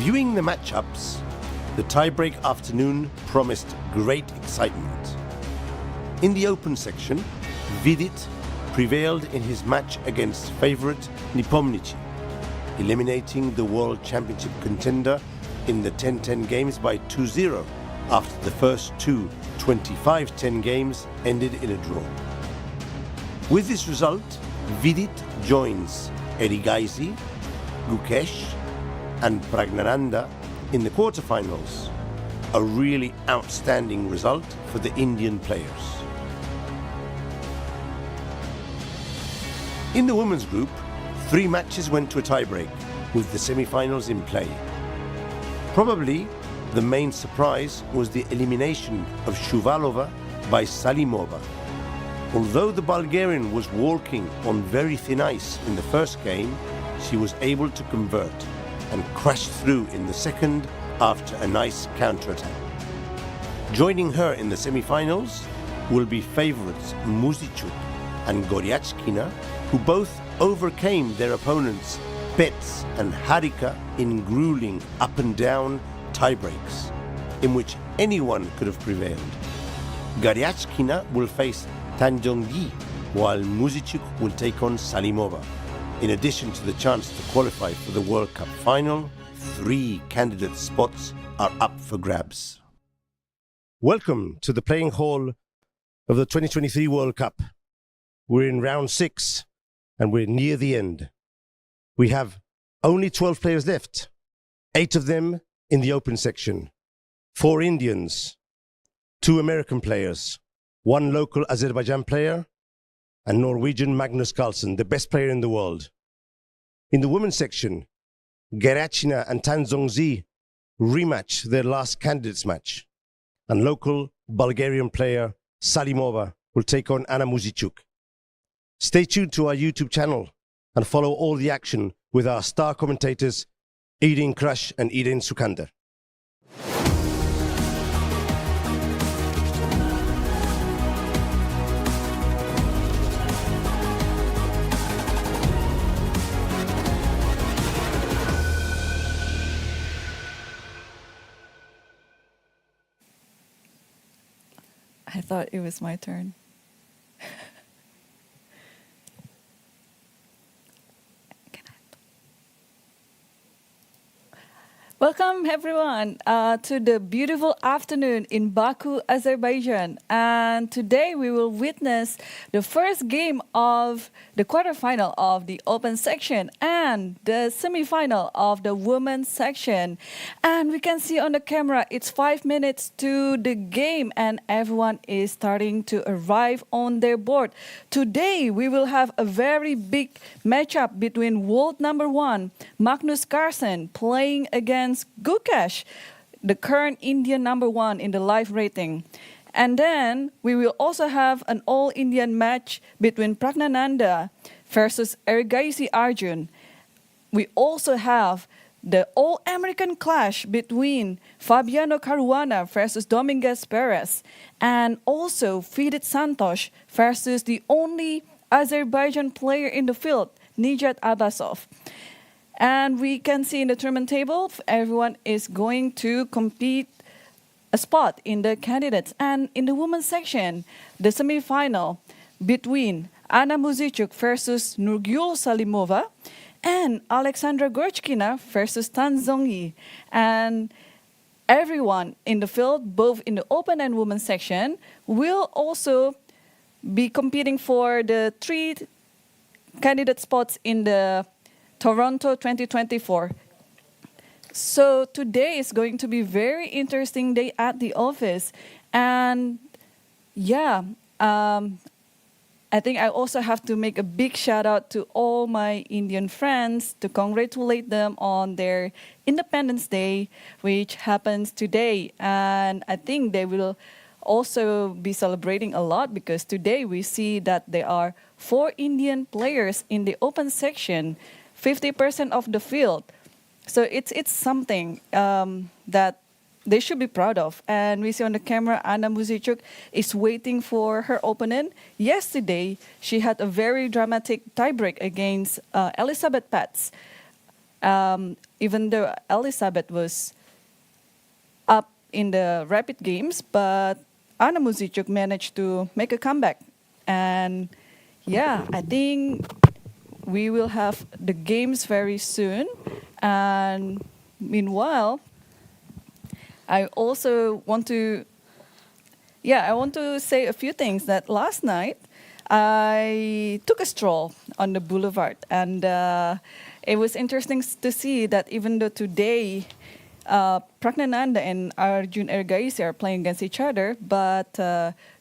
Viewing the matchups, the tiebreak afternoon promised great excitement. In the open section, Vidit prevailed in his match against favourite Nepomniachtchi, eliminating the World Championship contender in the 10-10 games by 2-0 after the first two 25-10 games ended in a draw. With this result, Vidit joins Erigaisi, Gukesh and Pragnananda in the quarterfinals, a really outstanding result for the Indian players. In the women's group, 3 matches went to a tiebreak, with the semi-finals in play. Probably the main surprise was the elimination of Shuvalova by Salimova. Although the Bulgarian was walking on very thin ice in the first game, she was able to convert and crashed through in the second after a nice counter-attack. Joining her in the semi-finals will be favourites Muzichuk and Goryachkina, who both overcame their opponents Betts and Harika in grueling up and down tiebreaks, in which anyone could have prevailed. Goryachkina will face Tanjongyi, while Muzichuk will take on Salimova. In addition to the chance to qualify for the World Cup final, 3 candidate spots are up for grabs. Welcome to the playing hall of the 2023 World Cup. We're in round 6 and we're near the end. We have only 12 players left, 8 of them in the open section, 4 Indians, 2 American players, 1 local Azerbaijan player, and Norwegian Magnus Carlsen, the best player in the world. In the women's section, Gerachina and Tan Zongzi rematch their last candidates match, and local Bulgarian player Salimova will take on Anna Muzichuk. Stay tuned to our YouTube channel and follow all the action with our star commentators Irene Krush and Irene Sukandar. I thought it was my turn. Welcome everyone to the beautiful afternoon in Baku, Azerbaijan. And today we will witness the first game of the quarterfinal of the open section and the semifinal of the women's section. And we can see on the camera it's 5 minutes to the game and everyone is starting to arrive on their board. Today we will have a very big matchup between world number 1 Magnus Carlsen playing against Gukesh, the current Indian number 1 in the live rating. And then we will also have an all-Indian match between Pragnananda versus Erigaisi Arjun. We also have the all-American clash between Fabiano Caruana versus Dominguez Perez, and also FIDE Santosh versus the only Azerbaijan player in the field, Nijat Abbasov. And we can see in the tournament table, everyone is going to compete a spot in the candidates. And in the women's section, the semi-final between Anna Muzichuk versus Nurgul Salimova and Alexandra Gorchkina versus Tan Zongyi. And everyone in the field, both in the open and women's section, will also be competing for the 3 candidate spots in the Toronto 2024. So today is going to be very interesting day at the office. And yeah, I think I also have to make a big shout out to all my Indian friends to congratulate them on their Independence Day, which happens today. And I think they will also be celebrating a lot because today we see that there are 4 Indian players in the open section, 50% of the field. So it's something that they should be proud of. And we see on the camera, Anna Muzichuk is waiting for her opponent. Yesterday, she had a very dramatic tiebreak against Elizabeth Patz. Even though Elizabeth was up in the rapid games, but Anna Muzichuk managed to make a comeback. And yeah, I think we will have the games very soon. And meanwhile, I also want to, I want to say a few things that last night I took a stroll on the boulevard, and it was interesting to see that even though today Pragnananda and Arjun Ergaisi are playing against each other, but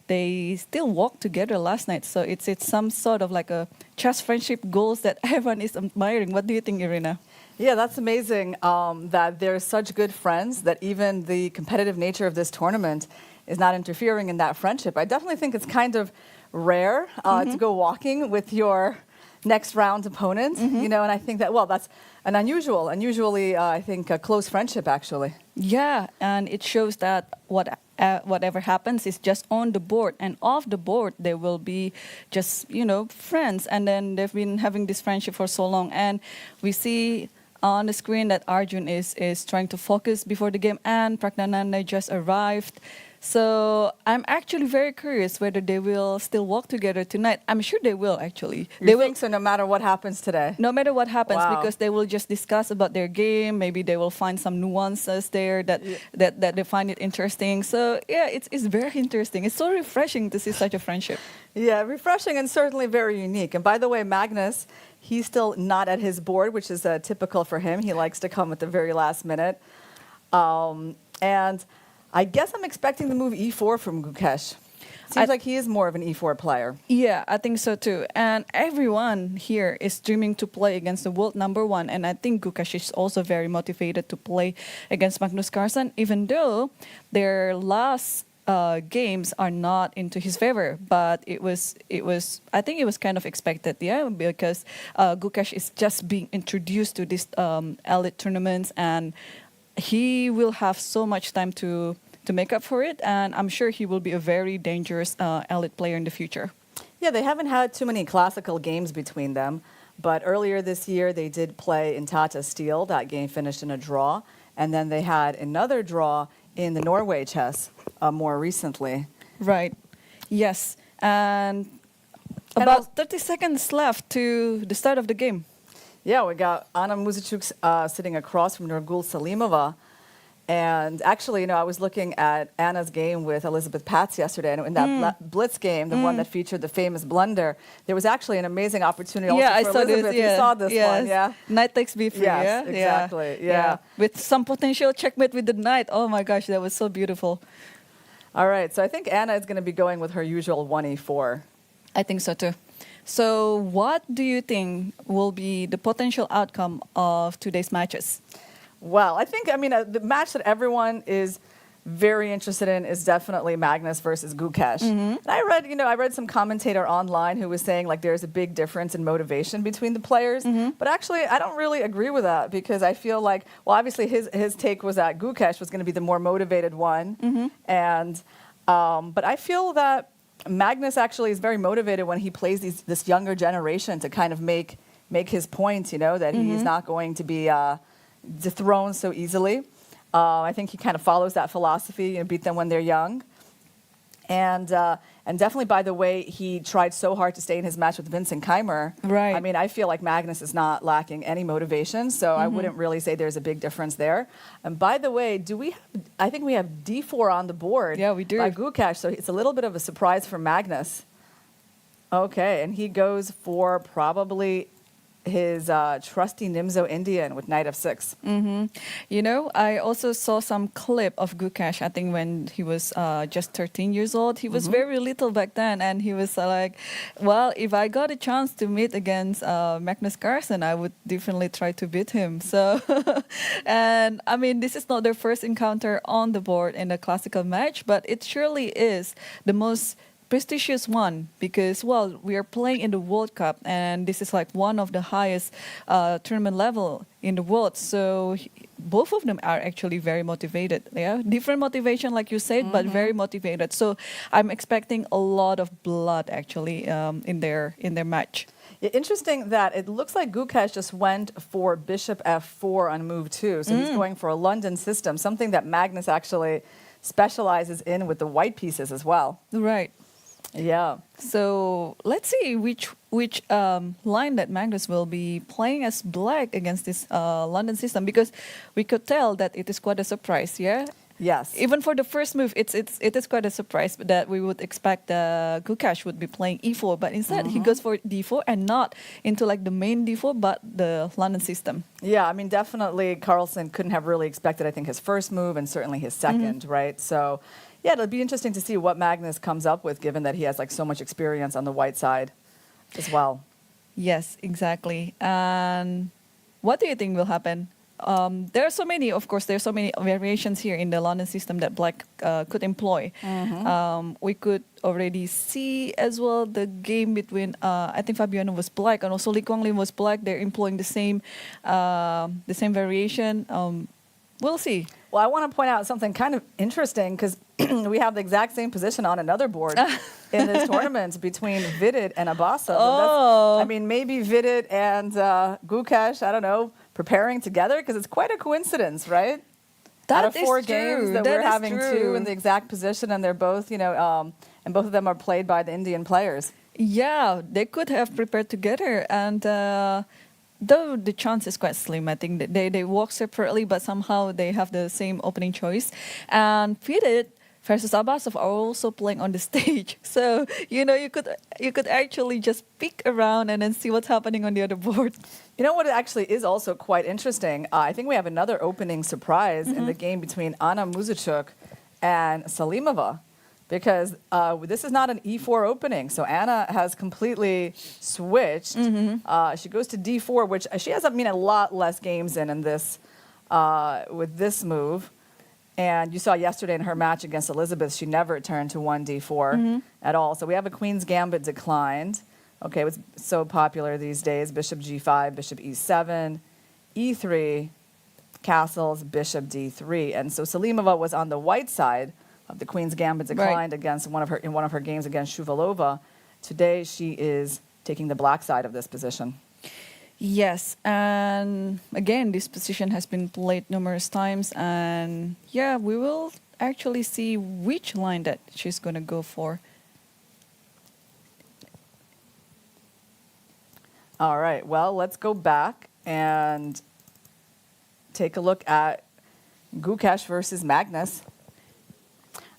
they still walked together last night. So it's some sort of like a chess friendship goals that everyone is admiring. What do you think, Irina? Yeah, that's amazing that they're such good friends that even the competitive nature of this tournament is not interfering in that friendship. I definitely think it's kind of rare to go walking with your next round opponent, you know, and I think that, well, that's an unusually, I think, a close friendship, actually. Yeah, and it shows that whatever happens is just on the board, and off the board they will be just, you know, friends, and then they've been having this friendship for so long, and we see on the screen that Arjun is trying to focus before the game, and Pragnananda just arrived. So I'm actually very curious whether they will still walk together tonight. I'm sure they will, actually. They think so no matter what happens today? No matter what happens, Wow. because they will just discuss about their game. Maybe they will find some nuances there that they find it interesting. So yeah, it's very interesting. It's so refreshing to see such a friendship. Yeah, refreshing and certainly very unique. And by the way, Magnus, he's still not at his board, which is typical for him. He likes to come at the very last minute. And I guess I'm expecting the move e4 from Gukesh. Seems like he is more of an e4 player. Yeah, I think so too. And everyone here is dreaming to play against the world number one. And I think Gukesh is also very motivated to play against Magnus Carlsen, even though their last games are not into his favor. But it was I think it was kind of expected, yeah, because Gukesh is just being introduced to these elite tournaments, and he will have so much time to make up for it, and I'm sure he will be a very dangerous elite player in the future. Yeah, they haven't had too many classical games between them, but earlier this year they did play in Tata Steel. That game finished in a draw, and then they had another draw in the Norway chess more recently. Right. Yes. And about 30 seconds left to the start of the game. Yeah, we got Anna Muzichuk sitting across from Nurgul Salimova. And actually, you know, I was looking at Anna's game with Elizabeth Patz yesterday, and in that Blitz game, the one that featured the famous blunder, there was actually an amazing opportunity also I for saw Elizabeth. this. Yeah. You saw this one, yeah? Knight takes b3, Yes, yeah? exactly, yeah. With some potential checkmate with the knight. Oh my gosh, that was so beautiful. All right, so I think Anna is going to be going with her usual 1e4. I think so too. So what do you think will be the potential outcome of today's matches? Well, I think, the match that everyone is very interested in is definitely Magnus versus Gukesh. And I read some commentator online who was saying like there's a big difference in motivation between the players. But actually, I don't really agree with that, because I feel like, well, obviously his take was that Gukesh was going to be the more motivated one. And but I feel that Magnus actually is very motivated when he plays this younger generation to kind of make his point, you know, that he's not going to be dethroned so easily. I think he kind of follows that philosophy, you know, beat them when they're young. And definitely, by the way, he tried so hard to stay in his match with Vincent Keimer. Right. I mean, I feel like Magnus is not lacking any motivation, so I wouldn't really say there's a big difference there. And by the way, I think we have d4 on the board. Yeah, we do. By Gukesh, so it's a little bit of a surprise for Magnus. Okay, and he goes for probably his trusty Nimzo Indian with knight f6. You know, I also saw some clip of Gukesh, I think when he was just 13 years old. He was very little back then, and he was like, well, if I got a chance to meet against Magnus Carlsen, I would definitely try to beat him. So, and I mean, this is not their first encounter on the board in a classical match, but it surely is the most prestigious one, because, well, we are playing in the World Cup, and this is like one of the highest tournament level in the world. So both of them are actually very motivated. Yeah, different motivation, like you said, but very motivated. So I'm expecting a lot of blood actually in their match. Yeah, interesting that it looks like Gukesh just went for bishop f4 on move 2. So he's going for a London system, something that Magnus actually specializes in with the white pieces as well. Right. Yeah. So let's see which line that Magnus will be playing as black against this London system, because we could tell that it is quite a surprise, yeah? Yes. Even for the first move, it is quite a surprise that we would expect Gukesh would be playing e4, but instead he goes for d4 and not into like the main d4, but the London system. Yeah, I mean, definitely Carlsen couldn't have really expected, I think, his first move and certainly his second, right? So, yeah, it'll be interesting to see what Magnus comes up with, given that he has like so much experience on the white side as well. Yes, exactly. And what do you think will happen? There are so many, of course, there are so many variations here in the London system that black could employ. We could already see as well the game between, I think Fabiano was black and also Lee Guanglin was black. They're employing the same variation. We'll see. Well, I want to point out something kind of interesting, because we have the exact same position on another board in this tournament between Vidit and Abasa. Oh. I mean, maybe Vidit and Gukesh, I don't know, preparing together, because it's quite a coincidence, right? That Out of is 4 true. games that That we're is having true. 2 in the exact position, and they're both, and both of them are played by the Indian players. Yeah, they could have prepared together, and though the chance is quite slim, I think that they walk separately, but somehow they have the same opening choice. And Fidit versus Abbasov are also playing on the stage, so you could actually just peek around and then see what's happening on the other board. You know what actually is also quite interesting? I think we have another opening surprise in the game between Anna Muzichuk and Salimova, because this is not an e4 opening. So Anna has completely switched. She goes to d4, which she has, a lot less games in this with this move. And you saw yesterday in her match against Elizabeth, she never turned to 1d4 at all. So we have a Queen's Gambit declined. Okay, it's so popular these days. Bishop g5, bishop e7, e3, castles, bishop d3. And so Salimova was on the white side of the Queen's Gambit declined against in one of her games against Shuvalova. Today she is taking the black side of this position. Yes, and again, this position has been played numerous times, and yeah, we will actually see which line that she's going to go for. All right, well, let's go back and take a look at Gukesh versus Magnus.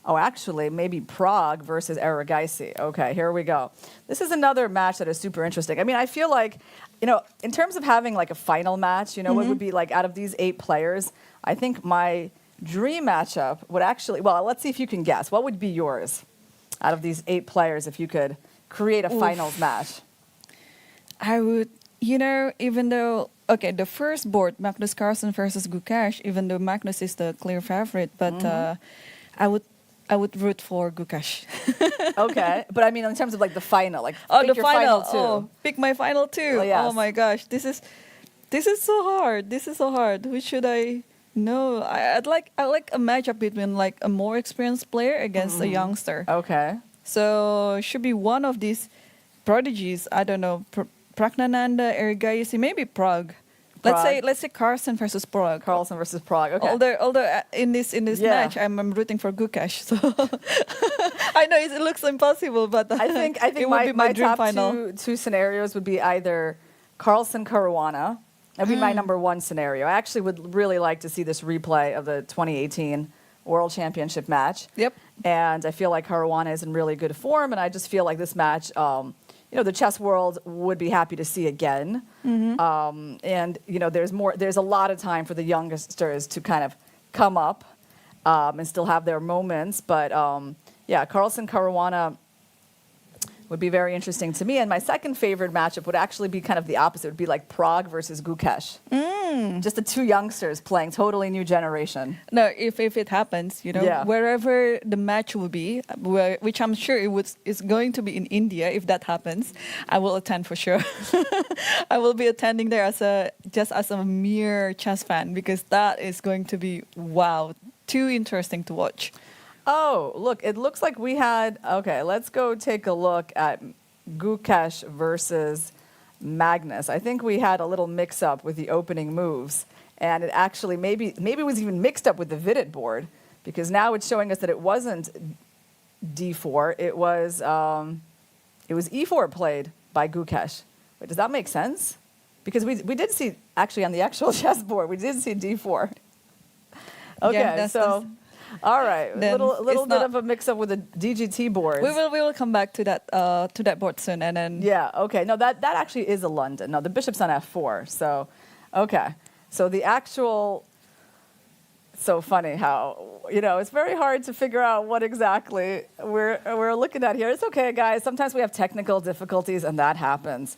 Oh, actually, maybe Prague versus Aragaisi. Okay, here we go. This is another match that is super interesting. I mean, I feel like, in terms of having like a final match, what would be like out of these 8 players, I think my dream matchup would actually, well, let's see if you can guess. What would be yours out of these 8 players if you could create a finals match? I would, even though, okay, the first board, Magnus Carlsen versus Gukesh, even though Magnus is the clear favorite, but I would root for Gukesh. Okay, but I mean in terms of like the final, like pick the your final, two. oh, pick my final two. Oh, yes. Oh my gosh, this is so hard. This is so hard. Who should I know? I like a matchup between like a more experienced player against a youngster. Okay. So should be one of these prodigies. I don't know, Pragnananda, Aragaisi, maybe Prague. Let's say Carlsen versus Prague. Carlsen versus Prague. Okay. Although in this match I'm rooting for Gukesh, so I know it looks impossible, but I think it would be my dream top final. two scenarios would be either Carlsen Caruana. That would be my number 1 scenario. I actually would really like to see this replay of the 2018 World Championship match. Yep. And I feel like Caruana is in really good form, and I just feel like this match, the chess world would be happy to see again. And there's a lot of time for the youngsters to kind of come up and still have their moments. But Carlsen Caruana would be very interesting to me. And my second favorite matchup would actually be kind of the opposite. It would be like Prague versus Gukesh. Just the 2 youngsters playing totally new generation. No, if it happens, wherever the match will be, which I'm sure is going to be in India. If that happens, I will attend for sure. I will be attending there as a mere chess fan, because that is going to be too interesting to watch. Oh, look, it looks like we had, okay, let's go take a look at Gukesh versus Magnus. I think we had a little mix-up with the opening moves, and it actually maybe it was even mixed up with the Vidit board, because now it's showing us that it wasn't D4, it was E4 played by Gukesh. Wait, does that make sense? Because we did see, actually on the actual chessboard, we did see D4. Okay, Yeah, so, all right, Then little it's bit not- of a mix-up with the DGT boards. We will come back to that board soon, and then Yeah, okay. No, that actually is a London. No, the bishop's on F4, so, okay. So the actual, so funny how, it's very hard to figure out what exactly we're looking at here. It's okay, guys. Sometimes we have technical difficulties, and that happens.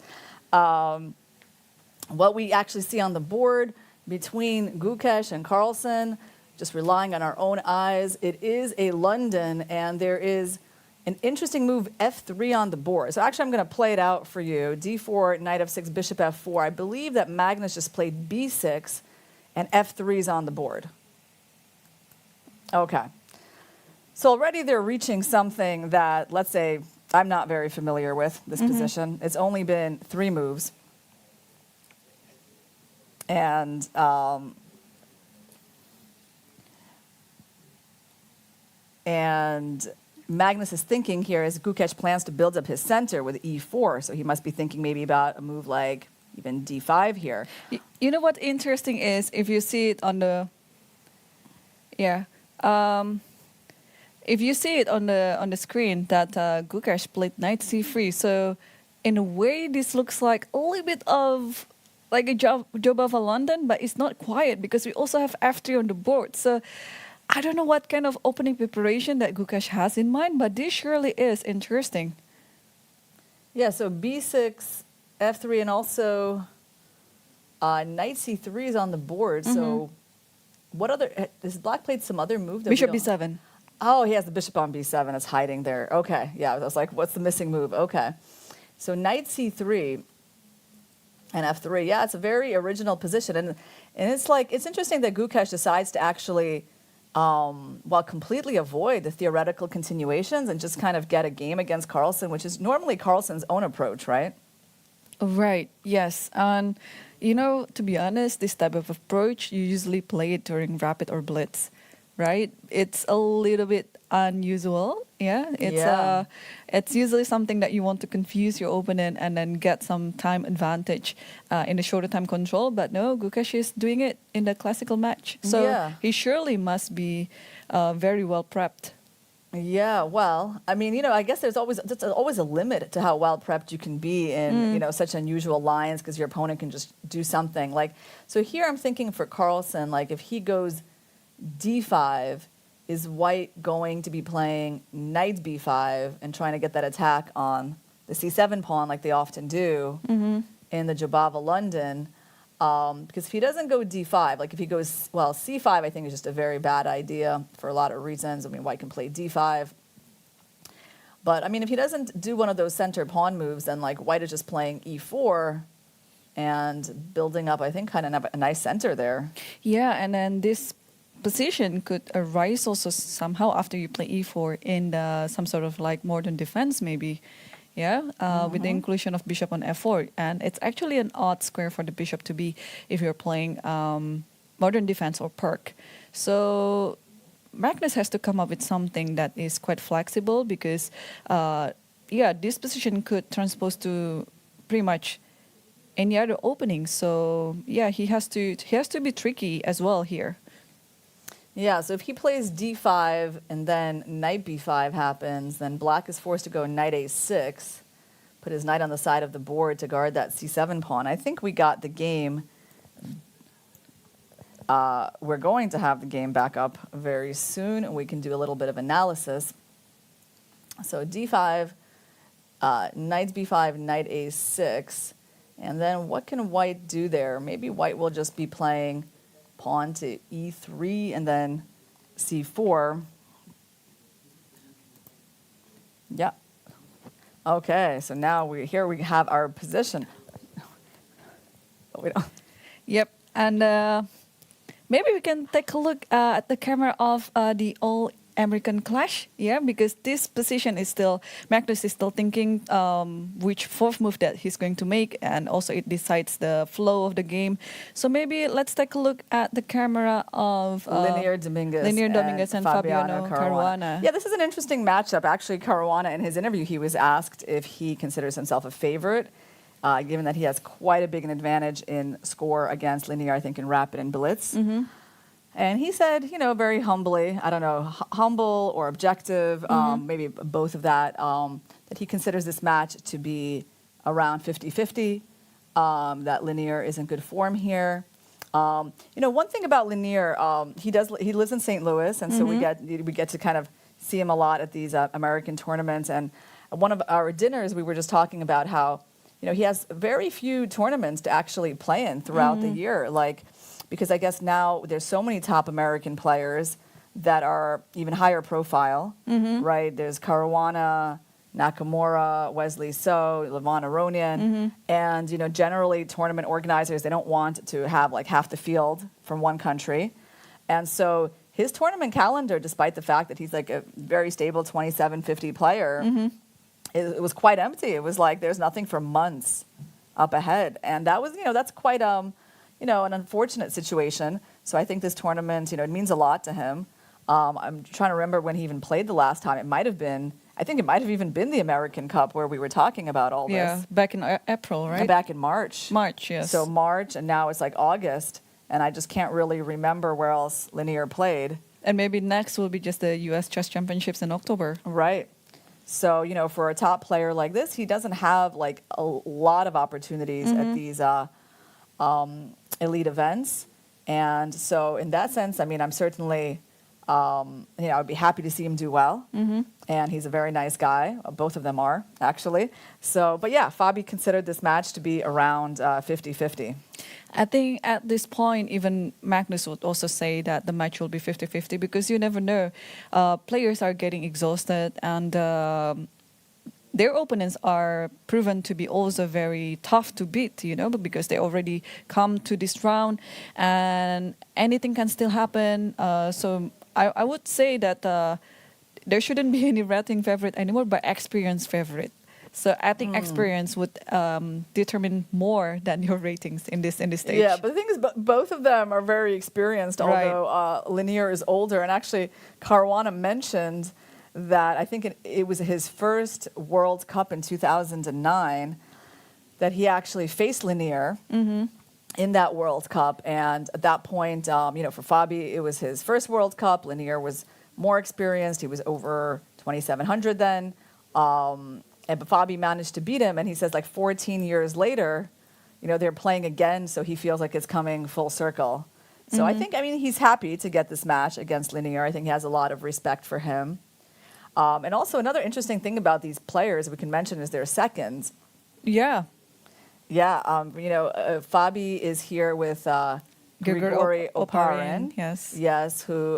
What we actually see on the board between Gukesh and Carlsen, just relying on our own eyes, it is a London, and there is an interesting move, F3 on the board. So actually, I'm going to play it out for you. D4, knight F6, bishop F4. I believe that Magnus just played B6, and F3 is on the board. Okay. So already they're reaching something that, let's say, I'm not very familiar with, this position. It's only been 3 moves. And Magnus is thinking here as Gukesh plans to build up his center with E4, so he must be thinking maybe about a move like even D5 here. You know what interesting is, if you see it on the, if you see it on the screen that Gukesh played knight C3, so in a way this looks like a little bit of like a job of a London, but it's not quite, because we also have F3 on the board. So I don't know what kind of opening preparation that Gukesh has in mind, but this surely is interesting. Yeah, so B6, F3, and also knight C3 is on the board. So what other, has Black played some other move? That we Bishop don't- B7. Oh, he has the bishop on B7. It's hiding there. Okay, yeah, I was like, what's the missing move? Okay. So knight C3 and F3. Yeah, it's a very original position. And it's like, it's interesting that Gukesh decides to actually, completely avoid the theoretical continuations and just kind of get a game against Carlsen, which is normally Carlsen's own approach, right? Right, yes. And, to be honest, this type of approach, you usually play it during rapid or blitz, right? It's a little bit unusual, yeah? It's usually something that you want to confuse your opponent and then get some time advantage in the shorter time control. But no, Gukesh is doing it in the classical match. So he surely must be very well prepped. Yeah, well, I mean, I guess there's always a limit to how well prepped you can be in, such unusual lines, because your opponent can just do something. Like, so here I'm thinking for Carlsen, like if he goes D5, is White going to be playing knight B5 and trying to get that attack on the C7 pawn like they often do in the Jobava London? Because if he doesn't go D5, like if he goes, well, C5 I think is just a very bad idea for a lot of reasons. I mean, White can play D5. But, I mean, if he doesn't do one of those center pawn moves, then, like, White is just playing E4 and building up, I think, kind of a nice center there. Yeah, and then this position could arise also somehow after you play E4 in some sort of, like, modern defense, maybe. Yeah, with the inclusion of bishop on F4. And it's actually an odd square for the bishop to be if you're playing modern defense or perk. So Magnus has to come up with something that is quite flexible, because, this position could transpose to pretty much any other opening. So, yeah, he has to be tricky as well here. Yeah, so if he plays D5 and then knight B5 happens, then Black is forced to go knight A6, put his knight on the side of the board to guard that C7 pawn. I think we got the game. We're going to have the game back up very soon, and we can do a little bit of analysis. So D5, knight B5, knight A6, and then what can White do there? Maybe White will just be playing pawn to E3 and then C4. Yeah. Okay, so now we have our position. But we don't. Yep, and maybe we can take a look at the camera of the all American clash, yeah, because this position is still, Magnus is still thinking which fourth move that he's going to make, and also it decides the flow of the game. So maybe let's take a look at the camera of Dominguez and Fabiano Caruana. Yeah, this is an interesting matchup. Actually, Caruana, in his interview, he was asked if he considers himself a favorite, given that he has quite a big advantage in score against Linier, I think, in rapid and blitz. And he said, very humbly, I don't know, humble or objective, maybe both of that, that he considers this match to be around 50-50, that Linier is in good form here. One thing about Linier, he lives in St. Louis, and so we get to kind of see him a lot at these American tournaments. And one of our dinners, we were just talking about how, he has very few tournaments to actually play in throughout the year, because I guess now there's so many top American players that are even higher profile, right? There's Caruana, Nakamura, Wesley So, Levon Aronian, and generally tournament organizers, they don't want to have like half the field from one country, and so his tournament calendar, despite the fact that he's like a very stable 27-50 player, it was quite empty. It was like there's nothing for months up ahead, and that was that's quite an unfortunate situation. So I think this tournament, it means a lot to him. I'm trying to remember when he even played the last time. I think it might have even been the American Cup where we were talking about all this. Yeah, back in April, right? Back in March. March, yes. So March, and now it's like August, and I just can't really remember where else Linier played. And maybe next will be just the U.S. Chess Championships in October. Right. So, for a top player like this, he doesn't have like a lot of opportunities at these elite events. And so in that sense, I'm certainly, I would be happy to see him do well. And he's a very nice guy. Both of them are, actually. So, but yeah, Fabi considered this match to be around 50-50. I think at this point, even Magnus would also say that the match will be 50-50 because you never know. Players are getting exhausted, and their opponents are proven to be also very tough to beat, because they already come to this round, and anything can still happen. So I would say that there shouldn't be any rating favorite anymore, but experience favorite. So I think experience would determine more than your ratings in this stage. Yeah, but the thing is, both of them are very experienced, although Linier is older. And actually, Caruana mentioned that I think it was his first World Cup in 2009 that he actually faced Linier in that World Cup. And at that point, for Fabi, it was his first World Cup. Linier was more experienced. He was over 2,700 then. But Fabi managed to beat him, and he says 14 years later, they're playing again, so he feels like it's coming full circle. So I think, he's happy to get this match against Linier. I think he has a lot of respect for him. And also another interesting thing about these players we can mention is their seconds. Yeah. Yeah, Fabi is here with Grigori Oparin, yes, who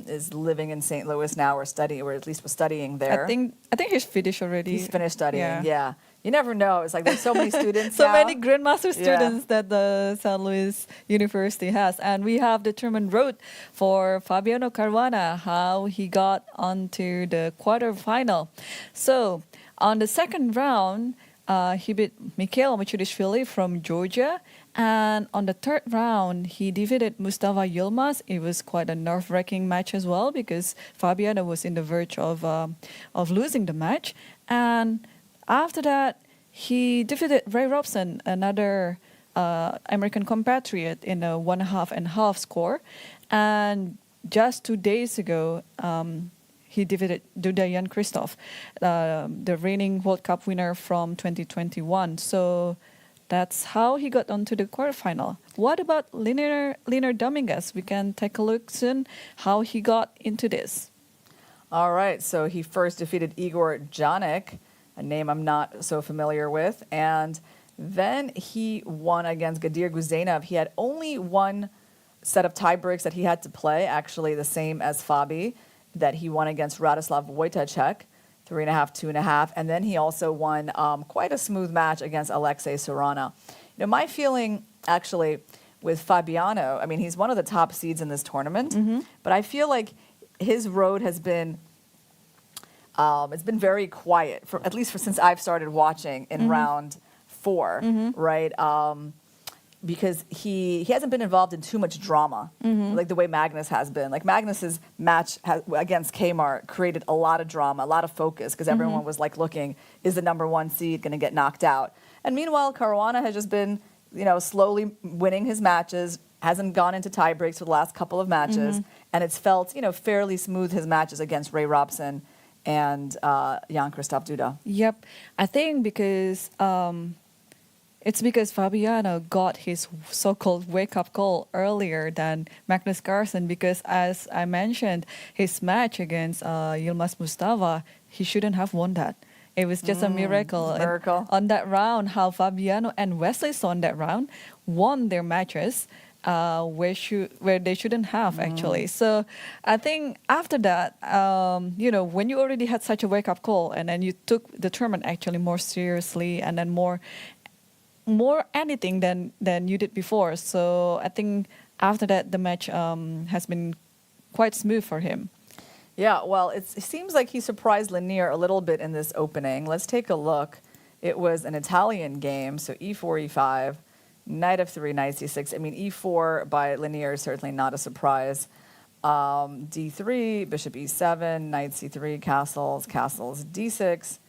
is living in St. Louis now, or at least was studying there. I think he's finished already. He's finished studying. Yeah. You never know. It's like there's so many students. So now. many grandmaster students that the San Luis University has, and we have the tournament road for Fabiano Caruana, how he got onto the quarterfinal. So on the second round, he beat Mikhail Michudishvili from Georgia. And on the third round, he defeated Mustafa Yilmaz. It was quite a nerve-wracking match as well because Fabiano was in the verge of losing the match. And after that, he defeated Ray Robson, another American compatriot, in a 1.5 score. And just 2 days ago, he defeated Dudayan Christoph, the reigning World Cup winner from 2021. So that's how he got onto the quarterfinal. What about Linier Dominguez? We can take a look soon how he got into this. All right, so he first defeated Igor Janik, a name I'm not so familiar with, and then he won against Gadir Guzainov. He had only one set of tie breaks that he had to play, actually the same as Fabi, that he won against Radoslav Wojtacek, 3.5, 2.5, and then he also won quite a smooth match against Alexei Sorana. My feeling actually with Fabiano, he's one of the top seeds in this tournament, but I feel like his road has been it's been very quiet for at least since I've started watching in round 4, right? Because he hasn't been involved in too much drama, like the way Magnus has been. Like Magnus's match against Kmart created a lot of drama, a lot of focus, because everyone was like looking, is the number 1 seed going to get knocked out? And meanwhile, Caruana has just been, slowly winning his matches, hasn't gone into tie breaks for the last couple of matches, and it's felt, fairly smooth, his matches against Ray Robson and Jan-Christoph Duda. Yep. I think because it's because Fabiano got his so-called wake-up call earlier than Magnus Carlsen, because as I mentioned, his match against Yilmaz Mustafa, he shouldn't have won that. It was just a miracle. Miracle. On that round, how Fabiano and Wesley Son that round won their matches where they shouldn't have, actually. So I think after that, when you already had such a wake-up call and then you took the tournament actually more seriously and then more anything than you did before. So I think after that, the match has been quite smooth for him. Yeah, well, it seems like he surprised Lanier a little bit in this opening. Let's take a look. It was an Italian game, so e4, e5, knight f3, knight c6. I mean, e4 by Lanier is certainly not a surprise. d3, bishop e7, knight c3, castles, d6,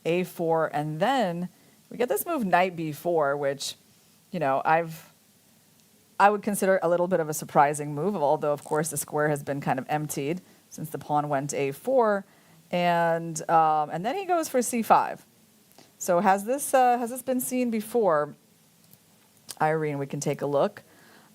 a4, and then we get this move knight b4, which, I would consider a little bit of a surprising move, although, of course, the square has been kind of emptied since the pawn went to a4, and then he goes for c5. So has this been seen before, Irene? We can take a look,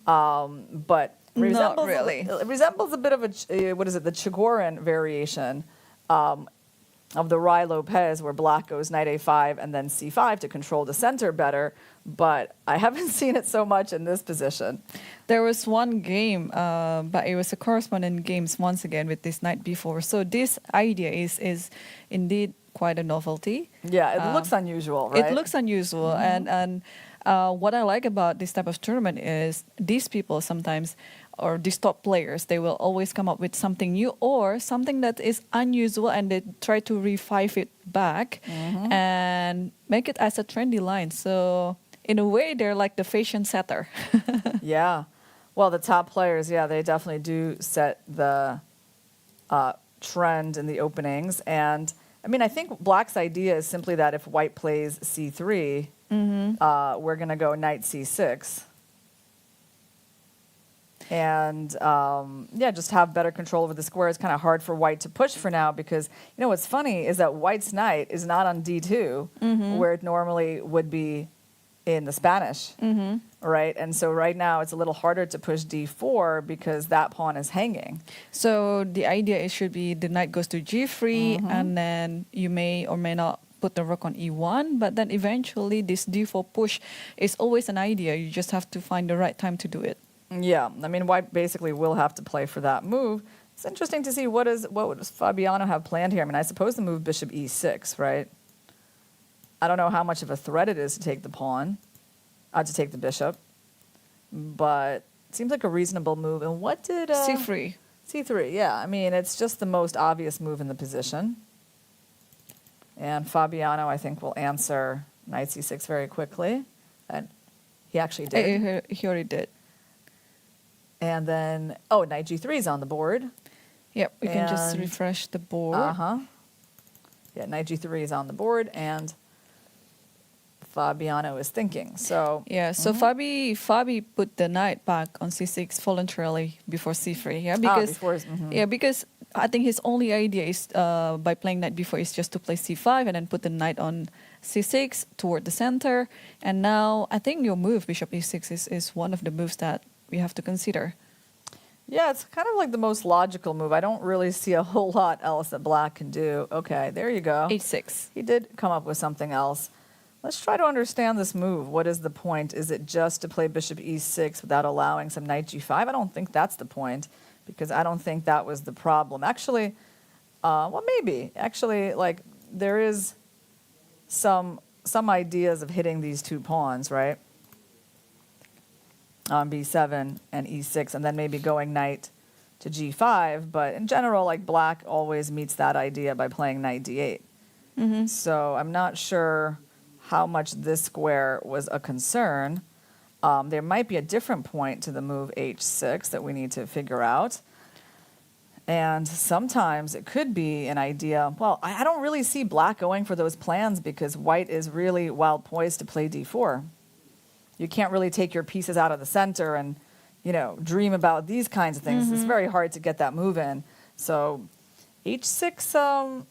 but Not really. It resembles a bit of the Chigorin variation of the Rai Lopez, where black goes knight a5 and then c5 to control the center better, but I haven't seen it so much in this position. There was one game, but it was a correspondent games once again with this knight b4. So this idea is indeed quite a novelty. Yeah, it looks unusual, right? It looks unusual, and what I like about this type of tournament is these people sometimes, or these top players, they will always come up with something new or something that is unusual, and they try to revive it back and make it as a trendy line. So in a way, they're like the fashion setter. Yeah. Well, the top players, they definitely do set the trend in the openings. And I mean, I think black's idea is simply that if white plays c3, we're going to go knight c6. And, just have better control over the square. It's kind of hard for white to push for now because, what's funny is that white's knight is not on d2, where it normally would be in the Spanish, right? And so right now it's a little harder to push d4 because that pawn is hanging. So the idea is should be the knight goes to g3, and then you may or may not put the rook on e1, but then eventually this d4 push is always an idea. You just have to find the right time to do it. Yeah, I mean, white basically will have to play for that move. It's interesting to see what does Fabiano have planned here. I mean, I suppose the move bishop e6, right? I don't know how much of a threat it is to take the pawn, to take the bishop, but it seems like a reasonable move. And what did... c3. c3, yeah. I mean, it's just the most obvious move in the position. And Fabiano, I think, will answer knight c6 very quickly. And he actually did. He already did. And then, knight g3 is on the board. Yep, we can just refresh the board. Yeah, knight g3 is on the board, and Fabiano is thinking. So yeah, so Fabi put the knight back on c6 voluntarily before c3. Yeah, because because I think his only idea is by playing knight b4 is just to play c5 and then put the knight on c6 toward the center. And now I think your move bishop e6 is one of the moves that we have to consider. Yeah, it's kind of like the most logical move. I don't really see a whole lot else that black can do. Okay, there you go. h6. He did come up with something else. Let's try to understand this move. What is the point? Is it just to play bishop e6 without allowing some knight g5? I don't think that's the point, because I don't think that was the problem. Actually, maybe. Actually, like, there is some ideas of hitting these two pawns, right? On b7 and e6, and then maybe going knight to g5, but in general, like black always meets that idea by playing knight d8. So I'm not sure how much this square was a concern. There might be a different point to the move h6 that we need to figure out. And sometimes it could be an idea. Well, I don't really see black going for those plans because white is really well poised to play d4. You can't really take your pieces out of the center and, dream about these kinds of things. It's very hard to get that move in. So h6,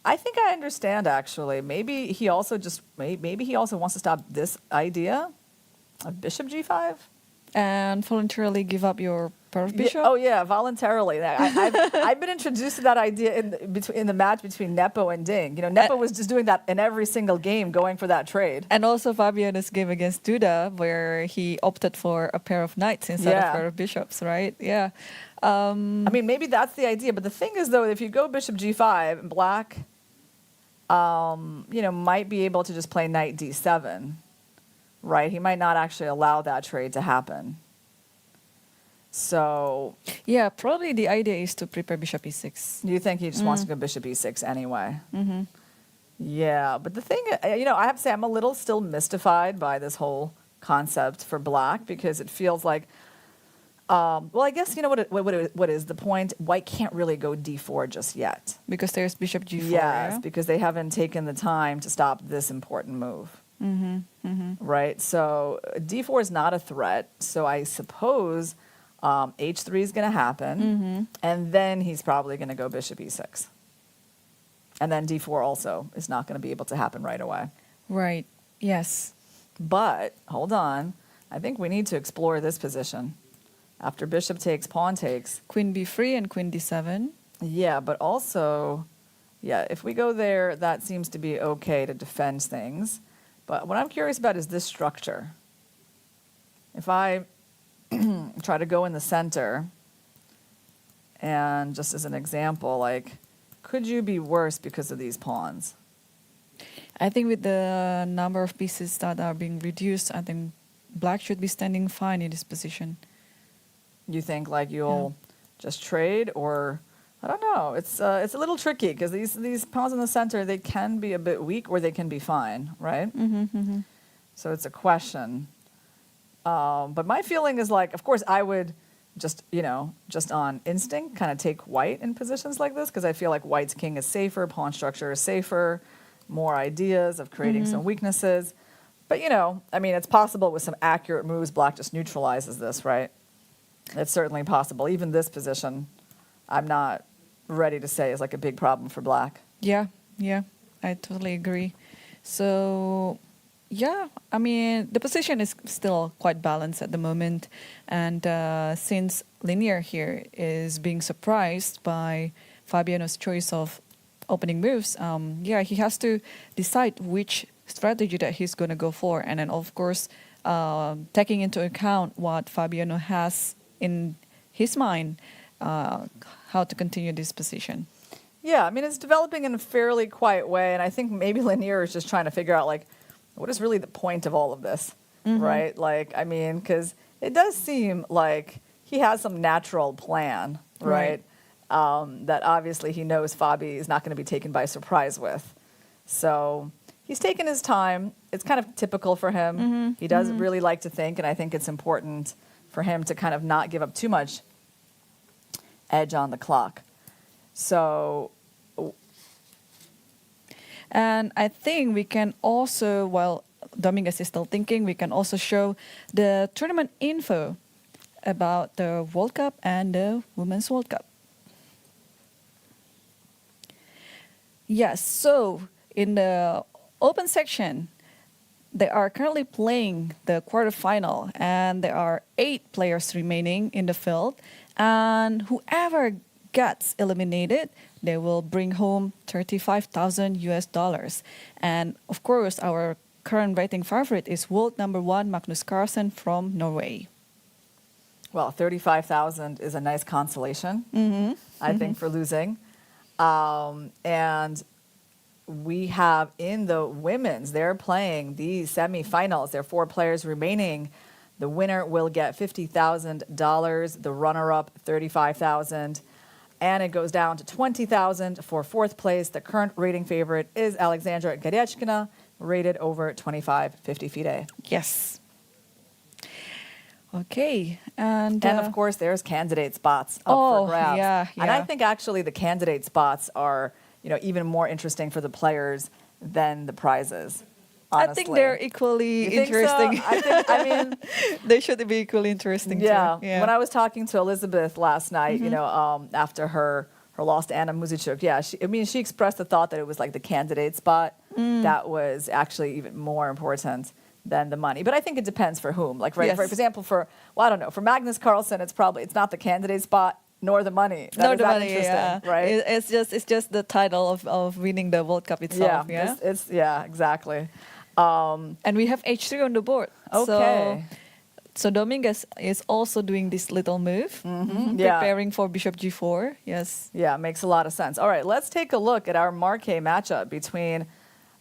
I think I understand actually. Maybe he also wants to stop this idea of bishop g5. And voluntarily give up your pair of bishop? Oh yeah, voluntarily. I've been introduced to that idea in the match between Nepo and Ding. Nepo was just doing that in every single game, going for that trade. And also Fabiano's game against Duda, where he opted for a pair of knights instead of a pair of bishops, right? Yeah. I mean, maybe that's the idea. But the thing is, though, if you go bishop g5, black, might be able to just play knight d7. Right, he might not actually allow that trade to happen. So, yeah, probably the idea is to prepare bishop e6. You think he just wants to go bishop e6 anyway? Yeah, but the thing, I have to say, I'm a little still mystified by this whole concept for black because it feels like, I guess what is the point? White can't really go d4 just yet Because there's bishop g4. Yes, because they haven't taken the time to stop this important move. Right, so d4 is not a threat, so I suppose h3 is going to happen, and then he's probably going to go bishop e6. And then d4 also is not going to be able to happen right away. Right, yes. But, hold on, I think we need to explore this position. After bishop takes, pawn takes. Queen b3 and queen d7. Yeah, but also, if we go there, that seems to be okay to defend things. But what I'm curious about is this structure. If I try to go in the center, and just as an example, could you be worse because of these pawns? I think with the number of pieces that are being reduced, I think black should be standing fine in this position. You think you'll just trade, or I don't know. It's a little tricky because these pawns in the center, they can be a bit weak or they can be fine, right? So it's a question. But my feeling is of course, I would just on instinct, kind of take white in positions like this because I feel like white's king is safer, pawn structure is safer, more ideas of creating some weaknesses. But it's possible with some accurate moves, black just neutralizes this, right? It's certainly possible. Even this position, I'm not ready to say is a big problem for black. Yeah, I totally agree. So, the position is still quite balanced at the moment. And since Linear here is being surprised by Fabiano's choice of opening moves, he has to decide which strategy that he's going to go for. And then, of course, taking into account what Fabiano has in his mind, how to continue this position. Yeah, it's developing in a fairly quiet way, and I think maybe Linear is just trying to figure out, what is really the point of all of this, right? Because it does seem like he has some natural plan, right? That obviously he knows Fabi is not going to be taken by surprise with. So he's taken his time. It's kind of typical for him. He does really like to think, and I think it's important for him to kind of not give up too much edge on the clock. So, and I think we can also, while Dominguez is still thinking, we can also show the tournament info about the World Cup and the Women's World Cup. Yes, so in the open section, they are currently playing the quarterfinal, and there are 8 players remaining in the field. And whoever gets eliminated, they will bring home $35,000 US. And of course, our current rating favorite is world number 1 Magnus Carlsen from Norway. Well, 35,000 is a nice consolation, I think, for losing. And we have in the women's, they're playing the semifinals. There are 4 players remaining. The winner will get $50,000. The runner-up, $35,000. And it goes down to $20,000 for fourth place. The current rating favorite is Alexandra Garechkina, rated over 25.50 FIDE. Yes. Okay. And of course, there's candidate spots up for grabs. Yeah, And I yeah. think actually the candidate spots are, even more interesting for the players than the prizes. Honestly. I think they're equally You think so? interesting. I mean, They should be equally interesting yeah. too. Yeah. When I was talking to Elizabeth last night, after her loss to Anna Muzichuk, she expressed the thought that it was like the candidate spot that was actually even more important than the money. But I think it depends for whom. Like, right, Yes. for example, I don't know, for Magnus Carlsen, it's not the candidate spot nor the money. No, Is the that money, interesting, yeah. right? It's just the title of winning the World Cup itself. Yeah. It's exactly. And we have H3 on the board. Okay. So Dominguez is also doing this little move, Yeah. preparing for Bishop G4. Yes. Yeah, makes a lot of sense. All right, let's take a look at our marquee matchup between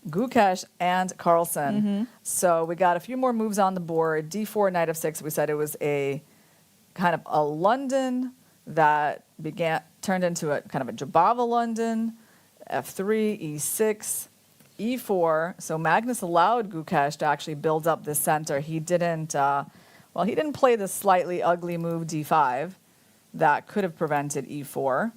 Gukesh and Carlsen. So we got a few more moves on the board. D4, knight of 6. We said it was a kind of a London that turned into a kind of a Jabava London. F3, E6, E4. So Magnus allowed Gukesh to actually build up this center. He didn't. He didn't play the slightly ugly move D5 that could have prevented E4.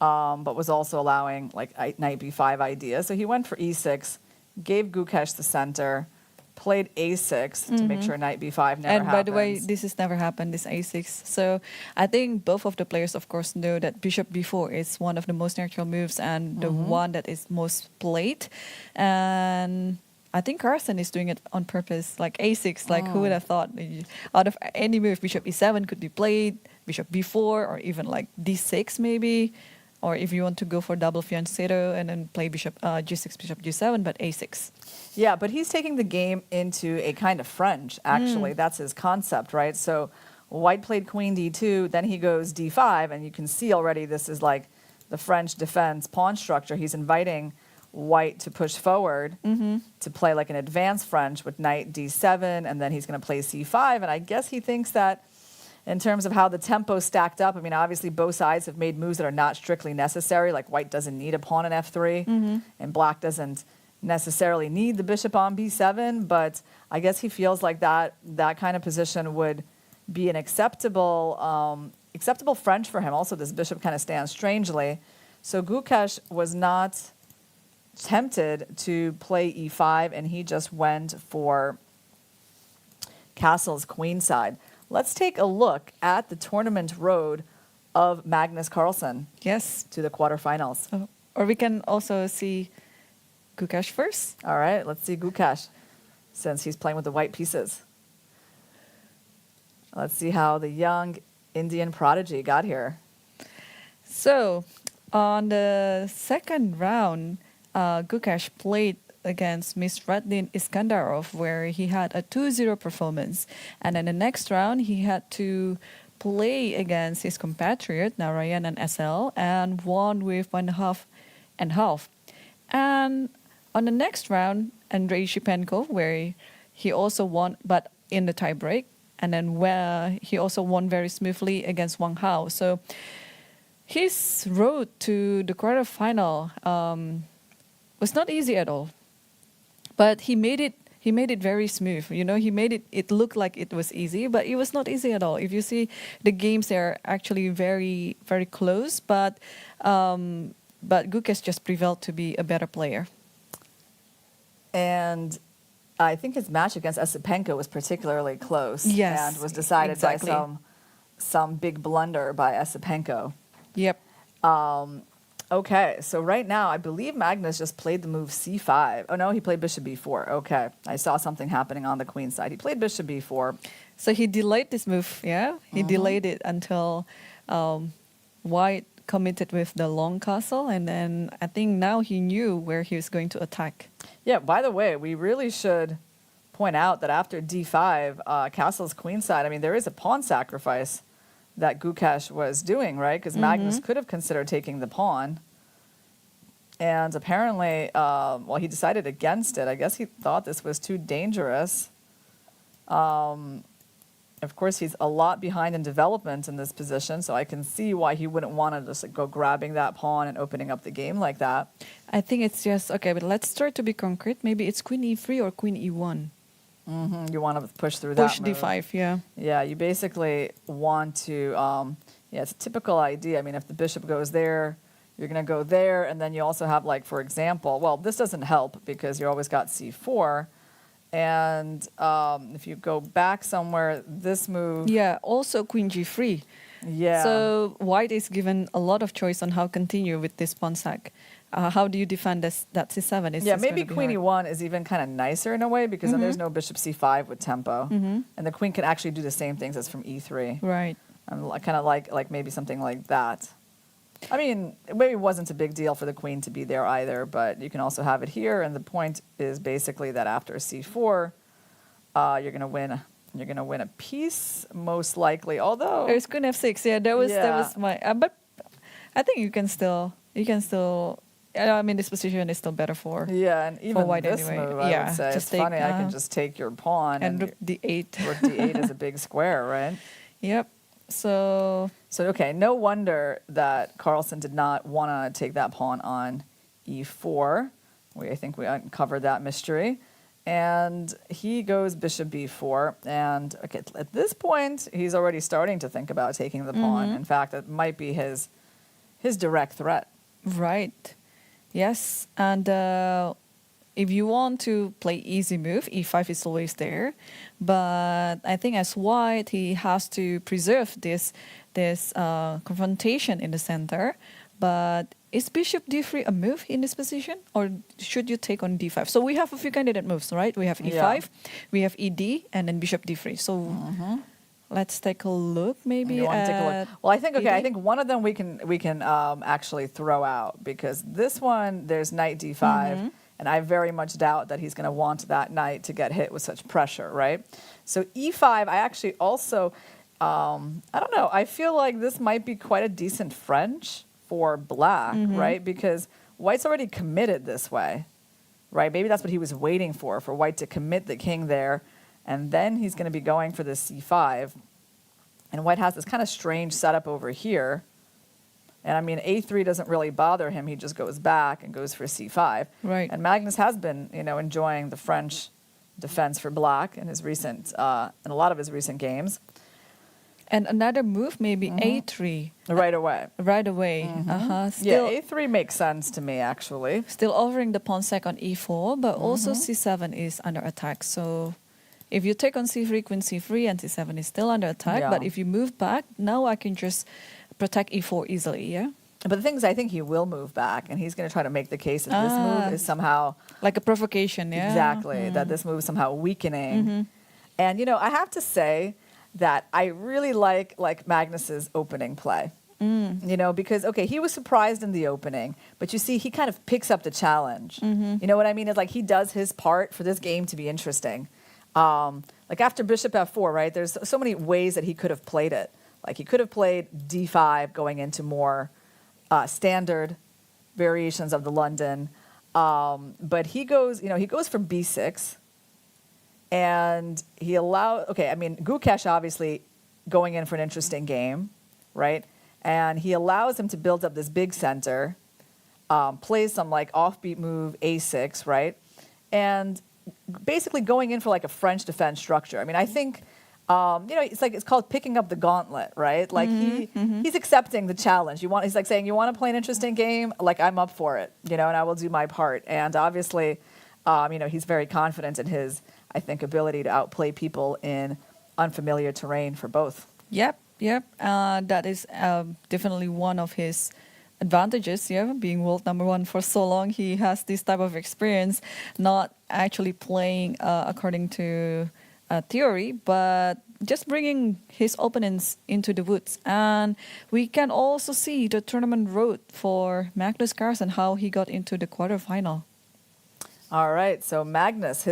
But was also allowing like knight b5 idea. So he went for e6, gave Gukesh the center, played a6 to make sure knight b5 never And happens. by the way, this has never happened, this a6. So I think both of the players, of course, know that Bishop b4 is one of the most natural moves and the one that is most played. And I think Carlsen is doing it on purpose, like a6. Like who would have thought? Out of any move, Bishop e7 could be played, Bishop b4, or even like d6 maybe. Or if you want to go for double fianchetto and then play Bishop G6, Bishop G7, but A6. Yeah, but he's taking the game into a kind of French, actually. That's his concept, right? So white played queen D2, then he goes D5, and you can see already this is like the French defense pawn structure. He's inviting white to push forward to play like an advanced French with knight D7, and then he's going to play C5. And I guess he thinks that in terms of how the tempo stacked up, I mean, obviously both sides have made moves that are not strictly necessary, like white doesn't need a pawn in F3, and black doesn't necessarily need the bishop on B7, but I guess he feels like that kind of position would be an acceptable French for him. Also, this bishop kind of stands strangely. So Gukesh was not tempted to play E5, and he just went for castle's queenside. Let's take a look at the tournament road of Magnus Carlsen Yes. to the quarterfinals. Oh, or we can also see Gukesh first. All right, let's see Gukesh, since he's playing with the white pieces. Let's see how the young Indian prodigy got here. So on the second round, Gukesh played against Misradin Iskandarov, where he had a 2-0 performance. And then the next round, he had to play against his compatriot, Narayan and SL, and won with 1.5. And on the next round, Andrei Shipenko, where he also won, but in the tiebreak, and then where he also won very smoothly against Wang Hao. So his road to the quarterfinal was not easy at all. But he made it very smooth. You know, he made it look like it was easy, but it was not easy at all. If you see the games, they're actually very, very close. But Gukesh just prevailed to be a better player. And I think his match against Esipenko was particularly close. Yes, And was decided exactly. by some big blunder by Esipenko. Yep. Okay, so right now, I believe Magnus just played the move C5. Oh, no, he played bishop B4. Okay, I saw something happening on the queen side. He played bishop B4. So he delayed this move, yeah? He delayed it until white committed with the long castle, and then I think now he knew where he was going to attack. Yeah, by the way, we really should point out that after D5, castle's queen side, I mean, there is a pawn sacrifice that Gukesh was doing, right? Because Magnus could have considered taking the pawn. And apparently, he decided against it. I guess he thought this was too dangerous. of course, he's a lot behind in development in this position, so I can see why he wouldn't want to just like, go grabbing that pawn and opening up the game like that. I think it's just, okay, but let's try to be concrete. Maybe it's queen e3 or queen e1. You want to push through Push that move. d5, yeah. Yeah, you basically want to, yeah, it's a typical idea. I mean, if the bishop goes there, you're going to go there, and then you also have, like, for example, well, this doesn't help because you always got c4, and if you go back somewhere, this move... Yeah, also queen g3. Yeah. So white is given a lot of choice on how continue with this pawn sack. How do you defend this, that c7? Yeah, maybe queen e1 is even kind of nicer in a way because then there's no bishop c5 with tempo. And the queen can actually do the same things as from e3. Right. And kind of like maybe something like that. I mean, it maybe wasn't a big deal for the queen to be there either, but you can also have it here. And the point is basically that after c4, you're going to win. You're going to win a piece, most likely. Although There's queen f6. Yeah, that was my. But I think you can still. I mean, this position is still better for. Yeah, and even white this anyway. move, I would say, it's funny. I can just take your pawn and rook d8. Rook d8 is a big square, right? Yep. So okay, no wonder that Carlsen did not want to take that pawn on e4. I think we uncovered that mystery. And he goes bishop b4. And okay, at this point, he's already starting to think about taking the pawn. In fact, it might be his direct threat. Right. Yes. And if you want to play easy move, e5 is always there. But I think as white, he has to preserve this confrontation in the center. But is bishop d3 a move in this position? Or should you take on d5? So we have a few candidate moves, right? We have e5, we have ed, and then bishop d3. So let's take a look maybe You want to take a look? Well, I think, okay, ed? I think one of them we can actually throw out because this one, there's knight d5. And I very much doubt that he's going to want that knight to get hit with such pressure, right? So e5, I actually also, I don't know, I feel like this might be quite a decent French for black, right? Because white's already committed this way, right? Maybe that's what he was waiting for white to commit the king there. And then he's going to be going for this c5. And white has this kind of strange setup over here. And I mean, a3 doesn't really bother him. He just goes back and goes for c5. Right. And Magnus has been, enjoying the French defense for black in his recent, in a lot of his recent games. And another move, maybe a3. Right away. Right away. Yeah, a3 makes sense to me, actually. Still offering the pawn sack on e4, but also c7 is under attack. So if you take on c3, queen c3, and c7 is still under attack. Yeah. But if you move back, now I can just protect e4 easily, yeah? But the thing is, I think he will move back, and he's going to try to make the case that this move is somehow... Like a provocation, yeah? Exactly, that this move is somehow weakening. And, I have to say that I really like Magnus's opening play. Because, okay, he was surprised in the opening, but you see, he kind of picks up the challenge. You know what I mean? It's like he does his part for this game to be interesting. Like after bishop f4, right, there's so many ways that he could have played it. Like he could have played d5 going into more standard variations of the London. But he goes for b6. And he Gukesh obviously going in for an interesting game, right? And he allows him to build up this big center, plays some like offbeat move a6, right? And basically going in for like a French defense structure. I mean, I think, it's called picking up the gauntlet, right? Like he's accepting the challenge. He's like saying, you want to play an interesting game? Like I'm up for it, and I will do my part. And obviously, he's very confident in his, I think, ability to outplay people in unfamiliar terrain for both. Yep. That is definitely one of his advantages, being world number one for so long. He has this type of experience, not actually playing according to theory, but just bringing his opponents into the woods. And we can also see the tournament road for Magnus Carlsen, how he got into the quarterfinal. All right, so Magnus,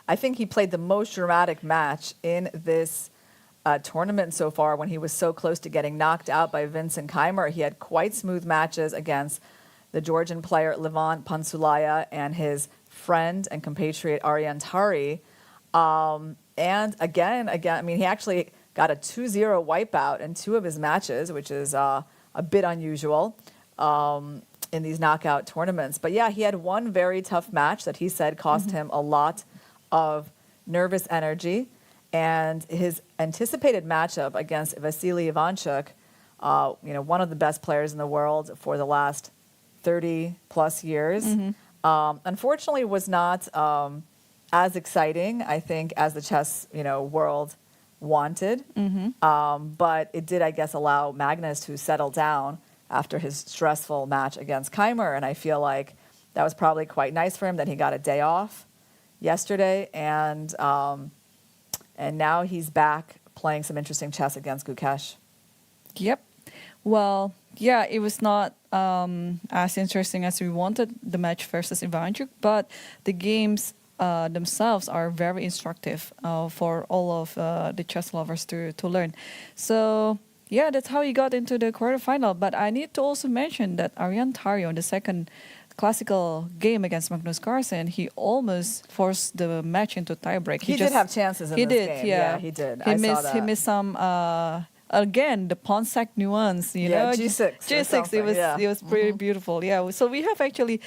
I think he played the most dramatic match in this tournament so far when he was so close to getting knocked out by Vincent Keimer. He had quite smooth matches against the Georgian player Levant Pansulaya and his friend and compatriot Arian Tari. And again, I mean, he actually got a 2-0 wipeout in 2 of his matches, which is a bit unusual in these knockout tournaments. But yeah, he had one very tough match that he said cost him a lot of nervous energy. And his anticipated matchup against Vasily Ivanchuk, one of the best players in the world for the last 30 plus years, unfortunately was not as exciting, I think, as the chess world wanted. But it did, I guess, allow Magnus to settle down after his stressful match against Keimer. And I feel like that was probably quite nice for him that he got a day off yesterday. And now he's back playing some interesting chess against Gukesh. Yep. Well, yeah, it was not as interesting as we wanted, the match versus Ivanchuk, but the games themselves are very instructive for all of the chess lovers to learn. So, yeah, that's how he got into the quarterfinal. But I need to also mention that Arian Tario, in the second classical game against Magnus Carlsen, he almost forced the match into tiebreak. He did have chances in this game. Yeah, he did. He I missed, saw that. He missed some... again, the pawn sack nuance, G6. G6, it was pretty beautiful. Yeah, so we have actually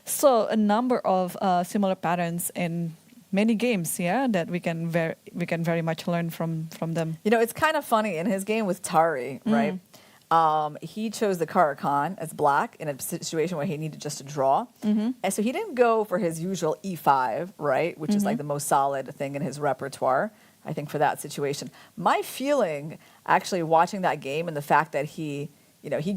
saw a number of similar patterns in many games. Yeah, that we can very much learn from them. It's kind of funny in his game with Tari, right? He chose the Caro-Kann as black in a situation where he needed just a draw, and so he didn't go for his usual E5, right, which is like the most solid thing in his repertoire, I think, for that situation. My feeling, actually, watching that game and the fact that he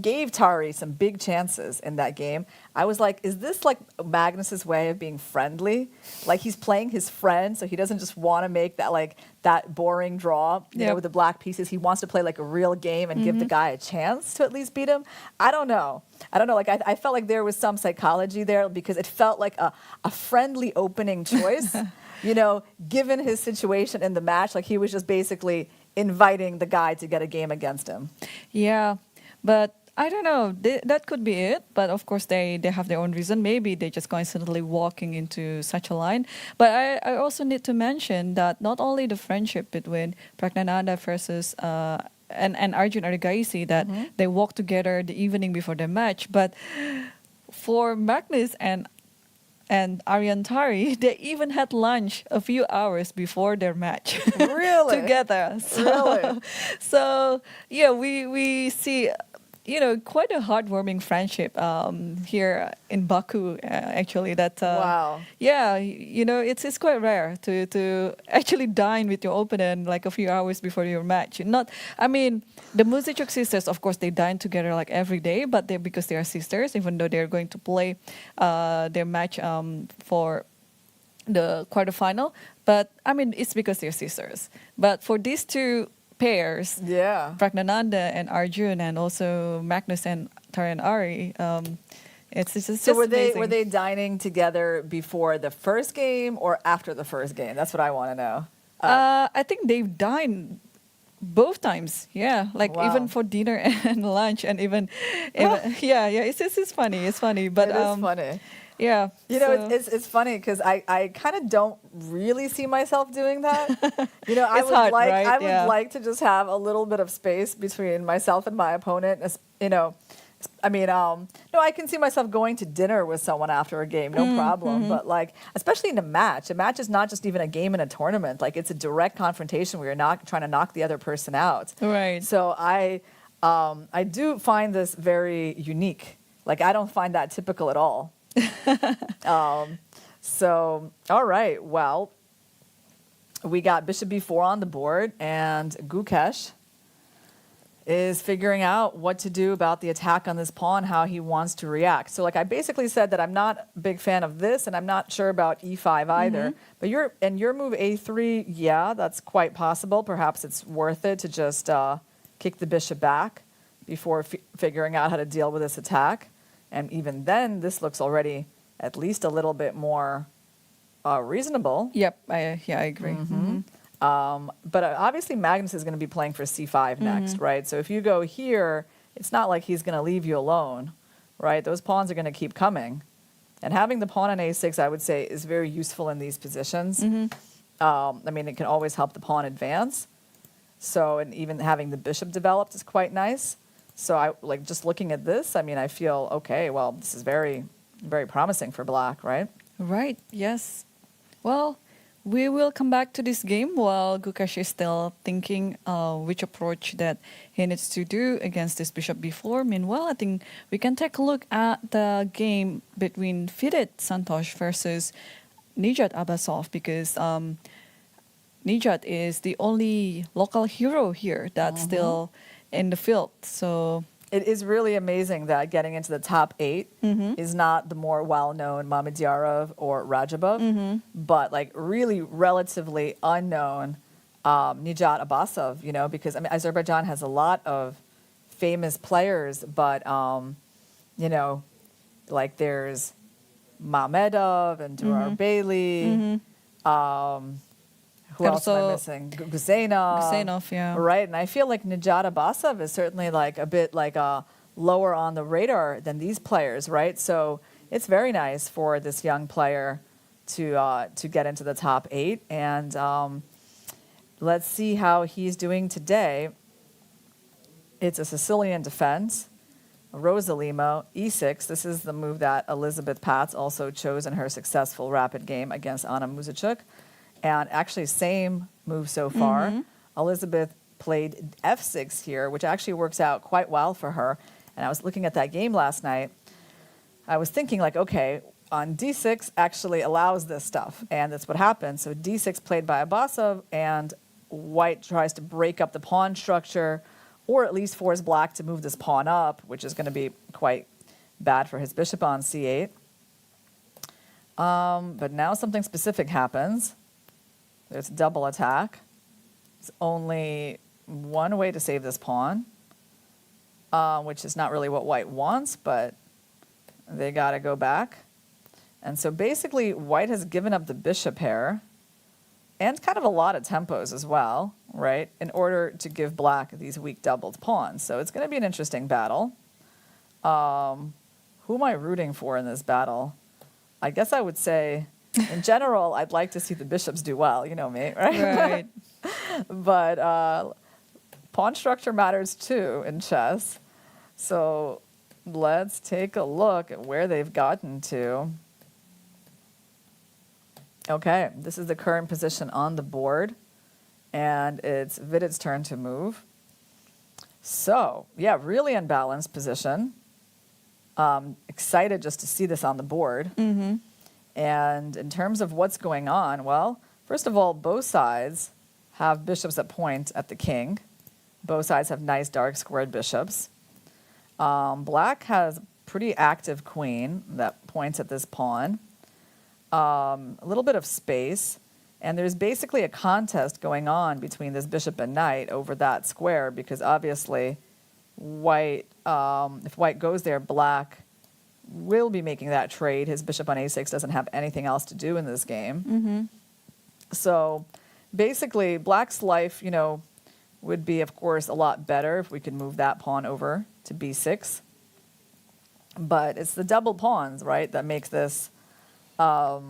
gave Tari some big chances in that game, I was like, is this like Magnus's way of being friendly? Like he's playing his friend, so he doesn't just want to make that boring draw, with the black pieces. He wants to play like a real game and give the guy a chance to at least beat him. I don't know. Like I felt like there was some psychology there because it felt like a friendly opening choice. Given his situation in the match, like he was just basically inviting the guy to get a game against him. Yeah, but I don't know. That could be it. But of course, they have their own reason. Maybe they're just coincidentally walking into such a line. But I also need to mention that not only the friendship between Pragnananda versus and Arjun Arigaisi, that they walk together the evening before the match, but for Magnus and Arian Tari, they even had lunch a few hours before their match. Really? Together. So yeah, we see, quite a heartwarming friendship here in Baku, actually. That wow. Yeah, it's quite rare to actually dine with your opponent like a few hours before your match. The Muzichuk sisters, of course, they dine together like every day, but because they are sisters, even though they're going to play their match for the quarterfinal. But it's because they're sisters. But for these two pairs, Pragnananda and Arjun, and also Magnus and Tari and Ari, it's just so were amazing. they dining together before the first game or after the first game? That's what I want to know. I think they've dined both times, Wow. even for dinner and lunch, and even it's funny, but it is funny. Yeah, it's funny because I kind of don't really see myself doing that. I would like to just have a little bit of space between myself and my opponent. No, I can see myself going to dinner with someone after a game, no problem. But like, especially in a match is not just even a game in a tournament. Like it's a direct confrontation where you're not trying to knock the other person out. Right. So I do find this very unique. Like I don't find that typical at all. So, all right. Well, we got Bishop B4 on the board, and Gukesh is figuring out what to do about the attack on this pawn, how he wants to react. So, like I basically said that I'm not a big fan of this, and I'm not sure about E5 either. But your move A3, yeah, that's quite possible. Perhaps it's worth it to just kick the bishop back before figuring out how to deal with this attack. And even then, this looks already at least a little bit more reasonable. Yep, I agree. But obviously, Magnus is going to be playing for C5 next, right? So if you go here, it's not like he's going to leave you alone, right? Those pawns are going to keep coming. And having the pawn on A6, I would say, is very useful in these positions. I mean, it can always help the pawn advance. So, and even having the bishop developed is quite nice. So I like just looking at this, I mean, I feel, okay, well, this is very, very promising for black, right? Right, yes. Well, we will come back to this game while Gukash is still thinking which approach that he needs to do against this bishop b4. Meanwhile, I think we can take a look at the game between FIDE Santosh versus Nijat Abbasov, because Nijat is the only local hero here that's still in the field. So It is really amazing that getting into the top 8 is not the more well-known Mamedyarov or Rajabov, but like really relatively unknown Nijat Abbasov, you know, because I mean, Azerbaijan has a lot of famous players, but, you know, like there's Mamedov and Durar Bailey. Who else am I missing? Guzenov. Guzenov, yeah. Right, and I feel like Nijat Abbasov is certainly like a bit like lower on the radar than these players, right? So it's very nice for this young player to get into the top 8, and let's see how he's doing today. It's a Sicilian defense, Rosalimo, e6. This is the move that Elizabeth Patz also chose in her successful rapid game against Anna Muzichuk. And actually, same move so far. Elizabeth played f6 here, which actually works out quite well for her. And I was looking at that game last night. I was thinking, like, okay, on d6 actually allows this stuff. And that's what happened. So d6 played by Abbasov, and white tries to break up the pawn structure, or at least force black to move this pawn up, which is going to be quite bad for his bishop on c8. But now something specific happens. There's a double attack. There's only one way to save this pawn, which is not really what white wants, but they got to go back. And so basically, white has given up the bishop pair and kind of a lot of tempos as well, right, in order to give black these weak doubled pawns. So it's going to be an interesting battle. Who am I rooting for in this battle? I guess I would say, in general, I'd like to see the bishops do well. You know me, right? right. But pawn structure matters too in chess. So let's take a look at where they've gotten to. Okay, this is the current position on the board, and it's FIDE's turn to move. So, yeah, really unbalanced position. Excited just to see this on the board. And in terms of what's going on, well, first of all, both sides have bishops that point at the king. Both sides have nice dark squared bishops. Black has a pretty active queen that points at this pawn. A little bit of space. And there's basically a contest going on between this bishop and knight over that square, because obviously white, if white goes there, black will be making that trade. His bishop on a6 doesn't have anything else to do in this game. So basically, black's life, you know, would be, of course, a lot better if we could move that pawn over to b6. But it's the double pawns, right, that make this a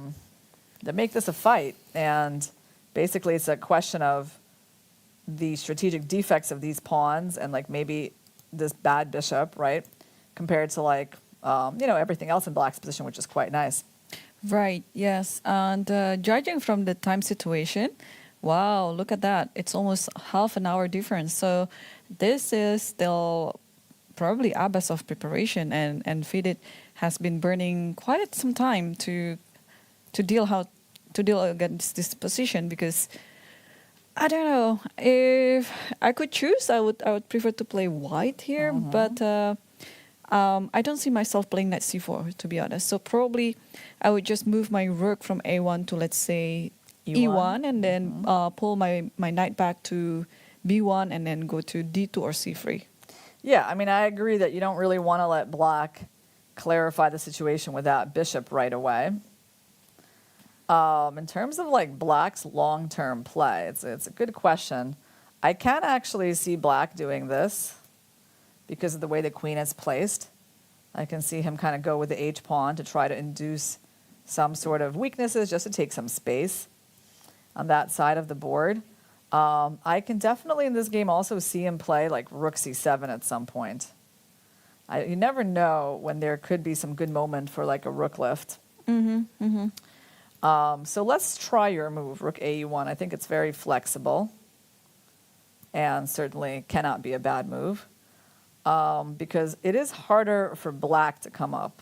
fight. And basically, it's a question of the strategic defects of these pawns and like maybe this bad bishop, right, compared to like you know, everything else in black's position, which is quite nice. Right, yes. And judging from the time situation, wow, look at that. It's almost half an hour difference. So this is still probably Abbasov preparation, and FIDE has been burning quite some time to deal against this position, because I don't know, if I could choose, I would prefer to play white here, but I don't see myself playing knight c4, to be honest. So probably I would just move my rook from a1 to, let's say, e1, and then pull my knight back to b1 and then go to d2 or c3. Yeah, I mean, I agree that you don't really want to let black clarify the situation with that bishop right away. In terms of like black's long-term play, it's a good question. I can actually see black doing this because of the way the queen is placed. I can see him kind of go with the h-pawn to try to induce some sort of weaknesses just to take some space. on that side of the board. I can definitely in this game also see him play like rook c7 at some point. You never know when there could be some good moment for like a rook lift. So let's try your move, rook AE1. I think it's very flexible and certainly cannot be a bad move because it is harder for black to come up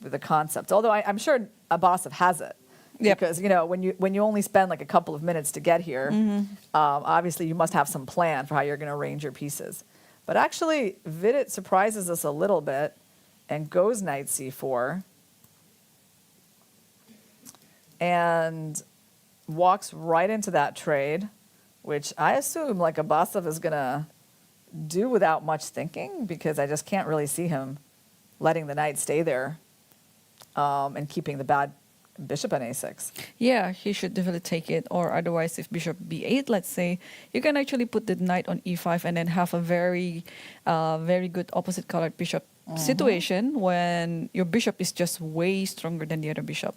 with the concept. Although I'm sure Abbasov has it. Yep. Because, you know, when you only spend like a couple of minutes to get here, obviously you must have some plan for how you're going to arrange your pieces. But actually, Vidit surprises us a little bit and goes knight c4 and walks right into that trade, which I assume like Abbasov is going to do without much thinking because I just can't really see him letting the knight stay there and keeping the bad bishop on a6. Yeah, he should definitely take it. Or otherwise, if bishop b8, let's say, you can actually put the knight on e5 and then have a very good opposite colored bishop situation when your bishop is just way stronger than the other bishop.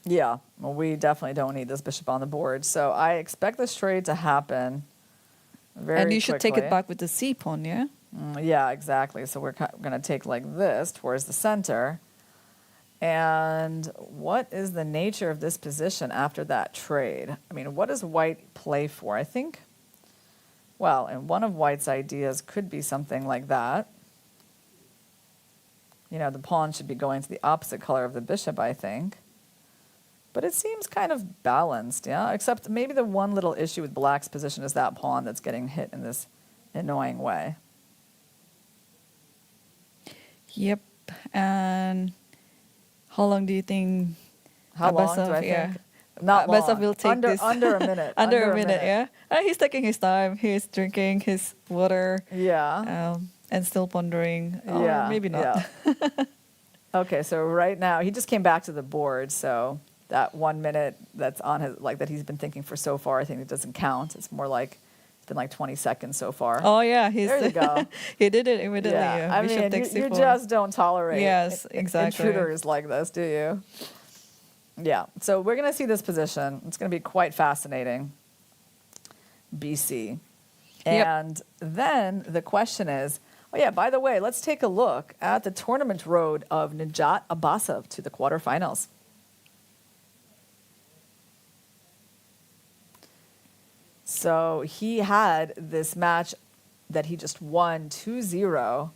Yeah, well, we definitely don't need this bishop on the board. So I expect this trade to happen very And you should take quickly. it back with the c pawn, yeah? Yeah, exactly. So we're going to take like this towards the center. And what is the nature of this position after that trade? I mean, what does white play for? I think, well, and one of white's ideas could be something like that. You know, the pawn should be going to the opposite color of the bishop, I think. But it seems kind of balanced, yeah? Except maybe the one little issue with black's position is that pawn that's getting hit in this annoying way. Yep. And how long do you think How long do Abbasov, I yeah. think? Not Abbasov long. will take under, this. Under a minute. Under a minute, yeah? He's taking his time. He's drinking his water. Yeah. And still pondering. Or Yeah. maybe not. Yeah. Okay, so right now, he just came back to the board, so that 1 minute that's on his, like that he's been thinking for so far, I think it doesn't count. It's more like, it's been like 20 seconds so far. Oh, yeah. There you go. He did it immediately. Yeah, I Bishop mean, takes you c4. just don't tolerate Yes, exactly. intruders like this, do you? Yeah, so we're going to see this position. It's going to be quite fascinating. BC. Yep. And then the question is, oh yeah, by the way, let's take a look at the tournament road of Nijat Abbasov to the quarterfinals. So he had this match that he just won 2-0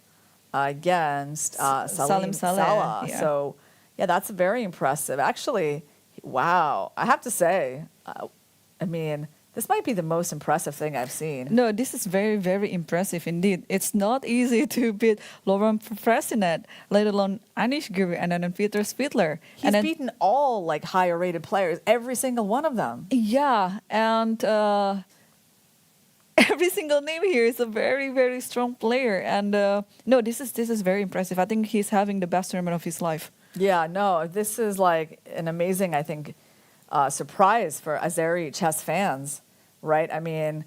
against Salim Salah. yeah. So, yeah, that's very impressive. Actually, wow. I have to say, I mean, this might be the most impressive thing I've seen. No, this is very, very impressive indeed. It's not easy to beat Laurent Fressinet, let alone Anish Giri and then Peter Spittler. He's and then, beaten all like higher rated players, every single one of them. Yeah, and every single name here is a very, very strong player. And no, this is very impressive. I think he's having the best tournament of his life. Yeah, no, this is like an amazing, I think, surprise for Azeri chess fans, right? I mean,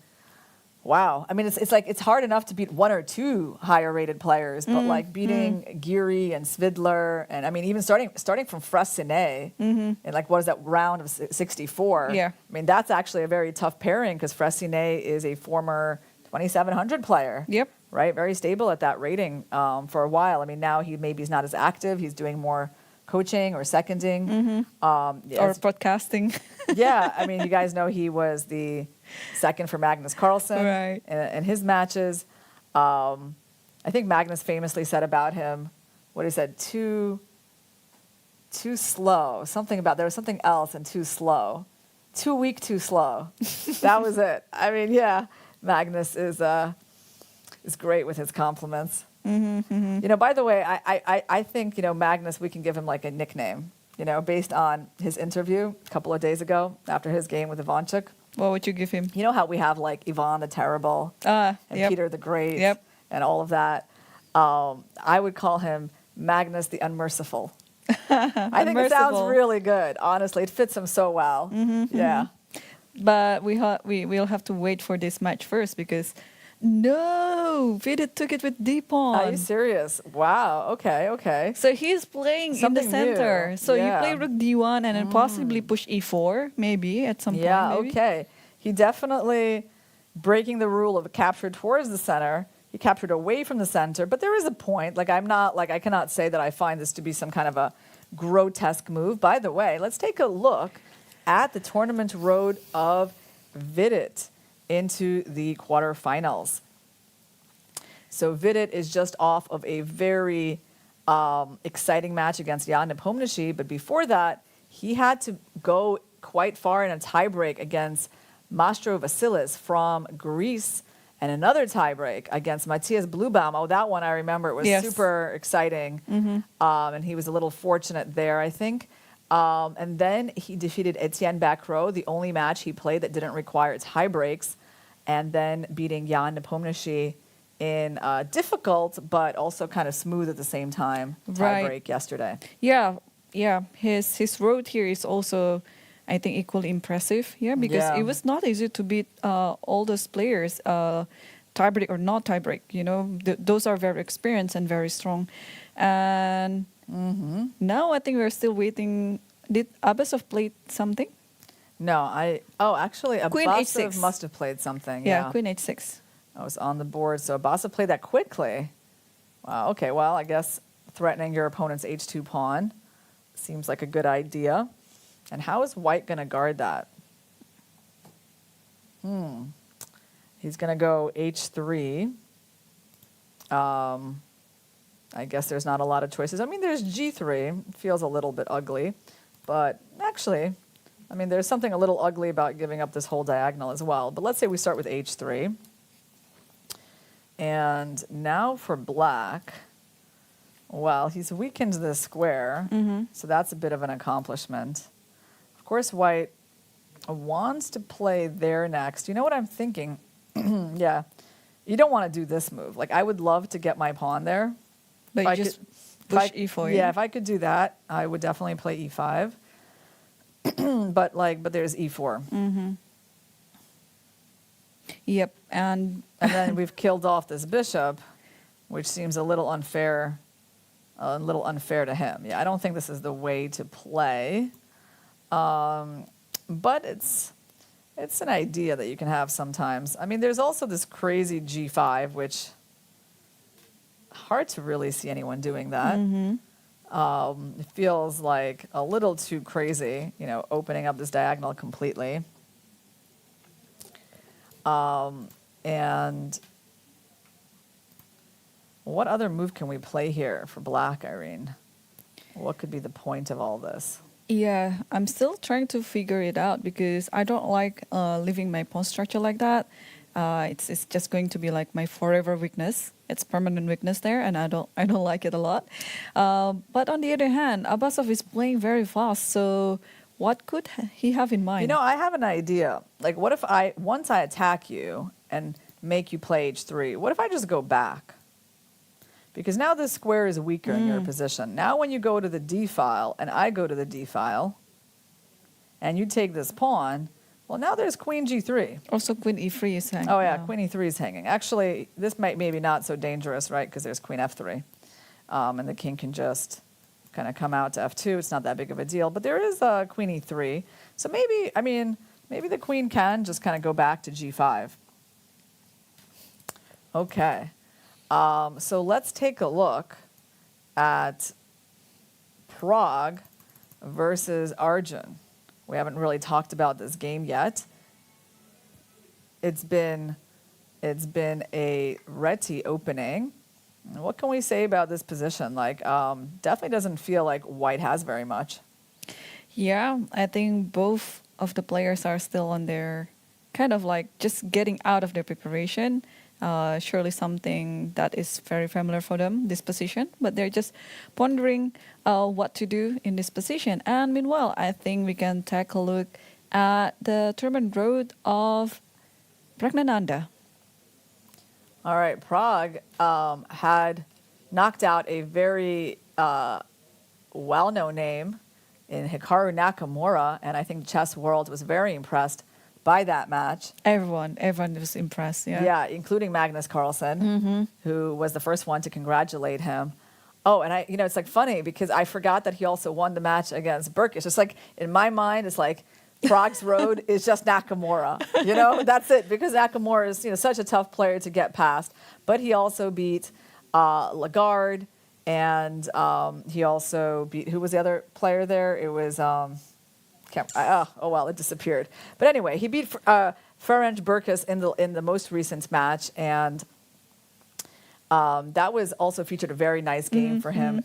wow. I mean, it's like it's hard enough to beat one or two higher rated players, but like beating Giri and Svidler, and I mean, even starting from Fressinet in like what is that round of 64? Yeah. I mean, that's actually a very tough pairing because Fressinet is a former 2700 player. Yep. Right, very stable at that rating for a while. I mean, now he's not as active. He's doing more coaching or seconding. Or podcasting. Yeah, I mean, you guys know he was the second for Magnus Carlsen Right. in his matches. I think Magnus famously said about him, what he said, too slow. Something about, there was something else and too slow. Too weak, too slow. That was it. I mean, yeah, Magnus is great with his compliments. You know, by the way, I think, you know, Magnus, we can give him like a nickname, you know, based on his interview a couple of days ago after his game with Ivanchuk. What would you give him? You know how we have like Ivan the Terrible and yep. Peter the Great Yep. and all of that. I would call him Magnus the Unmerciful. I think it sounds Unmerciful. really good. Honestly, it fits him so well. Yeah. But we'll have to wait for this match first because No, FIDE took it with D pawn. Are you serious? Wow. Okay. Okay. So he's playing Something in the center. new. So you Yeah. play rook d1 and then possibly push e4, maybe at some Yeah. point. Maybe. Okay. He definitely breaking the rule of captured towards the center. He captured away from the center, but there is a point. Like I cannot say that I find this to be some kind of a grotesque move. By the way, let's take a look at the tournament road of Vidit into the quarterfinals. So Vidit is just off of a very exciting match against Jan Nepomniachtchi, but before that, he had to go quite far in a tiebreak against Mastro Vasilis from Greece, and another tiebreak against Matthias Blubaum. Oh, that one I remember. It was super exciting, and he was a little fortunate there, I think. And then he defeated Etienne Bacrot, the only match he played that didn't require tiebreaks, and then beating Jan Nepomniachtchi in difficult but also kind of smooth at the same time tiebreak yesterday. Yeah, yeah. His road here is also, I think, equally impressive. Yeah, because it was not easy to beat all those players, tiebreak or not tiebreak. You know, those are very experienced and very strong. And now I think we're still waiting. Did Abasov played something? No, actually, Queen Abasov h6. must have played something. Yeah, Queen h6. I was on the board, so Abasov played that quickly. Wow, okay, well, I guess threatening your opponent's h2 pawn seems like a good idea. And how is White going to guard that? He's going to go h3. I guess there's not a lot of choices. I mean, there's g3. It feels a little bit ugly. But actually, I mean, there's something a little ugly about giving up this whole diagonal as well. But let's say we start with h3. And now for black, well, he's weakened this square, so that's a bit of an accomplishment. Of course, White wants to play there next. You know what I'm thinking? Yeah, you don't want to do this move. Like, I would love to get my pawn there. But you just push e4. Yeah, if I could do that, I would definitely play e5. but there's e4. Yep, and then we've killed off this bishop, which seems a little unfair to him. Yeah, I don't think this is the way to play. But it's an idea that you can have sometimes. I mean, there's also this crazy g5, which hard to really see anyone doing that. It feels like a little too crazy, you know, opening up this diagonal completely. And what other move can we play here for black, Irene? What could be the point of all this? yeah, I'm still trying to figure it out because I don't like leaving my pawn structure like that. It's just going to be like my forever weakness. It's permanent weakness there, and I don't like it a lot. But on the other hand, Abasov is playing very fast, so what could he have in mind? You know, I have an idea. Like, what if once I attack you and make you play h3, what if I just go back? Because now this square is weaker in your position. Now when you go to the d file and I go to the d file and you take this pawn, well, now there's queen g3. Also, Queen e3 is hanging. Oh, yeah, queen e3 is hanging. Actually, this might maybe not so dangerous, right? Because there's queen f3. And the king can just kind of come out to f2. It's not that big of a deal. But there is queen e3. So maybe the queen can just kind of go back to g5. Okay. So let's take a look at Prague versus Arjun. We haven't really talked about this game yet. It's been a Reti opening. What can we say about this position? Like, definitely doesn't feel like White has very much. Yeah, I think both of the players are still on their kind of like just getting out of their preparation. Surely something that is very familiar for them, this position, but they're just pondering what to do in this position. And meanwhile, I think we can take a look at the tournament road of Pragnananda. All right, Prague had knocked out a very well-known name in Hikaru Nakamura, and I think the chess world was very impressed by that match. Everyone was impressed. Yeah. Yeah, including Magnus Carlsen, who was the first one to congratulate him. Oh, and it's like funny because I forgot that he also won the match against Burkish. It's like in my mind, it's like Prague's road is just Nakamura. That's it, because Nakamura is such a tough player to get past. But he also beat Lagarde, and he also beat, who was the other player there? It was it disappeared. But anyway, he beat Ferenc Burkus in the most recent match, and that was also featured a very nice game for him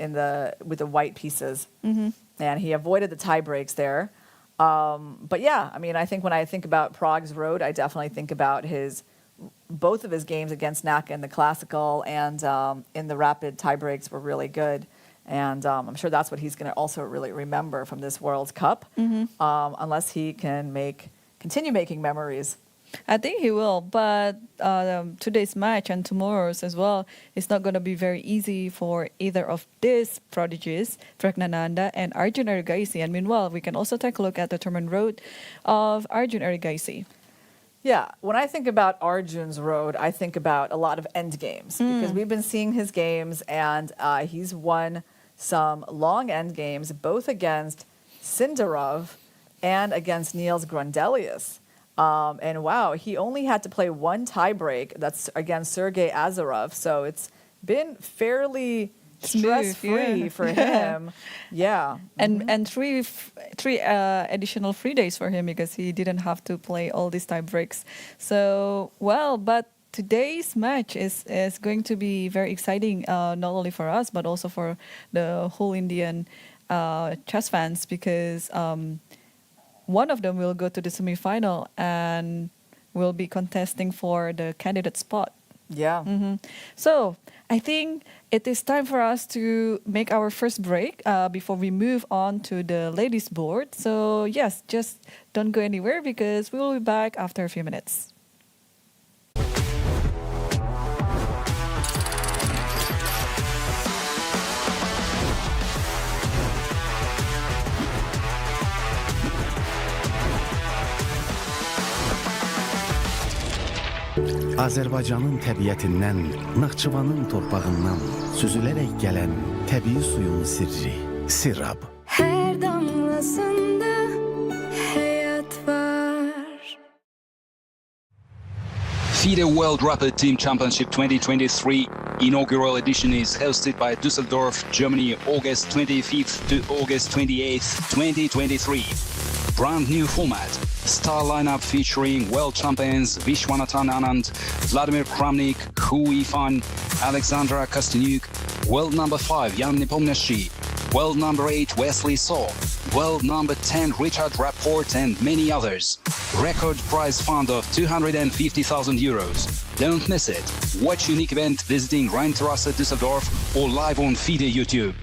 with the white pieces, and he avoided the tie breaks there. But yeah, I mean, I think when I think about Prague's road, I definitely think about both of his games against Naka in the classical and in the rapid tie breaks were really good. And I'm sure that's what he's going to also really remember from this World Cup, unless he can continue making memories. I think he will, but today's match and tomorrow's as well, it's not going to be very easy for either of these prodigies, Pragnananda and Arjun Erigaisi. And meanwhile, we can also take a look at the tournament road of Arjun Erigaisi. Yeah, when I think about Arjun's road, I think about a lot of end games because we've been seeing his games, and he's won some long end games, both against Sindarov and against Niels Grundelius. And wow, he only had to play one tiebreak. That's against Sergei Azarov. So it's been fairly stress-free for him. Yeah. And three additional free days for him because he didn't have to play all these tie breaks. So, but today's match is going to be very exciting, not only for us, but also for the whole Indian chess fans, because one of them will go to the semifinal and will be contesting for the candidate spot. Yeah. So I think it is time for us to make our first break before we move on to the ladies board. So yes, just don't go anywhere because we will be back after a few minutes. Azərbaycanın təbiətindən, Naxçıvanın torpağından süzülərək gələn təbii suyun sirri, Sirab. Hər damlasında həyat var. FIDE World Rapid Team Championship 2023 inaugural edition is hosted by Düsseldorf, Germany, August 25th to August 28th, 2023. Brand new format. Star lineup featuring world champions Vishwanathan Anand, Vladimir Kramnik, Hu Yifan, Alexandra Kostyuk, world number 5 Jan Nepomniachtchi, world number 8 Wesley So, world number 10 Richard Rapport, and many others. Record prize fund of 250,000 euros. Don't miss it. Watch unique event visiting Rheinterrasse Düsseldorf or live on FIDE YouTube.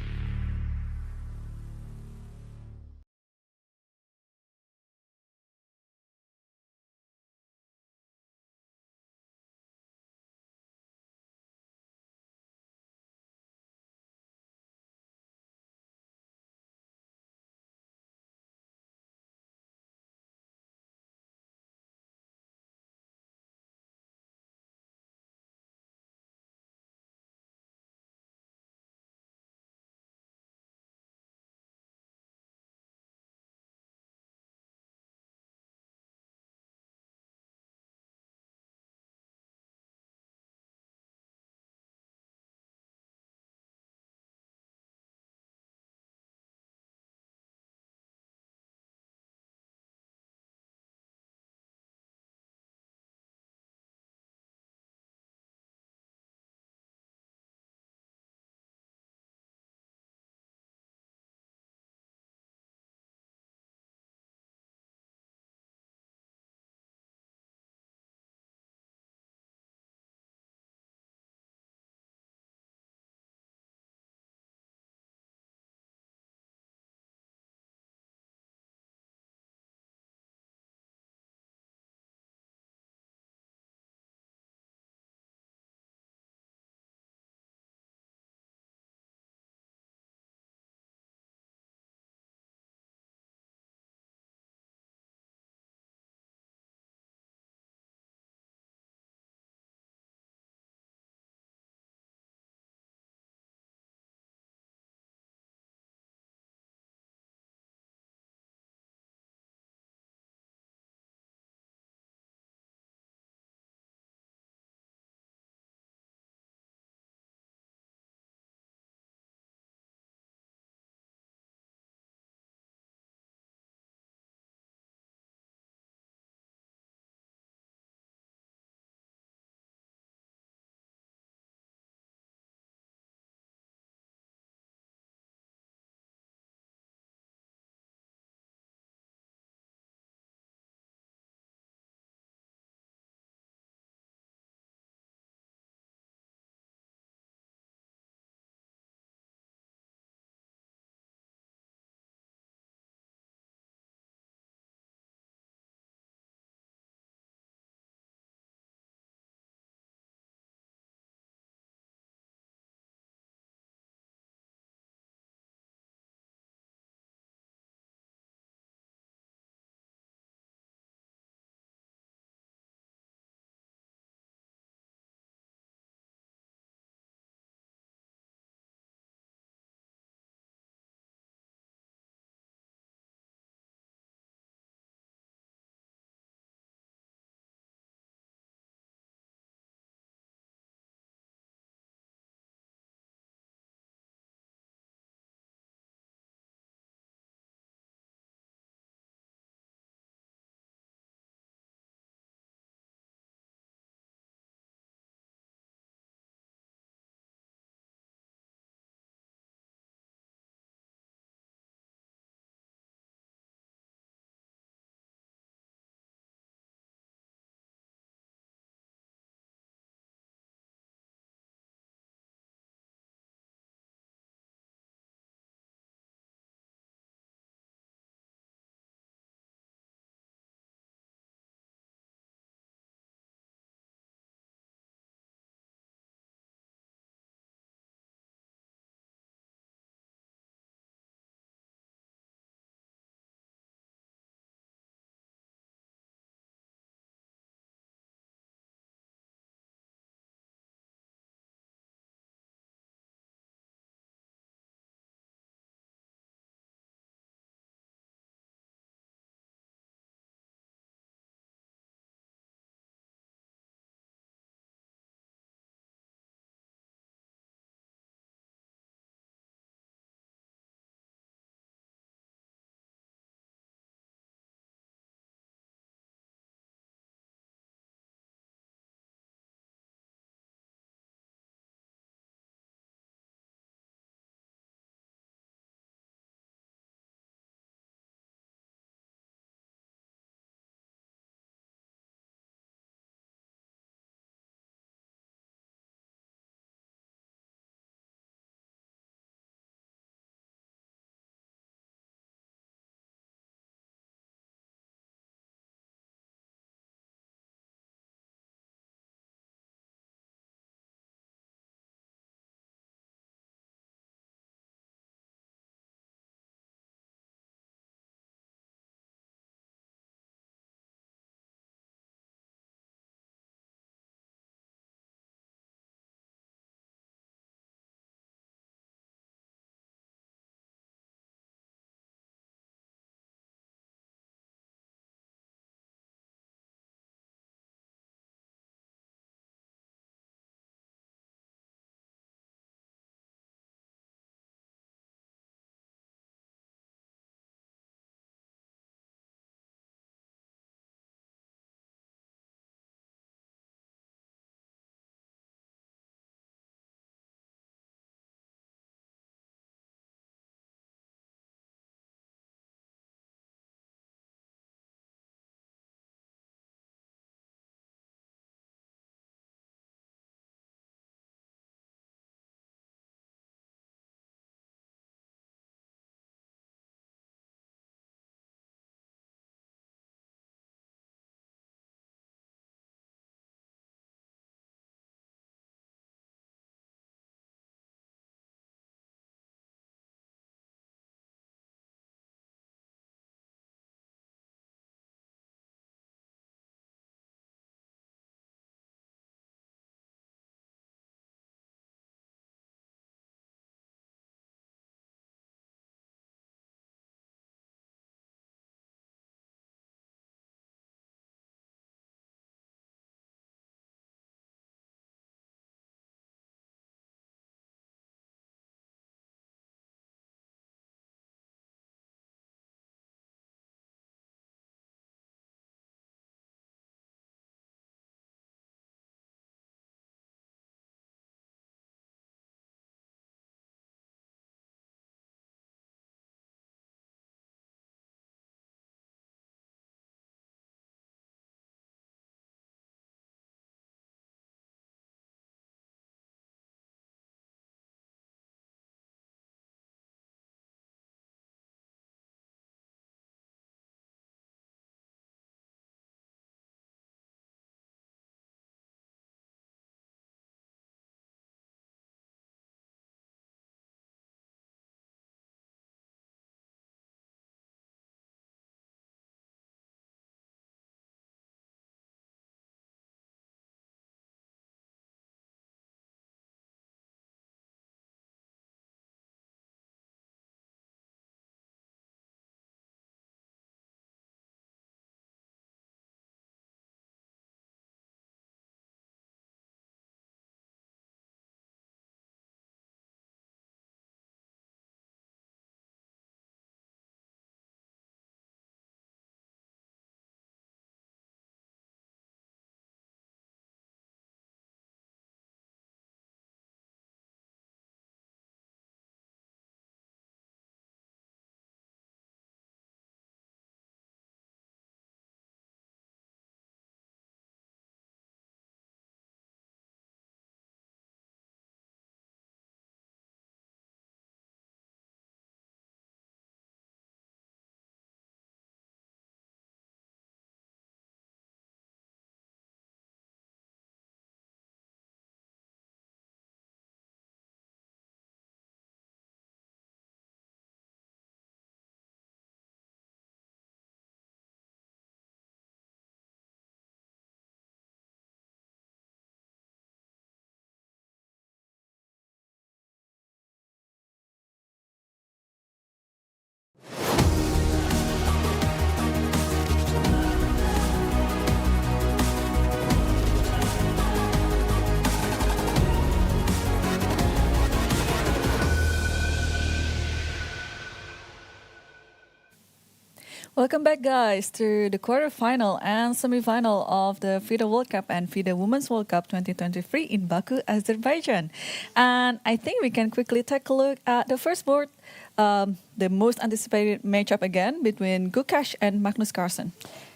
Welcome back, guys, to the quarterfinal and semifinal of the FIDE World Cup and FIDE Women's World Cup 2023 in Baku, Azerbaijan. And I think we can quickly take a look at the first board, the most anticipated matchup again between Gukash and Magnus Carlsen.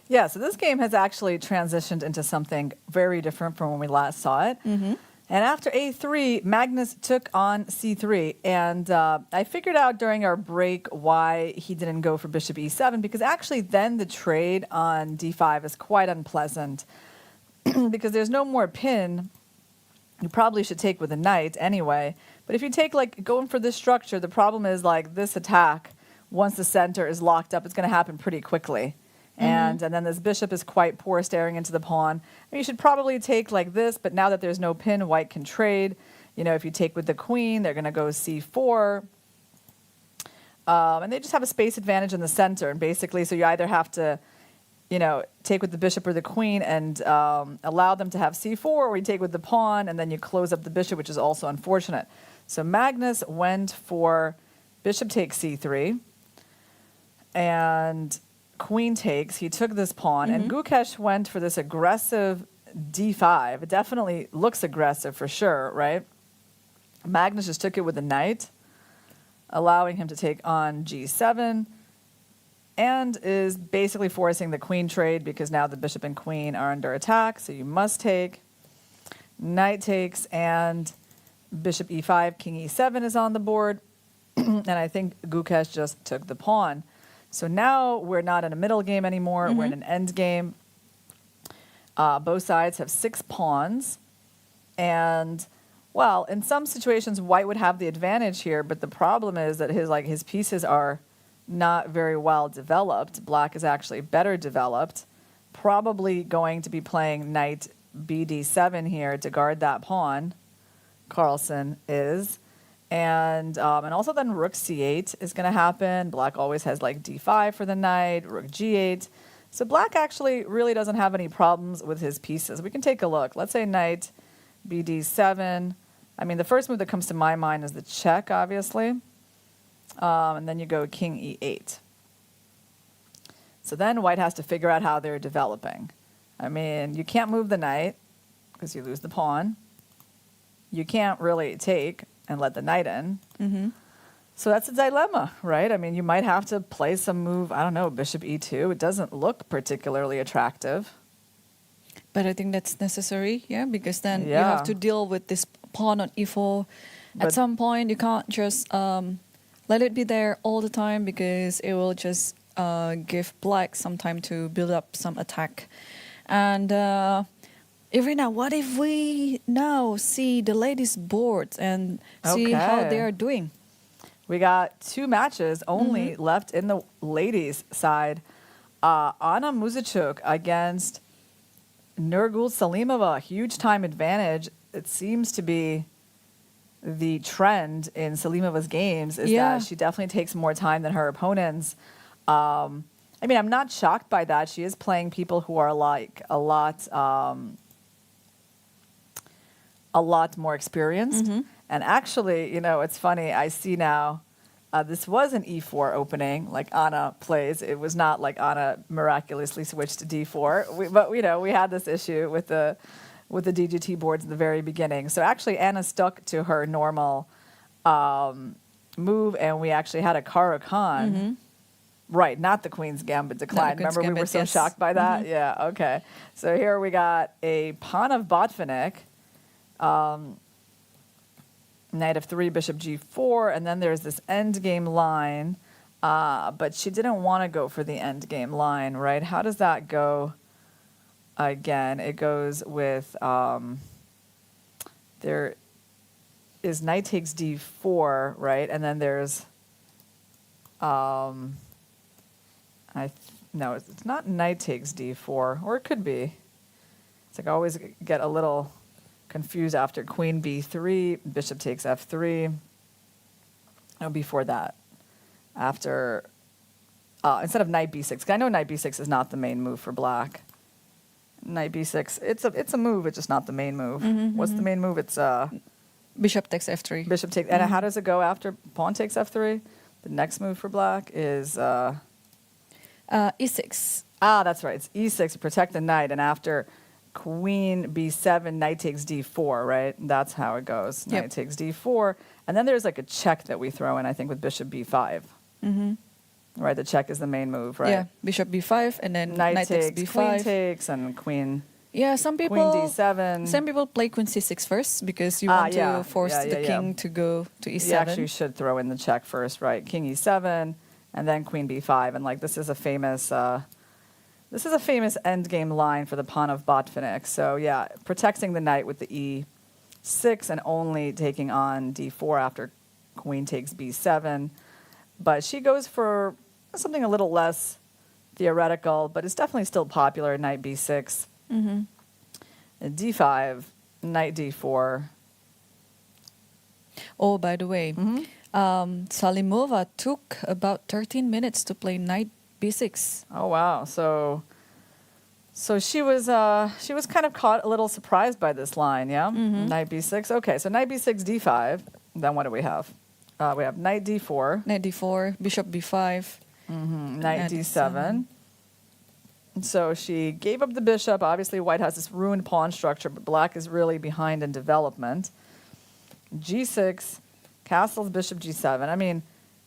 Yeah, so this game has actually transitioned into something very different from when we last saw it. And after A3, Magnus took on C3. And I figured out during our break why he didn't go for bishop E7, because actually then the trade on D5 is quite unpleasant because there's no more pin. You probably should take with a knight anyway. But if you take, like, going for this structure, the problem is, like, this attack, once the center is locked up, it's going to happen pretty quickly. And then this bishop is quite poor staring into the pawn. I mean, you should probably take like this, but now that there's no pin, white can trade. You know, if you take with the queen, they're going to go C4. And they just have a space advantage in the center. And basically, so you either have to, you know, take with the bishop or the queen and allow them to have C4, or you take with the pawn and then you close up the bishop, which is also unfortunate. So Magnus went for bishop takes C3. And queen takes, he took this pawn, and Gukash went for this aggressive D5. It definitely looks aggressive for sure, right? Magnus just took it with a knight, allowing him to take on G7, and is basically forcing the queen trade because now the bishop and queen are under attack, so you must take. Knight takes, and bishop E5, king E7 is on the board, and I think Gukash just took the pawn. So now we're not in a middle game anymore. We're in an end game. Both sides have 6 pawns. And, well, in some situations, white would have the advantage here. But the problem is that his pieces are not very well developed. Black is actually better developed. Probably going to be playing knight BD7 here to guard that pawn. Carlsen is. And also then rook c8 is going to happen. Black always has like d5 for the knight, rook g8. So black actually really doesn't have any problems with his pieces. We can take a look. Let's say knight bd7. I mean, the first move that comes to my mind is the check, obviously. And then you go king e8. So then white has to figure out how they're developing. I mean, you can't move the knight because you lose the pawn. You can't really take and let the knight in. So that's a dilemma, right? I mean, you might have to play some move, I don't know, bishop e2. It doesn't look particularly attractive. But I think that's necessary, yeah, because then you have to deal with this pawn on e4. At some point, you can't just let it be there all the time because it will just give black some time to build up some attack. And Irina, what if we now see the ladies' boards and see how they are doing? We got 2 matches only left in the ladies' side. Anna Muzichuk against Nurgul Salimova, huge time advantage. It seems to be the trend in Salimova's games is that she definitely takes more time than her opponents. I mean, I'm not shocked by that. She is playing people who are like a lot more experienced. And actually, you know, it's funny. I see now this was an e4 opening, like Anna plays. It was not like Anna miraculously switched to d4. But you know, we had this issue with the DGT boards in the very beginning. So actually, Anna stuck to her normal move, and we actually had a Caruana. Right, not the Queen's Gambit decline. Remember, we were so shocked by that? Yeah, okay. So here we got a pawn of Botvinnik. Knight f3, bishop g4, and then there's this endgame line, but she didn't want to go for the endgame line, right? How does that go again? It goes with, there is knight takes d4, right? And then there's, no, it's not knight takes d4, or it could be. It's like I always get a little confused after queen b3, bishop takes f3. No, before that. After, instead of knight b6, 'cause I know knight b6 is not the main move for black. Knight b6, it's a move, it's just not the main move. What's the main move? It's bishop takes f3. Bishop takes, and how does it go after pawn takes f3? The next move for black is E6. Ah, that's right. It's e6 to protect the knight, and after queen b7, knight takes d4, right? That's how it goes. Yep. Knight takes d4, and then there's like a check that we throw in, I think, with bishop b5. Right, the check is the main move, right? Yeah, bishop b5 and then Knight knight takes, takes b5. queen takes, and queen Some people d7. Some people play queen c6 first because you Ah, want yeah. to force Yeah, the yeah, king yeah. to go to e7. You actually should throw in the check first, right? King e7, and then queen b5, and like this is a famous endgame line for the pawn of Botvinnik. So yeah, protecting the knight with the e6 and only taking on d4 after queen takes b7. But she goes for something a little less theoretical, but it's definitely still popular. Knight b6, d5, knight d4. Oh, by the way, Salimova took about 13 minutes to play knight b6. Oh wow! So she was kind of caught a little surprised by this line, yeah. Knight b6. Okay, so knight b6, d5. Then what do we have? We have knight d4, Knight d4, bishop b5. knight d7. And so she gave up the bishop. Obviously, white has this ruined pawn structure, but black is really behind in development. g6, castles, bishop g7. I mean,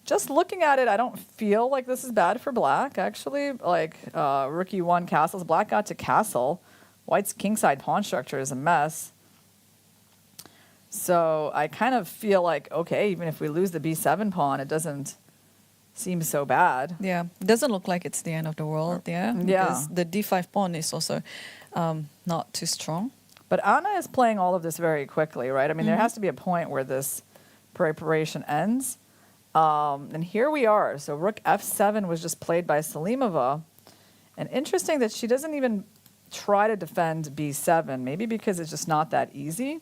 just looking at it, I don't feel like this is bad for black, actually. Like, rook e1, castles. Black got to castle. White's kingside pawn structure is a mess. So I kind of feel like, okay, even if we lose the b7 pawn, it doesn't seem so bad. Yeah, it doesn't look like it's the end of the world. Yeah, Yeah. because the d5 pawn is also not too strong. But Anna is playing all of this very quickly, right? I mean, there has to be a point where this preparation ends. And here we are. So rook f7 was just played by Salimova. And interesting that she doesn't even try to defend b7, maybe because it's just not that easy.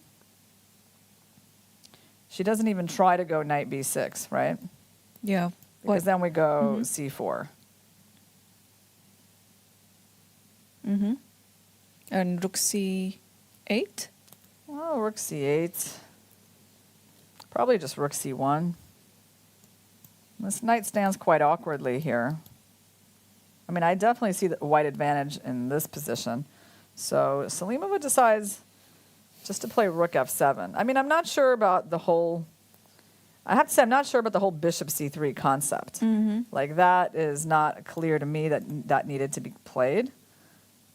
She doesn't even try to go knight b6, right? Yeah. Because then we go c4. And rook c8. Oh, rook c8. Probably just rook c1. This knight stands quite awkwardly here. I mean, I definitely see the white advantage in this position. So Salimova decides just to play rook f7. I mean, I'm not sure about the whole... I have to say, I'm not sure about the whole bishop c3 concept. Like, that is not clear to me that needed to be played.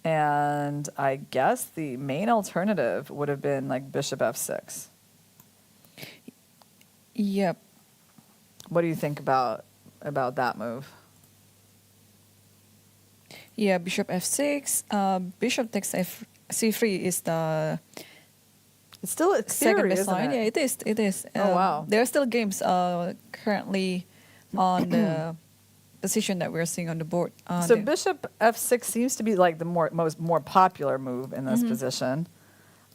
And I guess the main alternative would have been, like, bishop f6. Yep. What do you think about that move? Yeah, bishop f6. Bishop takes c3 is the It's still a second theory, best isn't line. it? Yeah, it is. It is. Oh, wow. There are still games currently on the position that we're seeing on the board. So bishop f6 seems to be like the more popular move in this position.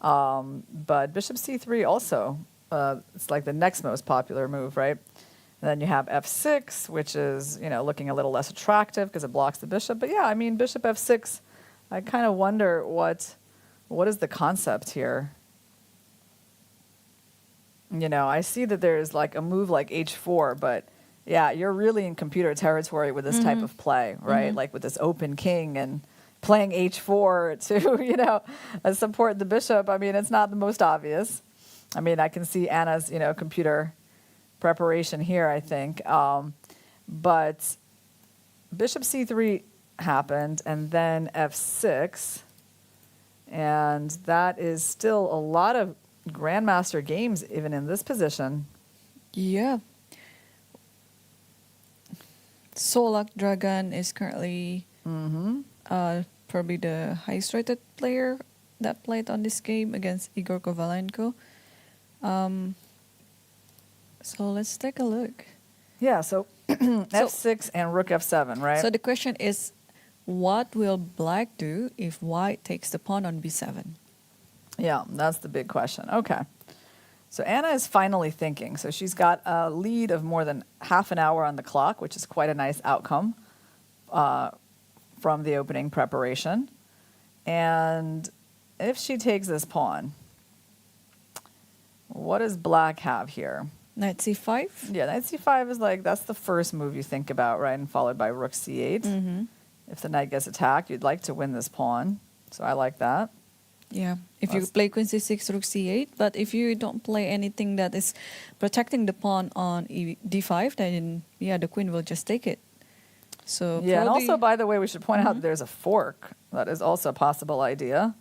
But bishop c3 also, it's like the next most popular move, right? And then you have f6, which is, looking a little less attractive because it blocks the bishop. But yeah, I mean, bishop f6, I kind of wonder what is the concept here? I see that there's like a move like h4, but yeah, you're really in computer territory with this type of play, right? Like with this open king and playing h4 to, support the bishop. I mean, it's not the most obvious. I mean, I can see Anna's, computer preparation here, I think. But bishop c3 happened, and then f6. And that is still a lot of grandmaster games, even in this position. Yeah. Solak Dragan is currently probably the highest rated player that played on this game against Igor Kovalenko. So let's take a look. Yeah, so f6 and rook f7, right? So the question is, what will black do if white takes the pawn on b7? Yeah, that's the big question. Okay. So Anna is finally thinking. So she's got a lead of more than half an hour on the clock, which is quite a nice outcome from the opening preparation. And if she takes this pawn, what does black have here? Knight c5? Yeah, knight c5 is like, that's the first move you think about, right? And followed by rook c8. If the knight gets attacked, you'd like to win this pawn. So I like that. Yeah, if you play queen c6, rook c8, but if you don't play anything that is protecting the pawn on d5, then yeah, the queen will just take it. So Yeah, and probably- also, by the way, we should point out there's a fork. That is also a possible idea,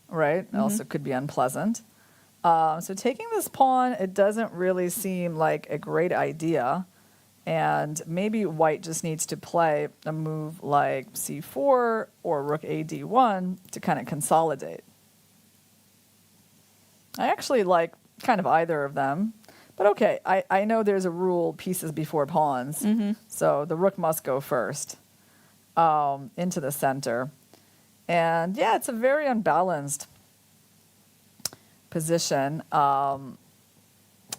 right? Also could be unpleasant. So taking this pawn, it doesn't really seem like a great idea. And maybe white just needs to play a move like c4 or rook a d1 to kind of consolidate. I actually like kind of either of them. But okay, I know there's a rule, pieces before pawns. So the rook must go first into the center. And yeah, it's a very unbalanced position.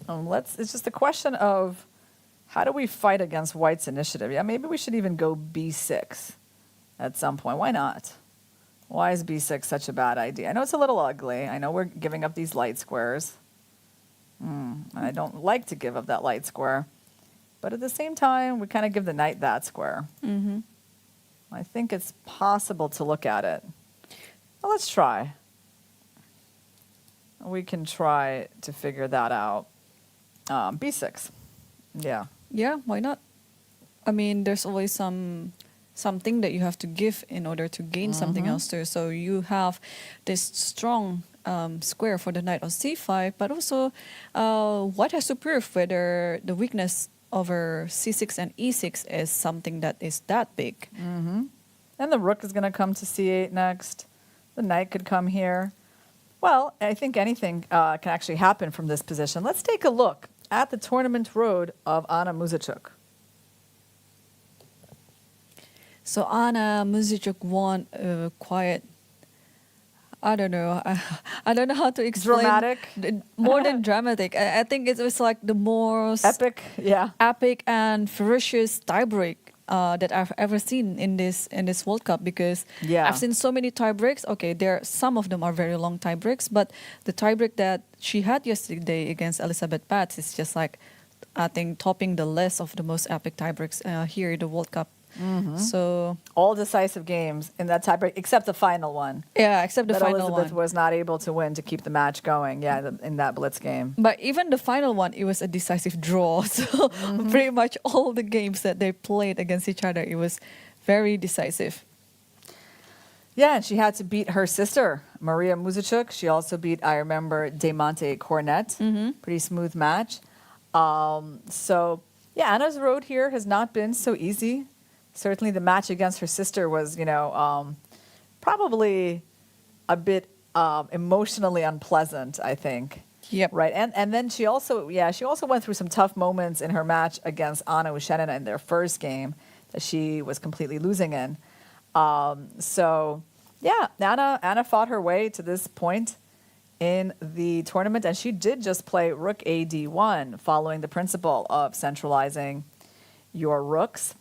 It's just a question of how do we fight against white's initiative? Yeah, maybe we should even go b6 at some point. Why not? Why is b6 such a bad idea? I know it's a little ugly. I know we're giving up these light squares. I don't like to give up that light square. But at the same time, we kind of give the knight that square. I think it's possible to look at it. Well, let's try. We can try to figure that out. b6. Yeah. Yeah, why not? I mean, there's always something that you have to give in order to gain something else too. So you have this strong square for the knight on c5, but also white has to prove whether the weakness over c6 and e6 is something that is that big. And the rook is going to come to c8 next. The knight could come here. Well, I think anything can actually happen from this position. Let's take a look at the tournament road of Anna Muzychuk. So Anna Muzychuk won quiet. I don't know. I don't know how to explain. Dramatic? More than dramatic. I think it was like the most Epic, yeah. epic and ferocious tiebreak that I've ever seen in this World Cup, because Yeah. I've seen so many tiebreaks. Okay, some of them are very long tiebreaks, but the tiebreak that she had yesterday against Elizabeth Batts is just like, I think, topping the list of the most epic tiebreaks here in the World Cup. So All decisive games in that tiebreak, except the final one. yeah, except the That final Elizabeth one. was not able to win to keep the match going, in that blitz game. But even the final one, it was a decisive draw. So pretty much all the games that they played against each other, it was very decisive. Yeah, and she had to beat her sister, Maria Muzychuk. She also beat, I remember, Demonte Cornet. Pretty smooth match. So, yeah, Anna's road here has not been so easy. Certainly the match against her sister was, probably a bit emotionally unpleasant, I think. Yep. Right. And then she also went through some tough moments in her match against Anna Ushenina in their first game that she was completely losing in. So, yeah, Anna fought her way to this point in the tournament, and she did just play rook a d1, following the principle of centralizing your rooks.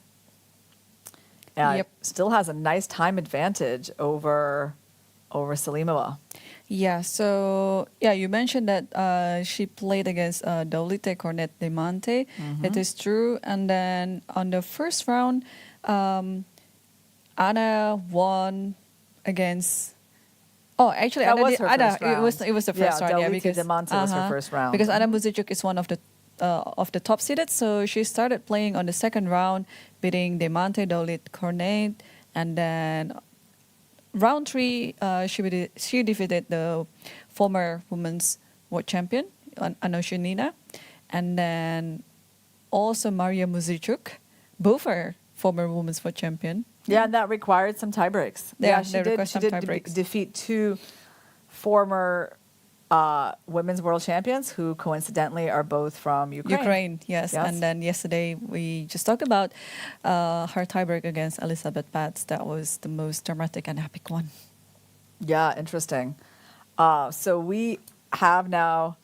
Yep. Still has a nice time advantage over Salimova. Yeah, so yeah, you mentioned that she played against Daulite Cornet de Monte. It is true. And then on the first round, Anna won against. Oh, actually, That Anna was did- her Anna, first round. it was the first round. Yeah, Daulite because de Monte was her first round. Because Anna Muzychuk is one of the top seeded, so she started playing on the second round, beating De Monte, Daulite Cornet, and then round 3, she defeated the former women's world champion, Anna Ushenina, and then also Maria Muzychuk, both are former women's world champion. Yeah, and that required some tiebreaks. Yeah, she they did. required She some did tiebreaks. defeat 2 former women's world champions, who coincidentally are both from Ukraine. Ukraine, yes. Yes. And then yesterday we just talked about her tiebreak against Elizabeth Batts. That was the most dramatic and epic one. Yeah, interesting. So we have now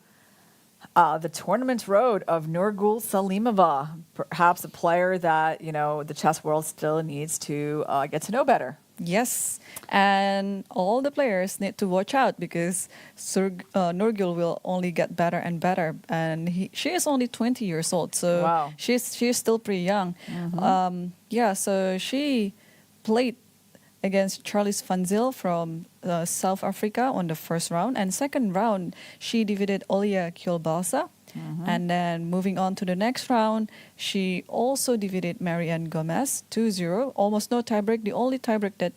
the tournament road of Nurgul Salimova, perhaps a player that the chess world still needs to get to know better. Yes, and all the players need to watch out, because Nurgul will only get better and better, and she is only 20 years old, so Wow. she's still pretty young. Yeah, so she played against Charlize Van Zyl from South Africa on the first round. And second round, she defeated Olia Kielbasa. And then moving on to the next round, she also defeated Marianne Gomez 2-0. Almost no tiebreak. The only tiebreak that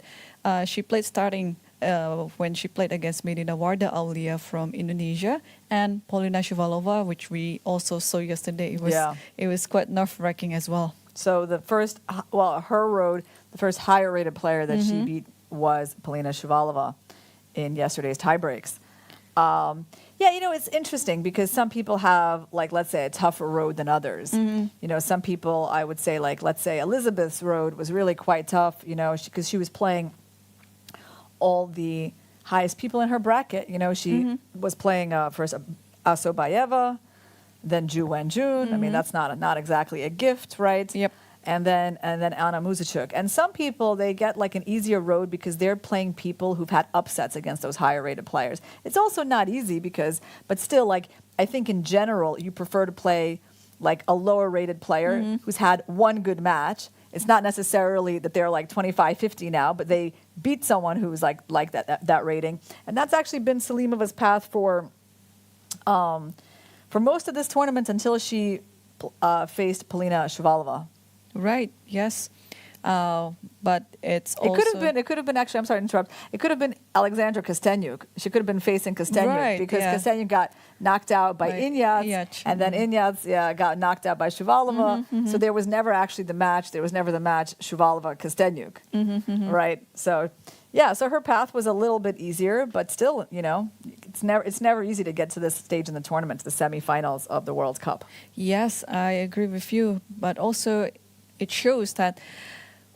she played starting when she played against Medina Warda Aulia from Indonesia and Polina Shuvalova, which we also saw yesterday. It was quite nerve-wracking as well. So the first, her road, the first higher-rated player that she beat was Polina Shuvalova in yesterday's tiebreaks. It's interesting because some people have, like, let's say, a tougher road than others. Some people, I would say, like, let's say Elizabeth's road was really quite tough, because she was playing all the highest people in her bracket. She was playing first Asobayeva, then Ju Wenjun. I mean, that's not exactly a gift, right? Yep. And then Anna Muzichuk. And some people, they get like an easier road because they're playing people who've had upsets against those higher rated players. It's also not easy but still, like, I think in general, you prefer to play like a lower rated player who's had one good match. It's not necessarily that they're like 25-50 now, but they beat someone who's like that rating. And that's actually been Salimova's path for most of this tournament until she faced Polina Shuvalova. Right, yes. But it's also... It could have been actually, I'm sorry to interrupt, it could have been Alexandra Kostenyuk. She could have been facing Kostenyuk because Kostenyuk got knocked out by Inyats, and then Inyats got knocked out by Shuvalova. So there was never actually the match. There was never the match Shuvalova-Kostenyuk, right? So, so her path was a little bit easier, but still, it's never easy to get to this stage in the tournament, to the semifinals of the World Cup. Yes, I agree with you. But also, it shows that,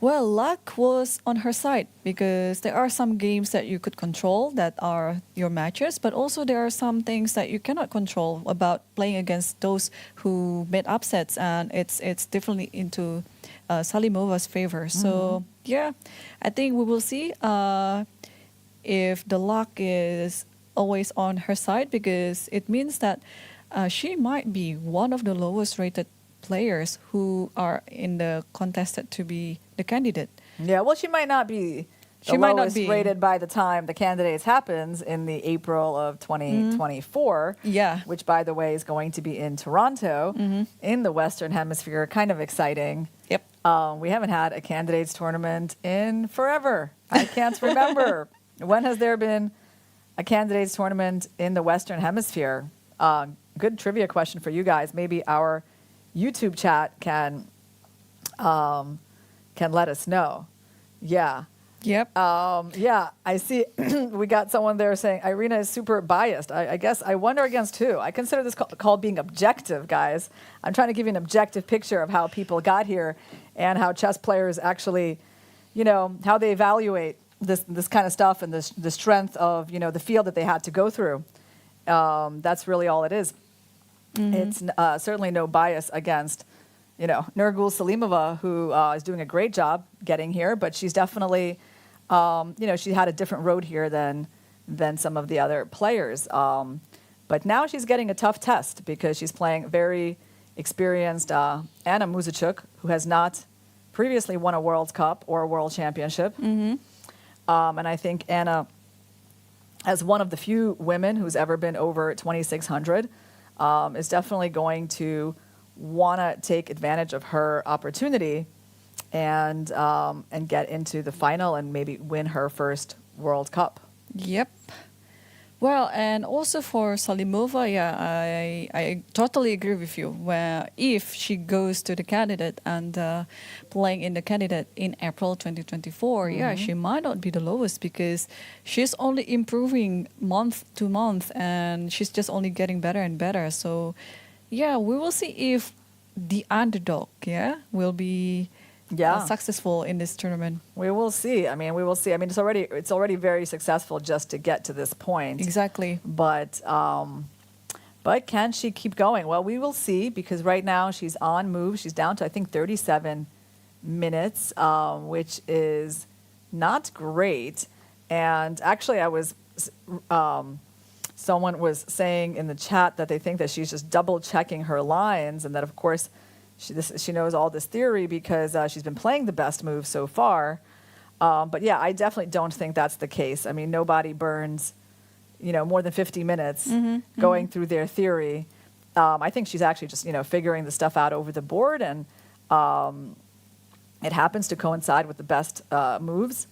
well, luck was on her side because there are some games that you could control that are your matches, but also there are some things that you cannot control about playing against those who made upsets, and it's definitely into Salimova's favor. So, I think we will see if the luck is always on her side, because it means that she might be one of the lowest rated players who are in the contested to be the candidate. Yeah, well, she might not be the lowest rated by the time the candidates happens in the April of 2024. Which, by the way, is going to be in Toronto in the Western Hemisphere. Kind of exciting. Yep. We haven't had a candidates tournament in forever. I can't remember. When has there been a candidates tournament in the Western Hemisphere? Good trivia question for you guys. Maybe our YouTube chat can let us know. Yeah. Yep. I see. We got someone there saying Irina is super biased. I guess I wonder against who. I consider this called being objective, guys. I'm trying to give you an objective picture of how people got here and how chess players actually, how they evaluate this kind of stuff and the strength of, the field that they had to go through. That's really all it is. It's certainly no bias against, Nurgul Salimova, who is doing a great job getting here, but she's definitely, she had a different road here than some of the other players. But now she's getting a tough test because she's playing very experienced Anna Muzichuk, who has not previously won a World Cup or a World Championship. And I think Anna, as one of the few women who's ever been over 2,600, is definitely going to want to take advantage of her opportunity and get into the final and maybe win her first World Cup. Yep. Well, and also for Salimova, I totally agree with you. Where if she goes to the candidate and playing in the candidate in April 2024, she might not be the lowest because she's only improving month to month and she's just only getting better and better. So, we will see if the underdog, will be successful in this tournament. We will see. I mean, it's already very successful just to get to this point. Exactly. But can she keep going? Well, we will see, because right now she's on move. She's down to, I think, 37 minutes, which is not great. And actually, someone was saying in the chat that they think that she's just double checking her lines, and that, of course, she knows all this theory because she's been playing the best move so far. But yeah, I definitely don't think that's the case. I mean, nobody burns, more than 50 minutes going through their theory. I think she's actually just, figuring the stuff out over the board, and it happens to coincide with the best moves.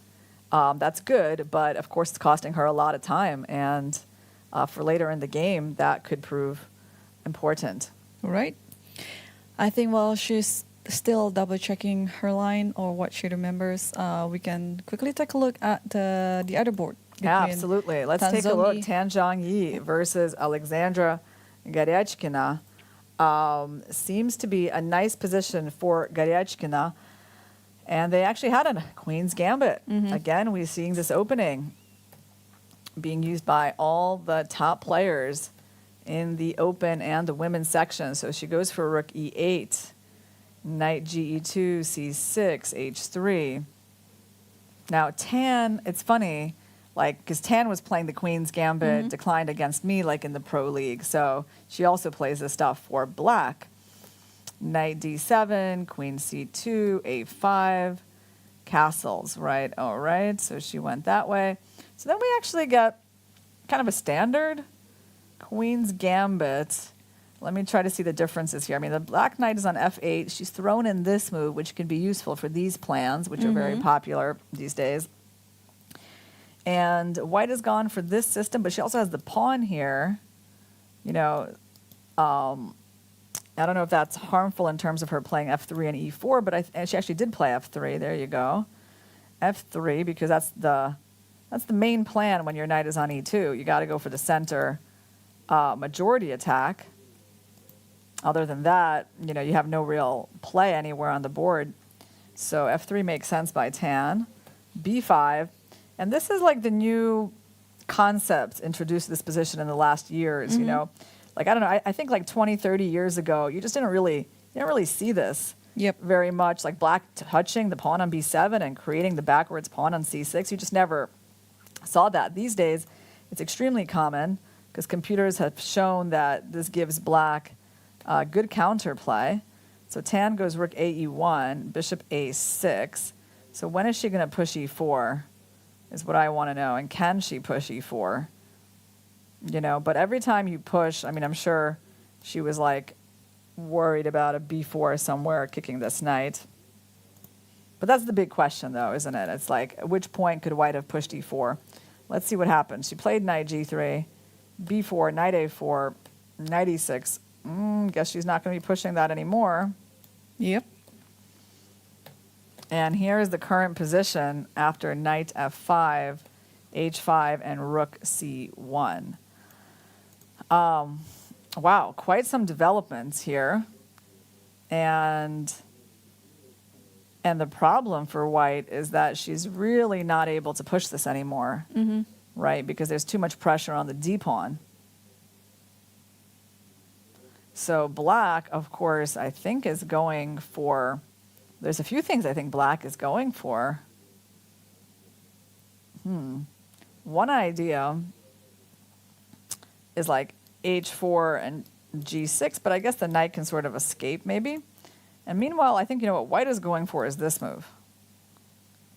That's good, but of course it's costing her a lot of time, and for later in the game, that could prove important. Right. I think while she's still double checking her line or what she remembers, we can quickly take a look at the other board. Yeah, between absolutely. Let's Tan take a look. Zhongyi. Tan Zhongyi versus Alexandra Garyachkina. Seems to be a nice position for Garyachkina. And they actually had a Queen's Gambit. Again, we're seeing this opening being used by all the top players in the open and the women's section. So she goes for rook e8, knight ge2, c6, h3. Now, Tan, it's funny, because Tan was playing the Queen's Gambit, declined against me, in the Pro League. So she also plays this stuff for black. Knight d7, queen c2, a5, castles, right? All right, so she went that way. So then we actually get kind of a standard Queen's Gambit. Let me try to see the differences here. I mean, the black knight is on f8. She's thrown in this move, which can be useful for these plans, which are very popular these days. And white has gone for this system, but she also has the pawn here. I don't know if that's harmful in terms of her playing f3 and e4, but and she actually did play f3. There you go. f3, because that's the main plan when your knight is on e2. You got to go for the center majority attack. Other than that, you have no real play anywhere on the board. So f3 makes sense by Tan. b5. And this is the new concept introduced to this position in the last years, I don't know, I think 20, 30 years ago, you just didn't really see this very much. Black touching the pawn on b7 and creating the backwards pawn on c6. You just never saw that. These days, it's extremely common because computers have shown that this gives black good counterplay. So Tan goes rook ae1, bishop a6. So when is she going to push e4 is what I want to know. And can she push e4? But every time you push, I'm sure she was worried about a b4 somewhere kicking this knight. But that's the big question, though, isn't it? It's at which point could white have pushed e4? Let's see what happens. She played knight g3, b4, knight a4, knight e6. Guess she's not going to be pushing that anymore. Yep. And here is the current position after knight f5, h5, and rook c1. Wow, quite some developments here. And the problem for white is that she's really not able to push this anymore, right? Because there's too much pressure on the d-pawn. So black, of course, I think is going for... There's a few things I think black is going for. One idea is h4 and g6, but I guess the knight can sort of escape maybe. And meanwhile, I think, what white is going for is this move.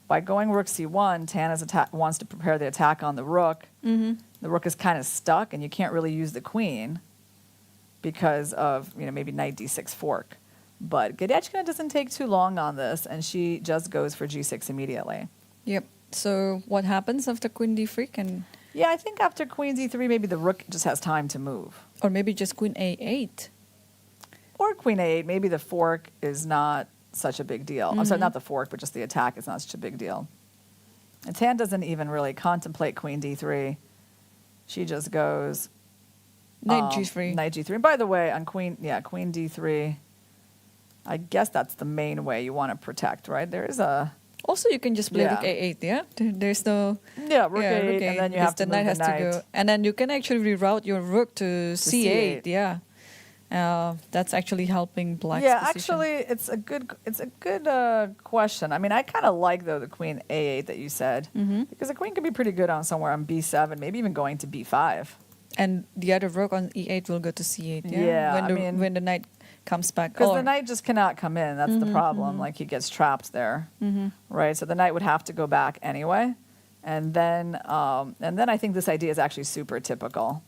By going rook c1, Tan wants to prepare the attack on the rook. The rook is kind of stuck, and you can't really use the queen because of, maybe knight d6 fork. But Garyachkina doesn't take too long on this, and she just goes for g6 immediately. Yep. So what happens after queen d3? Yeah, I think after queen d3, maybe the rook just has time to move. Or maybe just queen a8. Or queen a8. Maybe the fork is not such a big deal. I'm sorry, not the fork, but just the attack is not such a big deal. And Tan doesn't even really contemplate queen d3. She just goes... Knight g3. Knight g3. And by the way, on queen d3, I guess that's the main way you want to protect, right? There is a... Also, you can just play rook a8, yeah? There's no... Yeah, rook a8, and then you have to move the knight. To go. And then you can actually reroute your rook to c8, yeah. That's actually helping black's position. Actually, it's a good question. I kind of like, though, the queen a8 that you said, because the queen could be pretty good on somewhere on b7, maybe even going to b5. And the other rook on e8 will go to c8, yeah? Yeah, When the knight comes back. Because Or- the knight just cannot come in. That's the problem. Like he gets trapped there, right? So the knight would have to go back anyway, and then I think this idea is actually super typical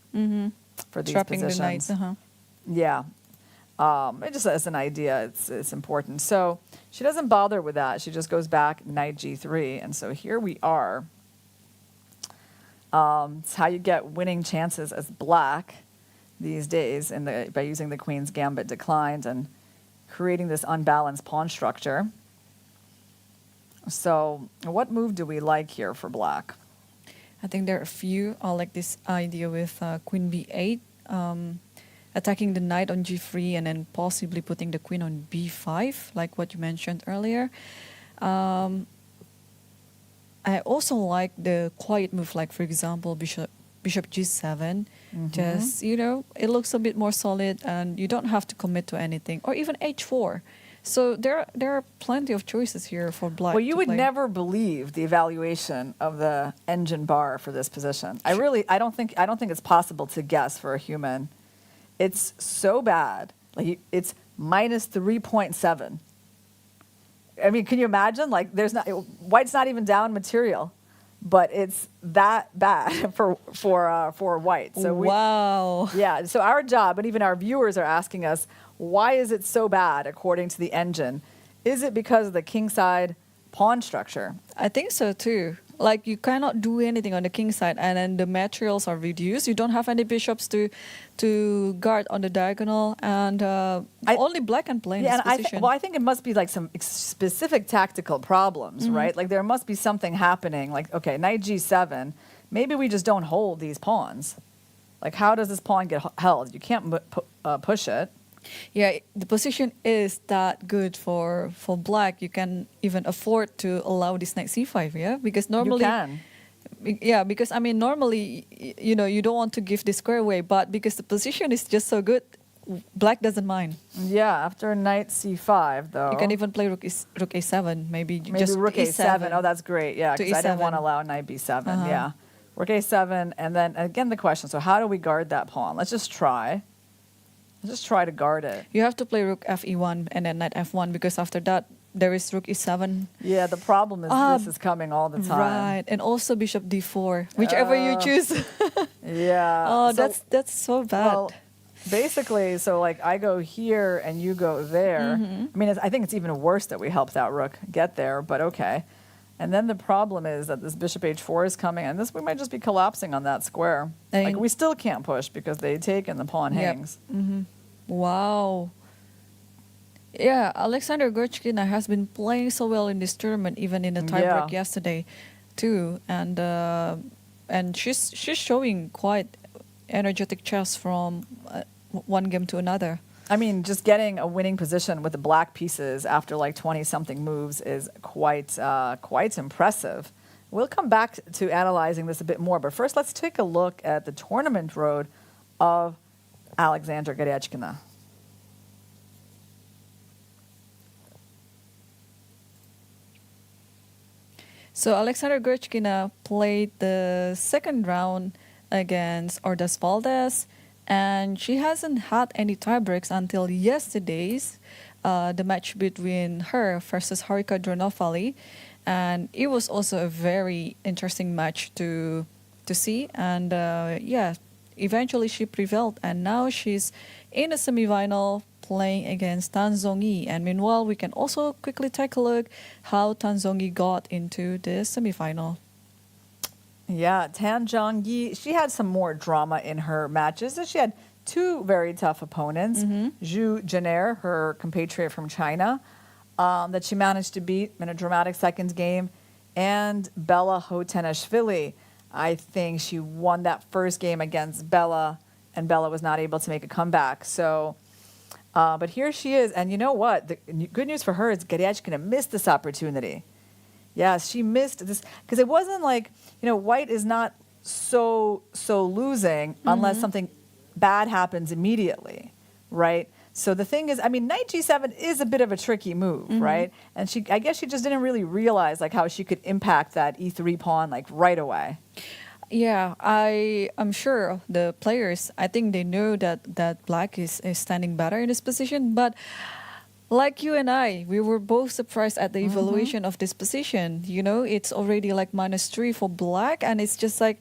for these trapping positions. the knight. Yeah, it just as an idea, it's important. So she doesn't bother with that. She just goes back knight g3, and so here we are. It's how you get winning chances as black these days by using the queen's gambit declined and creating this unbalanced pawn structure. So what move do we like here for black? I think there are a few. I like this idea with queen b8, attacking the knight on g3 and then possibly putting the queen on b5, like what you mentioned earlier. I also like the quiet move, like for example, bishop g7. Just, it looks a bit more solid and you don't have to commit to anything. Or even h4. So there are plenty of choices here for black. Well, you to would play. never believe the evaluation of the engine bar for this position. I don't think it's possible to guess for a human. It's so bad. Like it's minus 3.7. I mean, can you imagine? Like, white's not even down material, but it's that bad for white. So wow. Yeah. So our job, and even our viewers are asking us, why is it so bad according to the engine? Is it because of the kingside pawn structure? I think so too. Like you cannot do anything on the king side, and then the materials are reduced. You don't have any bishops to guard on the diagonal, and only black can play in this position. I think it must be like some specific tactical problems, right? Like there must be something happening. Like, okay, knight g7, maybe we just don't hold these pawns. Like, how does this pawn get held? You can't push it. Yeah, the position is that good for black. You can even afford to allow this knight c5, yeah? Because normally... You can. Yeah, because, I mean, normally, you don't want to give the square away, but because the position is just so good, black doesn't mind. Yeah, after knight c5, though... You can even play rook a7, maybe just rook a7. Oh, that's great, yeah, To because I didn't e7. want to allow knight b7, yeah. Rook a7, and then, again, the question, so how do we guard that pawn? Let's just try. Let's just try to guard it. You have to play rook fe1 and then knight f1, because after that, there is rook e7. Yeah, the problem is this is coming all the time. Right, and also bishop d4, whichever you choose. Yeah. Oh, So- that's so bad. Well, basically, so like I go here and you go there. I mean, I think it's even worse that we helped that rook get there, but okay. And then the problem is that this bishop h4 is coming, and we might just be collapsing on that square. Like we still can't push because they take and the pawn hangs. Wow. Yeah, Alexander Gorchkina has been playing so well in this tournament, even in the tiebreak yesterday, too. And she's showing quite energetic chess from one game to another. I mean, just getting a winning position with the black pieces after like 20-something moves is quite impressive. We'll come back to analyzing this a bit more, but first let's take a look at the tournament road of Alexander Gorchkina. So Alexander Gorchkina played the second round against Ordas Valdez, and she hasn't had any tiebreaks until yesterday's, the match between her versus Harika Dronovali. And it was also a very interesting match to see. And eventually she prevailed. And now she's in the semifinal playing against Tan Zhongyi. And meanwhile, we can also quickly take a look how Tan Zhongyi got into the semifinal. Yeah, Tan Zhongyi, she had some more drama in her matches. So she had two very tough opponents, Zhu Jianer, her compatriot from China, that she managed to beat in a dramatic second game, and Bella Hotenashvili. I think she won that first game against Bella, and Bella was not able to make a comeback. So, but here she is, and you know what? The good news for her is Gorchkina missed this opportunity. Yes, she missed this because it wasn't like, white is not so losing unless something bad happens immediately, right? So the thing is, I mean, knight g7 is a bit of a tricky move, right? And I guess she just didn't really realize like how she could impact that e3 pawn like right away. Yeah, I'm sure the players, I think they know that black is standing better in this position. But like you and I, we were both surprised at the evaluation of this position. You know, it's already like -3 for black, and it's just like,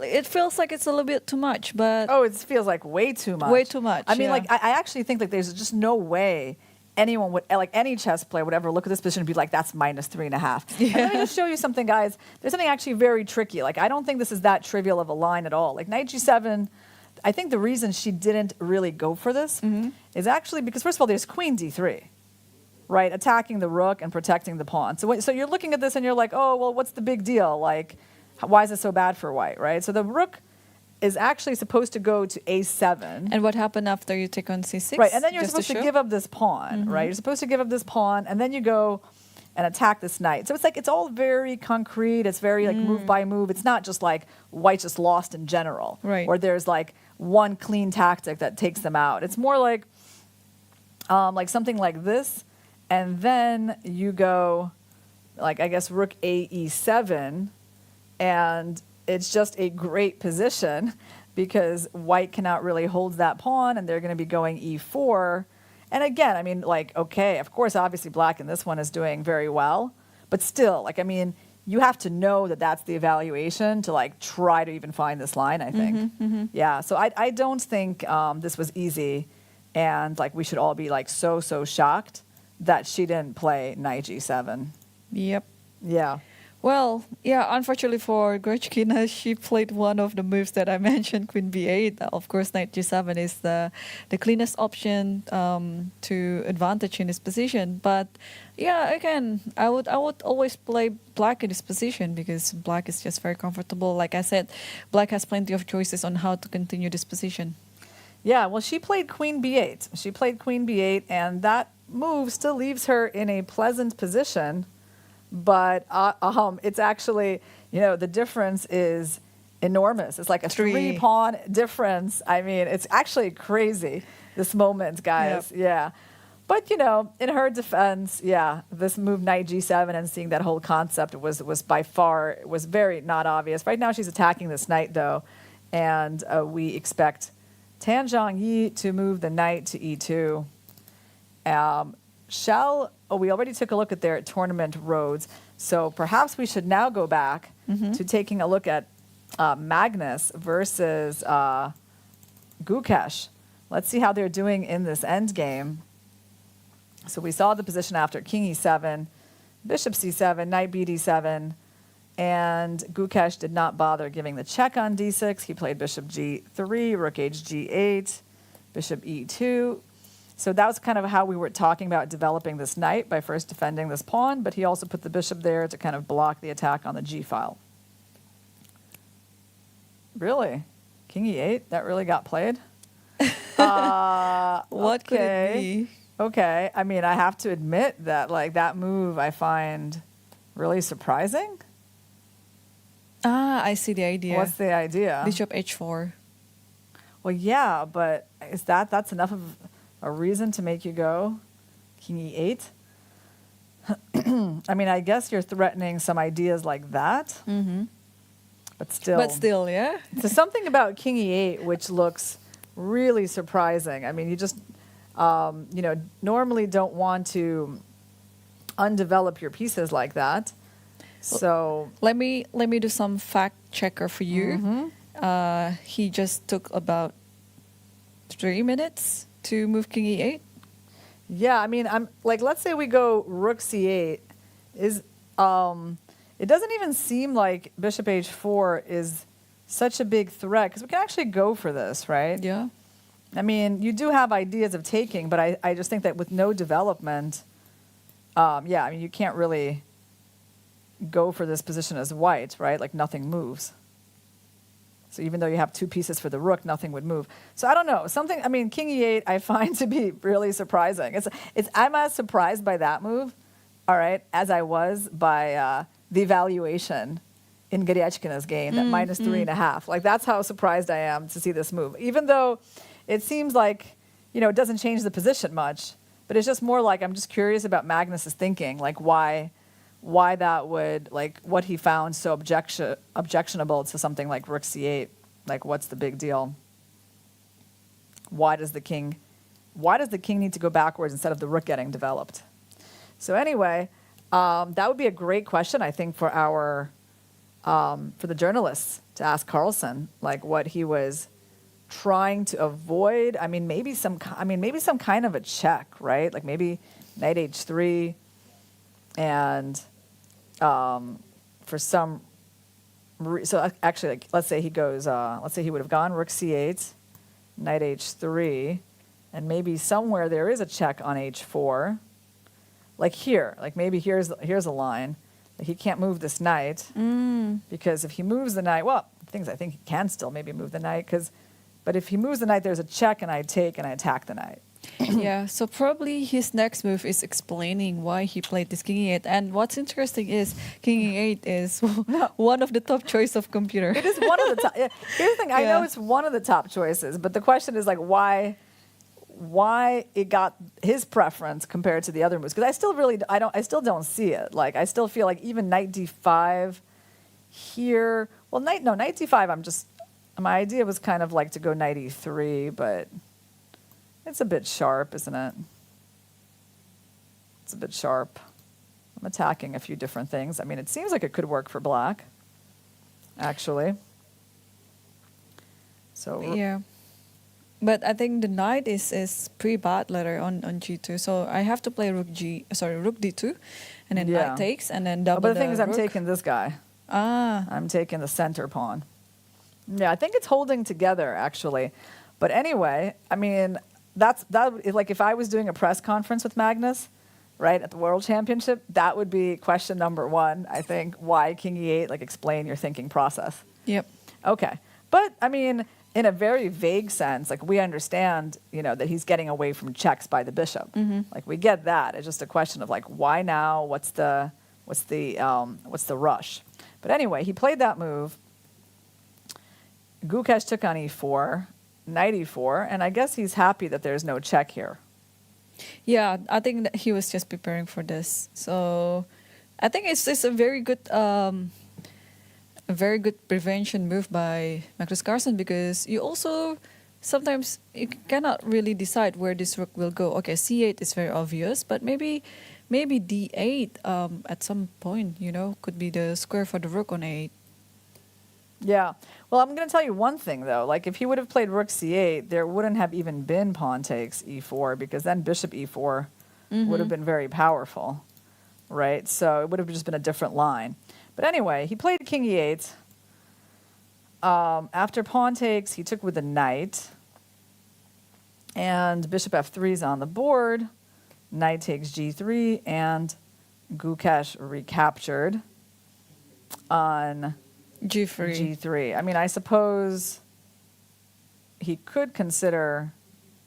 it feels like it's a little bit too much, but Oh, it feels like way too much. Way too much, I mean, yeah. like, I actually think like there's just no way anyone would, like any chess player would ever look at this position and be like, that's -3.5. And let me just show you something, guys. There's something actually very tricky. Like, I don't think this is that trivial of a line at all. Like, knight g7, I think the reason she didn't really go for this is actually because, first of all, there's queen d3, right? Attacking the rook and protecting the pawn. So you're looking at this and you're like, oh, well, what's the big deal? Like, why is it so bad for white, right? So the rook is actually supposed to go to a7. And what happened after you take on c6? Right, and then you're Just supposed to show? give up this pawn, right? You're supposed to give up this pawn, and then you go and attack this knight. So it's like, it's all very concrete. It's very like move by move. It's not just like white just lost in general. Right. Or there's like one clean tactic that takes them out. It's more like something like this, and then you go, like, I guess, rook a e7, and it's just a great position because white cannot really hold that pawn, and they're going to be going e4. And again, I mean, like, okay, of course, obviously black in this one is doing very well, but still, like, I mean, you have to know that that's the evaluation to like try to even find this line, I think. Yeah, so I don't think this was easy, and like we should all be like so shocked that she didn't play knight g7. Yep. Yeah. Well, yeah, unfortunately for Grochkina, she played one of the moves that I mentioned, Queen B8. Of course, Knight G7 is the cleanest option to advantage in this position. But yeah, again, I would always play black in this position because black is just very comfortable. Like I said, black has plenty of choices on how to continue this position. Yeah, well, she played Queen B8. She played Queen B8, and that move still leaves her in a pleasant position. But it's actually, you know, the difference is enormous. It's like a 3-pawn difference. I mean, it's actually crazy, this moment, guys. Yep. Yeah. But, you know, in her defense, yeah, this move knight g7 and seeing that whole concept was by far, was very not obvious. Right now she's attacking this knight, though, and we expect Tan Zhongyi to move the knight to e2. We already took a look at their tournament roads, so perhaps we should now go back to taking a look at Magnus versus Gukesh. Let's see how they're doing in this endgame. So we saw the position after king e7, bishop c7, knight bd7, and Gukesh did not bother giving the check on d6. He played bishop g3, rook h g8, bishop e2. So that was kind of how we were talking about developing this knight, by first defending this pawn, but he also put the bishop there to kind of block the attack on the g file. Really? King e8? That really got played? What could it be? Okay. I mean, I have to admit that, like, that move I find really surprising. I see the idea. What's the idea? Bishop h4. Well, yeah, but is that's enough of a reason to make you go king e8? I mean, I guess you're threatening some ideas like that. But still, yeah. So something about king e8 which looks really surprising. I mean, you just, normally don't want to undevelop your pieces like that. So Let me do some fact checker for you. He just took about 3 minutes to move king e8. yeah, I mean, I'm like, let's say we go rook c8. It doesn't even seem like bishop h4 is such a big threat because we can actually go for this, right? Yeah. I mean, you do have ideas of taking, but I just think that with no development, I mean, you can't really go for this position as white, right? Like nothing moves. So even though you have 2 pieces for the rook, nothing would move. So I don't know. I mean, king e8 I find to be really surprising. I'm as surprised by that move, all right, as I was by the evaluation in Goryachkina's game, that -3.5. Like, that's how surprised I am to see this move. Even though it seems like, it doesn't change the position much, but it's just more like I'm just curious about Magnus's thinking, like why why that would, like, what he found so objectionable to something like rook c8. Like, what's the big deal? Why does the king need to go backwards instead of the rook getting developed? So anyway, that would be a great question, I think, for our for the journalists to ask Carlsen, like what he was trying to avoid. I mean, maybe some kind of a check, right? Like maybe knight h3, and for some. So actually, like, let's say he goes. Let's say he would have gone rook c8, knight h3, and maybe somewhere there is a check on h4. Like here, like maybe here's a line. Like he can't move this knight because if he moves the knight, well, I think he can still maybe move the knight but if he moves the knight, there's a check, and I take and I attack the knight. Yeah, so probably his next move is explaining why he played this king e8. And what's interesting is king e8 is one of the top choice of computer. It is one of the top. Here's the thing. I know it's one of the top choices, but the question is like why it got his preference compared to the other moves, because I still don't see it. Like I still feel like even knight d5 here. Well, knight d5. My idea was kind of like to go knight e3, but it's a bit sharp, isn't it? It's a bit sharp. I'm attacking a few different things. I mean, it seems like it could work for black, actually. So yeah. But I think the knight is pretty bad later on g2. So I have to play rook d2, and then knight takes, and then double. But the thing is, I'm rook. taking this guy. I'm taking the center pawn. Yeah, I think it's holding together actually. But anyway, I mean, that like if I was doing a press conference with Magnus, right, at the World Championship, that would be question number 1. I think why king e8? Like explain your thinking process. Yep. Okay, but I mean, in a very vague sense, like we understand, that he's getting away from checks by the bishop. Like we get that. It's just a question of like why now? What's the rush? But anyway, he played that move. Gukesh took on e4, knight e4, and I guess he's happy that there's no check here. Yeah, I think that he was just preparing for this. So I think it's a very good prevention move by Magnus Carlsen, because you also sometimes you cannot really decide where this rook will go. Okay, c8 is very obvious, but maybe d8 at some point, could be the square for the rook on a8. Yeah. Well, I'm going to tell you one thing, though. Like, if he would have played rook c8, there wouldn't have even been pawn takes e4, because then bishop e4 would have been very powerful, right? So it would have just been a different line. But anyway, he played king e8. After pawn takes, he took with the knight. And bishop f3 is on the board. Knight takes g3, and Gukesh recaptured on G3. I mean, I suppose he could consider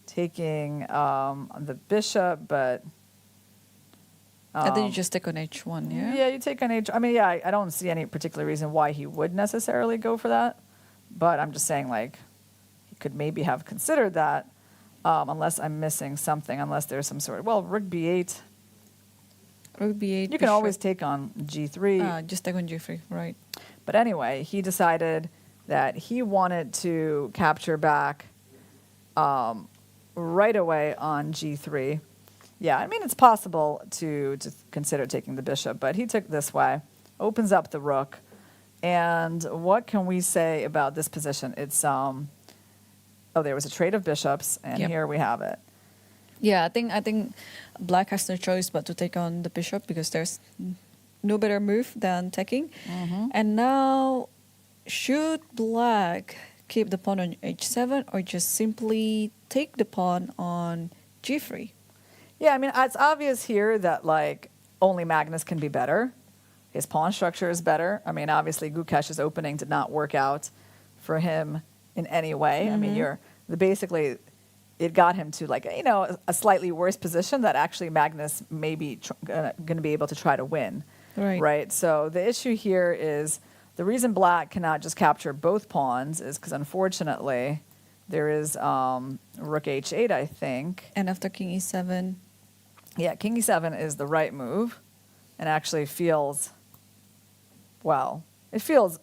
taking the bishop, but I think you just take on h1, yeah? Yeah, you take on h. I mean, yeah, I don't see any particular reason why he would necessarily go for that, but I'm just saying, like, he could maybe have considered that, unless I'm missing something, unless there's some sort of, rook b8. Rook b8. You can always take on g3. Just take on g3, right. But anyway, he decided that he wanted to capture back right away on g3. Yeah, I mean, it's possible to consider taking the bishop, but he took this way, opens up the rook. And what can we say about this position? It's, there was a trade of bishops, and here we have it. Yeah, I think black has no choice but to take on the bishop, because there's no better move than taking. And now, should black keep the pawn on h7 or just simply take the pawn on g3? Yeah, I mean, it's obvious here that, like, only Magnus can be better. His pawn structure is better. I mean, obviously, Gukesh's opening did not work out for him in any way. I mean, basically, it got him to, like, a slightly worse position that actually Magnus may be going to be able to try to win. Right. So the issue here is the reason black cannot just capture both pawns is because, unfortunately, there is rook h8, I think. And after king e7. Yeah, king e7 is the right move. and actually feels, well, it feels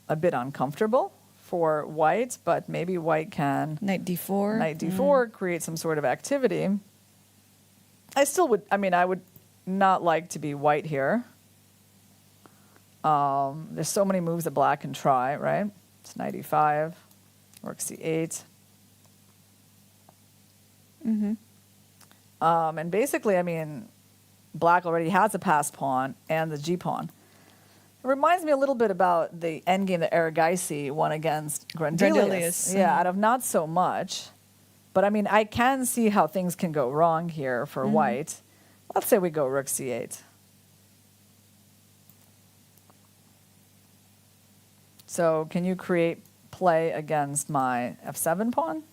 a bit uncomfortable for white, but maybe white can Knight d4. knight d4 create some sort of activity. I would not like to be white here. There's so many moves that black can try, right? It's knight e5, rook c8. And basically, black already has a passed pawn and the g pawn. It reminds me a little bit about the endgame that Aragaisi won against Grandelius. Yeah, out of not so much. But I can see how things can go wrong here for white. Let's say we go rook c8. So can you create play against my f7 pawn?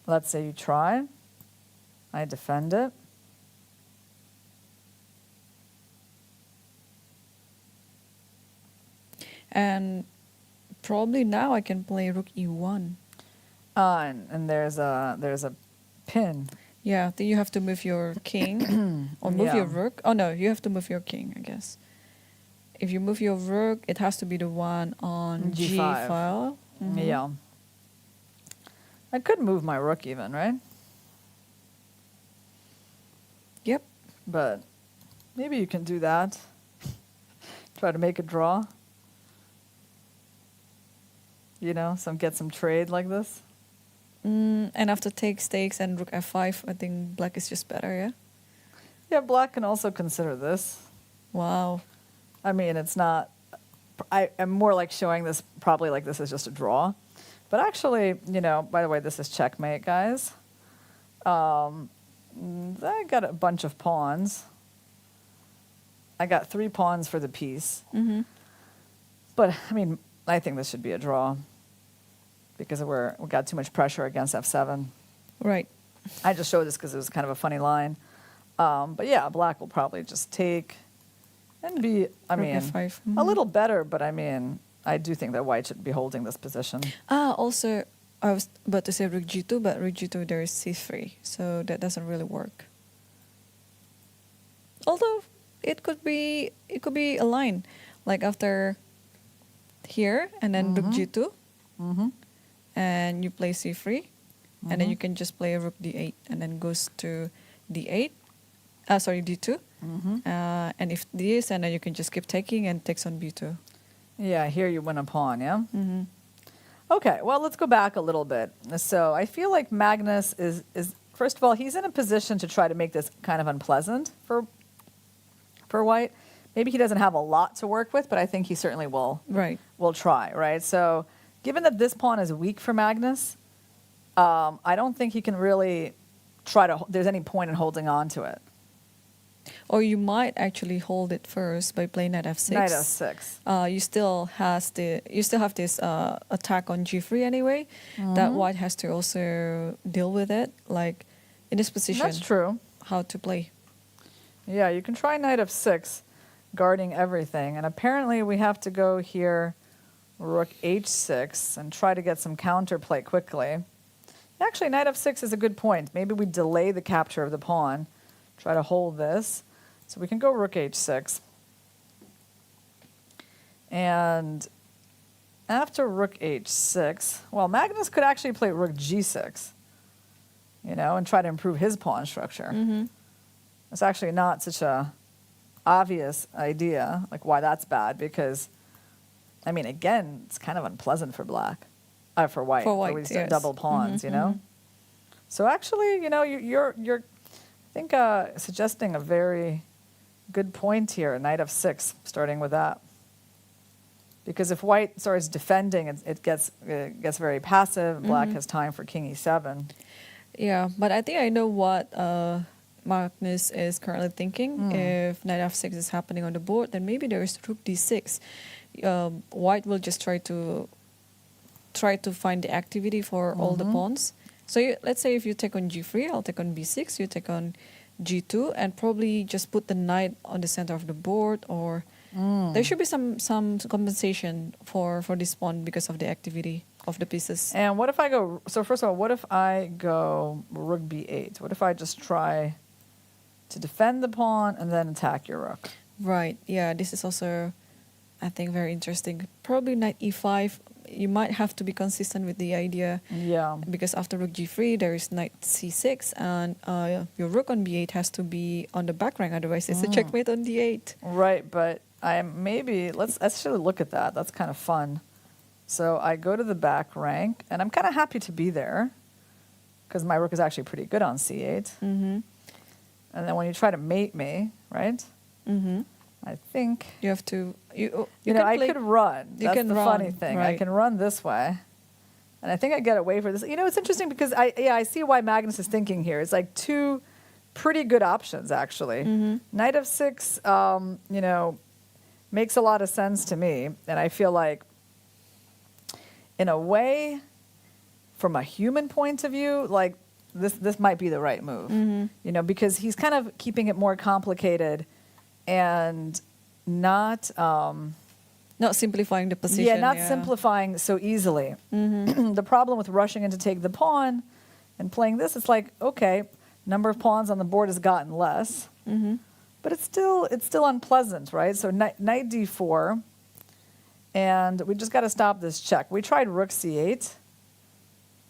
Let's say you try. I defend it. And probably now I can play rook e1. And there's a pin. Yeah, then you have to move your king or move your Yeah. rook. Oh no, you have to move your king, I guess. If you move your rook, it has to be the one on G5. G file. Yeah. I could move my rook even, right? Yep. But maybe you can do that. Try to make a draw. Get some trade like this. And after take stakes and rook f5, I think black is just better, yeah? Yeah, black can also consider this. Wow. It's not... I'm more like showing this probably like this is just a draw. But actually, by the way, this is checkmate, guys. I got a bunch of pawns. I got 3 pawns for the piece. But, I think this should be a draw because we got too much pressure against f7. Right. I just showed this because it was kind of a funny line. But yeah, black will probably just take and be, Rook f5. a little better, but I do think that white should be holding this position. Also, I was about to say rook g2, but rook g2 there is c3, so that doesn't really work. Although it could be a line, like after here and then rook g2, and you play c3, and then you can just play rook d8 and then goes to d8. D2. And if this, and then you can just keep taking and takes on b2. Yeah, here you win a pawn, yeah? Okay, well, let's go back a little bit. So I feel like Magnus is first of all, he's in a position to try to make this kind of unpleasant for white. Maybe he doesn't have a lot to work with, but I think he certainly will try, right? So given that this pawn is weak for Magnus, I don't think he can really there's any point in holding on to it. Or you might actually hold it first by playing knight f6. Knight f6. You still have this attack on g3 anyway. That white has to also deal with it, like in this position. That's true. How to play? Yeah, you can try knight f6, guarding everything, and apparently we have to go here, rook h6, and try to get some counterplay quickly. Actually, knight f6 is a good point. Maybe we delay the capture of the pawn. Try to hold this. So we can go rook h6. And after rook h6, well, Magnus could actually play rook g6, and try to improve his pawn structure. It's actually not such a obvious idea, like why that's bad, because, again, it's kind of unpleasant for black, for white. For white, these yes. double pawns, So actually, you're I think suggesting a very good point here, knight f6, starting with that. Because if white starts defending, it gets very passive. Black has time for king e7. Yeah, but I think I know what Magnus is currently thinking. If knight f6 is happening on the board, then maybe there is rook d6. White will just try to find the activity for all the pawns. So let's say if you take on g3, I'll take on b6, you take on g2, and probably just put the knight on the center of the board, or there should be some compensation for this pawn because of the activity of the pieces. And what if I go, so first of all, what if I go rook b8? What if I just try to defend the pawn and then attack your rook. Right. Yeah, this is also, I think, very interesting. Probably knight e5. You might have to be consistent with the idea. Yeah. Because after rook g3, there is knight c6, and your rook on b8 has to be on the back rank. Otherwise, it's a checkmate on d8. Right, but let's actually look at that. That's kind of fun. So I go to the back rank, and I'm kind of happy to be there because my rook is actually pretty good on c8. Mm-hmm. And then when you try to mate me, right? Mm-hmm. I think You have to. You know I could run. You That's can the run, funny thing. I right. can run this way, and I think I get away for this. You know, it's interesting because I see why Magnus is thinking here. It's like two pretty good options actually. Mm-hmm. Knight of 6, you know, makes a lot of sense to me, and I feel like, in a way, from a human point of view, like this might be the right move. Mm-hmm. You know, because he's kind of keeping it more complicated and not Not simplifying the position. yeah, not simplifying so easily. Mm-hmm. The problem with rushing in to take the pawn and playing this, it's like, okay, number of pawns on the board has gotten less, Mm-hmm. but it's still unpleasant, right? So knight d4, and we just got to stop this check. We tried rook c8,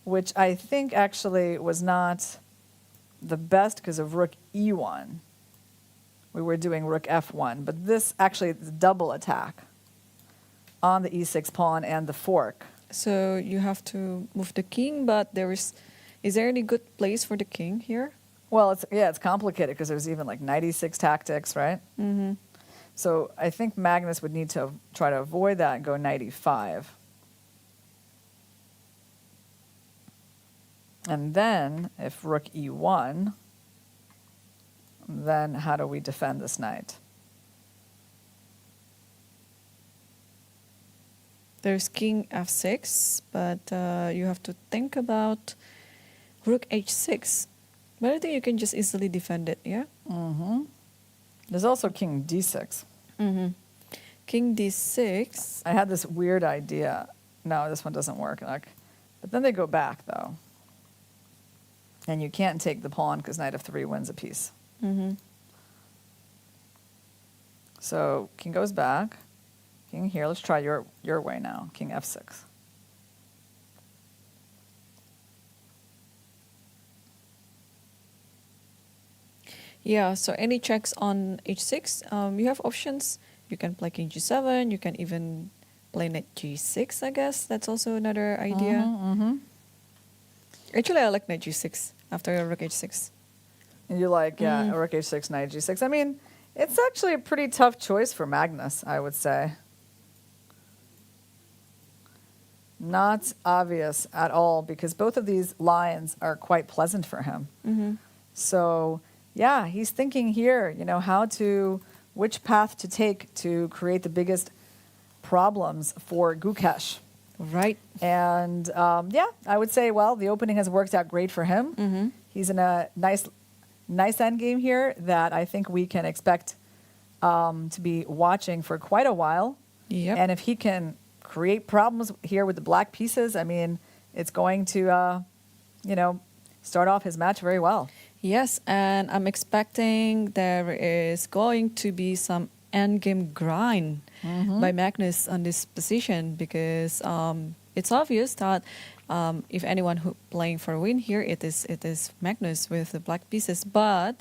which I think actually was not the best because of rook e1. We were doing rook f1, but this actually is a double attack on the e6 pawn and the fork. So you have to move the king, but is there any good place for the king here? Well, it's complicated because there's even like knight e6 tactics, right? Mm-hmm. So I think Magnus would need to try to avoid that and go knight e5. And then if rook e1, then how do we defend this knight? There's king f6, but you have to think about rook h6. But I think you can just easily defend it, yeah? Mm-hmm. There's also king d6. Mm-hmm. King d6. I had this weird idea. No, this one doesn't work. But then they go back, though. And you can't take the pawn because knight f3 wins a piece. Mm-hmm. So king goes back. King here. Let's try your way now. King f6. Yeah, so any checks on h6, you have options. You can play king g7. You can even play knight g6, I guess. That's also another idea. Mm-hmm. Actually, I like knight g6 after rook h6. And you like, yeah, rook h6, knight g6. I mean, it's actually a pretty tough choice for Magnus, I would say. Not obvious at all because both of these lines are quite pleasant for him. Mm-hmm. So, yeah, he's thinking here, you know, which path to take to create the biggest problems for Gukesh. Right. And, yeah, I would say, well, the opening has worked out great for him. Mm-hmm. He's in a nice endgame here that I think we can expect to be watching for quite a while. Yep. And if he can create problems here with the black pieces, I mean, it's going to, you know, start off his match very well. Yes, and I'm expecting there is going to be some endgame grind by Magnus on this position because it's obvious that if anyone who playing for a win here, it is Magnus with the black pieces. But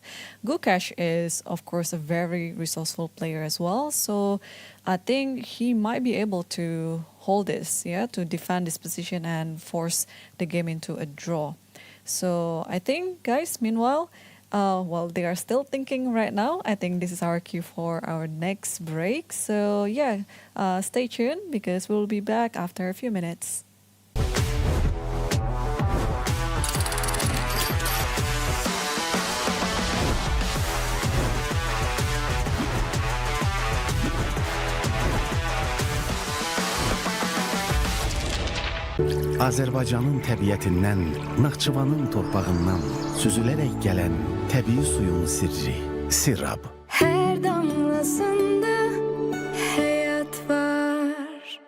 Gukesh is, of course, a very resourceful player as well. So I think he might be able to hold this, yeah, to defend this position and force the game into a draw. So I think, guys, meanwhile, while they are still thinking right now, I think this is our cue for our next break. So yeah, stay tuned because we'll be back after a few minutes. Azərbaycanın təbiətindən, Naxçıvanın torpağından süzülərək gələn təbii suyun sirri, Sirab. Her damlasında hayat var.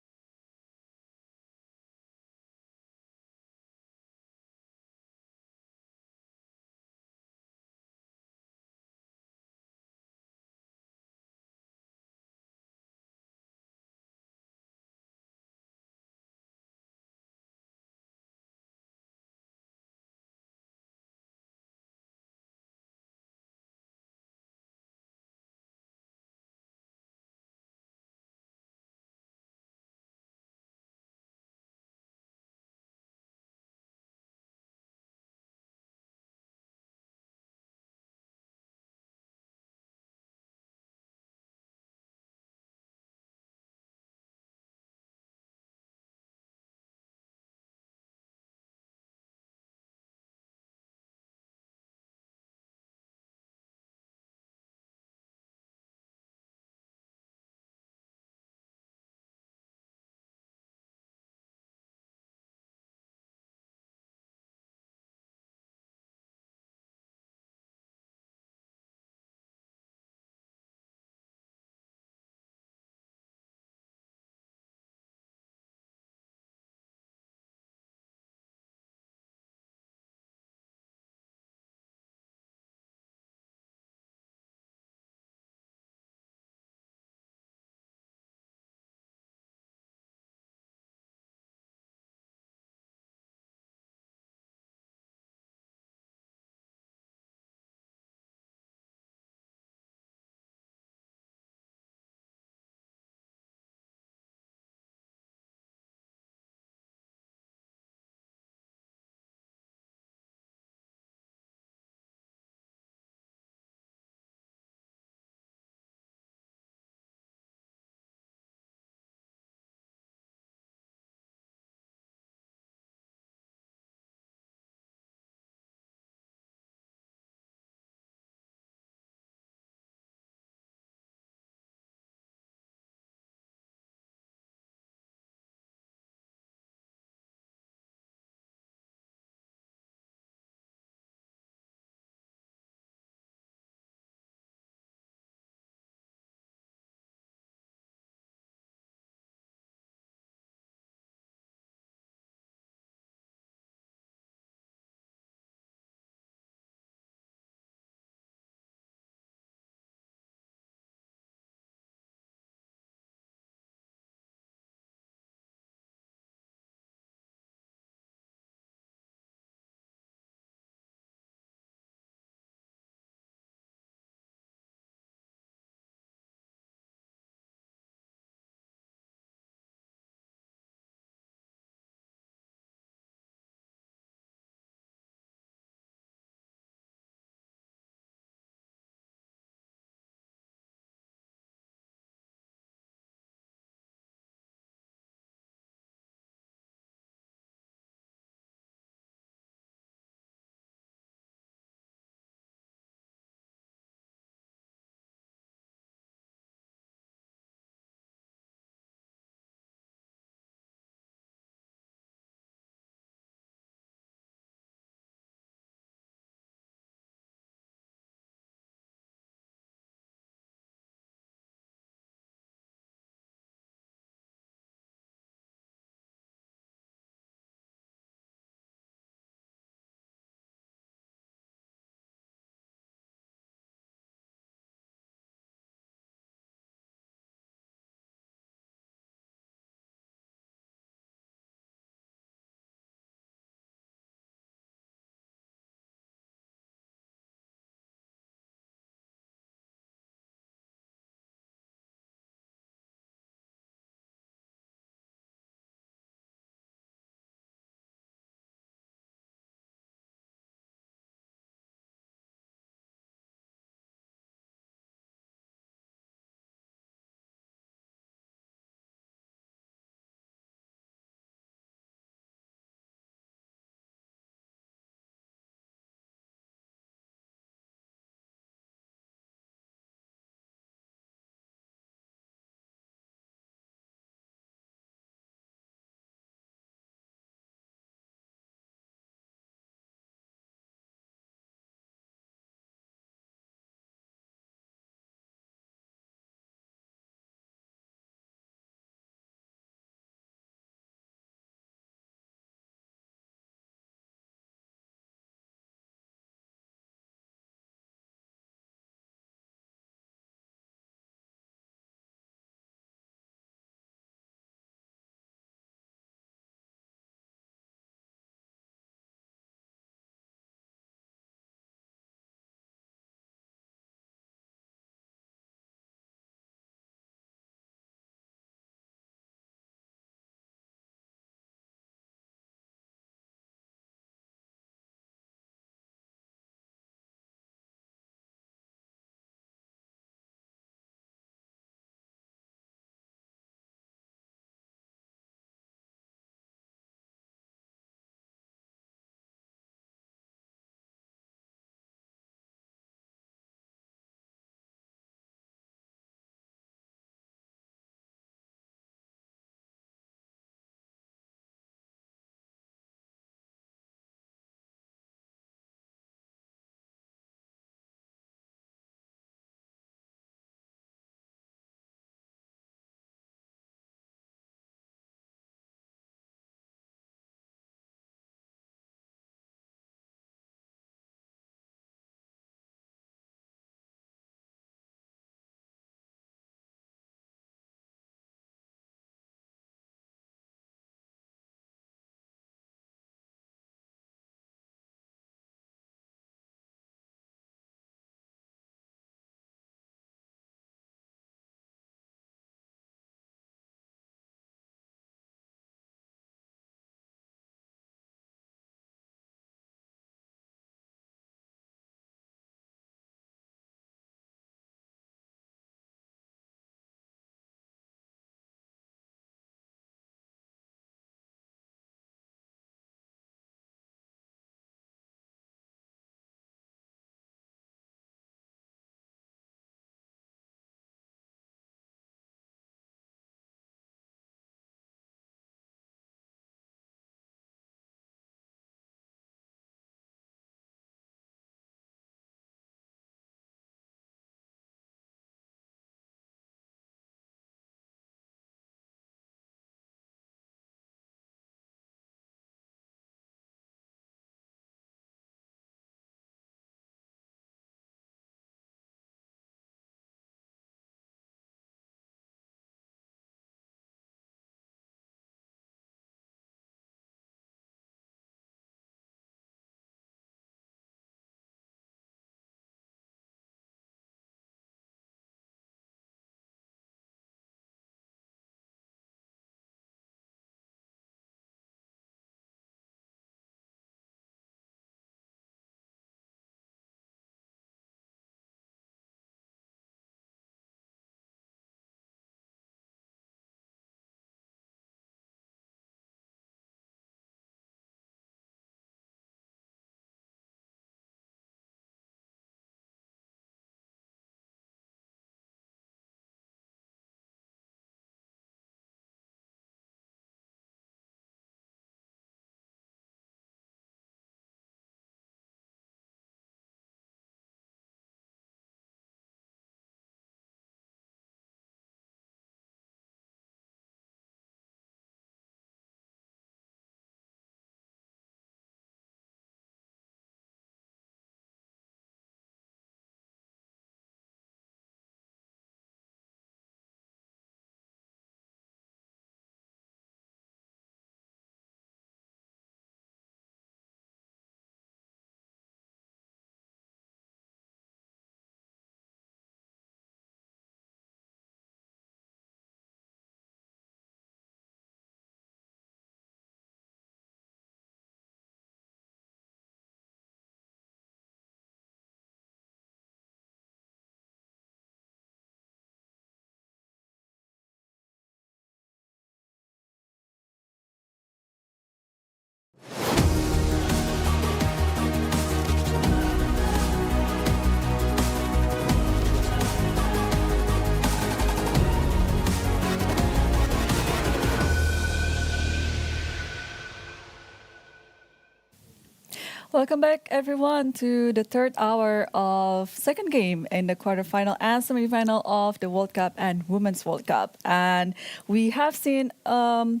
Welcome back, everyone, to the third hour of second game in the quarterfinal and semifinal of the World Cup and Women's World Cup. And we have seen some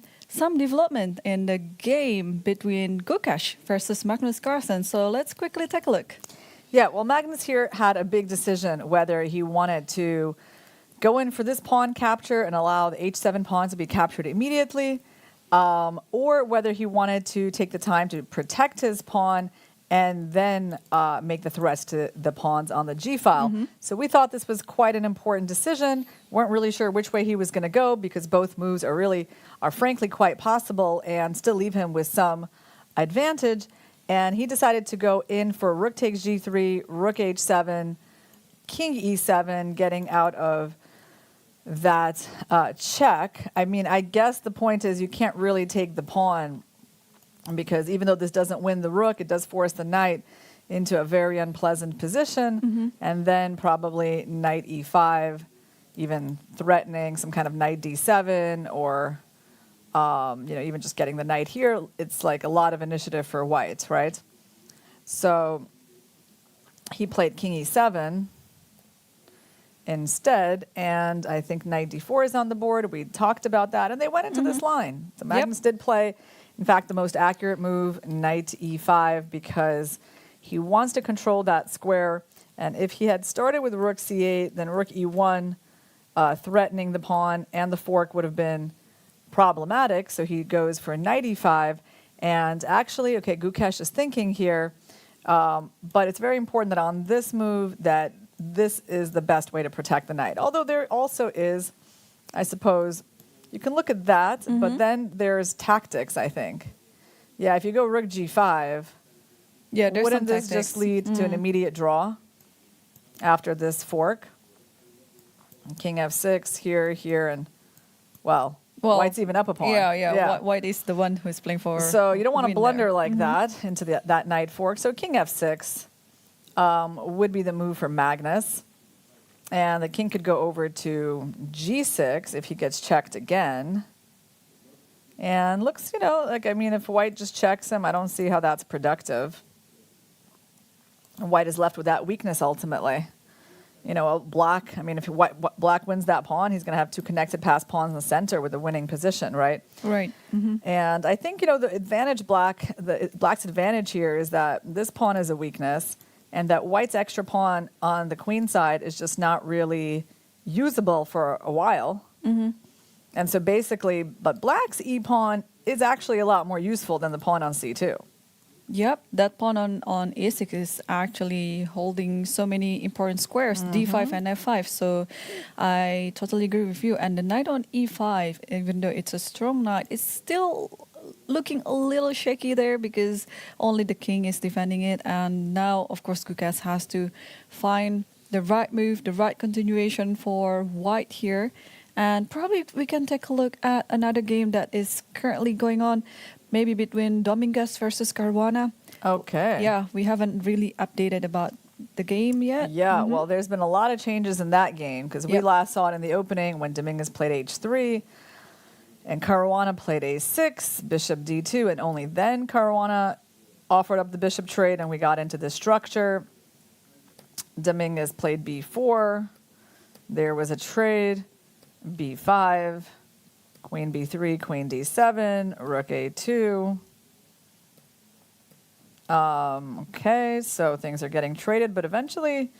development in the game between Krush versus Magnus Carlsen. So let's quickly take a look. Yeah, well, Magnus here had a big decision whether he wanted to go in for this pawn capture and allow the h7 pawn to be captured immediately, or whether he wanted to take the time to protect his pawn and then make the threats to the pawns on the g-file. So we thought this was quite an important decision. Weren't really sure which way he was going to go because both moves are frankly quite possible and still leave him with some advantage. And he decided to go in for rook takes g3, rook h7, king e7, getting out of that check. I mean, I guess the point is you can't really take the pawn because even though this doesn't win the rook, it does force the knight into a very unpleasant position. And then probably knight e5, even threatening some kind of knight d7 or, even just getting the knight here. It's like a lot of initiative for white, right? So he played king e7 instead, and I think knight d4 is on the board. We talked about that, and they went into this line. So Magnus did play, in fact, the most accurate move, knight e5, because he wants to control that square. And if he had started with rook c8, then rook e1, threatening the pawn, and the fork would have been problematic. So he goes for knight e5. And actually, okay, Krush is thinking here, but it's very important that on this move that this is the best way to protect the knight. Although there also is, I suppose, you can look at that, but then there's tactics, I think. Yeah, if you go rook g5, There's wouldn't some this tactics. just lead to an immediate draw after this fork? King f6, here, and, well, white's even up a pawn. Yeah. White is the one who's playing for. So you don't want to win blunder there. like that into that knight fork. So king f6 would be the move for Magnus. And the king could go over to g6 if he gets checked again. And looks, if white just checks him, I don't see how that's productive. And white is left with that weakness ultimately. Black, if black wins that pawn, he's going to have two connected passed pawns in the center with the winning position, right? Right. And I think, the advantage black's advantage here is that this pawn is a weakness and that white's extra pawn on the queen side is just not really usable for a while. And so basically, but black's e-pawn is actually a lot more useful than the pawn on c2. Yep, that pawn on a6 is actually holding so many important squares, d5 and f5. So I totally agree with you. And the knight on e5, even though it's a strong knight, it's still looking a little shaky there because only the king is defending it. And now, of course, Krush has to find the right move, the right continuation for white here. And probably we can take a look at another game that is currently going on, maybe between Dominguez versus Caruana. Okay. Yeah, we haven't really updated about the game yet. Yeah, well, there's been a lot of changes in that game because we last saw it in the opening when Dominguez played h3 and Caruana played a6, bishop d2, and only then Caruana offered up the bishop trade and we got into this structure. Dominguez played b4. There was a trade, b5. Queen b3, queen d7, rook a2. Okay, so things are getting traded, but eventually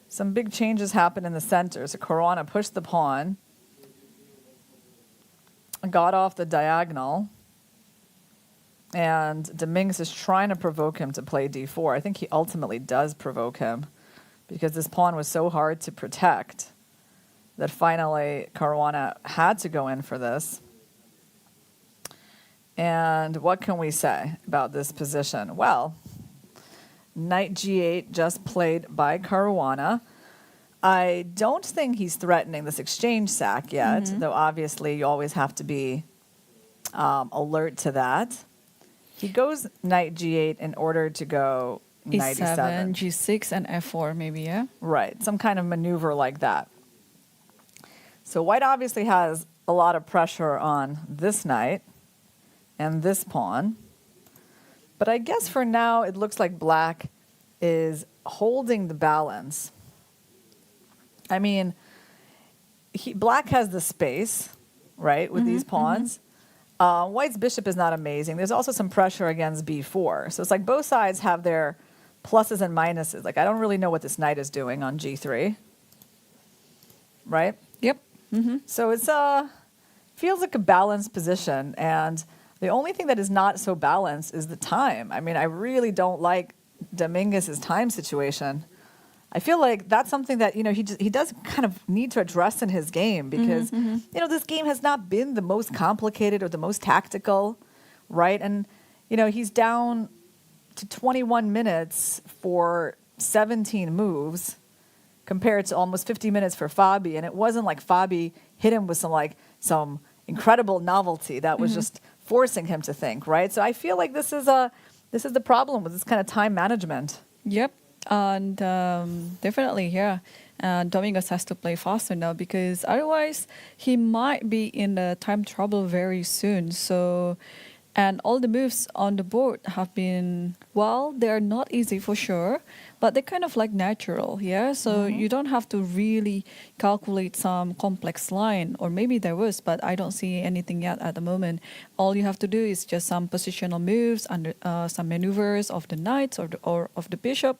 some big changes happen in the center. So Caruana pushed the pawn, got off the diagonal, and Dominguez is trying to provoke him to play d4. I think he ultimately does provoke him because this pawn was so hard to protect that finally Caruana had to go in for this. And what can we say about this position? Well, knight g8 just played by Caruana. I don't think he's threatening this exchange sack yet, though obviously you always have to be alert to that. He goes knight g8 in order to go knight e7. G6, and f4 maybe, yeah? Right, some kind of maneuver like that. So white obviously has a lot of pressure on this knight and this pawn. But I guess for now, it looks like black is holding the balance. I mean, black has the space, right, with these pawns. White's bishop is not amazing. There's also some pressure against b4. So it's like both sides have their pluses and minuses. Like, I don't really know what this knight is doing on g3, right? Yep. So it's feels like a balanced position, and the only thing that is not so balanced is the time. I mean, I really don't like Dominguez's time situation. I feel like that's something that, you know, he does kind of need to address in his game because, you know, this game has not been the most complicated or the most tactical, right? And, you know, he's down to 21 minutes for 17 moves compared to almost 50 minutes for Fabi. And it wasn't like Fabi hit him with some incredible novelty that was just forcing him to think, right? So I feel like this is the problem with this kind of time management. Yep. And definitely, yeah. Dominguez has to play faster now because otherwise he might be in the time trouble very soon. So, and all the moves on the board have been, well, they're not easy for sure, but they're kind of like natural, yeah? So you don't have to really calculate some complex line, or maybe there was, but I don't see anything yet at the moment. All you have to do is just some positional moves, and some maneuvers of the knights or of the bishop.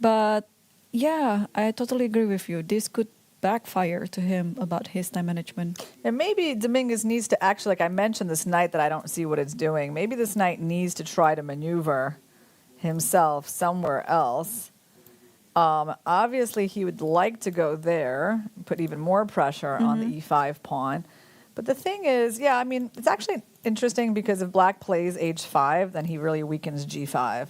But yeah, I totally agree with you. This could backfire to him about his time management. And maybe Dominguez needs to actually, like I mentioned, this knight that I don't see what it's doing. Maybe this knight needs to try to maneuver himself somewhere else. Obviously, he would like to go there, put even more pressure on the e5 pawn. But the thing is, yeah, I mean, it's actually interesting because if black plays h5, then he really weakens g5.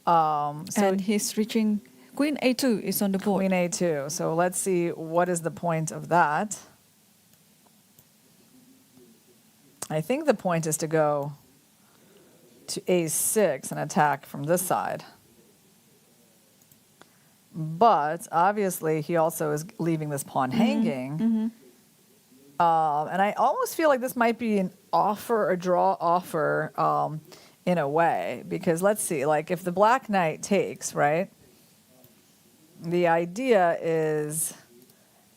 And he's reaching Queen A2 is on the board. Queen A2. So let's see, what is the point of that? I think the point is to go to A6 and attack from this side. But obviously, he also is leaving this pawn hanging. And I almost feel like this might be an offer, a draw offer in a way. Because let's see, like if the black knight takes, right? The idea is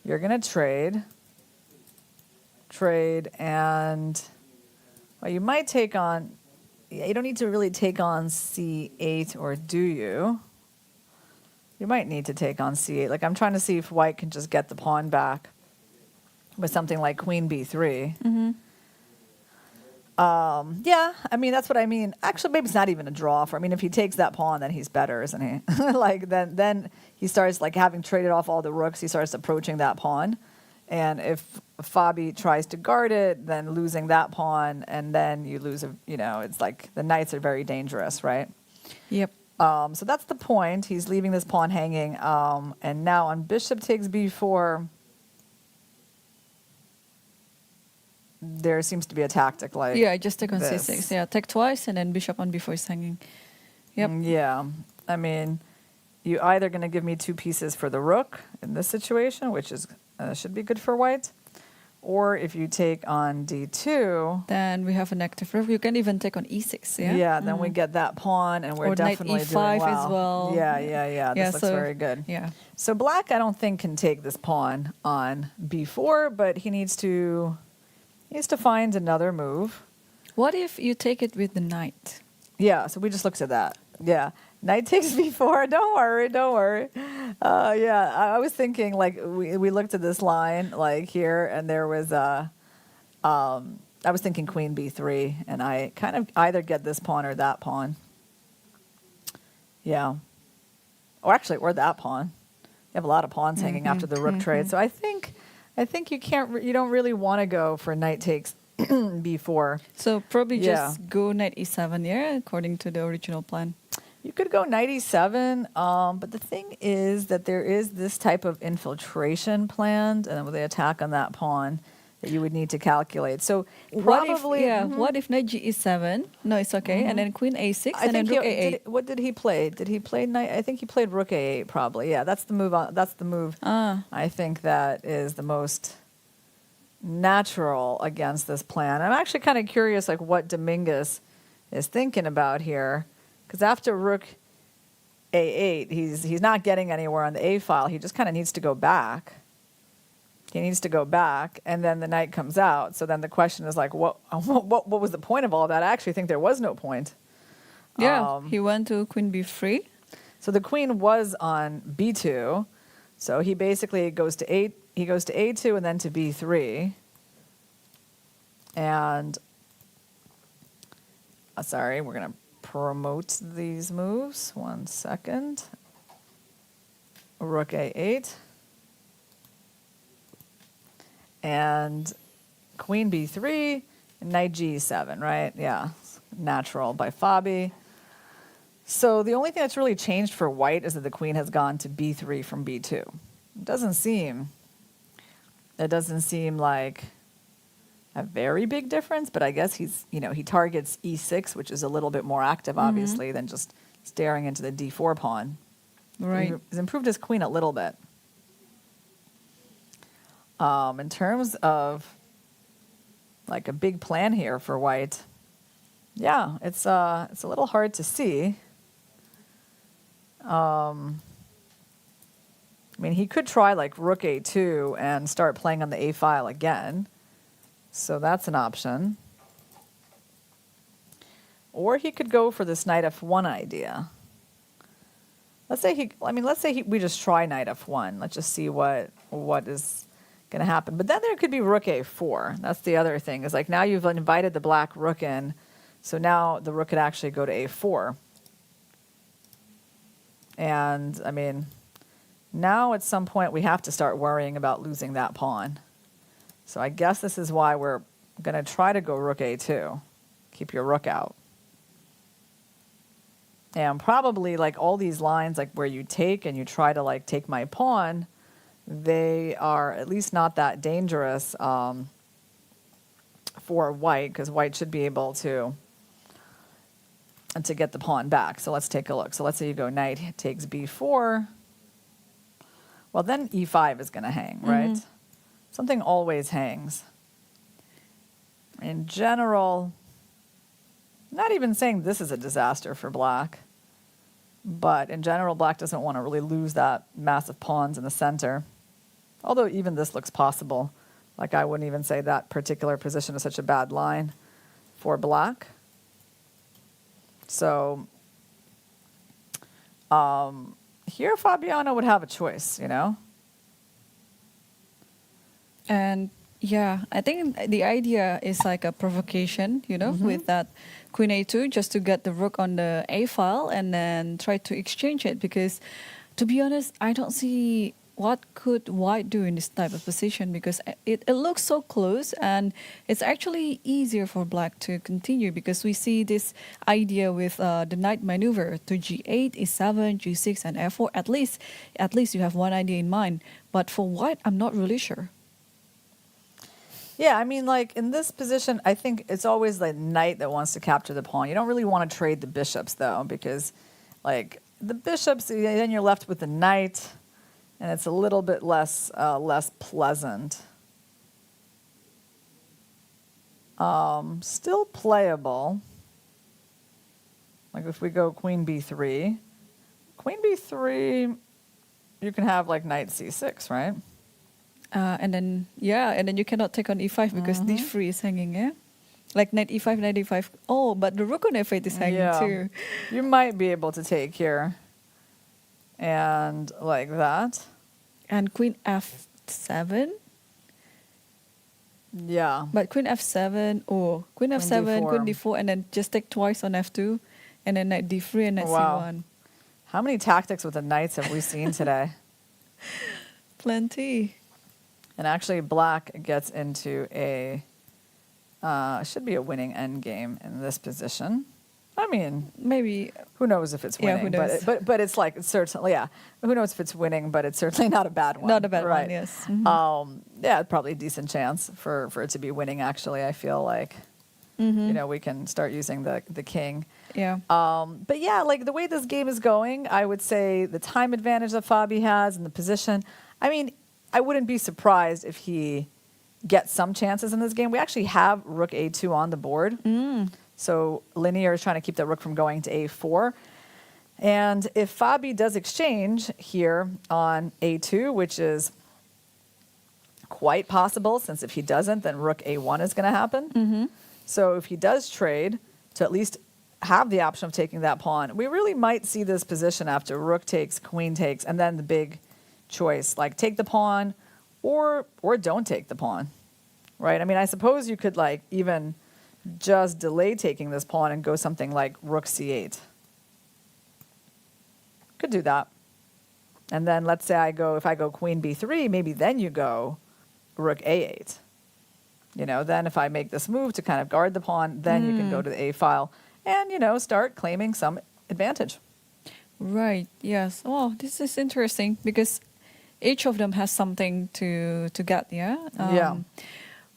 you're going to trade, and well, you might take on, you don't need to really take on c8, or do you? You might need to take on c8. Like I'm trying to see if white can just get the pawn back with something like queen b3. Yeah, I mean, that's what I mean. Actually, maybe it's not even a draw for. I mean, if he takes that pawn, then he's better, isn't he? Like then he starts like having traded off all the rooks. He starts approaching that pawn, and if Fabi tries to guard it, then losing that pawn, and then you lose. You know, it's like the knights are very dangerous, right? Yep. So that's the point. He's leaving this pawn hanging, and now on bishop takes b4. There seems to be a tactic like Yeah, just take on this. c6. Yeah, take twice and then bishop on b4 is hanging. Yep. Yeah. I mean, you either going to give me two pieces for the rook in this situation, which is should be good for white, or if you take on d2, Then we have an active rook. You can even take on e6, yeah? yeah, then we get that pawn, and we're Or knight definitely e5 doing as well. Yeah. This looks very good. Yeah. So black, I don't think, can take this pawn on b4, but he needs to find another move. What if you take it with the knight? Yeah, so we just looked at that. Yeah, knight takes b4. Don't worry. Yeah, I was thinking like we looked at this line like here, and there was I was thinking queen b3, and I kind of either get this pawn or that pawn. Yeah, or that pawn. You have a lot of pawns hanging after the rook trade, so I think you don't really want to go for knight takes b4. So probably Yeah. just go knight e7, yeah, according to the original plan. You could go knight e7, but the thing is that there is this type of infiltration planned, and with the attack on that pawn that you would need to calculate. So probably, What if knight g7? No, it's okay. And then queen a6 and then rook a8. what did he play? Did he play knight? I think he played rook a8 probably. Yeah, that's the move. That's the move. I think that is the most natural against this plan. I'm actually kind of curious, like what Dominguez is thinking about here, because after rook a8, he's not getting anywhere on the a file. He just kind of needs to go back. He needs to go back, and then the knight comes out. So then the question is like, what was the point of all of that? I actually think there was no point. Yeah, he went to queen b3. So the queen was on b2. So he basically goes to a2 and then to b3. And sorry, we're going to promote these moves. 1 second. Rook a8. And queen b3, and knight g7, right? Yeah, natural by Fabi. So the only thing that's really changed for white is that the queen has gone to b3 from b2. It doesn't seem like a very big difference, but I guess he targets e6, which is a little bit more active, obviously, than just staring into the d4 pawn. Right. He's improved his queen a little bit. In terms of like a big plan here for white, yeah, it's a little hard to see. I mean, he could try like rook a2 and start playing on the a file again. So that's an option. Or he could go for this knight f1 idea. Let's say we just try knight f1. Let's just see what is going to happen. But then there could be rook a4. That's the other thing. Is like now you've invited the black rook in, so now the rook could actually go to a4. And I mean, now at some point we have to start worrying about losing that pawn. So I guess this is why we're going to try to go rook a2. Keep your rook out. And probably like all these lines, like where you take and you try to like take my pawn, they are at least not that dangerous for white, because white should be able to get the pawn back. So let's take a look. So let's say you go knight takes b4. Well, then e5 is going to hang, right? Something always hangs. In general, not even saying this is a disaster for black, but in general, black doesn't want to really lose that massive pawns in the center. Although even this looks possible. Like I wouldn't even say that particular position is such a bad line for black. So here Fabiano would have a choice, you know? And yeah, I think the idea is like a provocation, you know, with that queen a2, just to get the rook on the a file and then try to exchange it. Because to be honest, I don't see what could white do in this type of position, because it looks so close, and it's actually easier for black to continue, because we see this idea with the knight maneuver to g8, e7, g6, and f4. At least you have one idea in mind. But for white, I'm not really sure. Yeah, I mean, like in this position, I think it's always the knight that wants to capture the pawn. You don't really want to trade the bishops, though, because like the bishops, then you're left with the knight, and it's a little bit less pleasant. Still playable. Like if we go queen b3, you can have like knight c6, right? And then you cannot take on e5 because d3 is hanging, yeah? Like knight e5, knight e5. Oh, but the rook on f8 is hanging too. You might be able to take here. And like that. And queen f7. Yeah. But queen f7, or queen f7, d4. queen d4, and then just take twice on f2, and then knight d3 and knight c1. How many tactics with the knights have we seen today? Plenty. And actually, black gets into should be a winning endgame in this position. I mean, maybe. Who knows if it's winning? Yeah, who knows? But it's like, it's certainly, yeah. Who knows if it's winning, but it's certainly not a bad one. Not a bad right. one, yes. Yeah, probably a decent chance for it to be winning, actually. I feel like, we can start using the king. Yeah. But yeah, like the way this game is going, I would say the time advantage that Fabi has and the position. I mean, I wouldn't be surprised if he gets some chances in this game. We actually have rook a2 on the board. So linear is trying to keep the rook from going to a4. And if Fabi does exchange here on a2, which is quite possible, since if he doesn't, then rook a1 is going to happen. So if he does trade to at least have the option of taking that pawn, we really might see this position after rook takes, queen takes, and then the big choice, like take the pawn or don't take the pawn, right? I mean, I suppose you could like even just delay taking this pawn and go something like rook c8. Could do that. And then let's say if I go queen b3, maybe then you go rook a8. You know, then if I make this move to kind of guard the pawn, then you can go to the a file and, you know, start claiming some advantage. Right. Yes. Oh, this is interesting because each of them has something to get. Yeah. Yeah.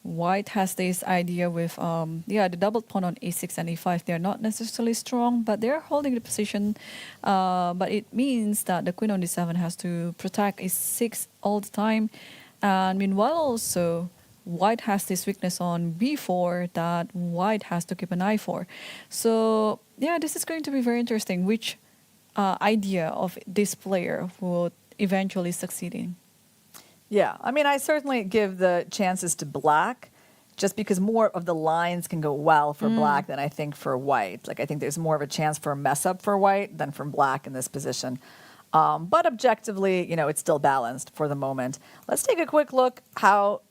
White has this idea with the double pawn on a6 and a5. They're not necessarily strong, but they're holding the position. But it means that the queen on d7 has to protect a6 all the time. And meanwhile, also White has this weakness on b4 that White has to keep an eye for. So yeah, this is going to be very interesting. Which idea of this player would eventually succeed in? Yeah, I mean, I certainly give the chances to Black just because more of the lines can go well for Black than I think for White. Like, I think there's more of a chance for a mess up for White than for Black in this position. But objectively, you know, it's still balanced for the moment. Let's take a quick look how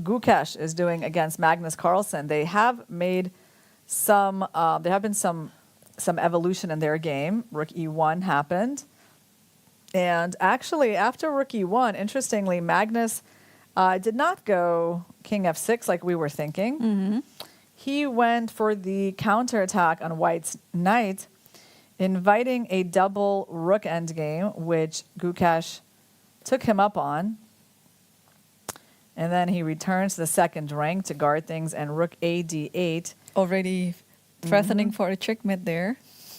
Gukesh is doing against Magnus Carlsen. They have made there have been some evolution in their game. Rook e1 happened. And actually, after rook e1, interestingly, Magnus did not go king f6 like we were thinking. He went for the counterattack on White's knight, inviting a double rook endgame, which Gukesh took him up on. And then he returns to the second rank to guard things, and rook a d8. Already threatening for a checkmate there.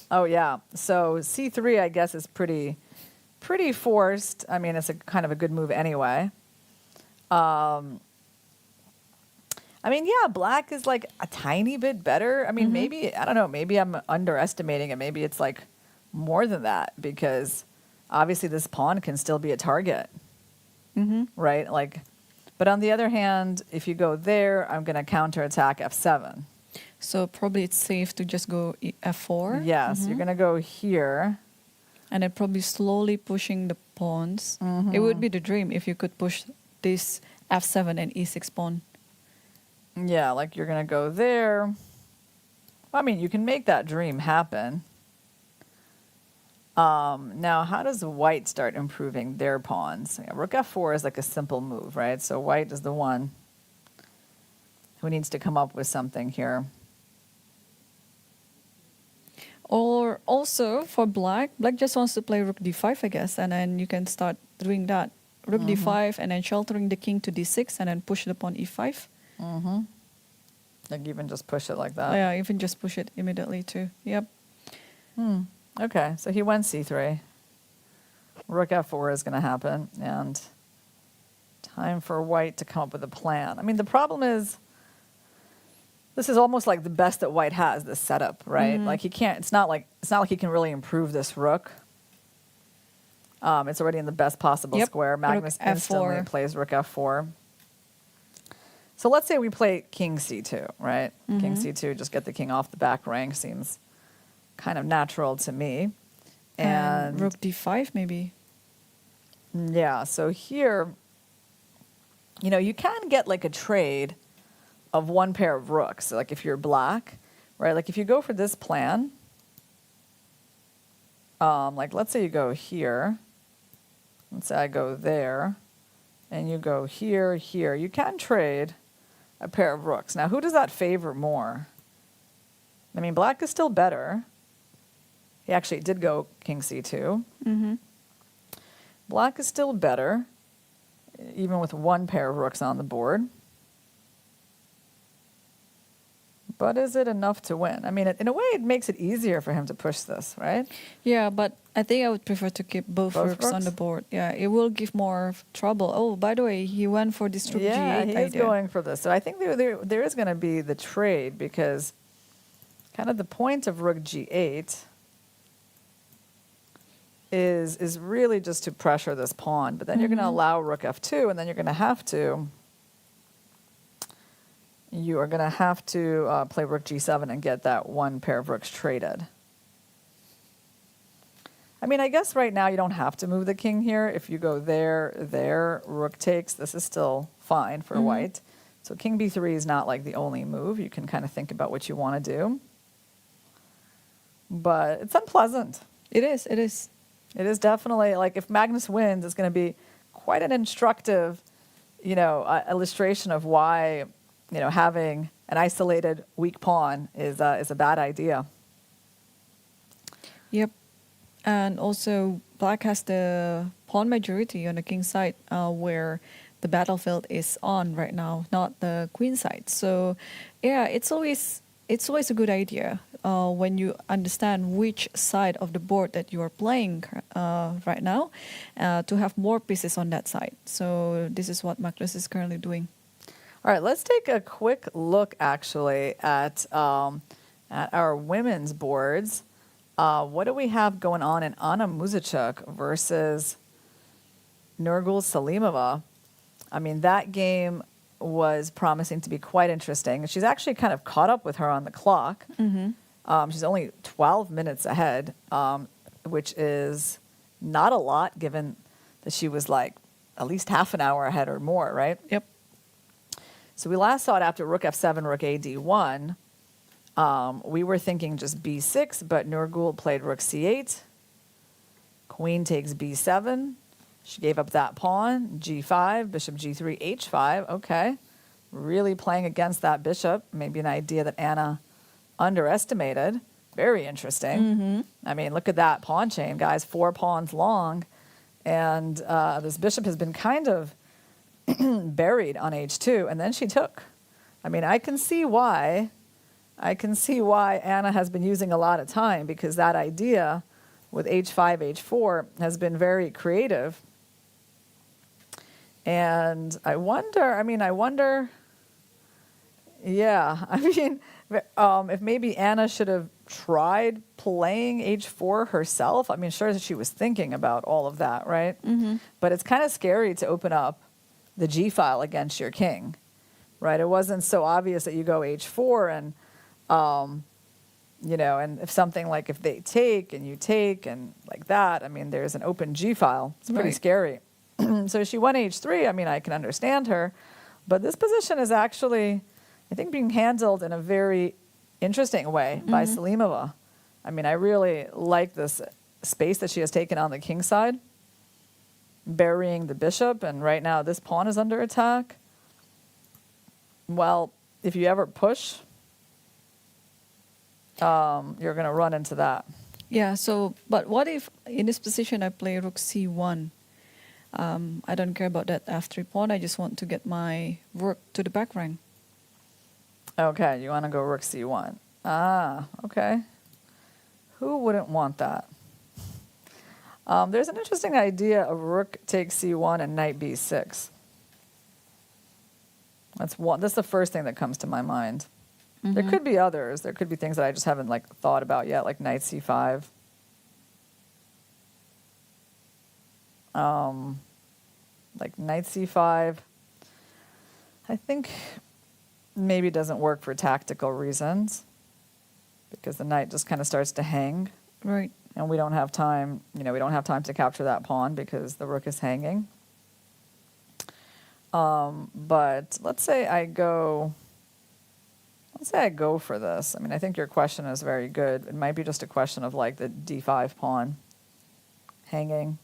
Oh, yeah. So c3, I guess, is pretty forced. I mean, it's a kind of a good move anyway. I mean, yeah, Black is like a tiny bit better. I mean, maybe, I don't know, maybe I'm underestimating it. Maybe it's like more than that because obviously this pawn can still be a target, right? Like, but on the other hand, if you go there, I'm going to counterattack f7. So probably it's safe to just go f4. Yes, you're going to go here. And then probably slowly pushing the pawns. It would be the dream if you could push this f7 and e6 pawn. Yeah, like you're going to go there. I mean, you can make that dream happen. Now, how does White start improving their pawns? Yeah, rook f4 is like a simple move, right? So White is the one who needs to come up with something here. Or also for Black just wants to play rook d5, I guess, and then you can start doing that. Rook d5 and then sheltering the king to d6 and then push the pawn e5. Like even just push it like that. Yeah, even just push it immediately too. Yep. Okay, so he went c3. Rook f4 is going to happen, and time for White to come up with a plan. I mean, the problem is this is almost like the best that White has, this setup, right? Like he can't. It's not like he can really improve this rook. It's already in the best possible square. Magnus rook instantly f4. plays rook f4. So let's say we play king c2, right? King c2, just get the king off the back rank seems kind of natural to me. And rook d5 maybe. yeah, so here, you know, you can get like a trade of one pair of rooks. So like if you're Black, right? Like if you go for this plan, like let's say you go here. Let's say I go there, and you go here, here. You can trade a pair of rooks. Now, who does that favor more? I mean, Black is still better. He actually did go king c2. Black is still better, even with one pair of rooks on the board. But is it enough to win? I mean, in a way, it makes it easier for him to push this, right? Yeah, but I think I would prefer to keep both rooks on the board. Yeah, it will give more trouble. Oh, by the way, he went for this rook Yeah, g8 he is idea. going for this. So I think there is going to be the trade because kind of the point of rook g8 is really just to pressure this pawn. But then you're going to allow rook f2, and then you're going to have to play rook g7 and get that one pair of rooks traded. I mean, I guess right now you don't have to move the king here. If you go there, rook takes. This is still fine for white. So king b3 is not like the only move. You can kind of think about what you want to do. But it's unpleasant. It is. It is. It is definitely, like, if Magnus wins, it's going to be quite an instructive, illustration of why, having an isolated weak pawn is a bad idea. Yep. And also, black has the pawn majority on the king side, where the battlefield is on right now, not the queen side. So, yeah, it's always a good idea when you understand which side of the board that you are playing right now, to have more pieces on that side. So this is what Magnus is currently doing. All right, let's take a quick look actually at our women's boards. What do we have going on in Anna Muzichuk versus Nurgul Salimova? I mean, that game was promising to be quite interesting. She's actually kind of caught up with her on the clock. She's only 12 minutes ahead, which is not a lot given that she was like at least half an hour ahead or more, right? Yep. So we last saw it after rook f7, rook a d1. We were thinking just b6, but Nurgul played rook c8. Queen takes b7. She gave up that pawn, g5, bishop g3, h5. Okay. Really playing against that bishop. Maybe an idea that Anna underestimated. Very interesting. I mean, look at that pawn chain, guys. 4 pawns long. And this bishop has been kind of buried on h2. And then she took. I mean, I can see why Anna has been using a lot of time, because that idea with h5, h4 has been very creative. And I wonder, yeah, if maybe Anna should have tried playing h4 herself. I mean, sure that she was thinking about all of that, right? But it's kind of scary to open up the g file against your king, right? It wasn't so obvious that you go h4 and, and if something like if they take and you take and like that, I mean, there's an open g file. It's pretty scary. So she won h3. I mean, I can understand her. But this position is actually, I think, being handled in a very interesting way by Salimova. I mean, I really like this space that she has taken on the king side, burying the bishop. And right now, this pawn is under attack. Well, if you ever push, you're going to run into that. Yeah, so, but what if in this position I play rook c1? I don't care about that f3 pawn. I just want to get my rook to the back rank. Okay, you want to go rook c1. Ah, okay. Who wouldn't want that? There's an interesting idea of rook takes c1 and knight b6. That's the first thing that comes to my mind. There could be others. There could be things that I just haven't thought about yet, like knight c5. Like knight c5, I think maybe it doesn't work for tactical reasons, because the knight just kind of starts to hang. Right. And we don't have time, we don't have time to capture that pawn because the rook is hanging. But let's say I go for this. I mean, I think your question is very good. It might be just a question of like the d5 pawn hanging.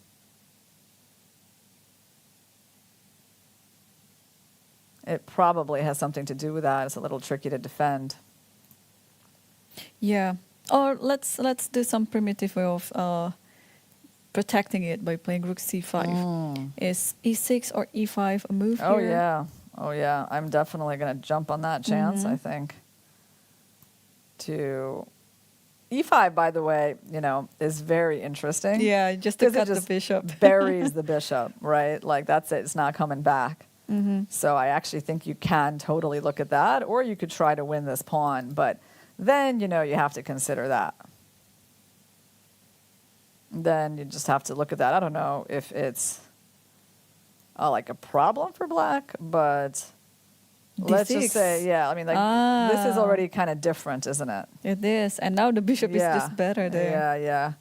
It probably has something to do with that. It's a little tricky to defend. Yeah. Or let's do some primitive way of protecting it by playing rook c5. Is e6 or e5 a move here? Oh yeah. I'm definitely going to jump on that chance, I think. To e5, by the way, is very interesting. Yeah, just to cut the bishop. Buries the bishop, right? Like that's it. It's not coming back. So I actually think you can totally look at that, or you could try to win this pawn. But then you have to consider that. Then you just have to look at that. I don't know if it's like a problem for black, but let's just say, yeah, I mean, like this is already kind of different, isn't it? It is. And now the bishop is just better there. Yeah, yeah.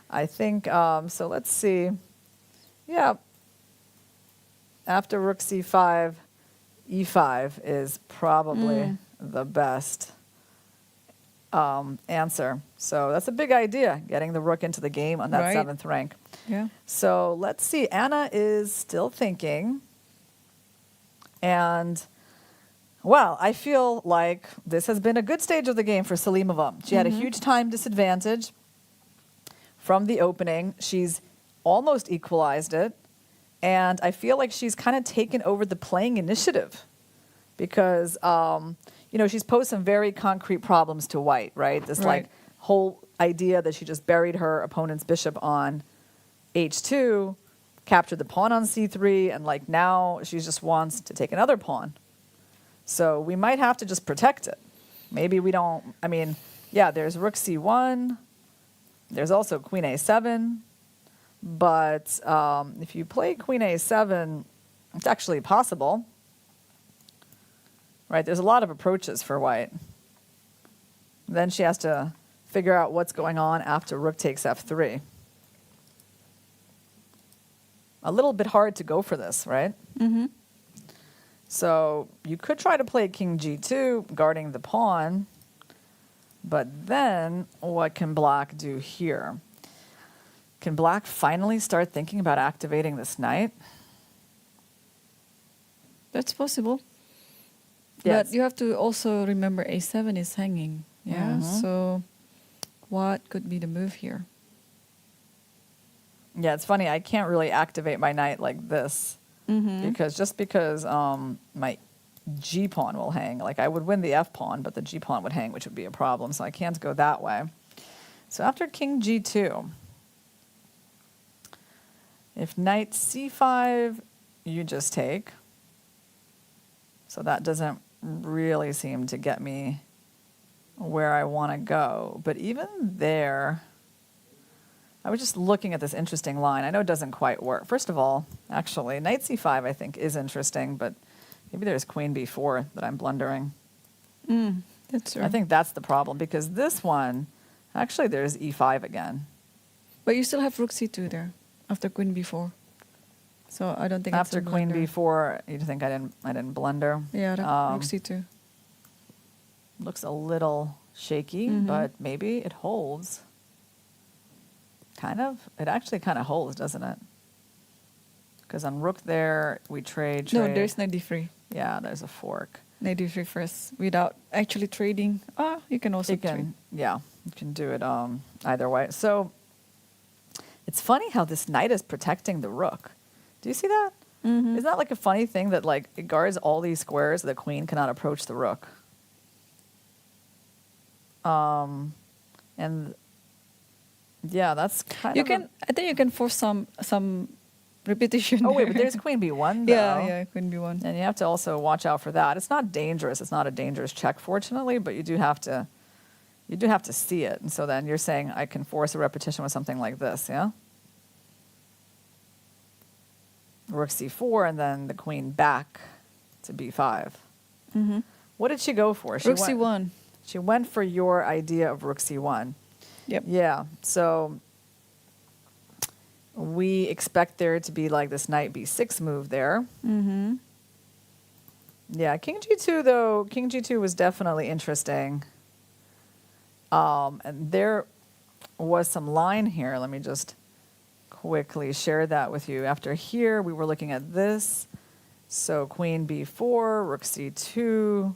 I think, so let's see. Yeah. After rook c5, e5 is probably the best answer. So that's a big idea, getting the rook into the game on that Right. 7th rank. Yeah. So let's see. Anna is still thinking. And, well, I feel like this has been a good stage of the game for Salimova. She had a huge time disadvantage from the opening. She's almost equalized it. And I feel like she's kind of taken over the playing initiative because, she's posed some very concrete problems to white, right? This like whole idea that she just buried her opponent's bishop on h2, captured the pawn on c3, and like now she just wants to take another pawn. So we might have to just protect it. Maybe we don't, there's rook c1. There's also queen a7. But if you play queen a7, it's actually possible. Right, there's a lot of approaches for white. Then she has to figure out what's going on after rook takes f3. A little bit hard to go for this, right? Mm-hmm. So you could try to play king g2, guarding the pawn. But then what can black do here? Can black finally start thinking about activating this knight? That's possible. Yes. But you have to also remember a7 is hanging. Yeah. So what could be the move here? Yeah, it's funny. I can't really activate my knight like this because my g pawn will hang. Like I would win the f pawn, but the g pawn would hang, which would be a problem. So I can't go that way. So after king g2, if knight c5, you just take. So that doesn't really seem to get me where I want to go. But even there, I was just looking at this interesting line. I know it doesn't quite work. First of all, actually, knight c5 I think is interesting, but maybe there's queen b4 that I'm blundering. That's right. I think that's the problem because this one, actually there's e5 again. But you still have rook c2 there after queen b4. So I don't think After it's a queen blunder. b4, you think I didn't blunder? Yeah, rook c2. Looks a little shaky, but maybe it holds. It actually kind of holds, doesn't it? Because on rook there, we trade. No, there's knight d3. Yeah, there's a fork. Knight d3 first without actually trading. You can also trade. Yeah, you can do it either way. So it's funny how this knight is protecting the rook. Do you see that? Isn't that like a funny thing that like it guards all these squares so the queen cannot approach the rook? And yeah, that's kind of. I think you can force some repetition. Oh wait, there. but there's queen b1 though. yeah, queen b1. And you have to also watch out for that. It's not dangerous. It's not a dangerous check, fortunately, but you do have to see it. And so then you're saying I can force a repetition with something like this, yeah? Rook c4, and then the queen back to b5. What did she go for? Rook c1. She went for your idea of rook c1. Yep. Yeah, so we expect there to be like this knight b6 move there. Yeah, king g2 though, king g2 was definitely interesting. And there was some line here. Let me just quickly share that with you. After here, we were looking at this. So queen b4, rook c2,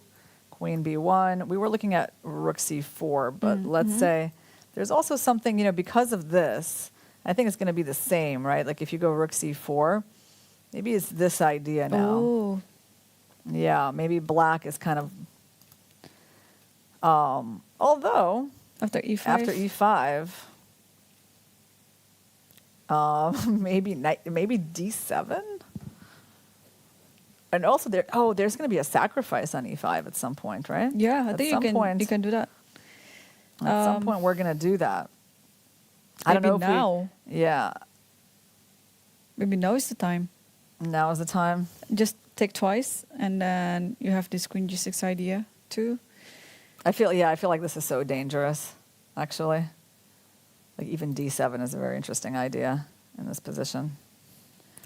queen b1. We were looking at rook c4, but let's say there's also something, because of this, I think it's going to be the same, right? Like if you go rook c4, maybe it's this idea now. Oh. Yeah, maybe black is kind of, although After e5. after e5, maybe d7, and also there's going to be a sacrifice on e5 at some point, right? Yeah, I At think some point, you can do that. At some point, we're going to do that. I don't know maybe if now. Yeah, Maybe now is the time. now is the time. Just take twice, and then you have this queen g6 idea too. I feel like this is so dangerous, actually. Like even d7 is a very interesting idea in this position.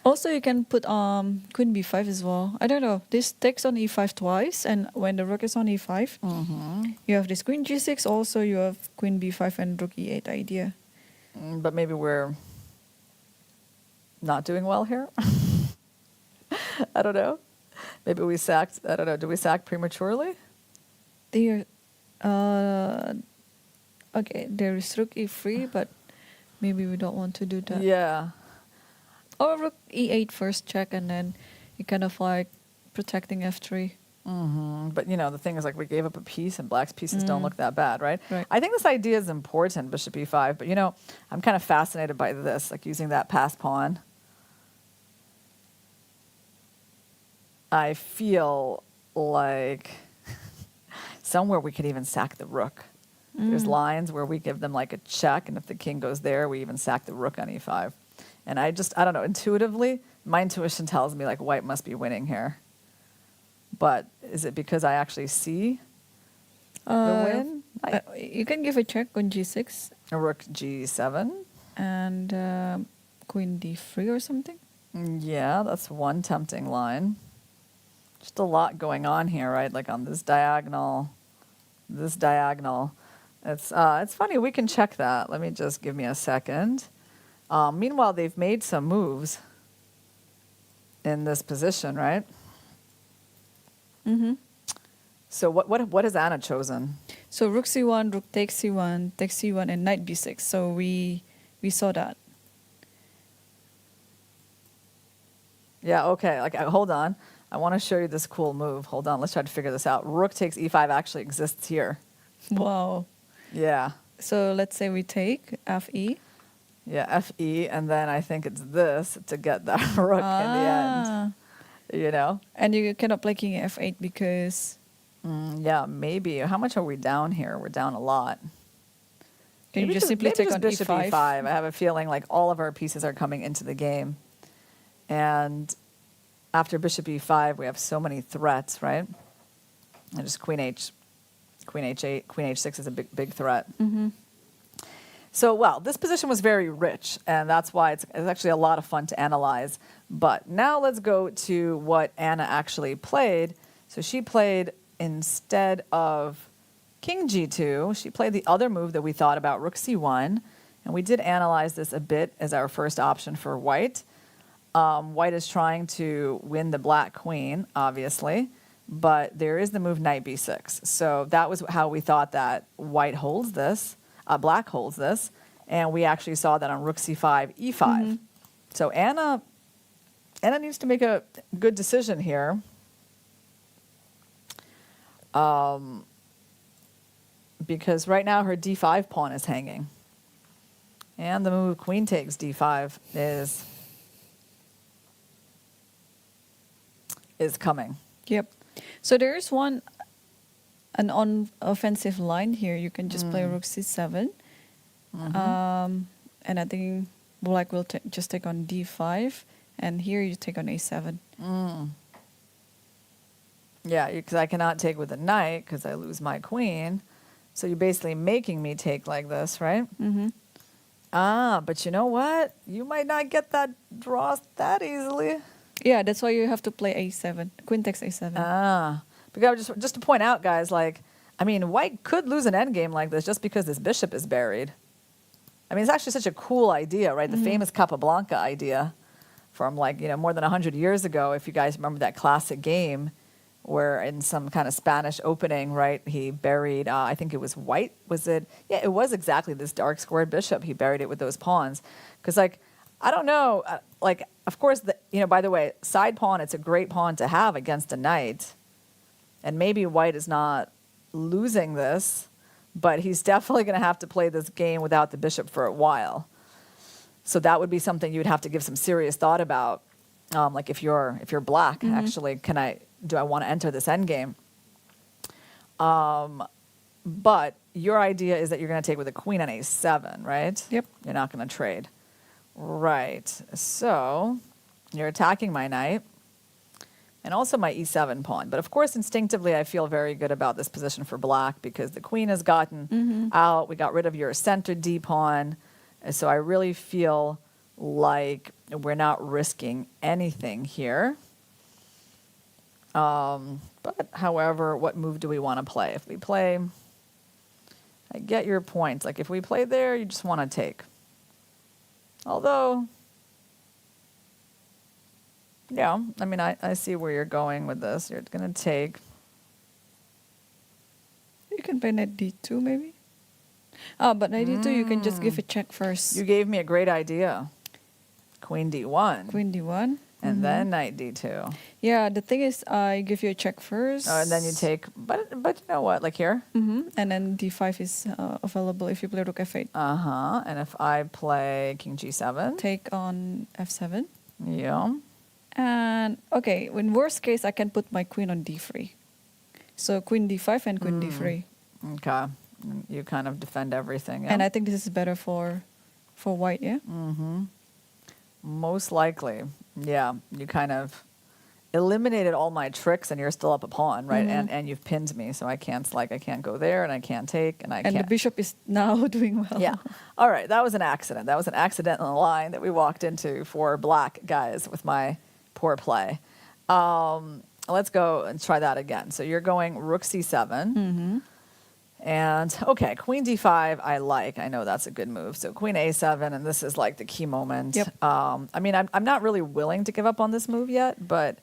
Also, you can put queen b5 as well. I don't know. This takes on e5 twice, and when the rook is on e5, you have this queen g6. Also, you have queen b5 and rook e8 idea. But maybe we're not doing well here. I don't know. Maybe we sacked. I don't know. Did we sack prematurely? There, okay, there is rook e3, but maybe we don't want to do that. Yeah. Or rook e8 first check, and then you kind of like protecting f3. But the thing is, like, we gave up a piece, and black's pieces don't look that bad, right? Right. I think this idea is important, bishop e5. But I'm kind of fascinated by this, like using that pass pawn. I feel like somewhere we could even sack the rook. There's lines where we give them like a check, and if the king goes there, we even sack the rook on e5. And I don't know, intuitively, my intuition tells me like white must be winning here. But is it because I actually see the win? You can give a check on g6 A rook g7. and queen d3 or something. Yeah, that's one tempting line. Just a lot going on here, right? Like on this diagonal. It's funny, we can check that. Let me just give me a second. Meanwhile, they've made some moves in this position, right? So what has Anna chosen? So rook c1, rook takes c1, takes c1, and knight b6. So we saw that. Yeah, okay. Like, hold on. I want to show you this cool move. Hold on. Let's try to figure this out. Rook takes e5 actually exists here. Wow. Yeah. So let's say we take fe. Yeah, fe, and then I think it's this to get that rook in the end. And you cannot play king f8 because... Yeah, maybe. How much are we down here? We're down a lot. Can you Maybe just simply maybe take just on bishop e5? I have a feeling like all of our pieces are coming into the game. And after bishop e5, we have so many threats, right? And just queen h8, queen h6 is a big threat. So, well, this position was very rich, and that's why it's actually a lot of fun to analyze. But now let's go to what Anna actually played. So she played, instead of king g2, she played the other move that we thought about, rook c1. And we did analyze this a bit as our first option for white. White is trying to win the black queen, obviously. But there is the move knight b6. So that was how we thought that white holds this. Black holds this, and we actually saw that on rook c5, e5. So Anna needs to make a good decision here. Because right now her d5 pawn is hanging. And the move queen takes d5 is coming. Yep. So there is an on-offensive line here. You can just play rook c7. And I think black will just take on d5. And here you take on a7. Yeah, because I cannot take with a knight because I lose my queen. So you're basically making me take like this, right? But you know what? You might not get that draw that easily. Yeah, that's why you have to play a7. Queen takes a7. Because just to point out, guys, like, I mean, white could lose an endgame like this just because this bishop is buried. I mean, it's actually such a cool idea, right? The famous Capablanca idea from more than 100 years ago. If you guys remember that classic game where in some kind of Spanish opening, right, he buried, I think it was white, was it? Yeah, it was exactly this dark squared bishop. He buried it with those pawns. Because, I don't know, of course, by the way, side pawn, it's a great pawn to have against a knight. And maybe white is not losing this, but he's definitely going to have to play this game without the bishop for a while. So that would be something you'd have to give some serious thought about. If you're black, actually, do I want to enter this endgame? But your idea is that you're going to take with a queen on a7, right? Yep. You're not going to trade. Right. So you're attacking my knight and also my e7 pawn. But of course, instinctively, I feel very good about this position for black because the queen has gotten out. We got rid of your center d pawn. And so I really feel like we're not risking anything here. But however, what move do we want to play? If we play, I get your point. Like if we play there, you just want to take. Although, yeah, I mean, I see where you're going with this. You're going to take. You can play knight d2 maybe. Oh, but knight d2 you can just give a check first. You gave me a great idea. Queen d1. Queen d1. And then knight d2. Yeah, the thing is, I give you a check first. Oh, and then you take, but you know what, like here? And then d5 is available if you play rook f8. Uh-huh. And if I play king g7? Take on f7. Yeah. And, okay, in worst case, I can put my queen on d3. So queen d5 and queen d3. Okay. You kind of defend everything. Yeah? And I think this is better for white, yeah? Most likely. Yeah. You kind of eliminated all my tricks and you're still up a pawn, right? And you've pinned me. So I can't go there and I can't take and I can't. And the bishop is now doing well. Yeah. All right. That was an accident. That was an accidental line that we walked into for black guys with my poor play. Let's go and try that again. So you're going rook c7. And, okay, queen d5 I like. I know that's a good move. So queen a7, and this is like the key moment. Yep. I mean, I'm not really willing to give up on this move yet, but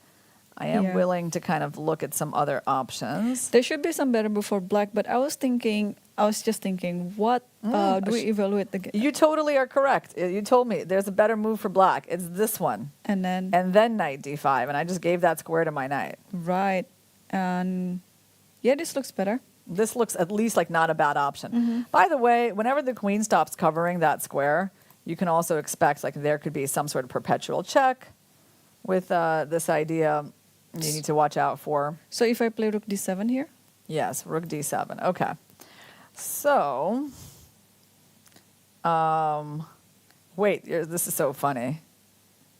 I am willing to kind of look at some other options. There should be some better move for black, but I was just thinking, what do we evaluate the game? You totally are correct. You told me there's a better move for black. It's this one. And then Knight d5, and I just gave that square to my knight. right. And yeah, this looks better. This looks at least like not a bad option. By the way, whenever the queen stops covering that square, you can also expect like there could be some sort of perpetual check with this idea you need to watch out for. So if I play rook d7 here? Yes, rook d7. Okay. So, wait, this is so funny.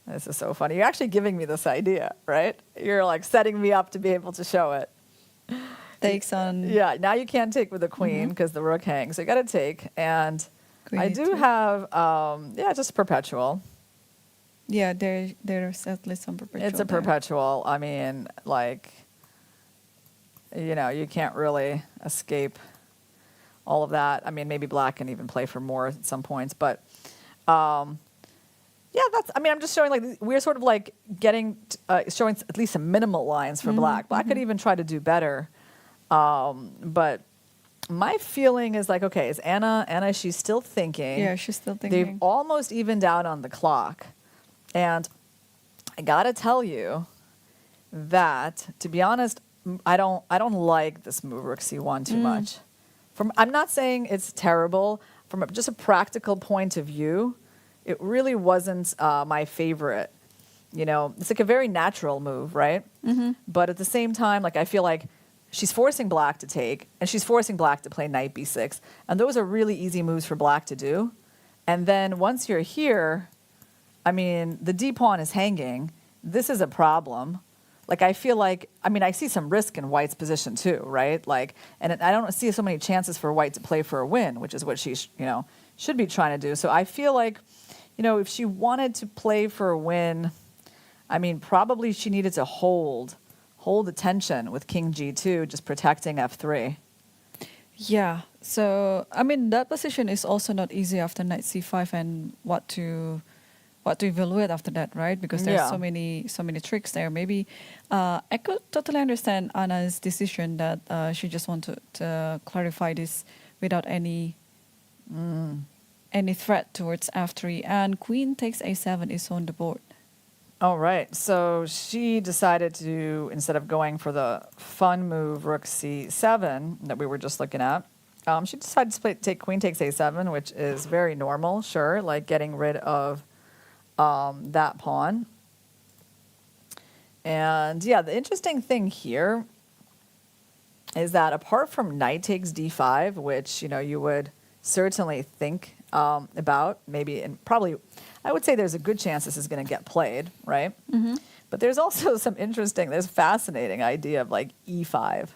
This is so funny. You're actually giving me this idea, right? You're like setting me up to be able to show it. Takes on... Yeah, now you can't take with the queen because the rook hangs. So you got to take. And Queen I do e2. have, just perpetual. Yeah, there's at least some perpetual. It's a there. perpetual. I mean, like, you can't really escape all of that. I mean, maybe black can even play for more at some points. But, I'm just showing, like, we're sort of, like, showing at least some minimal lines for black. Black could even try to do better. But my feeling is like, okay, is Anna, she's still thinking. Yeah, she's still thinking. They've almost evened out on the clock. And I gotta tell you that, to be honest, I don't like this move, rook c1, too much. I'm not saying it's terrible. From just a practical point of view, it really wasn't my favorite. It's like a very natural move, right? But at the same time, like I feel like she's forcing black to take, and she's forcing black to play knight b6. And those are really easy moves for black to do. And then once you're here, I mean, the d-pawn is hanging. This is a problem. Like, I feel like, I see some risk in white's position too, right? Like, and I don't see so many chances for white to play for a win, which is what she, should be trying to do. So I feel like, if she wanted to play for a win, probably she needed to hold the tension with king g2, just protecting f3. Yeah. So, that position is also not easy after knight c5 and what to evaluate after that, right? Because there's so many tricks there. Maybe I could totally understand Anna's decision that she just wanted to clarify this without any threat towards f3. And queen takes a7 is on the board. All right. So she decided to, instead of going for the fun move rook c7 that we were just looking at, she decided to take queen takes a7, which is very normal, sure, like getting rid of that pawn. And yeah, the interesting thing here is that apart from knight takes d5, which you would certainly think about, maybe, and probably, I would say there's a good chance this is going to get played, right? Mm-hmm. But there's also there's fascinating idea of like e5,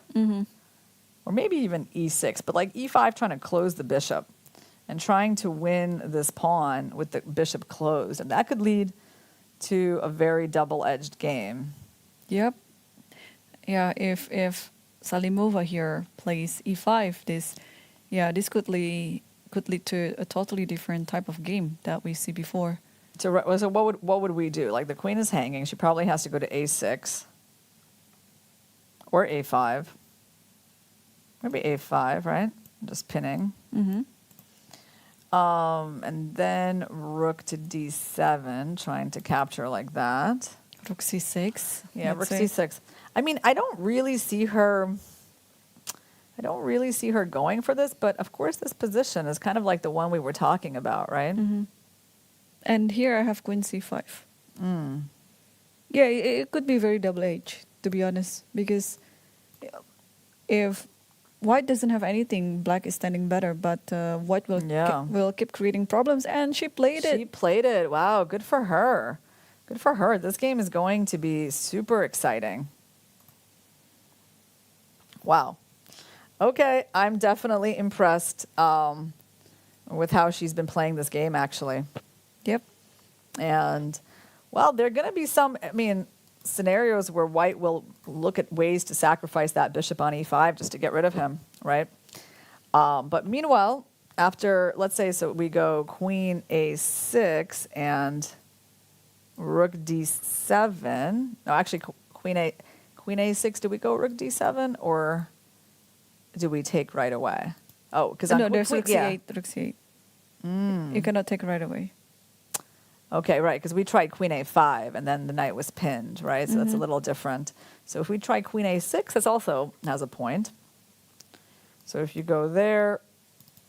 or maybe even e6, but like e5 trying to close the bishop and trying to win this pawn with the bishop closed, and that could lead to a very double-edged game. Yep. Yeah, if Salimova here plays e5, this could lead to a totally different type of game that we see before. So what would we do? Like the queen is hanging, she probably has to go to a6 or a5. Maybe a5, right? Just pinning. Mm-hmm. And then rook to d7, trying to capture like that. Rook c6. Yeah, rook c6. I mean, I don't really see her going for this, but of course this position is kind of like the one we were talking about, right? Mm-hmm. And here I have queen c5. Yeah, it could be very double-edged, to be honest, because if white doesn't have anything, black is standing better, but white will keep creating problems, and she played it. She played it. Wow, good for her. Good for her. This game is going to be super exciting. Wow. Okay, I'm definitely impressed with how she's been playing this game, actually. Yep. And, well, there are going to be some, scenarios where white will look at ways to sacrifice that bishop on e5 just to get rid of him, right? But meanwhile, after, let's say, so we go queen a6 and rook d7. No, actually, queen a6. Do we go rook d7 or do we take right away? Oh, because no, there's rook c8. Rook c8. You cannot take right away. Okay, right, because we tried queen a5, and then the knight was pinned, right? So that's a little different. So if we try queen a6, this also has a point. So if you go there,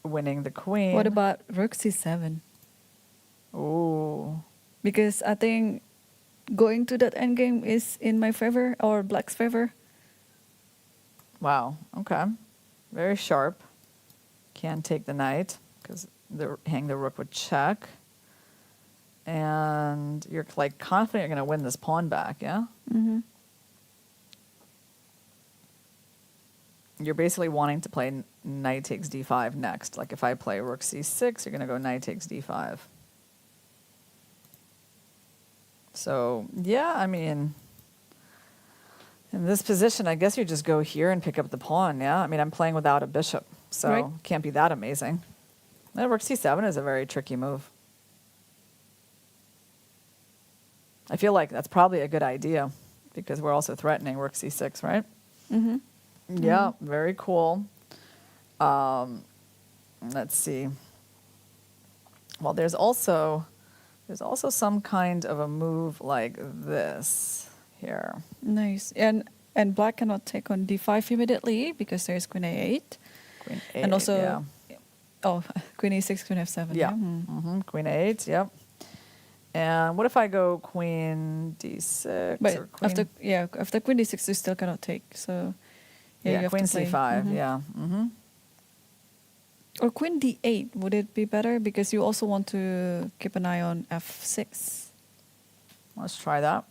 winning the queen. What about rook c7? Ooh. Because I think going to that endgame is in my favor, or black's favor. Wow, okay. Very sharp. Can't take the knight, because hang the rook would check. And you're like confident you're going to win this pawn back, yeah? Mm-hmm. You're basically wanting to play knight takes d5 next. Like if I play rook c6, you're going to go knight takes d5. So, yeah, in this position, I guess you just go here and pick up the pawn, yeah? I'm playing without a bishop, so right. Can't be that amazing. And rook c7 is a very tricky move. I feel like that's probably a good idea because we're also threatening rook c6, right? Mm-hmm. Yeah, very cool. Let's see. Well, there's also some kind of a move like this here. Nice. And black cannot take on d5 immediately because there's queen a8. Queen a8, and also, queen a6, queen f7. Yeah. Queen a8, yep. And what if I go queen d6? But or queen? After queen d6, you still cannot take. So you have queen to play. c5, yeah. Mm-hmm. Or queen d8, would it be better? Because you also want to keep an eye on f6. Let's try that.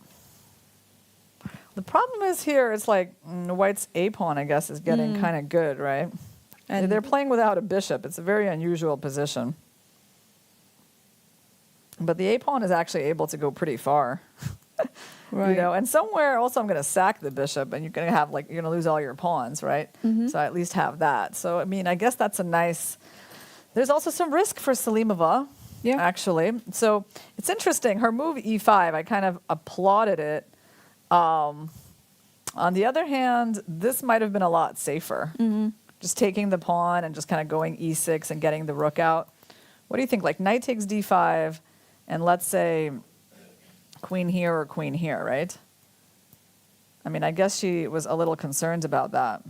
The problem is here, it's like white's a pawn, I guess, is getting kind of good, right? And they're playing without a bishop. It's a very unusual position. But the a pawn is actually able to go pretty far. Right. And somewhere also I'm going to sack the bishop, and you're going to have you're going to lose all your pawns, right? So I at least have that. So I guess that's a nice. There's also some risk for Salimova, actually. So it's interesting. Her move e5, I kind of applauded it. On the other hand, this might have been a lot safer. Just taking the pawn and just kind of going e6 and getting the rook out. What do you think? Like knight takes d5, and let's say queen here or queen here, right? I guess she was a little concerned about that.